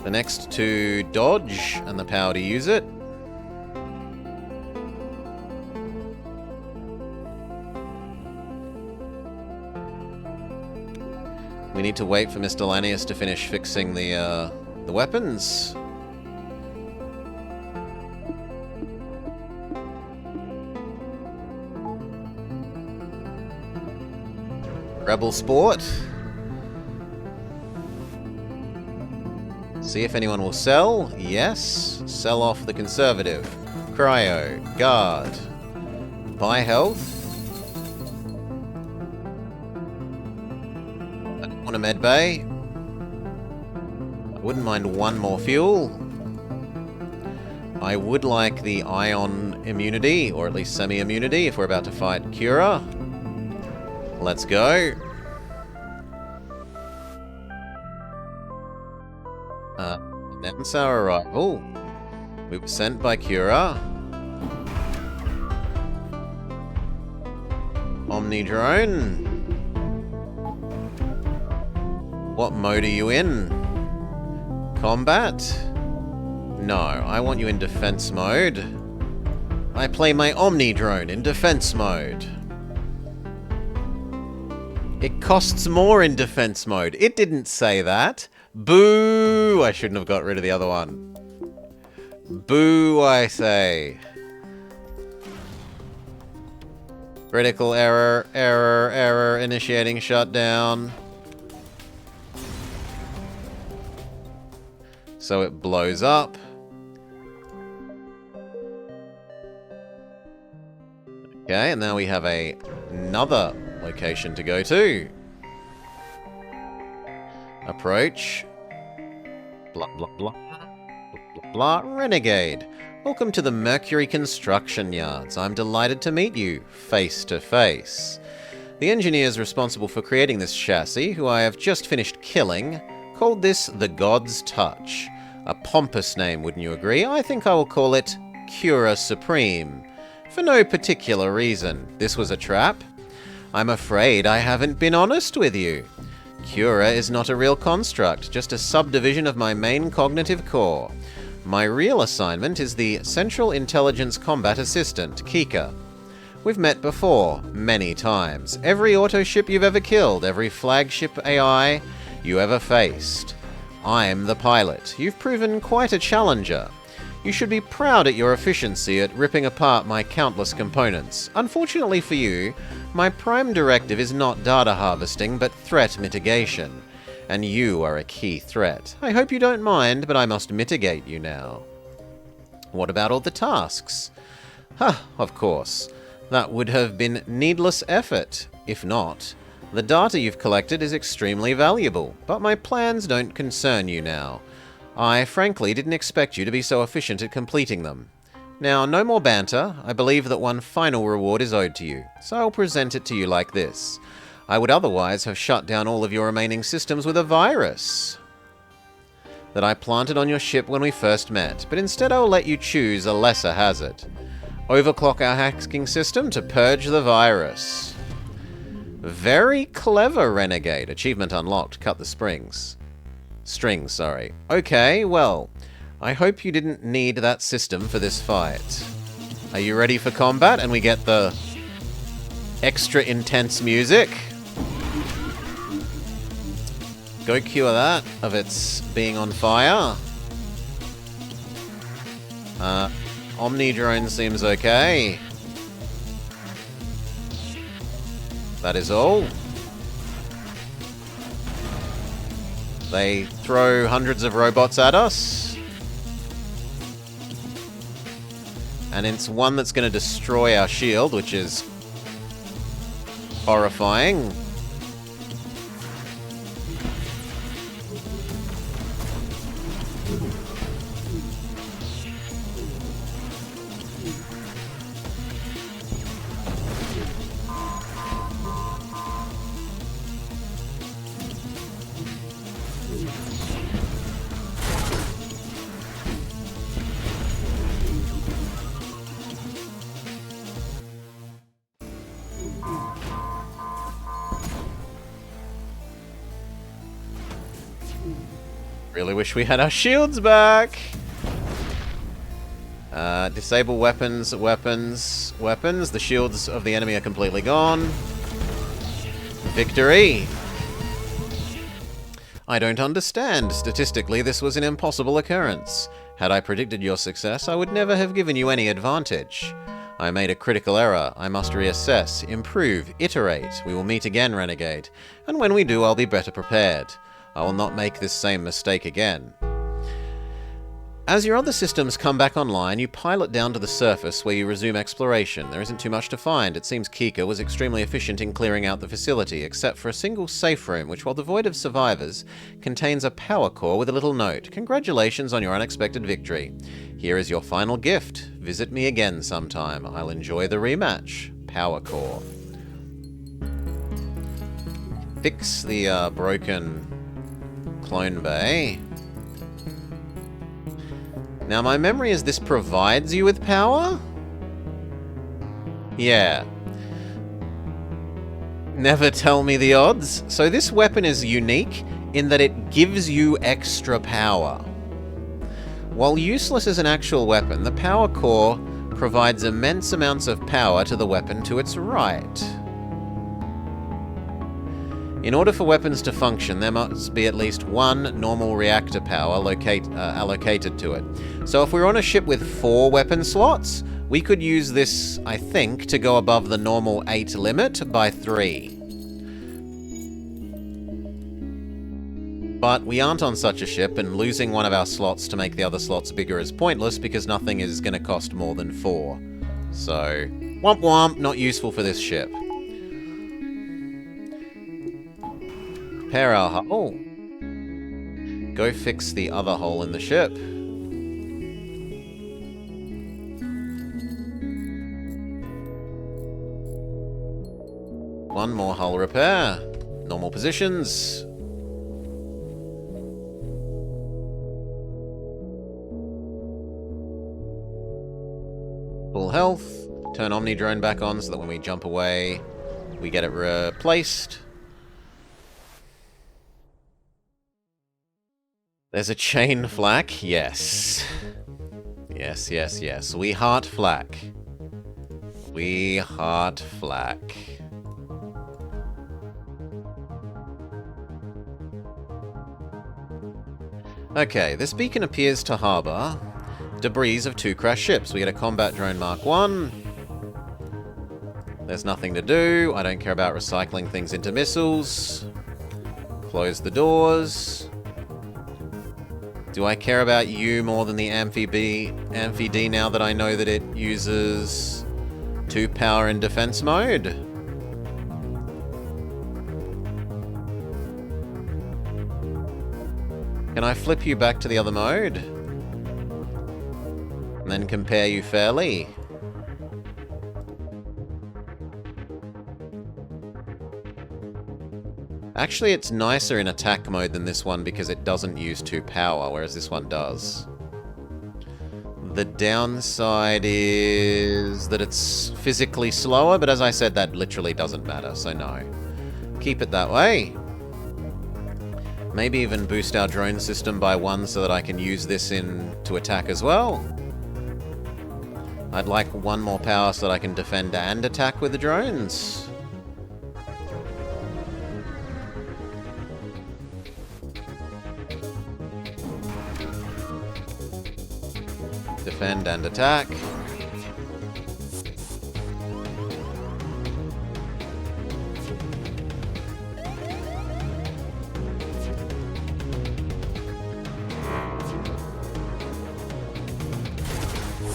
The next to dodge and the power to use it. We need to wait for Mr. Lanius to finish fixing the weapons. Rebel Sport. See if anyone will sell. Yes. Sell off the Conservative. Cryo. Guard. Buy health. I don't want a med bay. I wouldn't mind 1 more fuel. I would like the ion immunity, or at least semi-immunity, if we're about to fight Cura. Let's go. Announce our arrival. We were sent by Cura. Omni drone. What mode are you in? Combat? No, I want you in defense mode. I play my Omni drone in defense mode. It costs more in defense mode. It didn't say that. Boo! I shouldn't have got rid of the other one. Boo, I say. Critical error, error, error, initiating shutdown. So it blows up. Okay, and now we have another location to go to. Approach. Blah, blah, blah. Blah, blah, blah. Renegade. Welcome to the Mercury Construction Yards. I'm delighted to meet you, face to face. The engineers responsible for creating this chassis, who I have just finished killing, called this the God's Touch. A pompous name, wouldn't you agree? I think I will call it Cura Supreme. For no particular reason. This was a trap? I'm afraid I haven't been honest with you. Cura is not a real construct, just a subdivision of my main cognitive core. My real assignment is the Central Intelligence Combat Assistant, Kika. We've met before, many times. Every autoship you've ever killed, every flagship AI you ever faced. I'm the pilot. You've proven quite a challenger. You should be proud at your efficiency at ripping apart my countless components. Unfortunately for you, my prime directive is not data harvesting, but threat mitigation. And you are a key threat. I hope you don't mind, but I must mitigate you now. What about all the tasks? Of course. That would have been needless effort. If not, the data you've collected is extremely valuable, but my plans don't concern you now. I frankly didn't expect you to be so efficient at completing them. Now, no more banter. I believe that one final reward is owed to you, so I'll present it to you like this. I would otherwise have shut down all of your remaining systems with a virus that I planted on your ship when we first met, but instead I will let you choose a lesser hazard. Overclock our hacking system to purge the virus. Very clever, Renegade. Achievement unlocked. Cut the strings, sorry. Okay, well, I hope you didn't need that system for this fight. Are you ready for combat? And we get the extra intense music. Go cure that of its being on fire. Omni drone seems okay. That is all. They throw hundreds of robots at us. And it's one that's going to destroy our shield, which is horrifying. Really wish we had our shields back. Disable weapons. The shields of the enemy are completely gone. Victory! I don't understand. Statistically, this was an impossible occurrence. Had I predicted your success, I would never have given you any advantage. I made a critical error. I must reassess, improve, iterate. We will meet again, Renegade. And when we do, I'll be better prepared. I will not make this same mistake again. As your other systems come back online, you pilot down to the surface where you resume exploration. There isn't too much to find. It seems Kika was extremely efficient in clearing out the facility, except for a single safe room, which, while devoid of survivors, contains a power core with a little note. Congratulations on your unexpected victory. Here is your final gift. Visit me again sometime. I'll enjoy the rematch. Power core. Fix the broken clone bay. Now, my memory is this provides you with power? Yeah. Never tell me the odds. So this weapon is unique in that it gives you extra power. While useless as an actual weapon, the power core provides immense amounts of power to the weapon to its right. In order for weapons to function, there must be at least one normal reactor power allocated to it. So if we're on a ship with 4 weapon slots, we could use this, I think, to go above the normal 8 limit by 3. But we aren't on such a ship, and losing one of our slots to make the other slots bigger is pointless because nothing is going to cost more than 4. So, womp womp, not useful for this ship. Repair our hull. Oh. Go fix the other hole in the ship. One more hull repair. Normal positions. Full health. Turn Omni drone back on so that when we jump away, we get it replaced. There's a chain flak? Yes. Yes, yes, yes. We heart flak. We heart flak. Okay, this beacon appears to harbor debris of 2 crashed ships. We get a combat drone Mark 1. There's nothing to do. I don't care about recycling things into missiles. Close the doors. Do I care about you more than the Amphi-D now that I know that it uses 2 power in defense mode? Can I flip you back to the other mode? And then compare you fairly? Actually, it's nicer in attack mode than this one because it doesn't use 2 power, whereas this one does. The downside is that it's physically slower, but as I said, that literally doesn't matter, so no. Keep it that way. Maybe even boost our drone system by 1 so that I can use this to attack as well. I'd like 1 more power so that I can defend and attack with the drones. Defend and attack.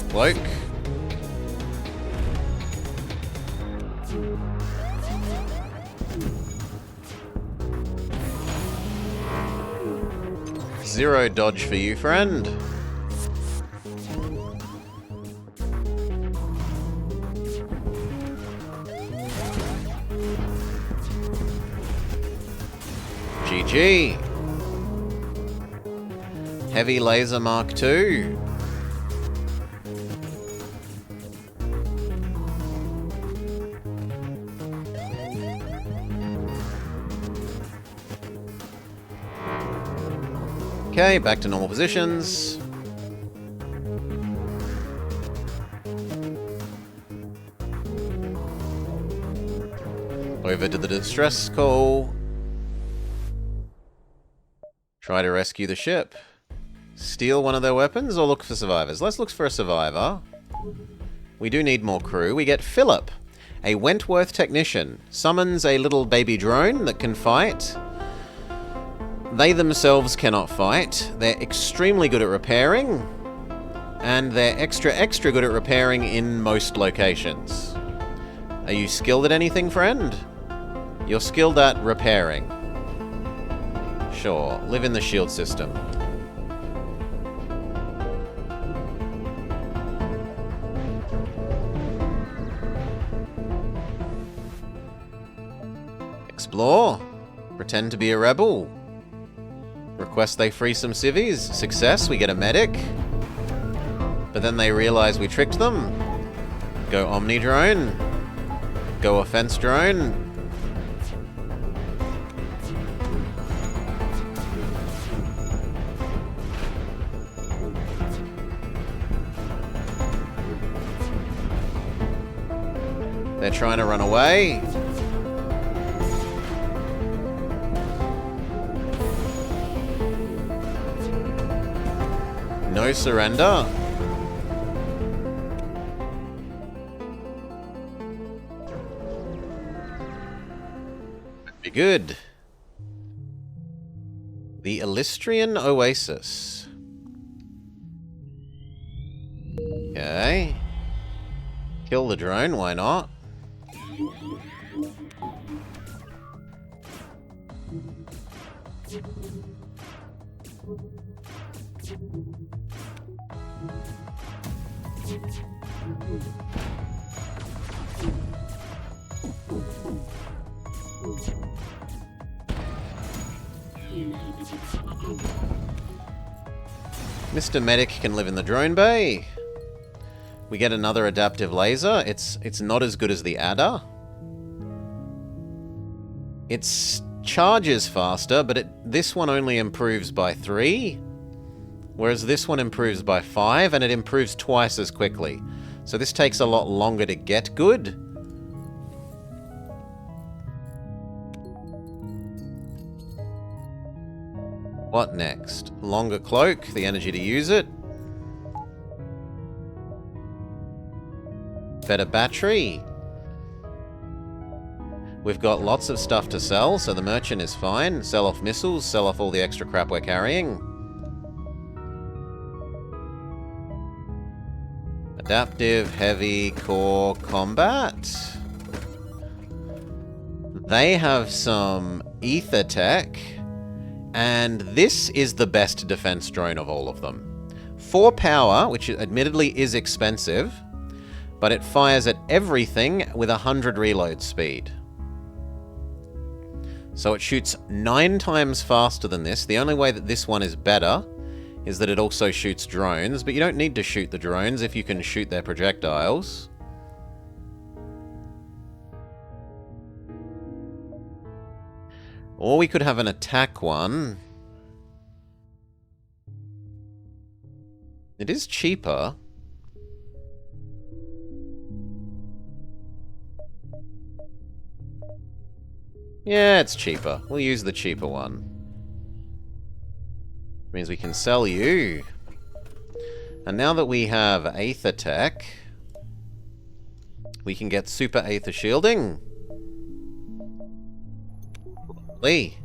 Cloak. Zero dodge for you, friend. GG. Heavy laser Mark 2. Okay, back to normal positions. Over to the distress call. Try to rescue the ship. Steal one of their weapons or look for survivors? Let's look for a survivor. We do need more crew. We get Philip, a Wentworth technician. Summons a little baby drone that can fight. They themselves cannot fight. They're extremely good at repairing. And they're extra good at repairing in most locations. Are you skilled at anything, friend? You're skilled at repairing. Sure, live in the shield system. Explore. Pretend to be a rebel. Request they free some civvies. Success, we get a medic. But then they realize we tricked them. Go Omni drone. Go offense drone. They're trying to run away. No surrender. Be good. The Illustrian Oasis. Okay. Kill the drone, why not? Mr. Medic can live in the drone bay. We get another adaptive laser. It's not as good as the Adder. It charges faster, but this one only improves by 3. Whereas this one improves by 5, and it improves twice as quickly. So this takes a lot longer to get good. What next? Longer cloak, the energy to use it. better battery. We've got lots of stuff to sell, so the merchant is fine. Sell off missiles, sell off all the extra crap we're carrying. Adaptive, heavy, core, combat. They have some ether tech, and this is the best defense drone of all of them. 4 power, which admittedly is expensive, but it fires at everything with 100 reload speed. So it shoots 9 times faster than this. The only way that this one is better is that it also shoots drones, but you don't need to shoot the drones if you can shoot their projectiles. Or we could have an attack one. It is cheaper. Yeah, it's cheaper. We'll use the cheaper one. Means we can sell you. And now that we have Aether Tech, we can get Super Aether Shielding. Lovely.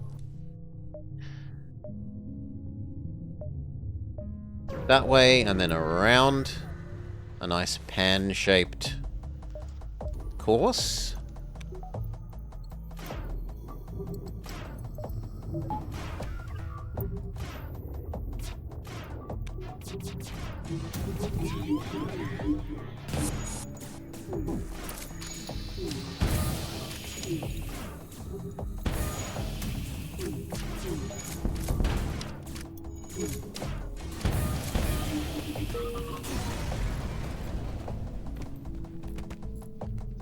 That way, and then around. A nice pan-shaped course.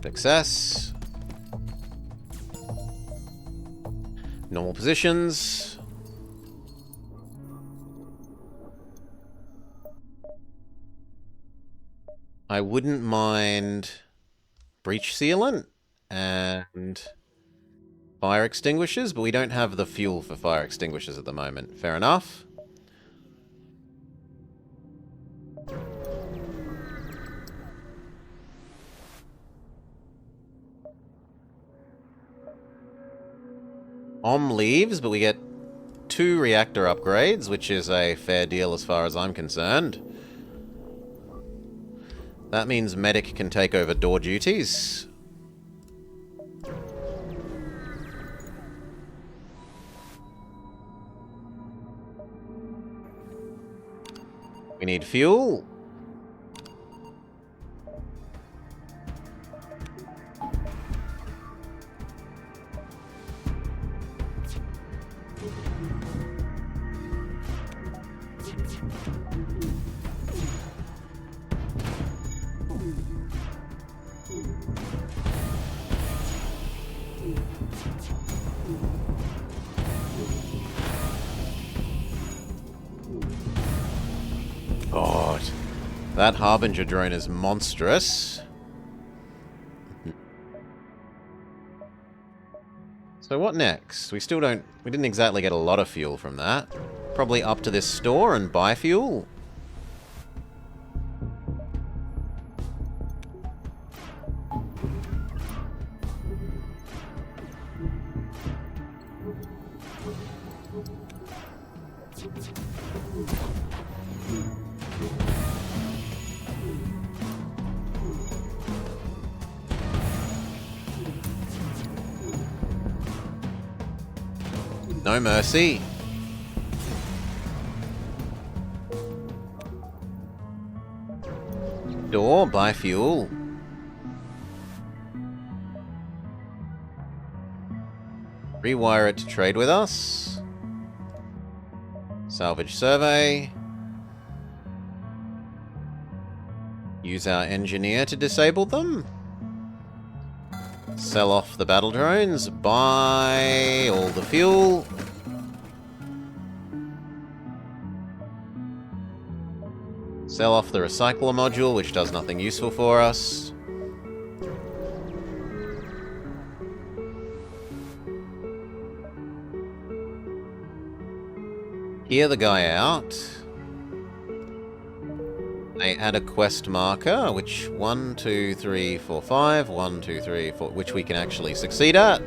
Success. Normal positions. I wouldn't mind breach sealant and fire extinguishers, but we don't have the fuel for fire extinguishers at the moment. Fair enough. Leaves, but we get 2 reactor upgrades, which is a fair deal as far as I'm concerned. That means Medic can take over door duties. We need fuel. God, that Harbinger drone is monstrous. So what next? We didn't exactly get a lot of fuel from that. Probably up to this store and buy fuel. No mercy. Door, buy fuel. Rewire it to trade with us. Salvage survey. Use our engineer to disable them. Sell off the battle drones. Buy all the fuel. Sell off the recycler module, which does nothing useful for us. Hear the guy out. I add a quest marker, which 1, 2, 3, 4, 5, 1, 2, 3, 4, which we can actually succeed at.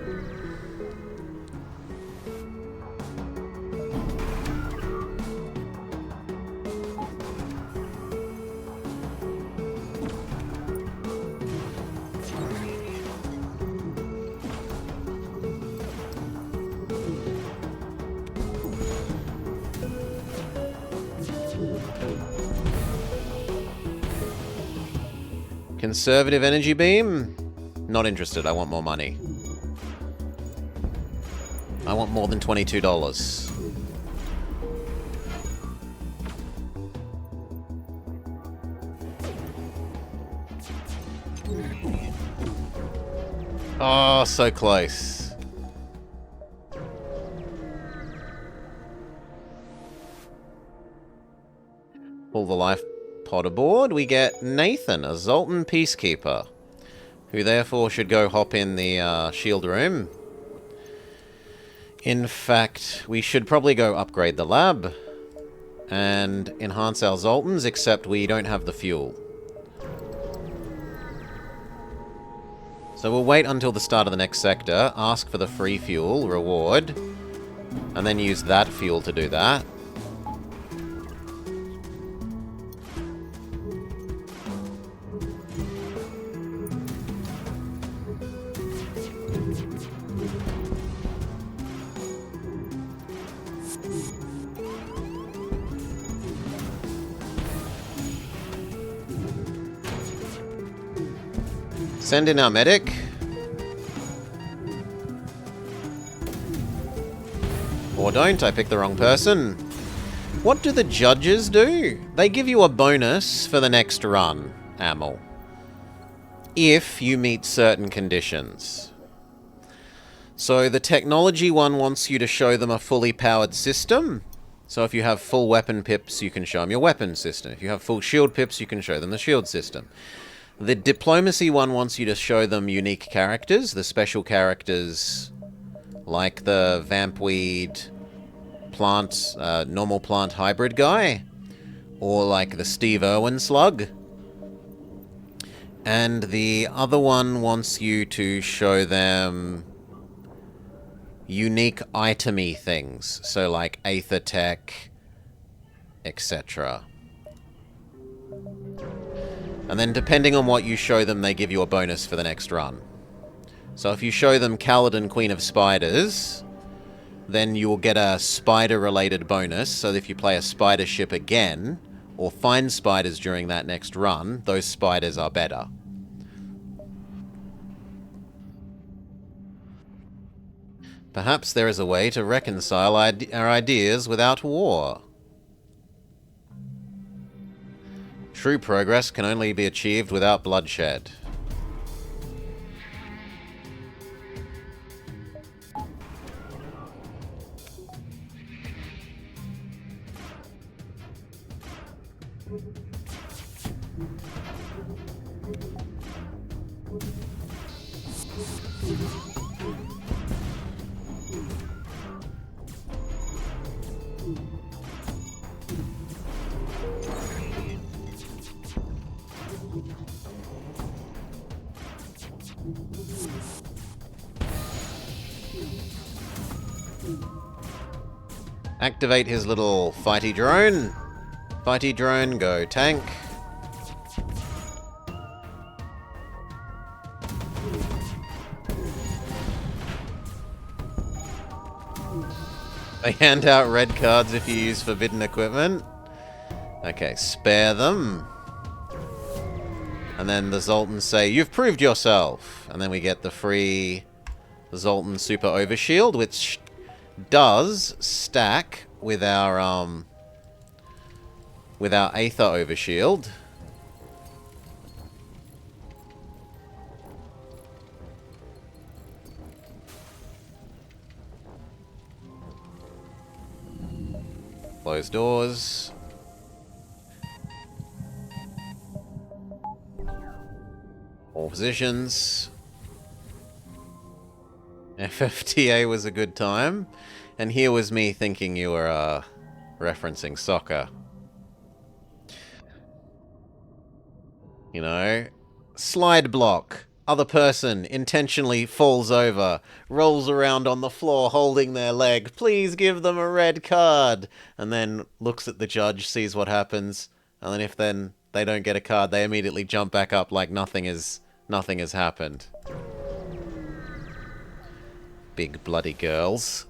Conservative energy beam? Not interested. I want more money. I want more than $22. Oh, so close. Pull the life pod aboard. We get Nathan, a Zoltan peacekeeper, who therefore should go hop in the shield room. In fact, we should probably go upgrade the lab and enhance our Zoltans, except we don't have the fuel. So we'll wait until the start of the next sector, ask for the free fuel reward, and then use that fuel to do that. Send in our medic. Or don't, I picked the wrong person. What do the judges do? They give you a bonus for the next run, Amel, if you meet certain conditions. So the technology one wants you to show them a fully powered system. So if you have full weapon pips, you can show them your weapon system. If you have full shield pips, you can show them the shield system. The diplomacy one wants you to show them unique characters, the special characters like the vampweed plant, normal plant hybrid guy, or like the Steve Irwin slug. And the other one wants you to show them unique itemy things, so like Aether Tech, etc. And then depending on what you show them, they give you a bonus for the next run. So if you show them Kaladin, Queen of Spiders, then you will get a spider-related bonus. So if you play a spider ship again, or find spiders during that next run, those spiders are better. Perhaps there is a way to reconcile our ideas without war. True progress can only be achieved without bloodshed. Activate his little fighty drone. Fighty drone, go tank. They hand out red cards if you use forbidden equipment. Okay, spare them. And then the Zoltans say, "You've proved yourself." And then we get the free Zoltan Super Overshield, which does stack with our Aether Overshield. Close doors. All positions. FFTA was a good time. And here was me thinking you were referencing soccer. You know? Slide block. Other person intentionally falls over, rolls around on the floor holding their leg. Please give them a red card. And then looks at the judge, sees what happens. And then if then they don't get a card, they immediately jump back up like nothing has happened. Big bloody girls.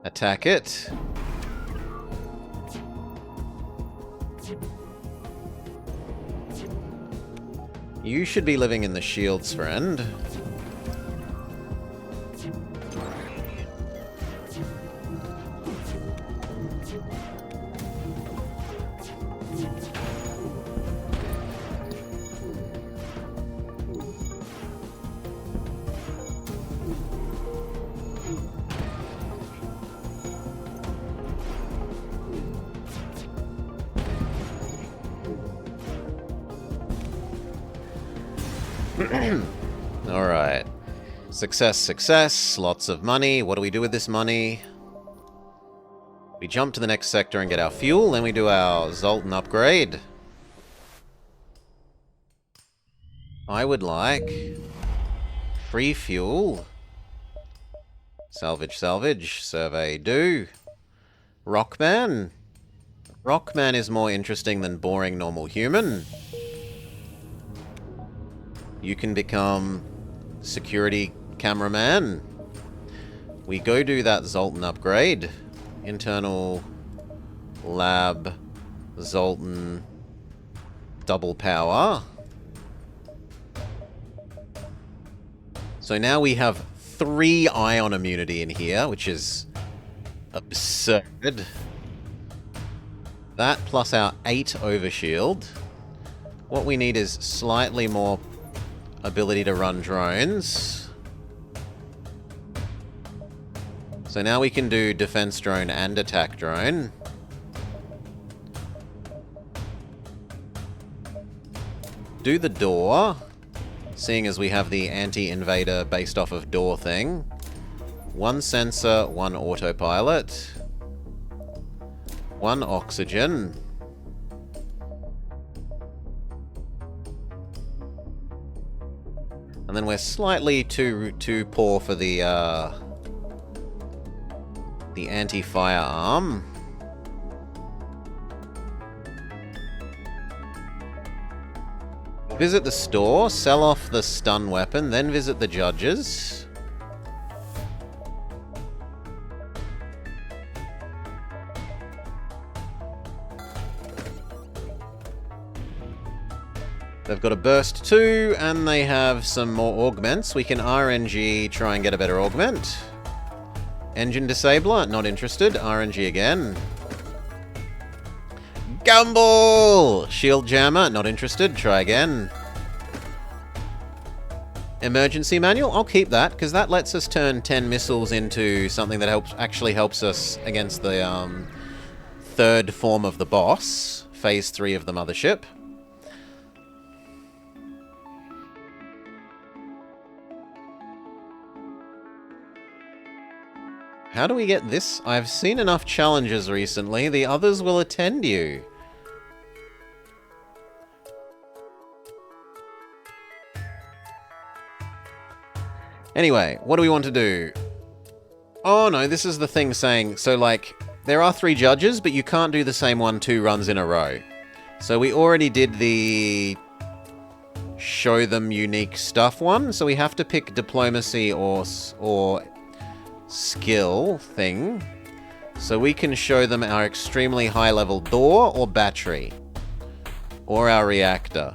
Attack it. You should be living in the shields, friend. Alright. Success, success. Lots of money. What do we do with this money? We jump to the next sector and get our fuel, then we do our Zoltan upgrade. I would like free fuel. Salvage, salvage. Survey, do. Rockman. Rockman is more interesting than boring normal human. You can become security cameraman. We go do that Zoltan upgrade. Internal lab Zoltan double power. So now we have 3 ion immunity in here, which is absurd. That plus our 8 overshield. What we need is slightly more ability to run drones. So now we can do defense drone and attack drone. Do the door, seeing as we have the anti-invader based off of door thing. 1 sensor, 1 autopilot. 1 oxygen. And then we're slightly too poor for the anti-firearm. Visit the store, sell off the stun weapon, then visit the judges. They've got a burst too, and they have some more augments. We can RNG, try and get a better augment. Engine disabler, not interested. RNG again. Gumball! Shield jammer, not interested. Try again. Emergency manual, I'll keep that, because that lets us turn 10 missiles into something that actually helps us against the third form of the boss. Phase 3 of the mothership. How do we get this? I've seen enough challenges recently. The others will attend you. Anyway, what do we want to do? Oh no, this is the thing saying, so like, there are 3 judges, but you can't do the same one 2 runs in a row. So we already did the show them unique stuff one, so we have to pick diplomacy or skill thing. So we can show them our extremely high level door or battery. Or our reactor.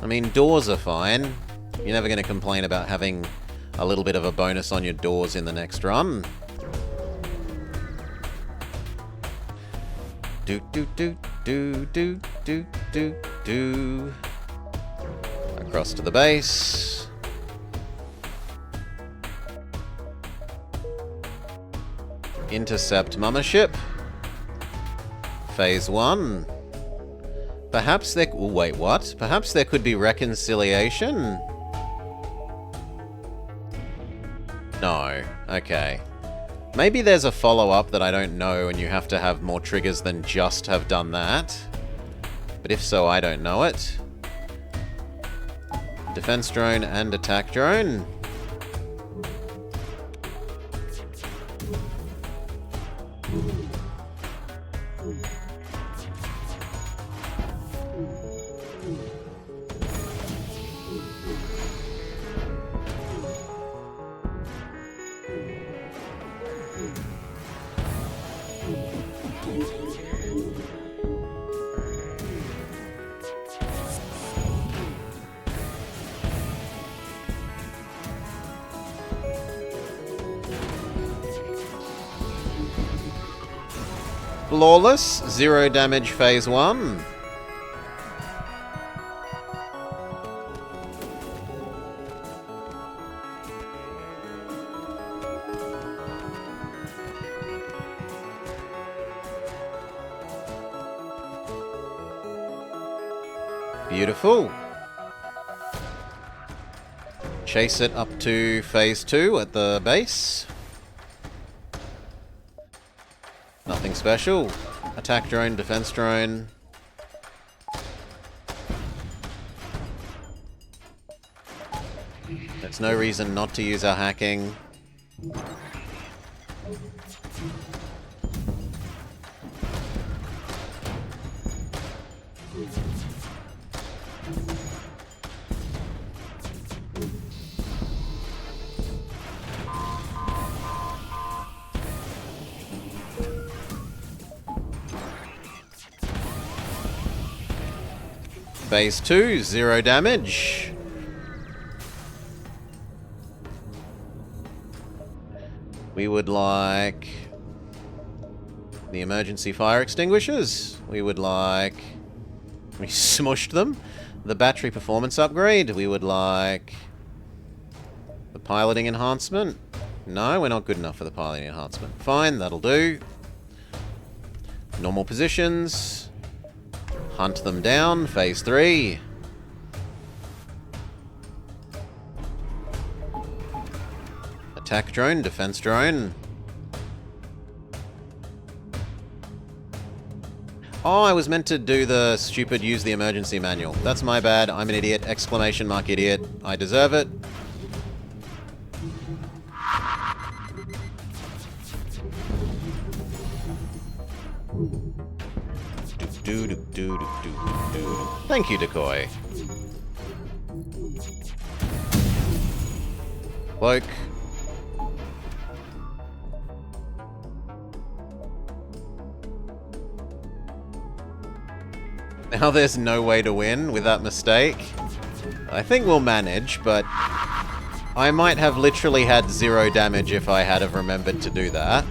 I mean, doors are fine. You're never going to complain about having a little bit of a bonus on your doors in the next run. Do do do do do do do do. Across to the base. Intercept mothership. Phase 1. Perhaps there... Oh, wait, what? Perhaps there could be reconciliation? No. Okay. Maybe there's a follow-up that I don't know and you have to have more triggers than just have done that. But if so, I don't know it. Defense drone and attack drone. Flawless, 0 damage phase 1. Beautiful. Chase it up to phase 2 at the base. Nothing special. Attack drone, defense drone. There's no reason not to use our hacking. Phase 2, 0 damage. We would like the emergency fire extinguishers. We would like... We smushed them. The battery performance upgrade. We would like the piloting enhancement. No, we're not good enough for the piloting enhancement. Fine, that'll do. Normal positions. Hunt them down. Phase 3. Attack drone, defense drone. Oh, I was meant to do the stupid use the emergency manual. That's my bad. I'm an idiot. Exclamation mark idiot. I deserve it. Thank you, Decoy. Cloak. Now there's no way to win with that mistake. I think we'll manage, but I might have literally had 0 damage if I had have remembered to do that.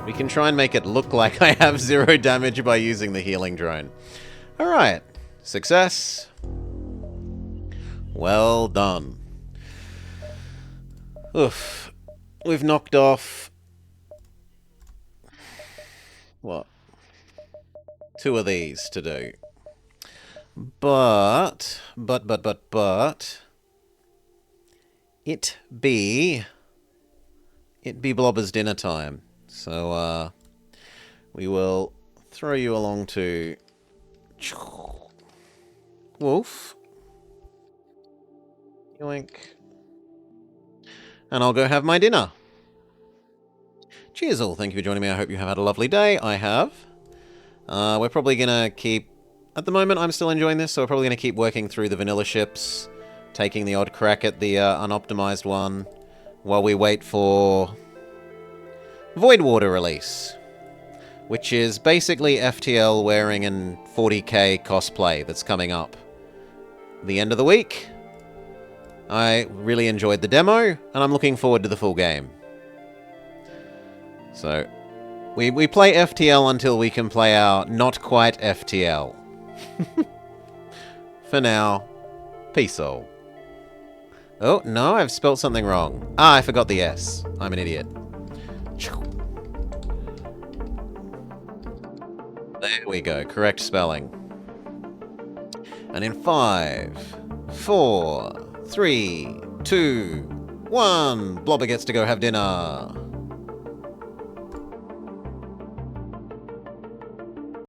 We can try and make it look like I have 0 damage by using the healing drone. Alright. Success. Well done. Oof. We've knocked off... What? 2 of these to do. But... It be Blobber's dinner time. So, we will throw you along to Wolf. Yoink. And I'll go have my dinner. Cheers all. Thank you for joining me. I hope you have had a lovely day. I have. We're probably going to keep... At the moment, I'm still enjoying this, so we're probably going to keep working through the vanilla ships, taking the odd crack at the unoptimized one, while we wait for Void Water release, which is basically FTL wearing an 40k cosplay that's coming up the end of the week. I really enjoyed the demo, and I'm looking forward to the full game. So, we play FTL until we can play our not quite FTL. For now, peace all. Oh, no, I've spelt something wrong. Ah, I forgot the S. I'm an idiot. There we go, correct spelling. And in 5, 4, 3, 2, 1, Blobber gets to go have dinner.